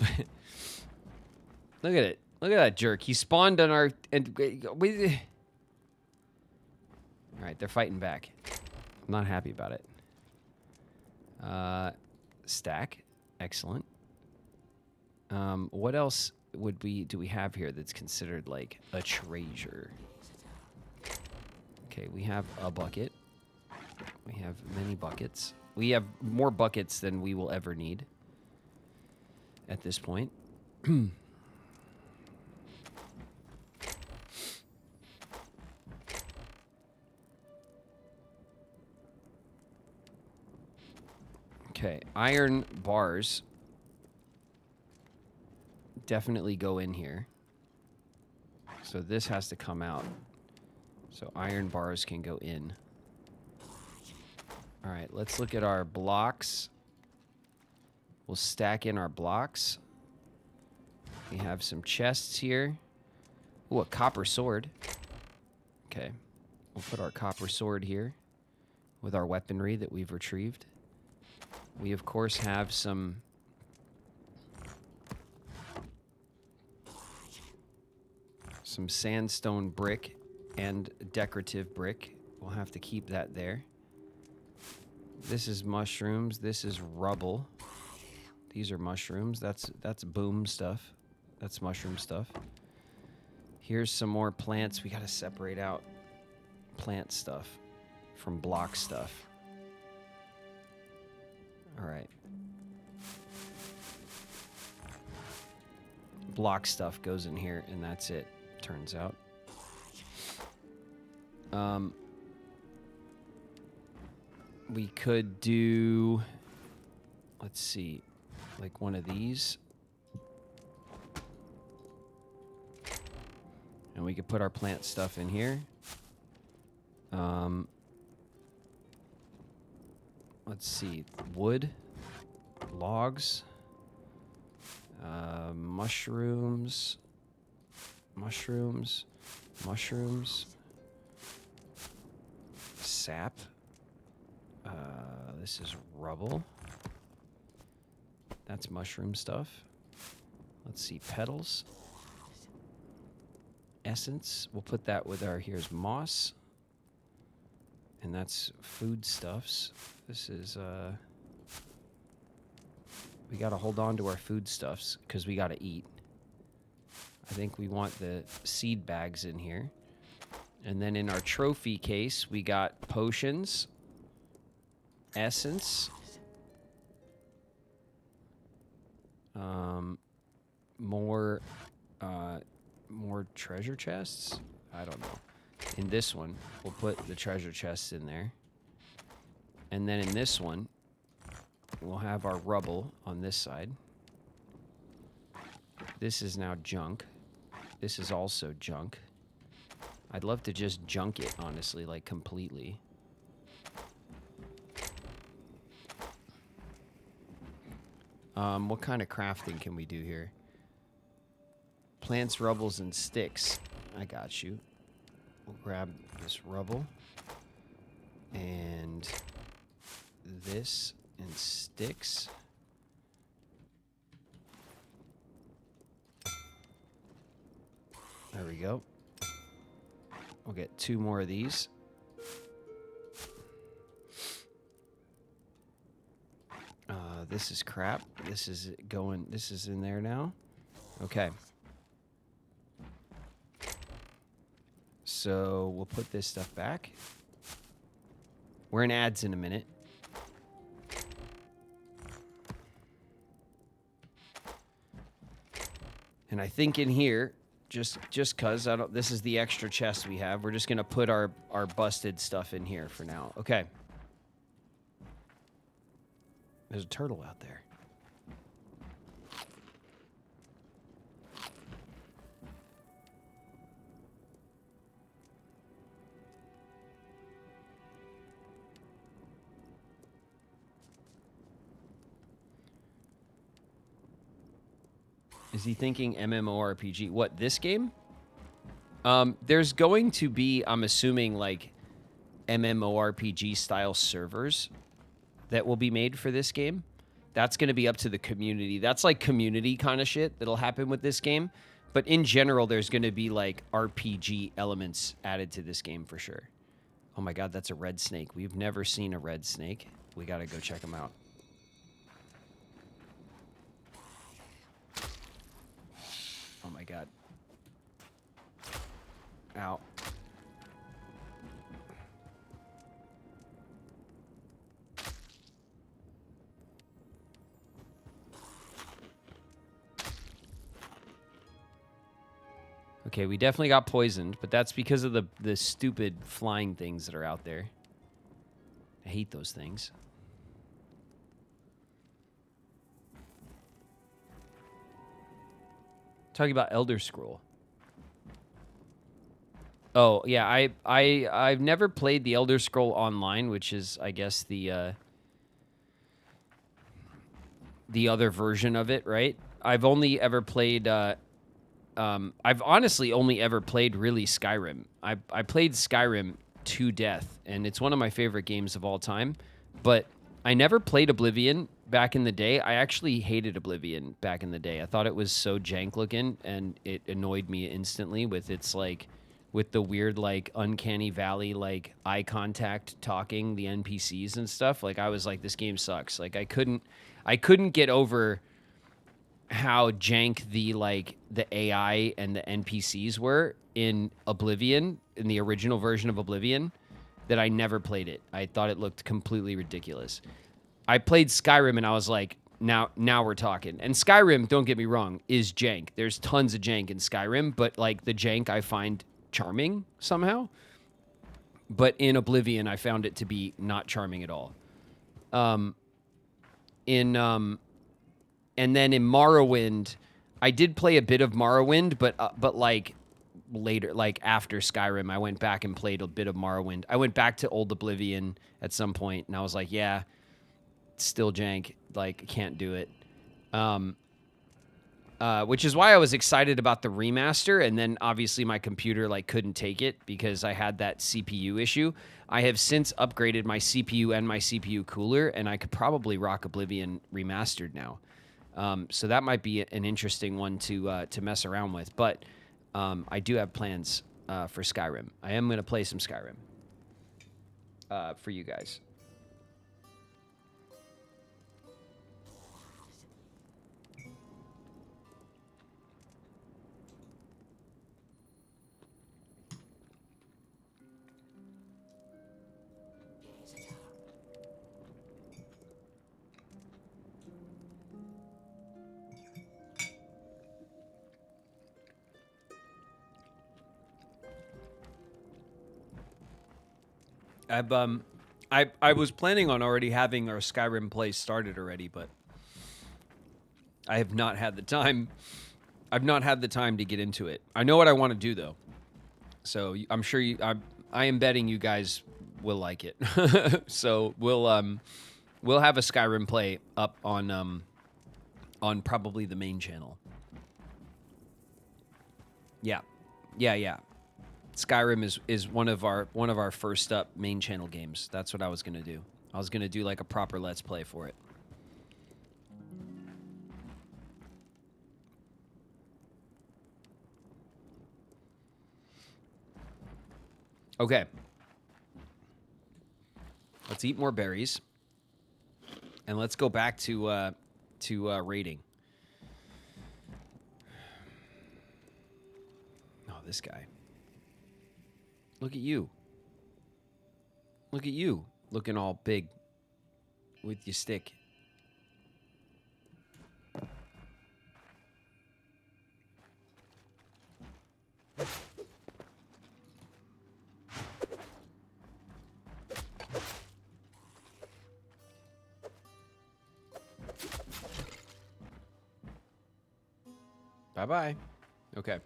Look at it. Look at that jerk. He spawned on our... All right, they're fighting back. I'm not happy about it. Stack. Excellent. What else do we have here that's considered like a treasure? Okay, we have a bucket. We have many buckets. We have more buckets than we will ever need at this point. Okay, iron bars definitely go in here. So this has to come out. So iron bars can go in. All right, let's look at our blocks. We'll stack in our blocks. We have some chests here. Ooh, a copper sword. Okay, we'll put our copper sword here with our weaponry that we've retrieved. We, of course, have some sandstone brick and decorative brick. We'll have to keep that there. This is mushrooms. This is rubble. These are mushrooms. That's boom stuff. That's mushroom stuff. Here's some more plants. We got to separate out plant stuff from block stuff. All right. Block stuff goes in here, and that's it, turns out. We could do, let's see, like one of these. And we could put our plant stuff in here. Let's see, wood, logs, mushrooms, sap. This is rubble. That's mushroom stuff. Let's see, petals. Essence. We'll put that with our, here's moss. And that's foodstuffs. This is, we gotta hold on to our foodstuffs because we gotta eat. I think we want the seed bags in here. And then in our trophy case, we got potions, essence, more treasure chests. I don't know. In this one, we'll put the treasure chests in there. And then in this one, we'll have our rubble on this side. This is now junk. This is also junk. I'd love to just junk it, honestly, like completely. What kind of crafting can we do here? Plants, rubbles, and sticks. I got you. We'll grab this rubble. And this and sticks. There we go. We'll get 2 more of these. This is crap. This is going. This is in there now. Okay. So we'll put this stuff back. We're in ads in a minute. And I think in here, just cause I don't, this is the extra chest we have. We're just gonna put our busted stuff in here for now. Okay. There's a turtle out there. Is he thinking MMORPG? What, this game? There's going to be, I'm assuming, like, MMORPG style servers that will be made for this game. That's going to be up to the community. That's like community kind of shit that'll happen with this game. But in general, there's going to be like RPG elements added to this game for sure. Oh my god, that's a red snake. We've never seen a red snake. We got to go check them out. Oh my god. Ow. Okay, we definitely got poisoned, but that's because of the stupid flying things that are out there. I hate those things. Talking about Elder Scroll. Oh, yeah, I've never played the Elder Scroll Online, which is, I guess, the other version of it, right? I've only ever played, I've honestly only ever played really Skyrim. I played Skyrim to death, and it's one of my favorite games of all time, but I never played Oblivion back in the day. I actually hated Oblivion back in the day. I thought it was so jank looking, and it annoyed me instantly with its, like, with the weird, like, uncanny valley, like, eye contact talking, the NPCs and stuff. Like, I was like, this game sucks. Like, I couldn't get over how jank the AI and the NPCs were in Oblivion, in the original version of Oblivion, that I never played it. I thought it looked completely ridiculous. I played Skyrim and I was like, now we're talking. And Skyrim, don't get me wrong, is jank. There's tons of jank in Skyrim, but like the jank I find charming somehow. But in Oblivion, I found it to be not charming at all. And then in Morrowind, I did play a bit of Morrowind, but like later, like after Skyrim, I went back and played a bit of Morrowind. I went back to Old Oblivion at some point, and I was like, yeah, it's still jank. Like, can't do it. Which is why I was excited about the remaster, and then obviously my computer like couldn't take it because I had that CPU issue. I have since upgraded my CPU and my CPU cooler, and I could probably rock Oblivion remastered now. So that might be an interesting one to mess around with. But I do have plans for Skyrim. I am going to play some Skyrim for you guys. I was planning on already having our Skyrim play started already, but I have not had the time. I've not had the time to get into it. I know what I want to do though, so I'm sure I am betting you guys will like it. So we'll have a Skyrim play up on probably the main channel. Yeah. Skyrim is one of our first up main channel games. That's what I was gonna do. I was gonna do like a proper let's play for it. Okay. Let's eat more berries, and let's go back to raiding. Oh, this guy. Look at you. Look at you, looking all big with your stick. Bye-bye. Okay.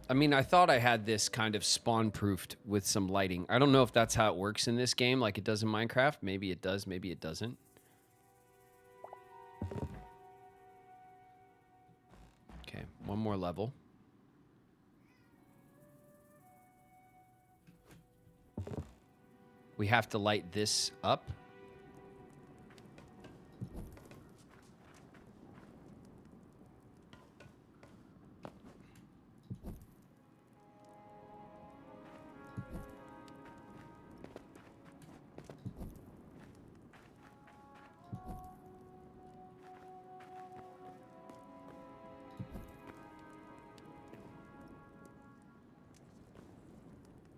I mean, I thought I had this kind of spawn-proofed with some lighting. I don't know if that's how it works in this game like it does in Minecraft. Maybe it does, maybe it doesn't. Okay, one more level. We have to light this up.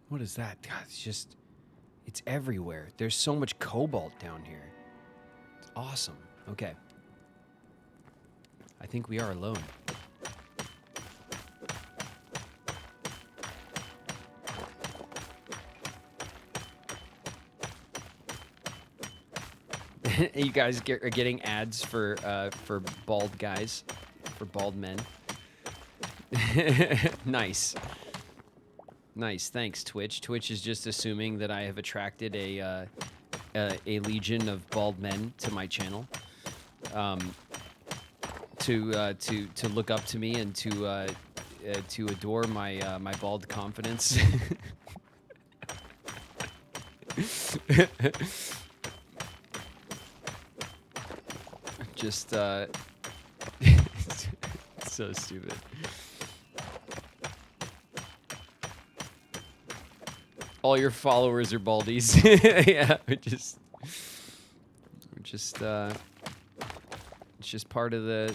What is that? God, it's just... It's everywhere. There's so much cobalt down here. It's awesome. Okay. I think we are alone. You guys are getting ads for bald guys, for bald men. Nice. Nice, thanks, Twitch. Twitch is just assuming that I have attracted a legion of bald men to my channel, to look up to me and to adore my my bald confidence. Just so stupid. All your followers are baldies. Yeah, it's just part of the,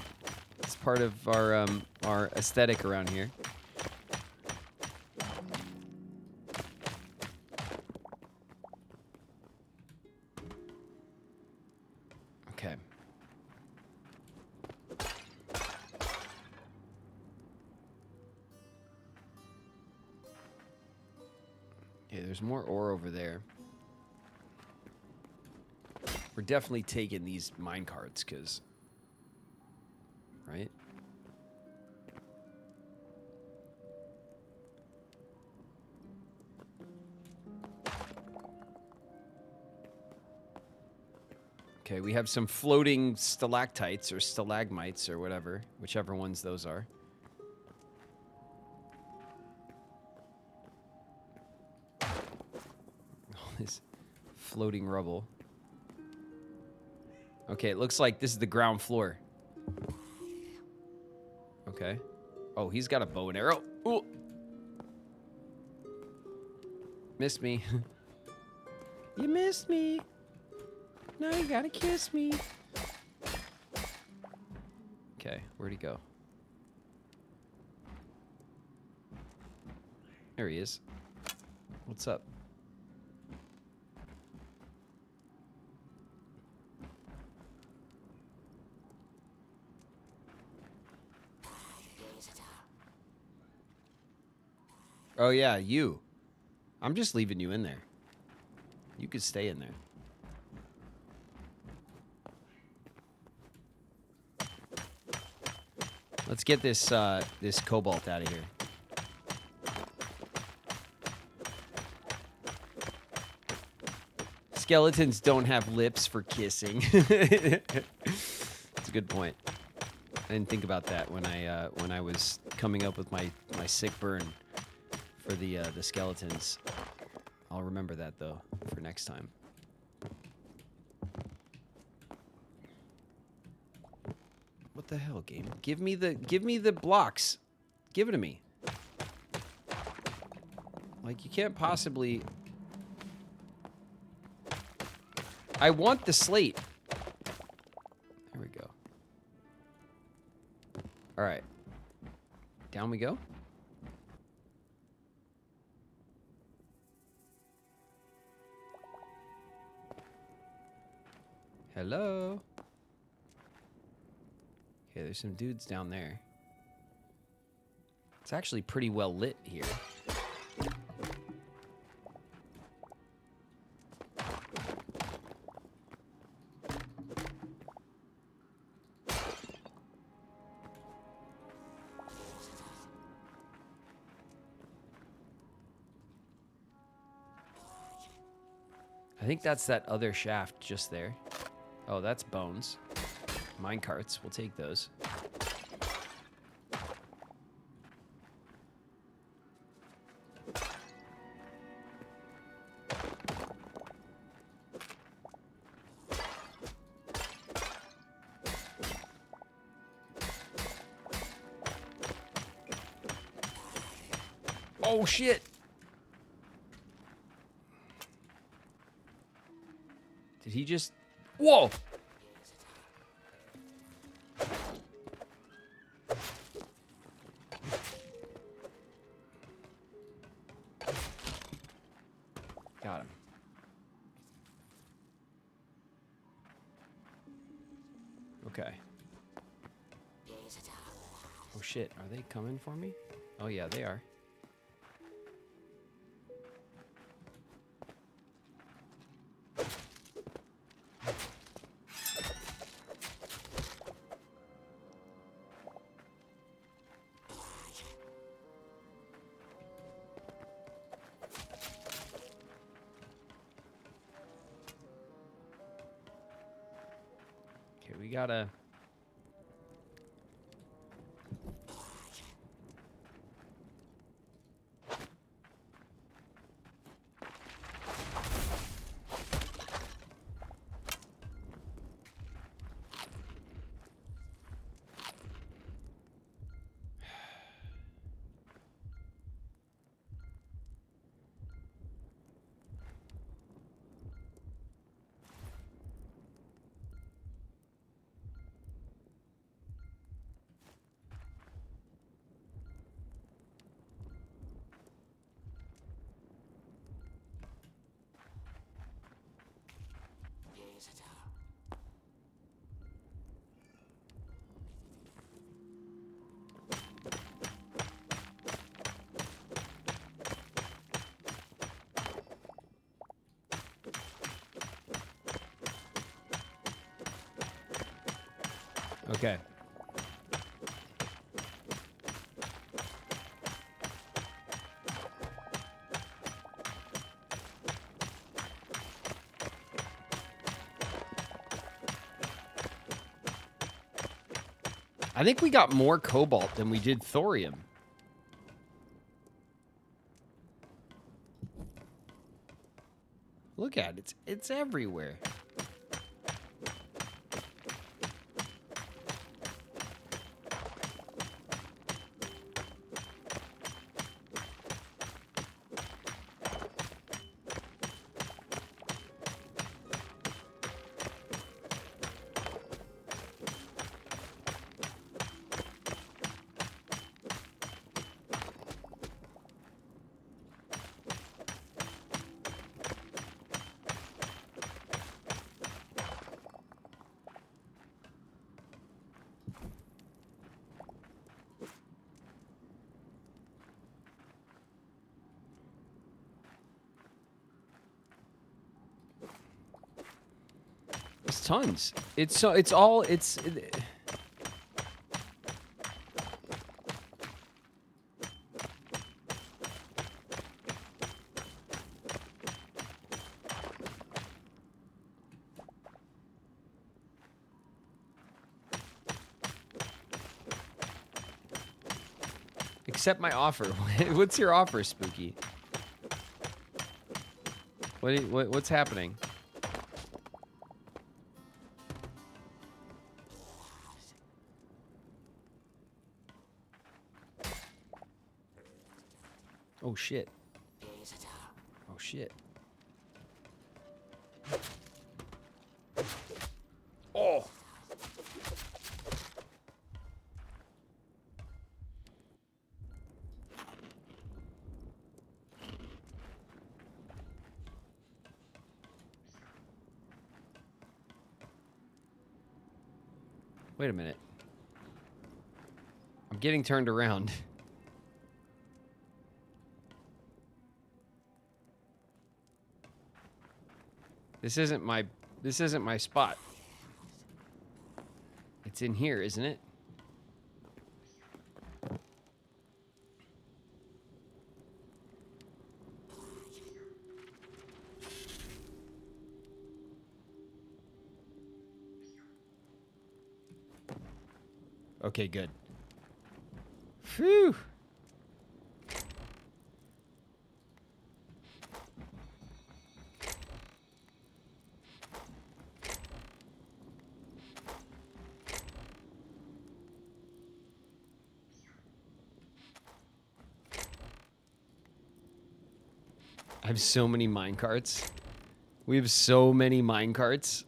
it's part of our aesthetic around here. Okay. Yeah, there's more ore over there. We're definitely taking these mine carts, because... Right? Okay, we have some floating stalactites or stalagmites or whatever, whichever ones those are. All this floating rubble. Okay, it looks like this is the ground floor. Okay. Oh, he's got a bow and arrow. Ooh. Missed me. You missed me. Now you gotta kiss me. Okay, where'd he go? There he is. What's up? Oh yeah, you. I'm just leaving you in there. You could stay in there. Let's get this this cobalt out of here. Skeletons don't have lips for kissing. That's a good point. I didn't think about that when I was coming up with my sick burn for the skeletons. I'll remember that though for next time. What the hell, game? Give me the blocks. Give it to me. Like, you can't possibly... I want the slate. There we go. All right. Down we go. Hello. Okay, there's some dudes down there. It's actually pretty well lit here. I think that's that other shaft just there. Oh, that's bones. Mine carts. We'll take those. Oh, shit. Did he just... Whoa! Got him. Okay. Oh, shit. Are they coming for me? Oh, yeah, they are. We gotta... Okay. I think we got more cobalt than we did thorium. Look at it. It's everywhere. It's tons. It's all. Accept my offer. What's your offer, Spooky? What's happening? Oh shit. Oh shit. Oh. Wait a minute. I'm getting turned around. This isn't my spot. It's in here, isn't it? Okay, good. Phew. I have so many minecarts. We have so many minecarts.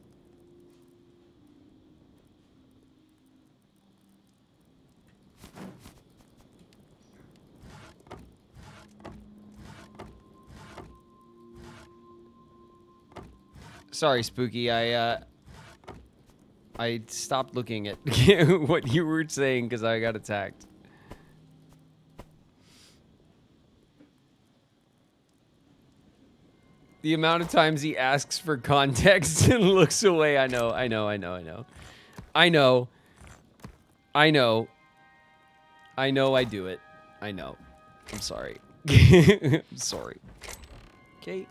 Sorry, Spooky. I stopped looking at what you were saying because I got attacked. The amount of times he asks for context and looks away. I know. I do it. I know. I'm sorry. I'm sorry. Okay.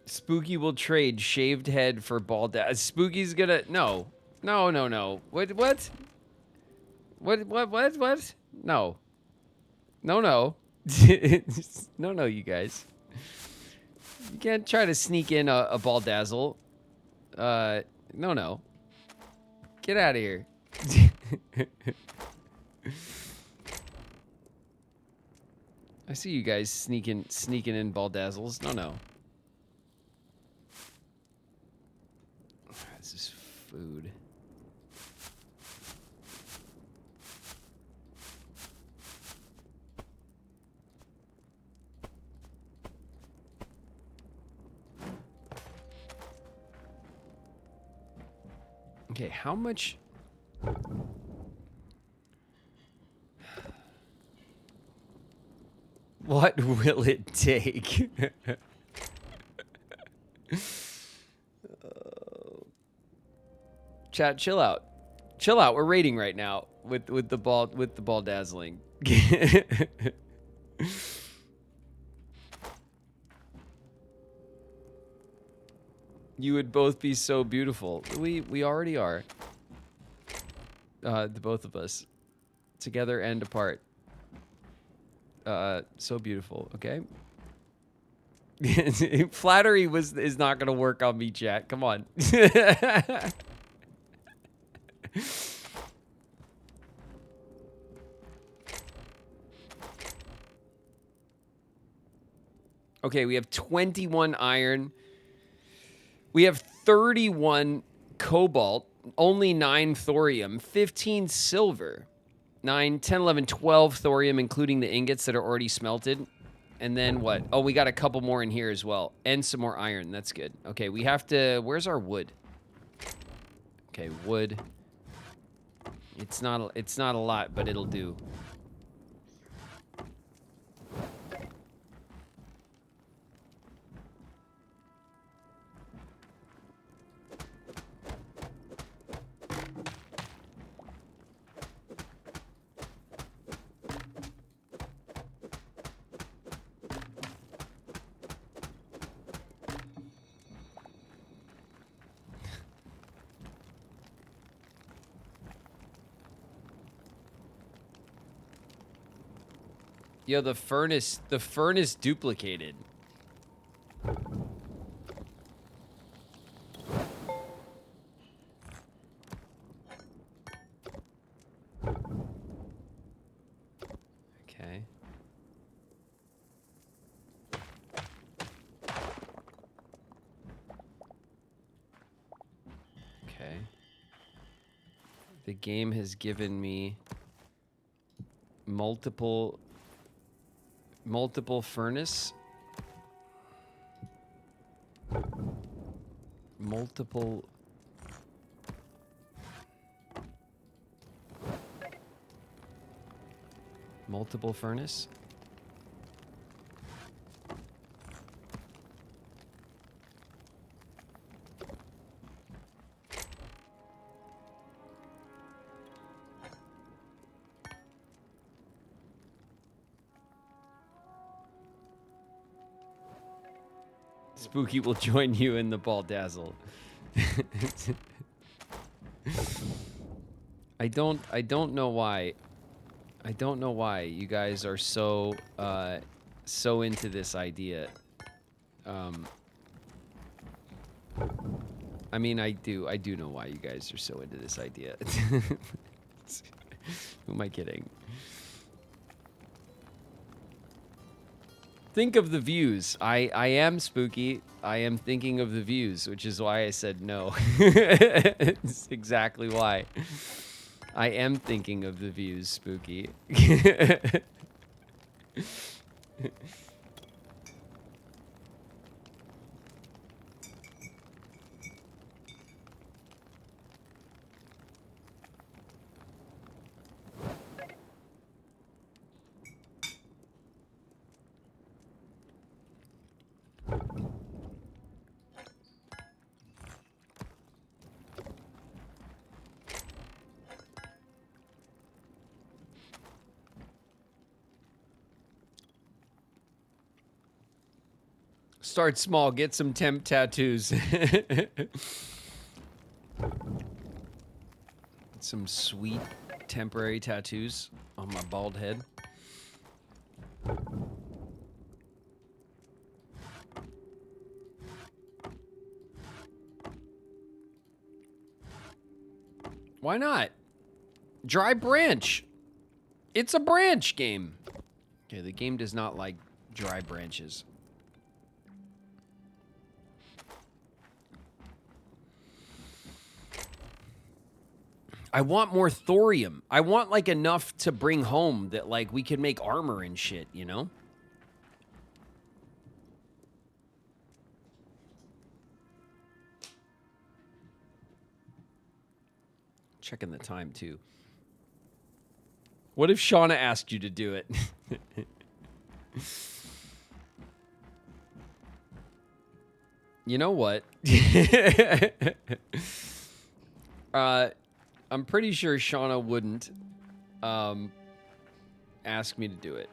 Spooky will trade shaved head for bald ass. Spooky's gonna no. No. What? No. No, you guys. You can't try to sneak in a baldazzle. No. Get out of here. I see you guys sneaking in baldazzles. No. This is food. Okay, how much? What will it take? Chat, chill out. Chill out. We're raiding right now with the ball dazzling. You would both be so beautiful. We already are. The both of us, together and apart. So beautiful. Okay. Flattery is not gonna work on me, chat. Come on. Okay, we have 21 iron. We have 31 cobalt, only 9 thorium, 15 silver, 9, 10, 11, 12 thorium, including the ingots that are already smelted. And then what? Oh, we got a couple more in here as well. And some more iron. That's good. Okay, we have to... Where's our wood? Okay, wood. It's not a lot, but it'll do. Yo, the furnace duplicated. Okay. Okay. The game has given me multiple furnace. Multiple furnace. Spooky will join you in the ball dazzle. I don't know why. I don't know why you guys are so so into this idea. I mean, I do know why you guys are so into this idea. Who am I kidding? Think of the views. I am spooky. I am thinking of the views, which is why I said no. It's exactly why. I am thinking of the views, spooky. Start small, get some temp tattoos. Some sweet temporary tattoos on my bald head. Why not? Dry branch. It's a branch game. Okay, the game does not like dry branches. I want more thorium. I want like enough to bring home that like we can make armor and shit, you know? Checking the time too. What if Shauna asked you to do it? You know what? I'm pretty sure Shauna wouldn't ask me to do it.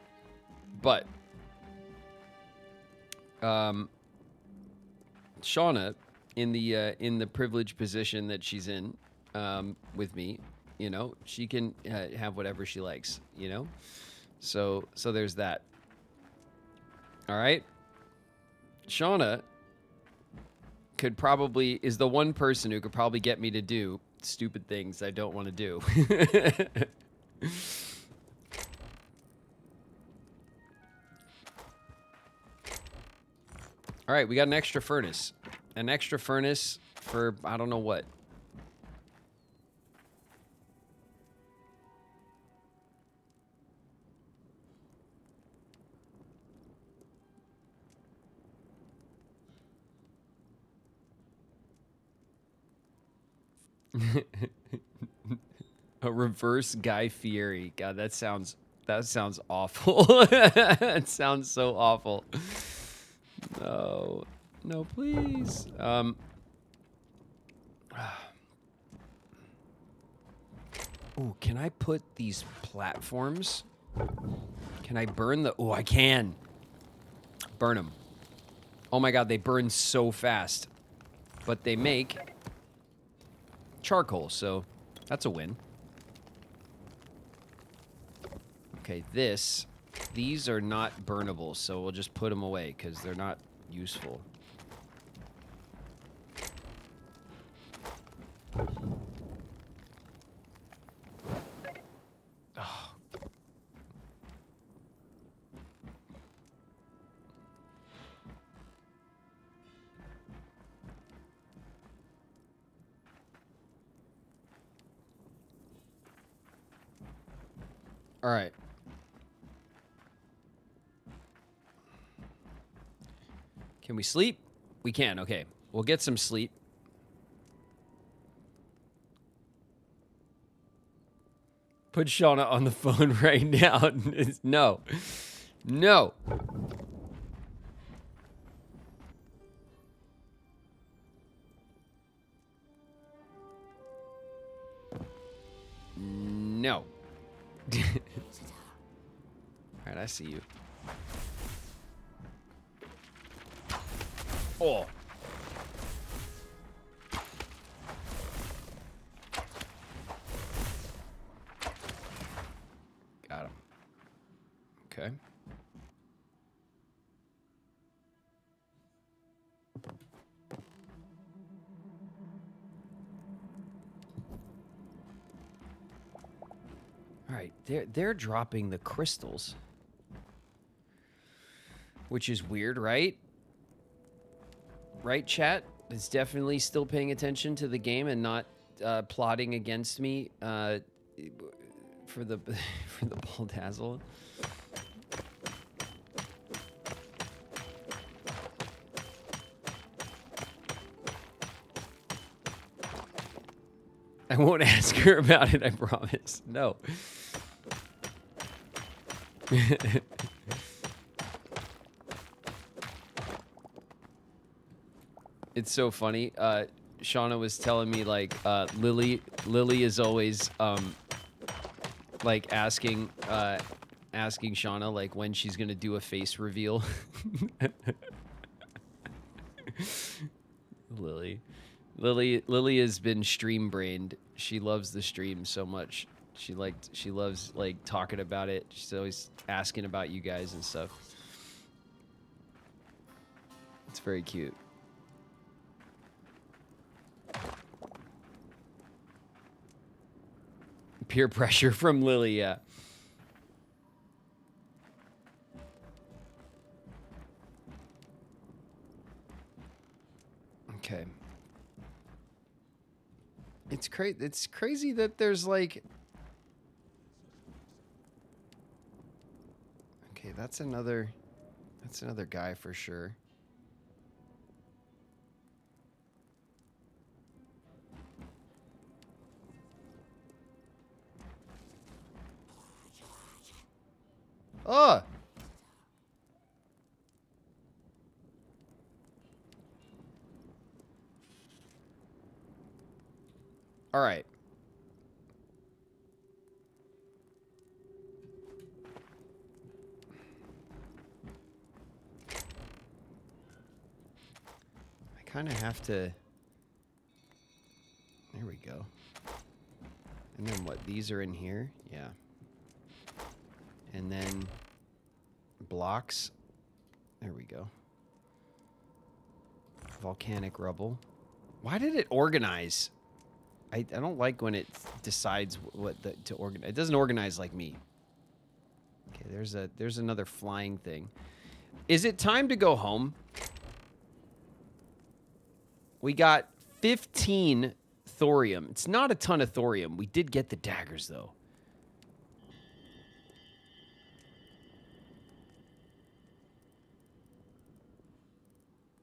But Shauna, in the privileged position that she's in with me, you know, she can have whatever she likes, you know? So there's that. All right? Shauna is the one person who could probably get me to do stupid things I don't want to do. All right, we got an extra furnace. An extra furnace for I don't know what. A reverse Guy Fieri. God, that sounds awful. That sounds so awful. No. No, please. Ooh, can I put these platforms? Can I burn the... Oh, I can. Burn them. Oh my god, they burn so fast. But they make charcoal, so that's a win. Okay, these are not burnable, so we'll just put them away because they're not useful. Oh. All right. Can we sleep? We can. Okay. We'll get some sleep. Put Shauna on the phone right now. No. No. No. All right, I see you. Oh. Got him. Okay. All right, they're dropping the crystals, which is weird, right? Right, chat? It's definitely still paying attention to the game and not plotting against me for the for the ball dazzle. I won't ask her about it, I promise. No. It's so funny. Shauna was telling me like Lily is always like asking Shauna like when she's gonna do a face reveal. Lily has been stream brained. She loves the stream so much. She loves like talking about it. She's always asking about you guys and stuff. It's very cute. Peer pressure from Lily, yeah. Okay. It's crazy that there's like... Okay, that's another guy for sure. Oh! All right. I kind of have to... There we go. And then what? These are in here? Yeah. And then blocks. There we go. Volcanic rubble. Why did it organize? I don't like when it decides what to organize. It doesn't organize like me. Okay, there's another flying thing. Is it time to go home? We got 15 thorium. It's not a ton of thorium. We did get the daggers though.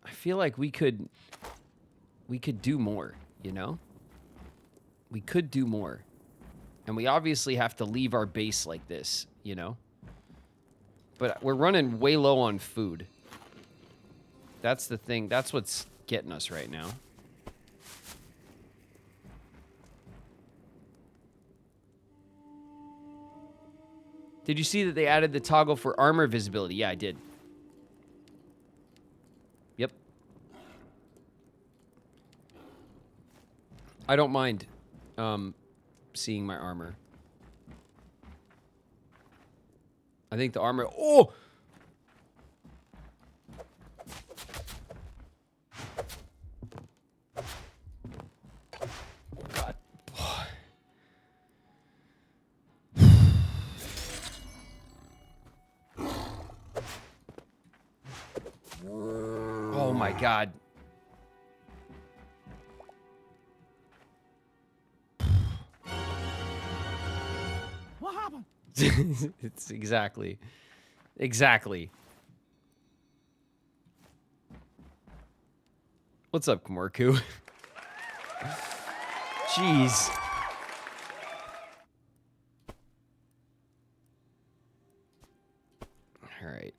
I feel like we could do more, you know? We could do more. And we obviously have to leave our base like this, you know? But we're running way low on food. That's the thing. That's what's getting us right now. Did you see that they added the toggle for armor visibility? Yeah, I did. Yep. I don't mind seeing my armor. I think the armor... Oh! God. Oh my God. What happened? It's exactly. What's up, Kamorku? Jeez. All right.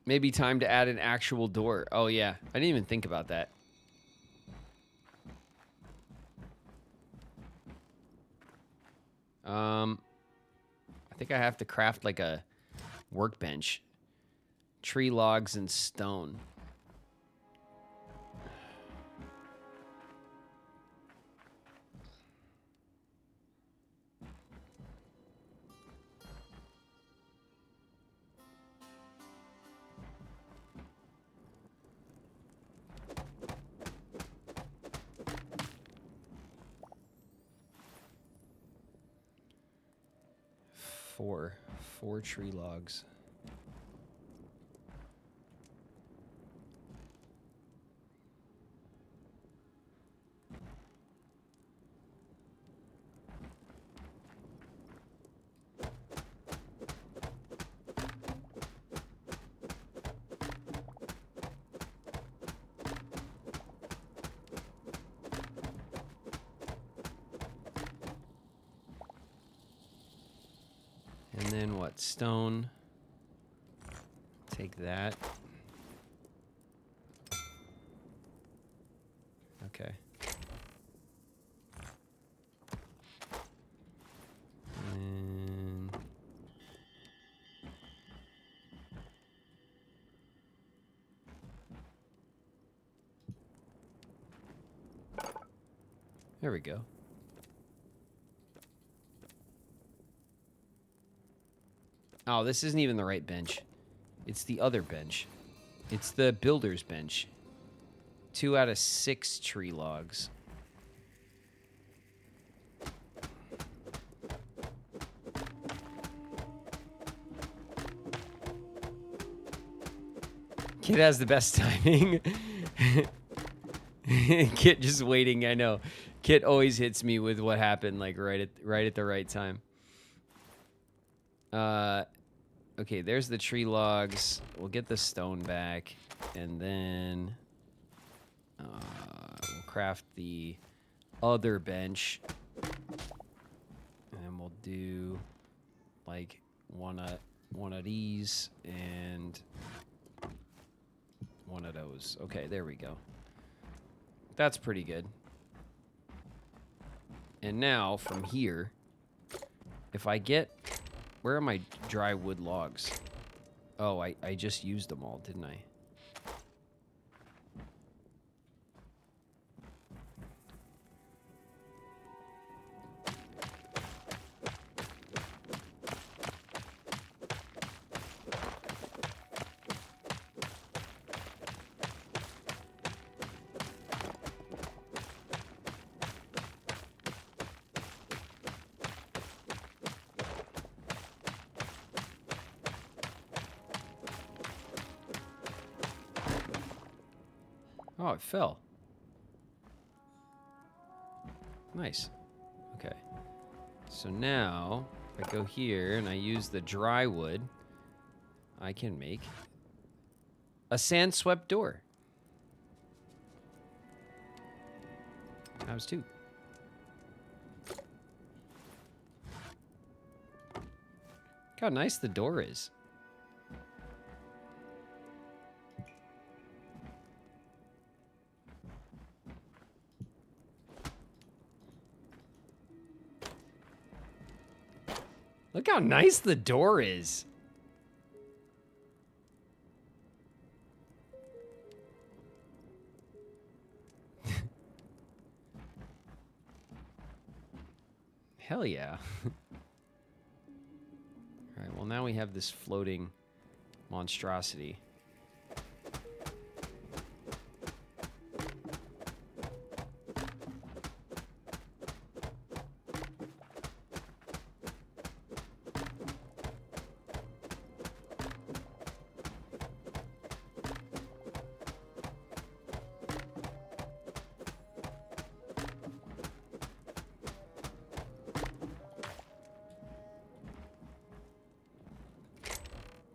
Maybe time to add an actual door. Oh, yeah. I didn't even think about that. I think I have to craft like a workbench. Tree logs and stone. Four tree logs. And then what? Stone. Take that. Okay. And there we go. Oh, this isn't even the right bench. It's the other bench. It's the builder's bench. 2 out of 6 tree logs. Kit has the best timing. Kit just waiting, I know. Kit always hits me with what happened, like right at the right time. Okay, there's the tree logs. We'll get the stone back, and then we'll craft the other bench, and we'll do like one of these and one of those. Okay, there we go. That's pretty good. And now from here, if I get, where are my dry wood logs? Oh, I just used them all, didn't I? Oh, it fell. Nice. Okay. So now, if I go here and I use the dry wood, I can make a sand-swept door. Times 2. Look how nice the door is. Look how nice the door is. Hell yeah. All right, well now we have this floating monstrosity.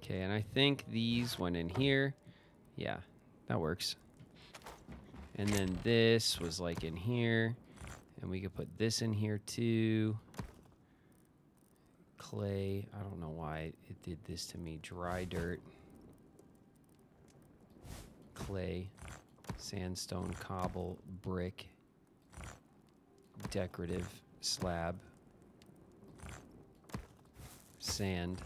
Okay, and I think these went in here. Yeah, that works. And then this was like in here. And we could put this in here too. Clay. I don't know why it did this to me. Dry dirt. Clay. Sandstone, cobble, brick. Decorative slab. Sand.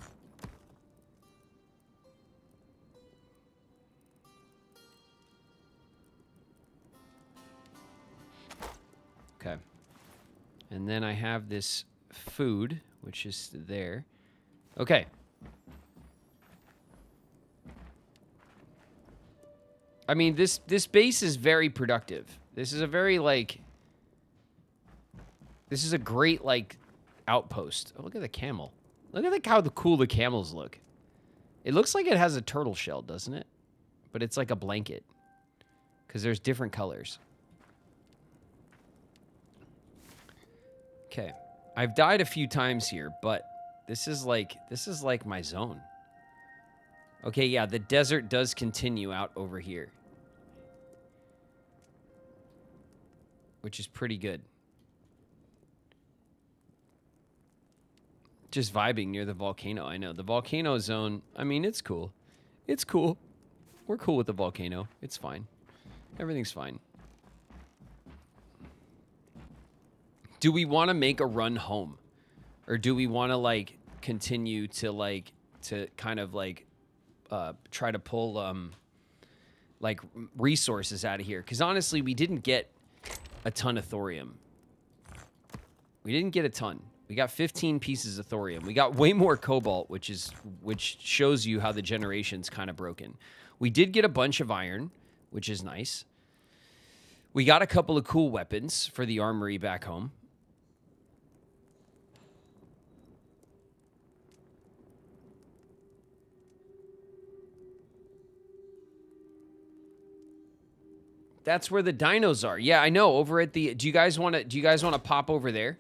Okay. And then I have this food, which is there. Okay. I mean, this base is very productive. This is a very, like... This is a great, like, outpost. Oh, look at the camel. Look at how cool the camels look. It looks like it has a turtle shell, doesn't it? But it's like a blanket. Because there's different colors. Okay. I've died a few times here, but this is like my zone. Okay, yeah, the desert does continue out over here. Which is pretty good. Just vibing near the volcano, I know. The volcano zone, I mean, it's cool. It's cool. We're cool with the volcano. It's fine. Everything's fine. Do we want to make a run home? Or do we want to, like, continue to, like, to kind of, like, try to pull, like, resources out of here? Because, honestly, we didn't get a ton of thorium. We didn't get a ton. We got 15 pieces of thorium. We got way more cobalt, which shows you how the generation's kind of broken. We did get a bunch of iron, which is nice. We got a couple of cool weapons for the armory back home. That's where the dinos are. Yeah, I know. Over at the... Do you guys want to pop over there?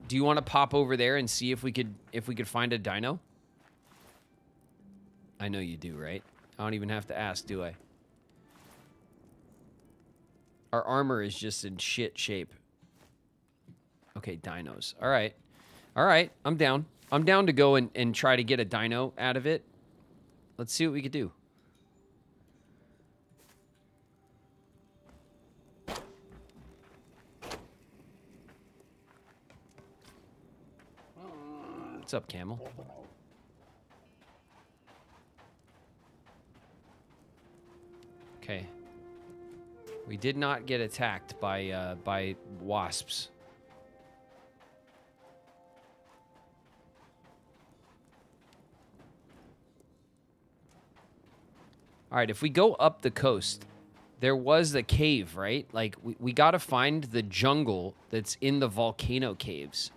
Do you want to pop over there and see if we could find a dino? I know you do, right? I don't even have to ask, do I? Our armor is just in shit shape. Okay, dinos. All right. All right, I'm down. I'm down to go and try to get a dino out of it. Let's see what we could do. What's up, camel? Okay. We did not get attacked by wasps. All right, if we go up the coast, there was a cave, right? Like, we got to find the jungle that's in the volcano caves.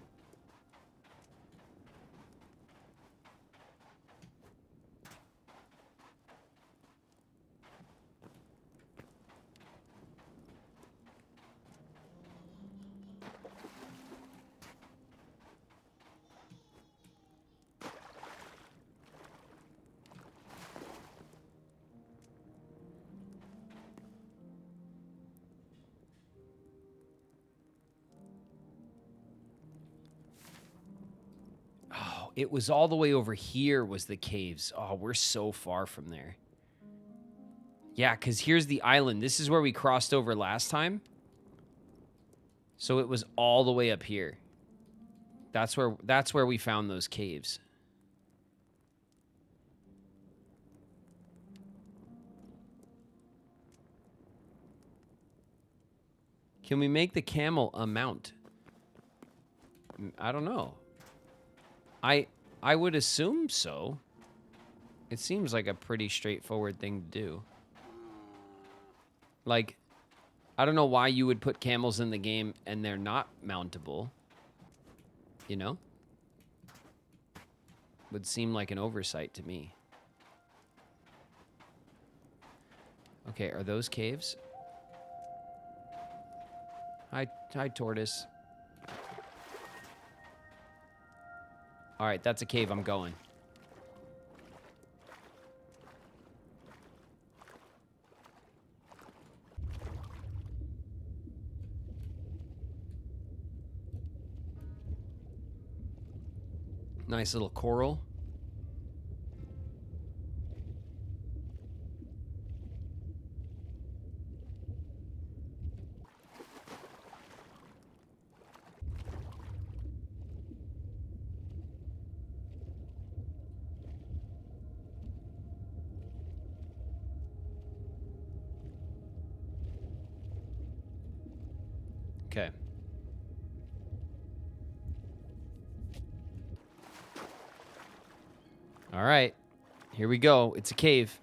It was all the way over here was the caves. Oh, we're so far from there. Yeah, because here's the island. This is where we crossed over last time. So it was all the way up here. That's where we found those caves. Can we make the camel a mount? I don't know. I would assume so. It seems like a pretty straightforward thing to do. Like, I don't know why you would put camels in the game and they're not mountable. You know? Would seem like an oversight to me. Okay, are those caves? Hi, tortoise. All right, that's a cave. I'm going. Nice little coral. Okay. All right. Here we go. It's a cave.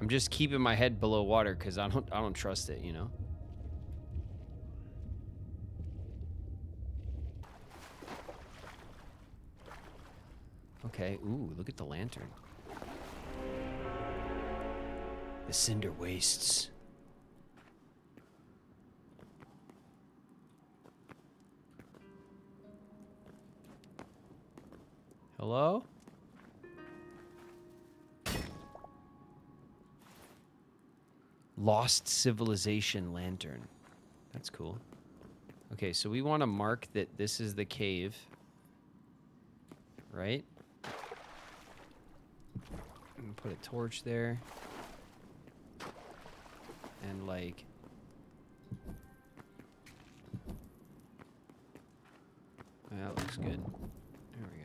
I'm just keeping my head below water cuz I don't trust it, you know. Okay. Ooh, look at the lantern. The cinder wastes. Hello? Lost Civilization Lantern. That's cool. Okay, so we want to mark that this is the cave. Right? And put a torch there. And like... That looks good. There we go.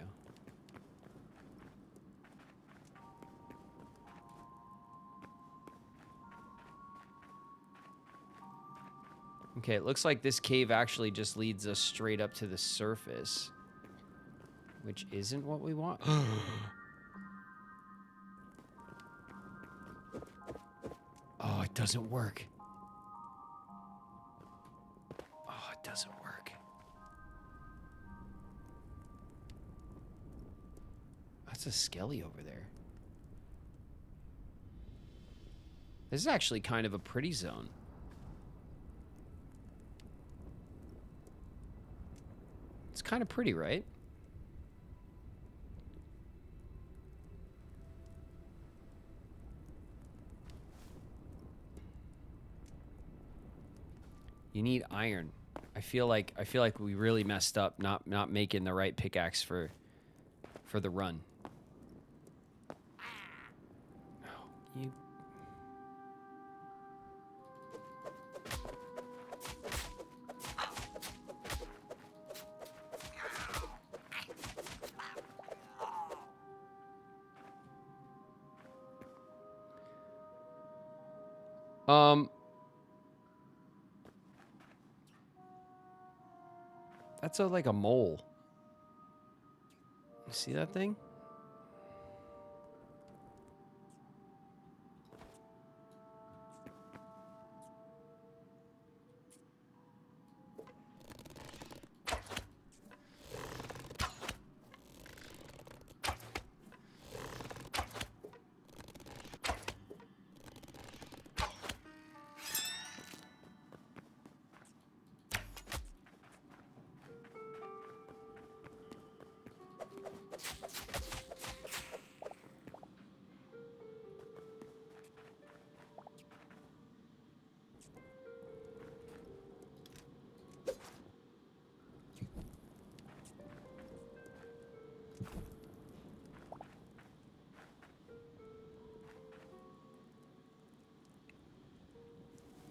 Okay, it looks like this cave actually just leads us straight up to the surface. Which isn't what we want. Oh, it doesn't work. Oh, it doesn't work. That's a skelly over there. This is actually kind of a pretty zone. It's kind of pretty, right? You need iron. I feel like we really messed up not making the right pickaxe for the run. No, you. That's like a mole. You see that thing?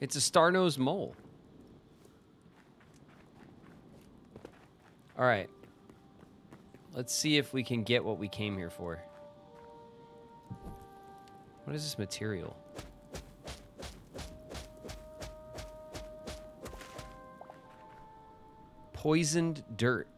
It's a star-nosed mole. All right. Let's see if we can get what we came here for. What is this material? Poisoned dirt.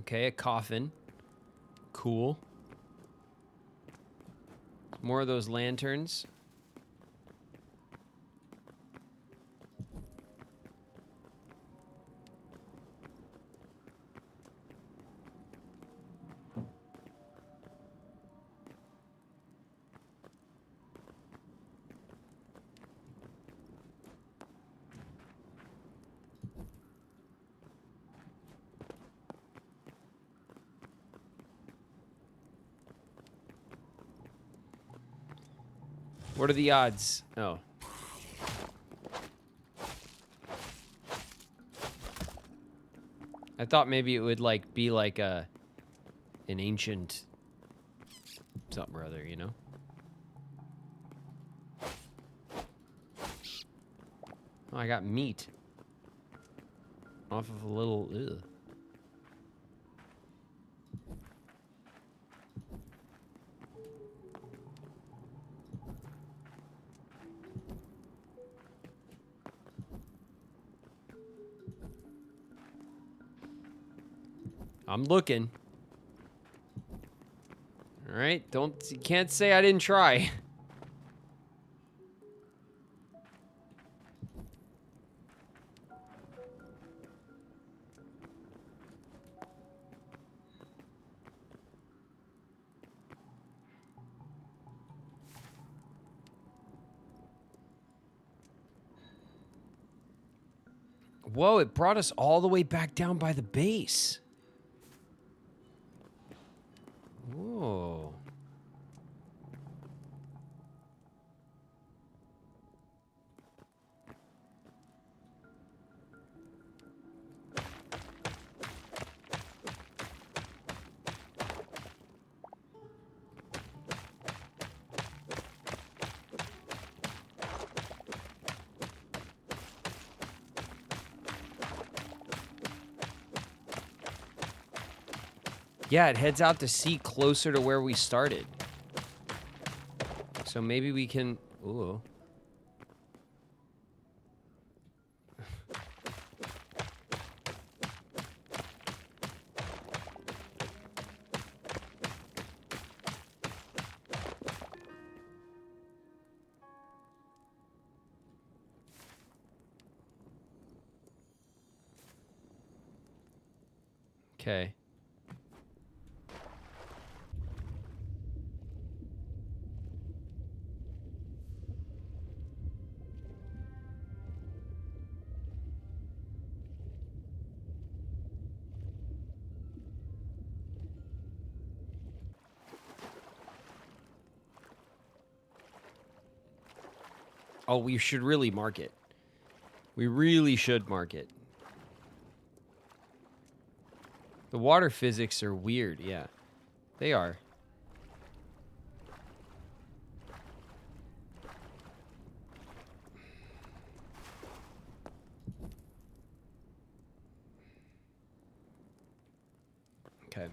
Okay, a coffin. Cool. More of those lanterns. What are the odds? Oh. I thought maybe it would like be like an ancient something or other, you know? Oh, I got meat. Off of a little ugh. I'm looking. All right, you can't say I didn't try. Whoa, it brought us all the way back down by the base. Whoa. Yeah, it heads out to sea closer to where we started. So maybe we can... Ooh. Okay. Oh, we should really mark it. We really should mark it. The water physics are weird, yeah. They are. Okay.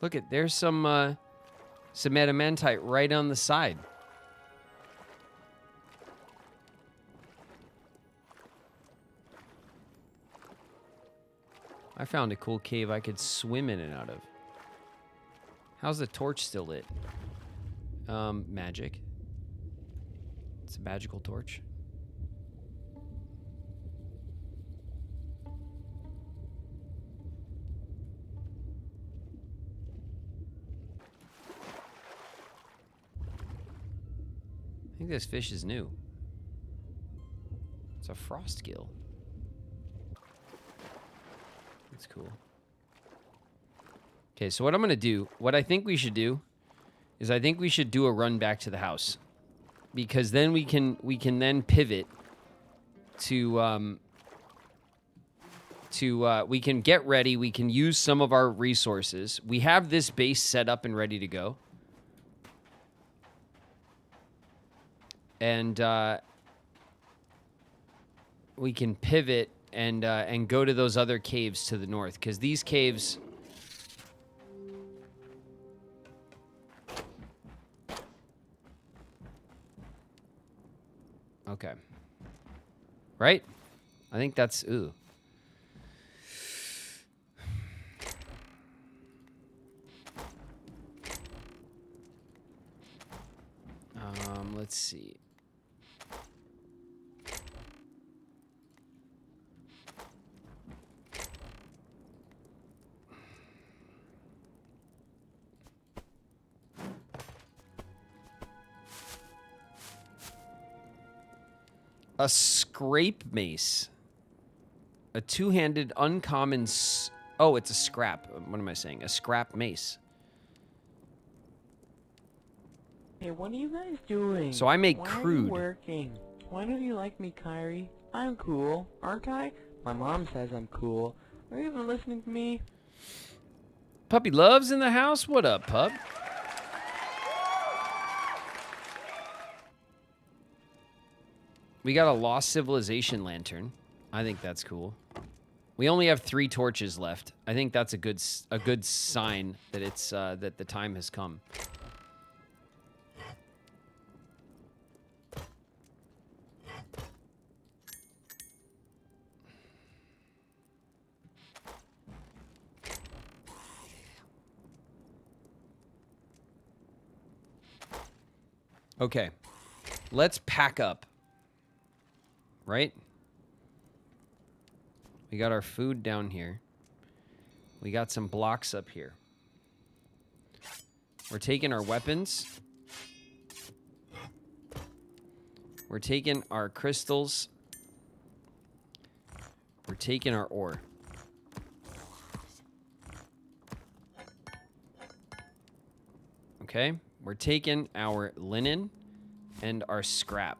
Look at there's some adamantite right on the side. I found a cool cave I could swim in and out of. How's the torch still lit? Magic. It's a magical torch. I think this fish is new. It's a frost gill. That's cool. Okay, so what I'm gonna do, what I think we should do, is I think we should do a run back to the house, because then we can then pivot to we can get ready. We can use some of our resources. We have this base set up and ready to go. And we can pivot and go to those other caves to the north, because these caves Okay. Right? I think that's... Ooh. Let's see. A scrape mace. A two-handed uncommon... Oh, it's a scrap. What am I saying? A scrap mace. Hey, what are you guys doing? So I make Why crude. Are you working? Why don't you like me, Kyrie? I'm cool, aren't I? My mom says I'm cool. Are you even listening to me? Puppy Love's in the house? What up, pup? We got a Lost Civilization lantern. I think that's cool. We only have 3 torches left. I think that's a good sign that it's that the time has come. Okay. Let's pack up. Right? We got our food down here. We got some blocks up here. We're taking our weapons. We're taking our crystals. We're taking our ore. Okay? We're taking our linen and our scrap.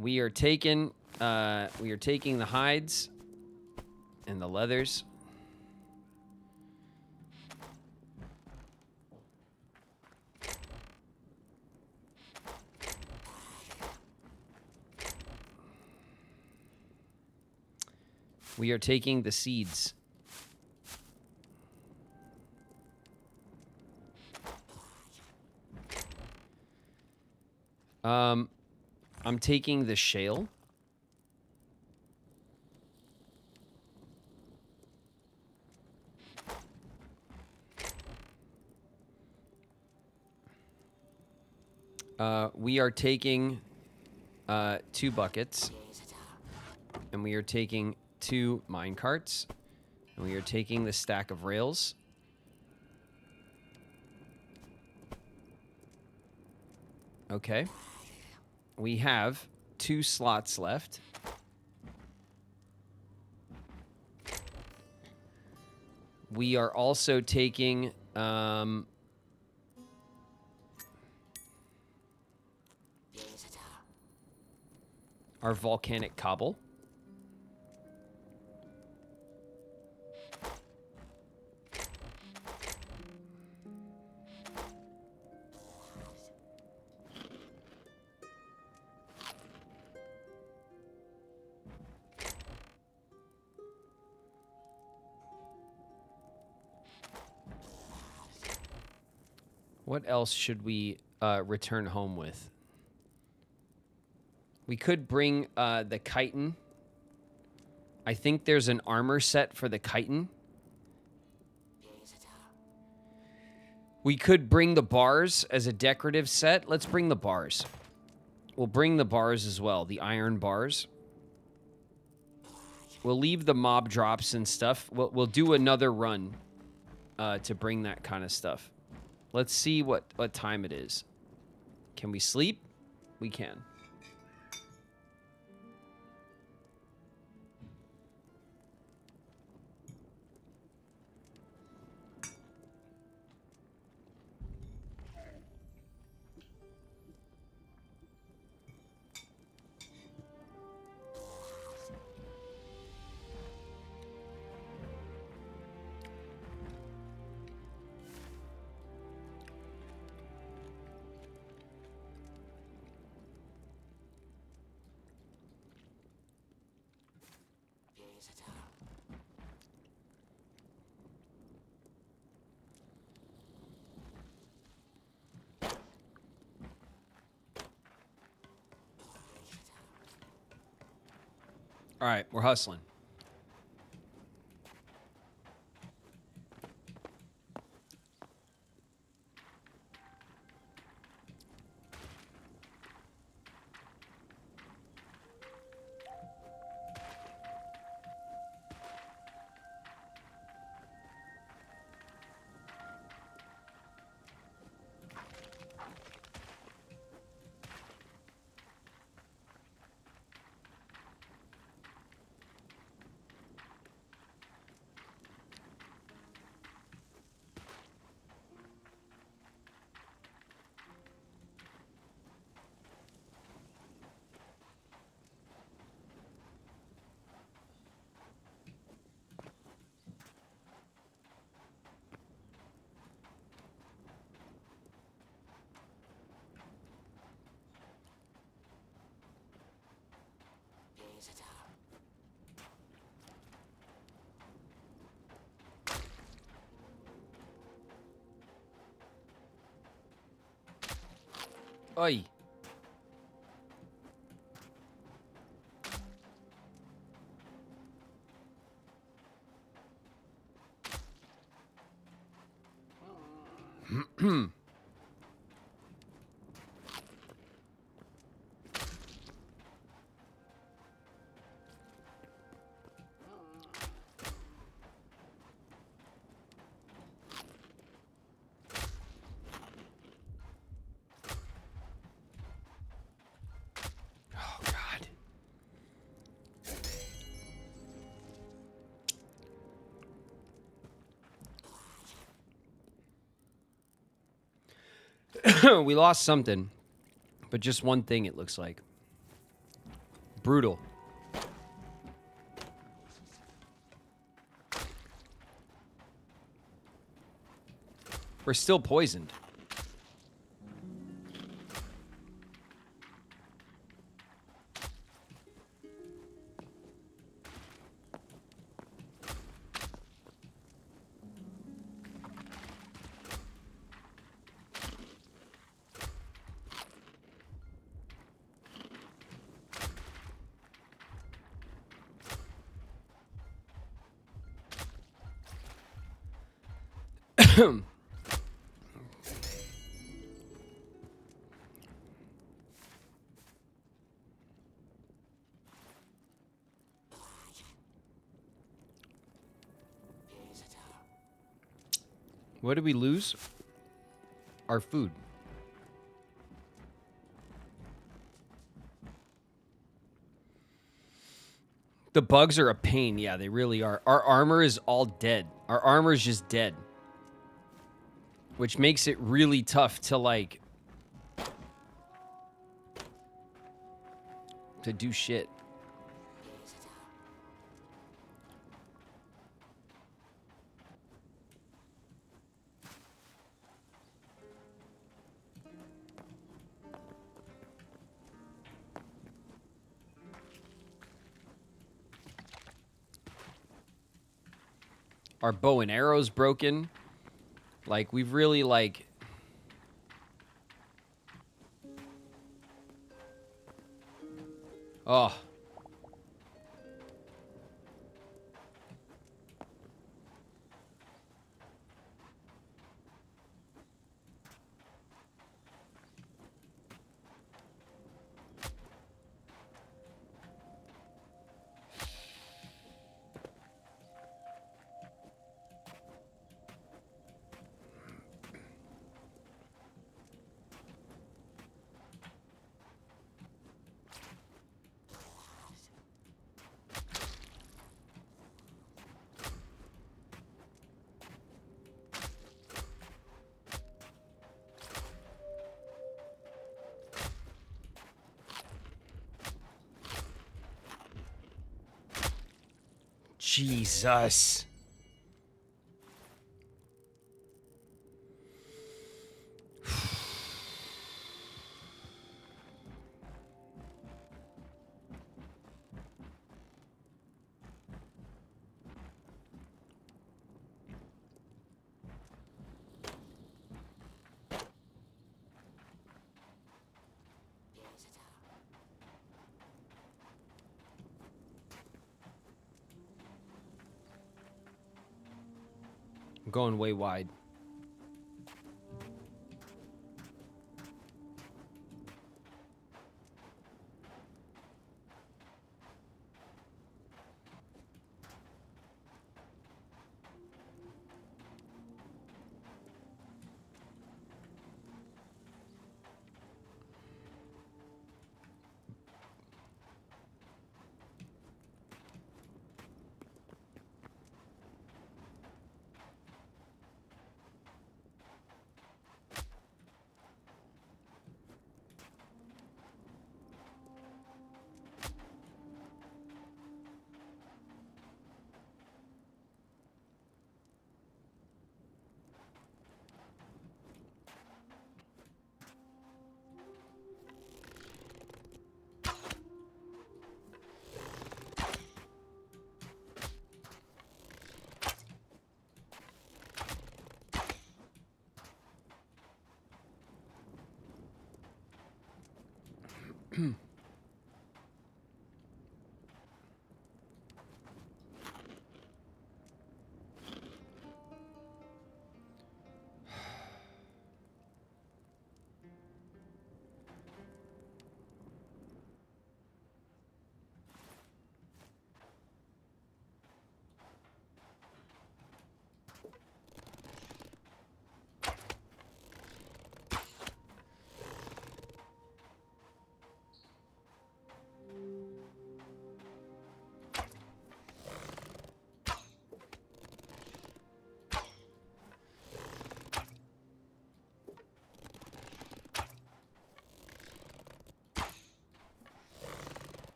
We are taking the hides and the leathers. We are taking the seeds. I'm taking the shale. We are taking 2 buckets. And we are taking 2 mine carts. And we are taking the stack of rails. Okay. We have 2 slots left. We are also taking our volcanic cobble. What else should we return home with? We could bring the chitin. I think there's an armor set for the chitin. We could bring the bars as a decorative set. Let's bring the bars. We'll bring the bars as well, the iron bars. We'll leave the mob drops and stuff. We'll do another run to bring that kind of stuff. Let's see what time it is. Can we sleep? We can. All right, we're hustling. Oi. Oh, God. We lost something, but just one thing it looks like. Brutal. We're still poisoned. What did we lose? Our food. The bugs are a pain. Yeah, they really are. Our armor is all dead. Our armor is just dead. Which makes it really tough to, like, to do shit. Our bow and arrow's broken. Like, we've really, like... Oh. Jesus. I'm going way wide.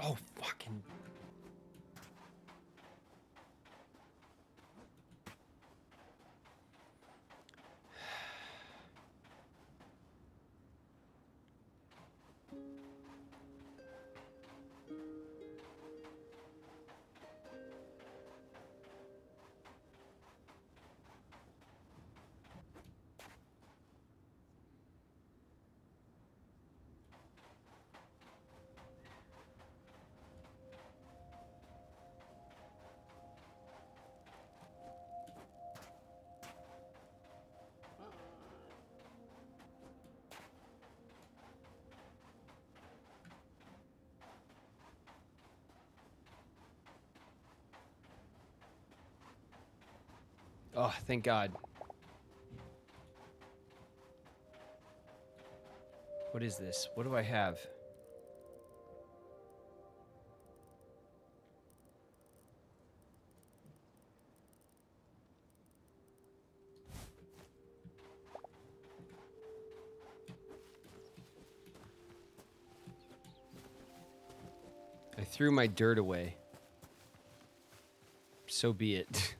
Oh, fucking... Oh, thank God. What is this? What do I have? I threw my dirt away. So be it.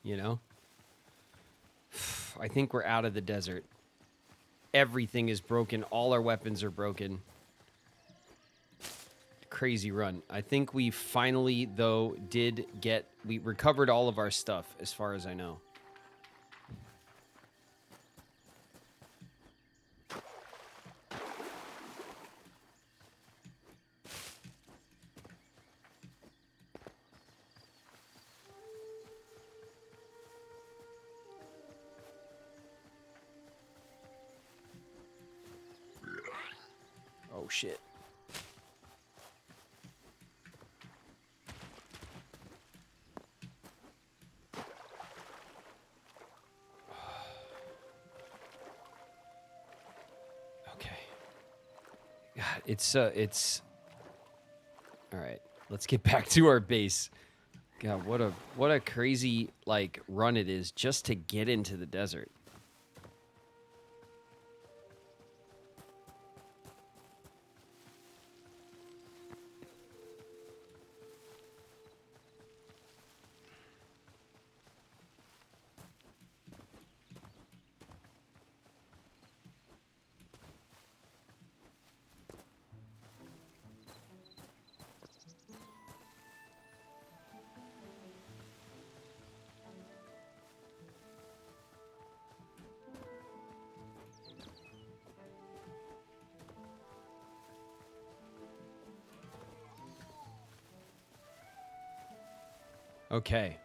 You know? I think we're out of the desert. Everything is broken. All our weapons are broken. Crazy run. I think we finally, though, we recovered all of our stuff, as far as I know. Oh, shit. It's all right. Let's get back to our base. God, what a crazy like run it is just to get into the desert. Okay.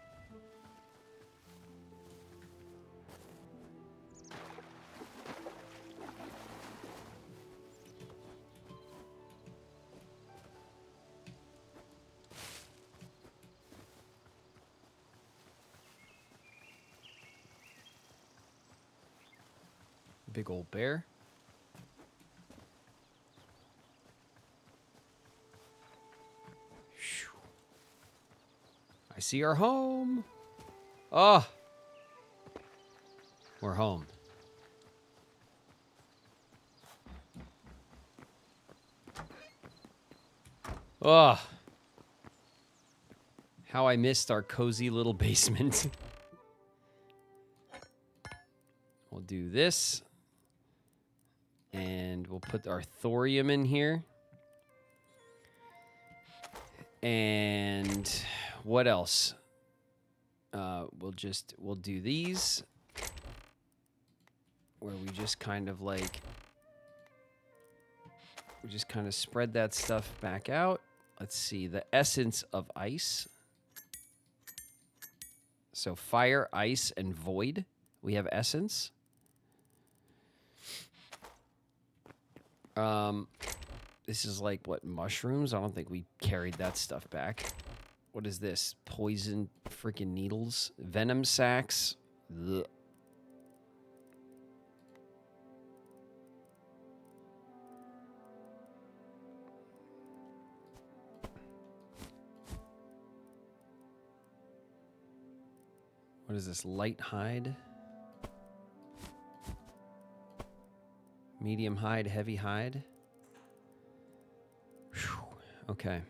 Big old bear. I see our home. Oh, we're home. Oh, how I missed our cozy little basement. We'll do this. And we'll put our thorium in here. And what else? We'll do these. Where we just kind of like, we just kind of spread that stuff back out. Let's see, the essence of ice. So fire, ice, and void. We have essence. This is like, what, mushrooms? I don't think we carried that stuff back. What is this? Poison freaking needles? Venom sacs? Ugh. What is this? Light hide? Medium hide, heavy hide? Whew. Okay.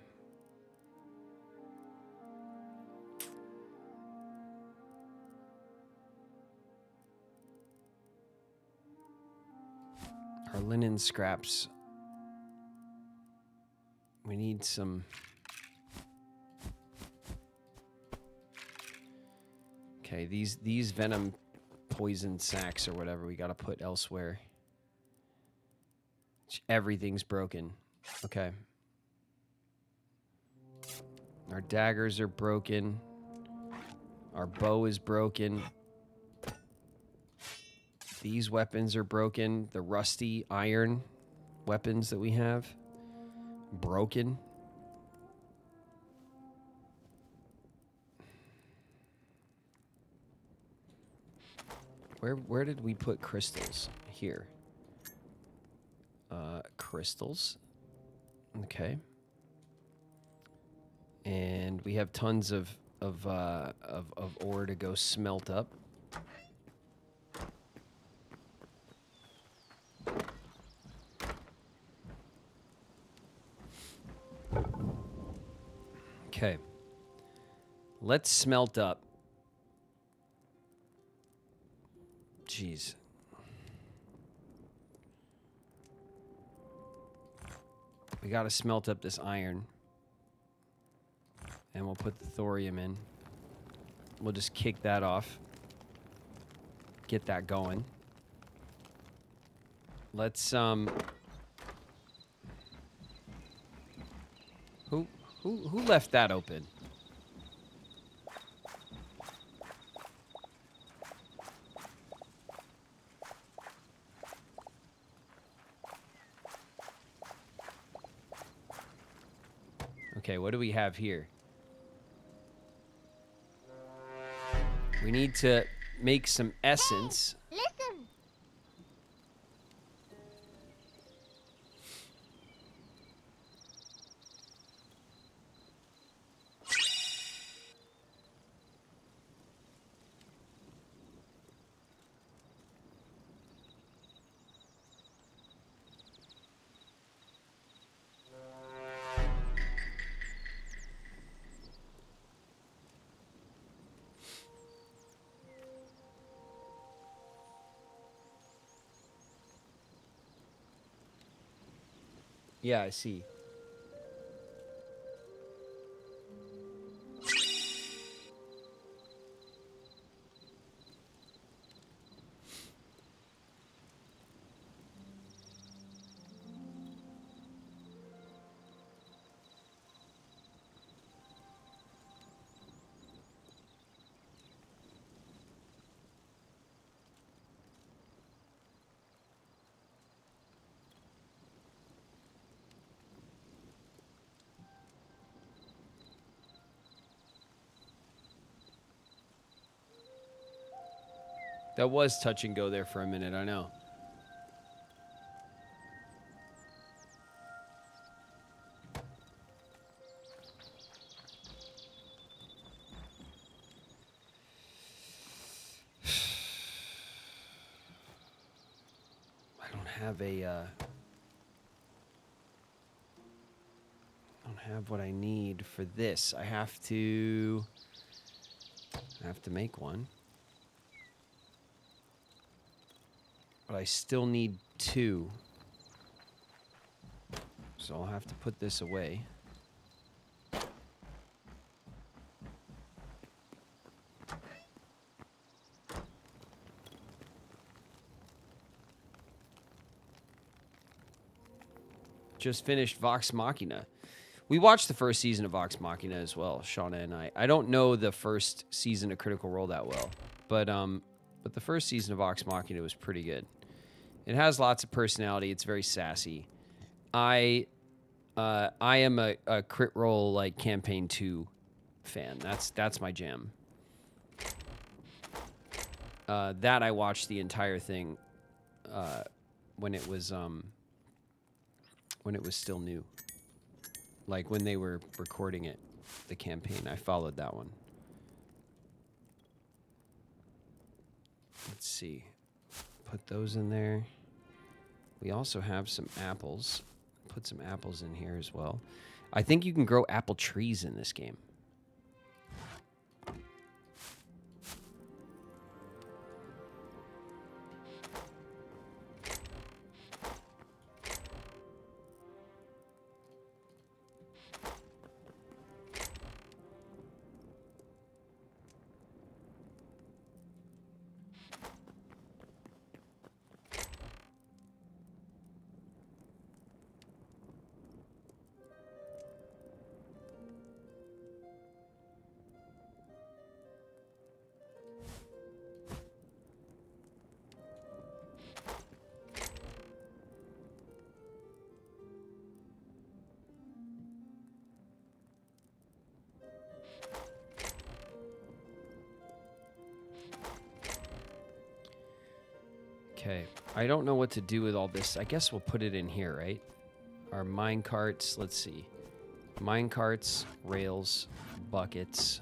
Our linen scraps. We need some... Okay, these venom poison sacks or whatever we gotta put elsewhere. Everything's broken. Okay. Our daggers are broken. Our bow is broken. These weapons are broken. The rusty iron weapons that we have, broken. Where did we put crystals? Here. Crystals. Okay. And we have tons of ore to go smelt up. Okay. Let's smelt up. Jeez. We gotta smelt up this iron. And we'll put the thorium in. We'll just kick that off. Get that going. Let's Who left that open? Okay, what do we have here? We need to make some essence. Hey, listen. Yeah, I see. That was touch and go there for a minute, I know. I don't have a, I don't have what I need for this. I have to make one. But I still need 2. So I'll have to put this away. Just finished Vox Machina. We watched the first season of Vox Machina as well, Shauna and I. I don't know the first season of Critical Role that well, but the first season of Vox Machina was pretty good. It has lots of personality. It's very sassy. I am a Crit Role like Campaign 2 fan. That's my jam. That I watched the entire thing when it was still new. Like when they were recording it, the campaign. I followed that one. Let's see. Put those in there. We also have some apples. Put some apples in here as well. I think you can grow apple trees in this game. Okay, I don't know what to do with all this. I guess we'll put it in here, right? Our mine carts, let's see. Mine carts, rails, buckets,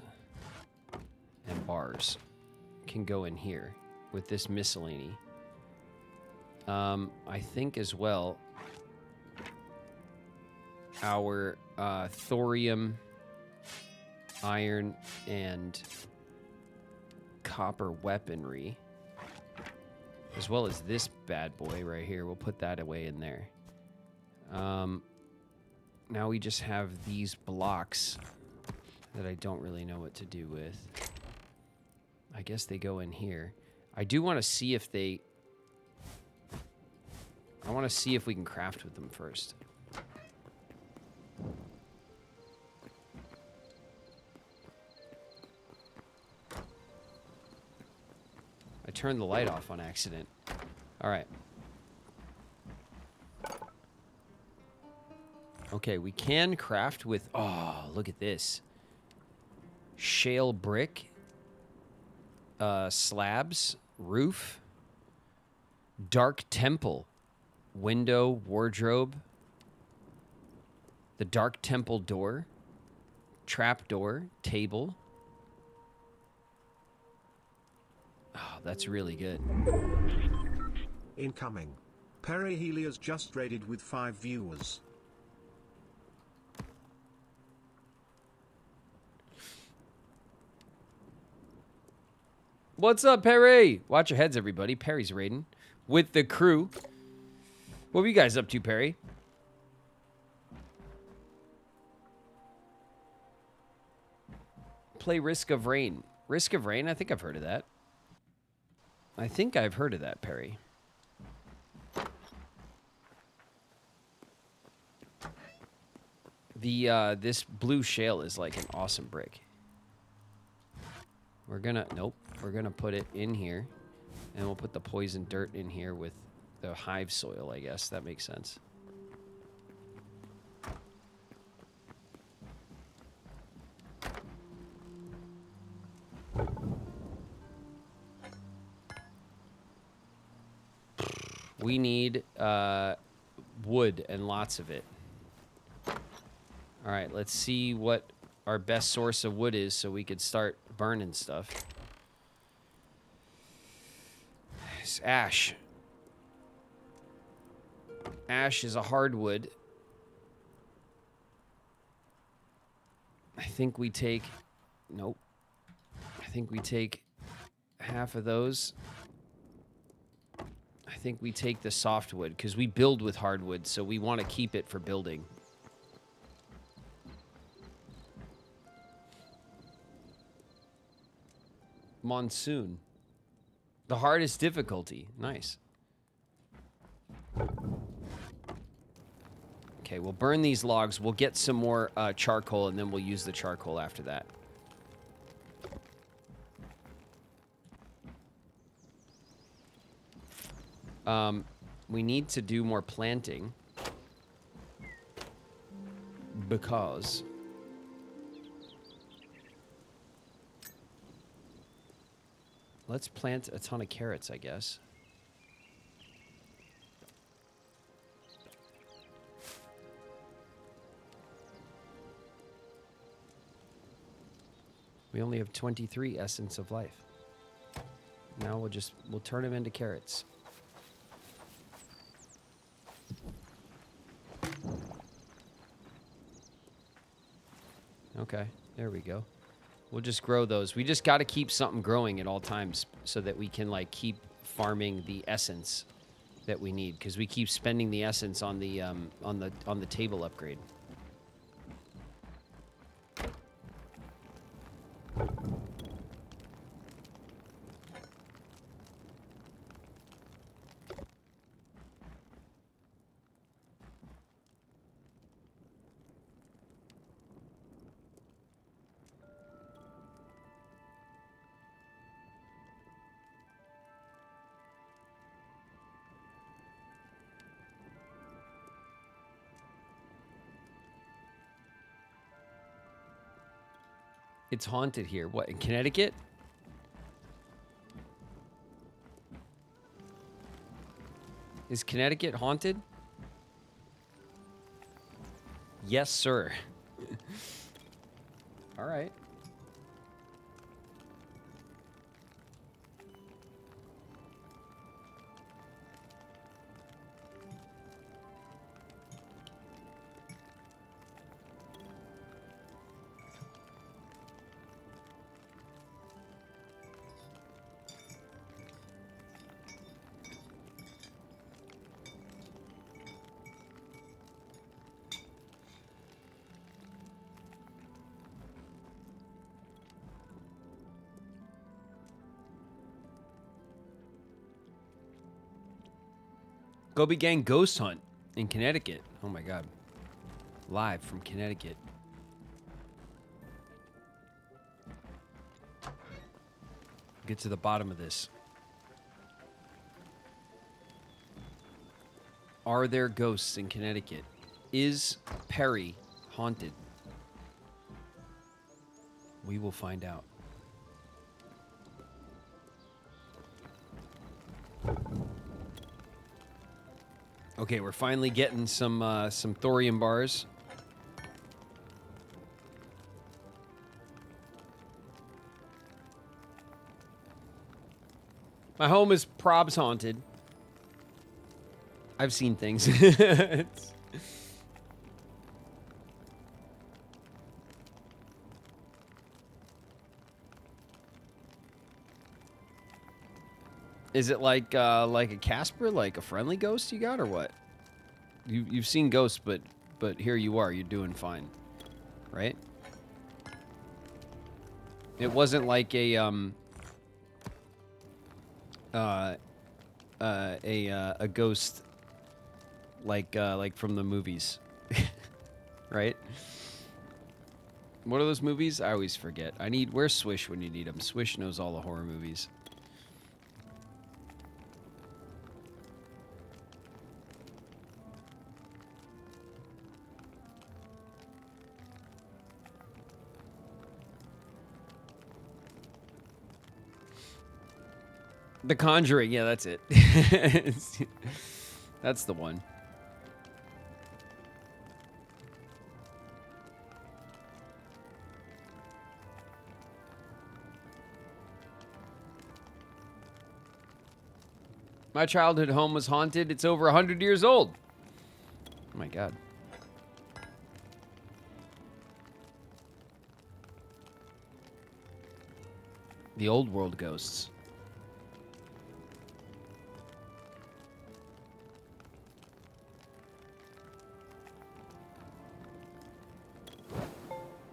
and bars can go in here with this miscellany. I think as well, our thorium, iron, and copper weaponry, as well as this bad boy right here. We'll put that away in there. Now we just have these blocks that I don't really know what to do with. I guess they go in here. I do want to see if they... I want to see if we can craft with them first. I turned the light off on accident. All right. Okay, we can craft with... Oh, look at this. Shale brick. Slabs. Roof. Dark temple. Window. Wardrobe. The dark temple door. Trap door. Table. Oh, that's really good. Incoming. Perry Helia's just raided with 5 viewers. What's up, Perry? Watch your heads, everybody. Perry's raiding with the crew. What were you guys up to, Perry? Play Risk of Rain. Risk of Rain? I think I've heard of that. I think I've heard of that, Perry. The, this blue shale is like an awesome brick. We're gonna, nope. We're gonna put it in here. And we'll put the poison dirt in here with the hive soil, I guess. That makes sense. We need wood and lots of it. All right, let's see what our best source of wood is so we could start burning stuff. It's ash. Ash is a hardwood. I think we take... Nope. I think we take half of those. I think we take the softwood because we build with hardwood, so we want to keep it for building. Monsoon. The hardest difficulty. Nice. Okay, we'll burn these logs. We'll get some more charcoal, and then we'll use the charcoal after that. We need to do more planting because let's plant a ton of carrots, I guess. We only have 23 essence of life. Now we'll turn them into carrots. Okay, there we go. We'll just grow those. We just got to keep something growing at all times so that we can like keep farming the essence that we need, because we keep spending the essence on the table upgrade. It's haunted here. What, in Connecticut? Is Connecticut haunted? Yes, sir. All right. Gobi Gang Ghost Hunt in Connecticut. Oh my god. Live from Connecticut. Get to the bottom of this. Are there ghosts in Connecticut? Is Perry haunted? We will find out. Okay, we're finally getting some thorium bars. My home is probs haunted. I've seen things. Is it like a Casper, like a friendly ghost you got, or what? You've seen ghosts, but here you are, you're doing fine, right? It wasn't like a ghost like from the movies, right? What are those movies? I always forget. Where's Swish when you need him? Swish knows all the horror movies. The Conjuring, yeah, that's it. That's the one. My childhood home was haunted. It's over 100 years old. Oh my God. The old world ghosts.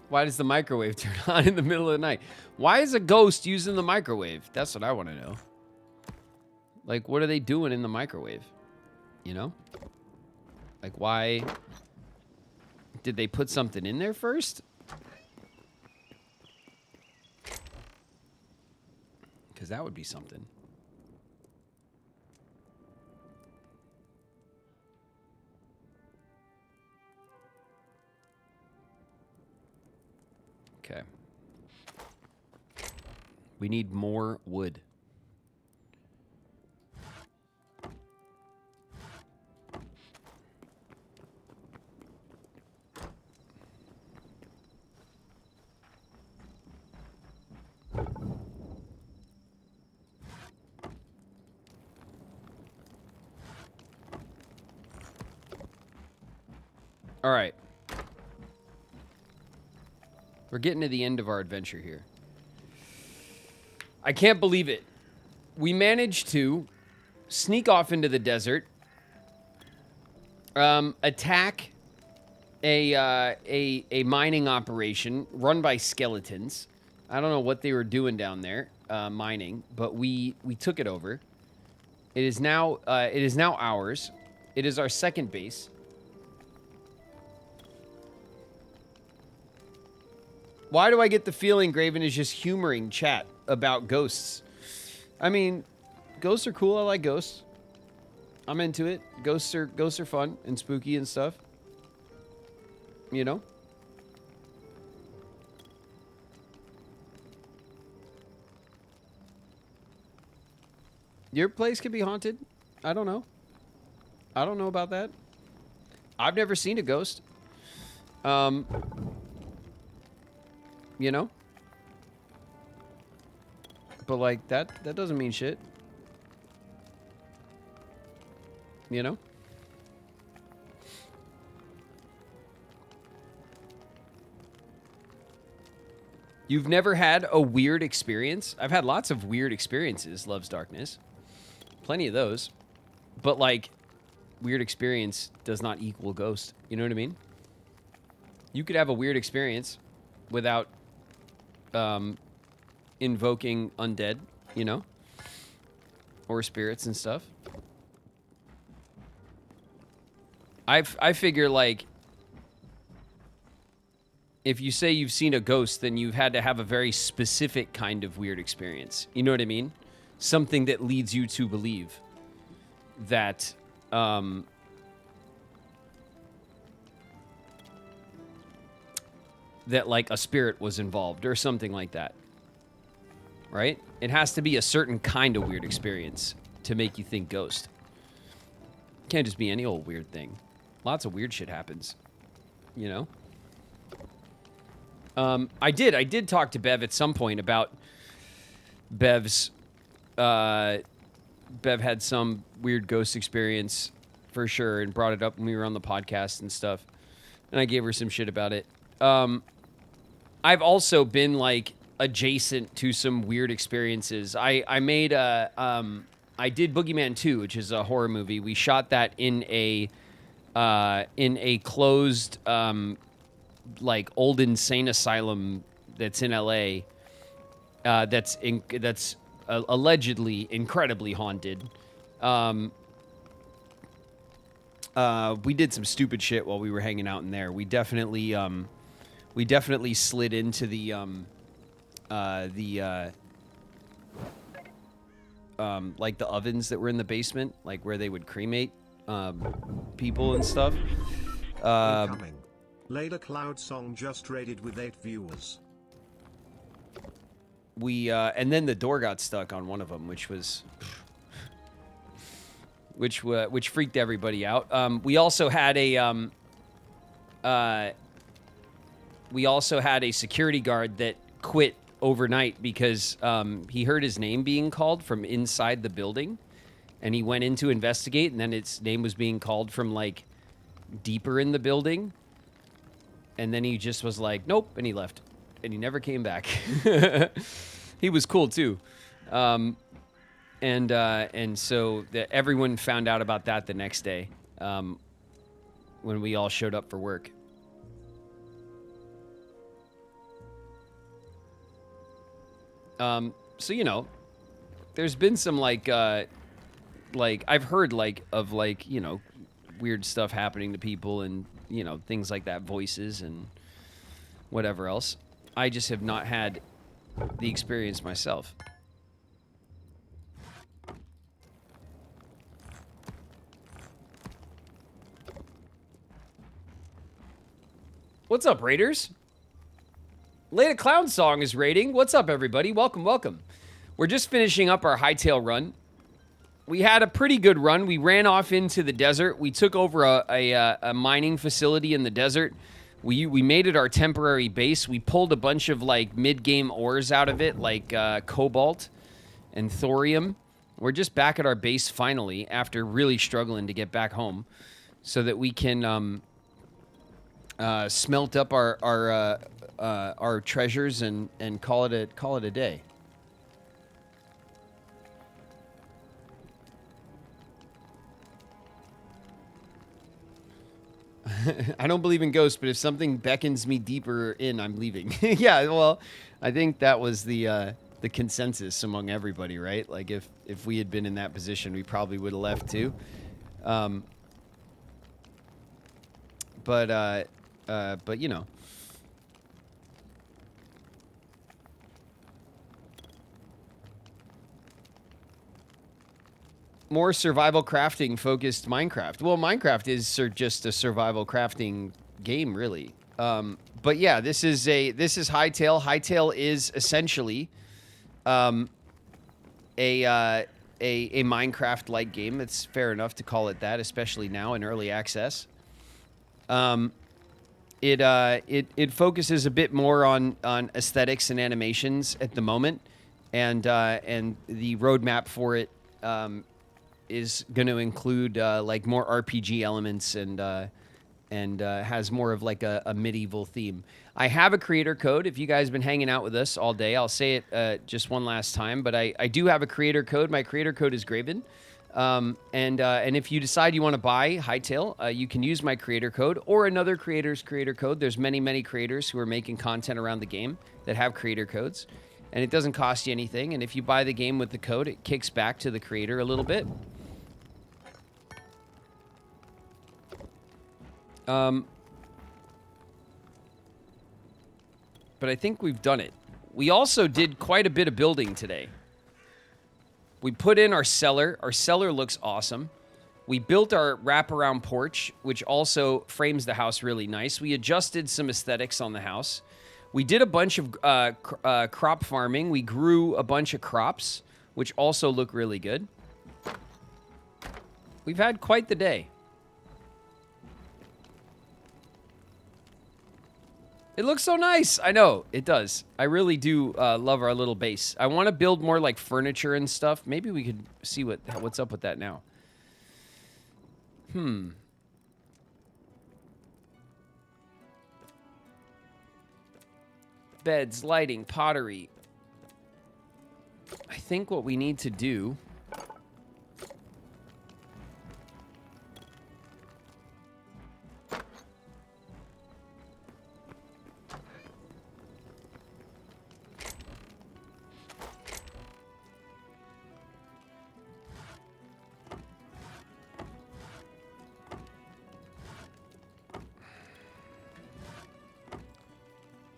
Why does the microwave turn on in the middle of the night? Why is a ghost using the microwave? That's what I want to know. Like, what are they doing in the microwave? You know? Like, why? Did they put something in there first? Because that would be something. Okay. We need more wood. All right. We're getting to the end of our adventure here. I can't believe it. We managed to sneak off into the desert, attack a mining operation run by skeletons. I don't know what they were doing down there, mining, but we took it over. It is now ours. It is our second base. Why do I get the feeling Graven is just humoring chat about ghosts? I mean, ghosts are cool. I like ghosts. I'm into it. Ghosts are fun and spooky and stuff. You know? Your place could be haunted. I don't know. I don't know about that. I've never seen a ghost. You know? But like that doesn't mean shit. You know? You've never had a weird experience? I've had lots of weird experiences, Loves Darkness. Plenty of those. But like, weird experience does not equal ghost. You know what I mean? You could have a weird experience without invoking undead, you know? Or spirits and stuff. I figure, like, if you say you've seen a ghost, then you've had to have a very specific kind of weird experience. You know what I mean? Something that leads you to believe that, that, like, a spirit was involved or something like that. Right? It has to be a certain kind of weird experience to make you think ghost. Can't just be any old weird thing. Lots of weird shit happens. You know? I did talk to Bev at some point about Bev's, Bev had some weird ghost experience for sure and brought it up when we were on the podcast and stuff. And I gave her some shit about it. I've also been like adjacent to some weird experiences. I did Boogeyman 2, which is a horror movie. We shot that in a closed, like old insane asylum that's in LA. that's allegedly incredibly haunted. We did some stupid shit while we were hanging out in there. We definitely slid into the like the ovens that were in the basement, like where they would cremate people and stuff. Incoming. Layla Cloud song just raided with 8 viewers. We and then the door got stuck on one of them, which was which freaked everybody out. We also had a security guard that quit overnight because he heard his name being called from inside the building, and he went in to investigate, and then its name was being called from like deeper in the building, and then he just was like, nope, and he left, and he never came back. He was cool too. And so everyone found out about that the next day when we all showed up for work. So, you know, there's been some like I've heard like of like, you know, weird stuff happening to people and, you know, things like that, voices and whatever else. I just have not had the experience myself. What's up, Raiders? Late a Clown Song is raiding. What's up, everybody? Welcome, welcome. We're just finishing up our Hytale run. We had a pretty good run. We ran off into the desert. We took over a mining facility in the desert. We made it our temporary base. We pulled a bunch of like mid-game ores out of it, like cobalt and thorium. We're just back at our base finally after really struggling to get back home, so that we can smelt up our treasures and call it a day. I don't believe in ghosts, but if something beckons me deeper in, I'm leaving. Yeah, well, I think that was the consensus among everybody, right? Like if we had been in that position, we probably would have left too. But you know. More survival crafting focused Minecraft. Well, Minecraft is just a survival crafting game, really. But yeah, this is Hytale. Hytale is essentially a Minecraft-like game. It's fair enough to call it that, especially now in early access. It focuses a bit more on aesthetics and animations at the moment, and the roadmap for it is going to include like more RPG elements and has more of like a medieval theme. I have a creator code. If you guys have been hanging out with us all day, I'll say it just one last time, but I do have a creator code. My creator code is Graven. And if you decide you want to buy Hytale, you can use my creator code or another creator's creator code. There's many creators who are making content around the game that have creator codes, and it doesn't cost you anything. And if you buy the game with the code, it kicks back to the creator a little bit. But I think we've done it. We also did quite a bit of building today. We put in our cellar. Our cellar looks awesome. We built our wraparound porch, which also frames the house really nice. We adjusted some aesthetics on the house. We did a bunch of crop farming. We grew a bunch of crops, which also look really good. We've had quite the day. It looks so nice. I know, it does. I really do love our little base. I want to build more like furniture and stuff. Maybe we could see what's up with that now. Beds, lighting, pottery. I think what we need to do...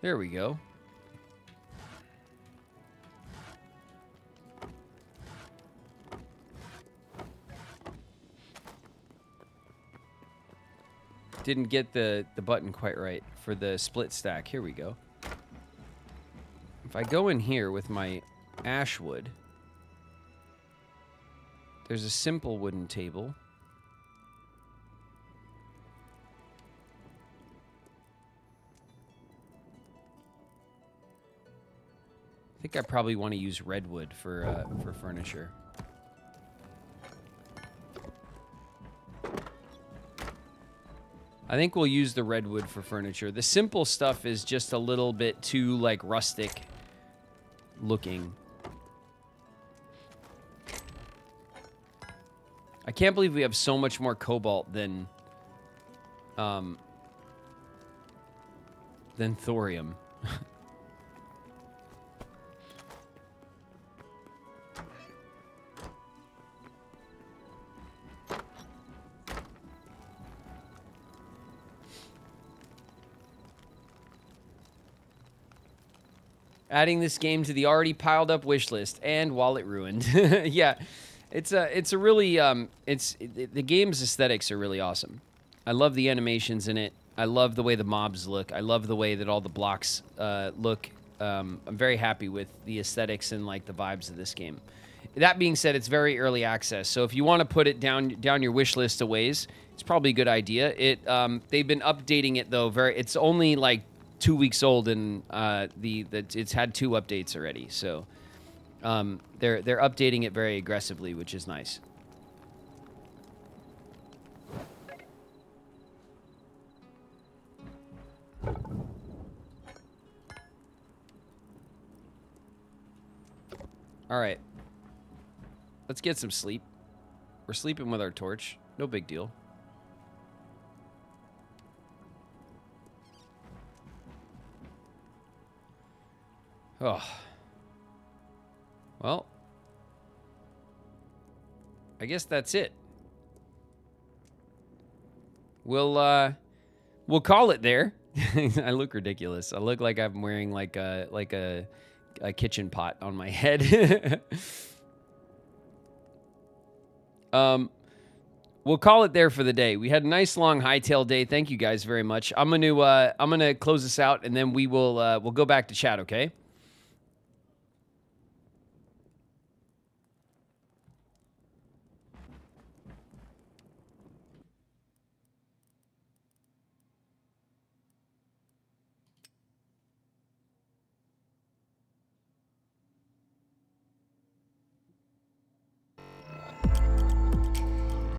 There we go. Didn't get the button quite right for the split stack. Here we go. If I go in here with my ash wood, there's a simple wooden table. I think I probably want to use redwood for furniture. I think we'll use the redwood for furniture. The simple stuff is just a little bit too, like, rustic looking. I can't believe we have so much more cobalt than thorium. Adding this game to the already piled up wish list and wallet ruined. Yeah, it's a really the game's aesthetics are really awesome. I love the animations in it. I love the way the mobs look. I love the way that all the blocks look. I'm very happy with the aesthetics and like the vibes of this game. That being said, it's very early access, so if you want to put it down your wish list a ways, it's probably a good idea. They've been updating it though. It's only like 2 weeks old, and it's had 2 updates already. So they're updating it very aggressively, which is nice. All right, let's get some sleep. We're sleeping with our torch. No big deal. Oh. Well, I guess that's it. We'll call it there. I look ridiculous. I look like I'm wearing like a kitchen pot on my head. We'll call it there for the day. We had a nice long Hytale day. Thank you guys very much. I'm gonna close this out, and then we'll go back to chat, okay?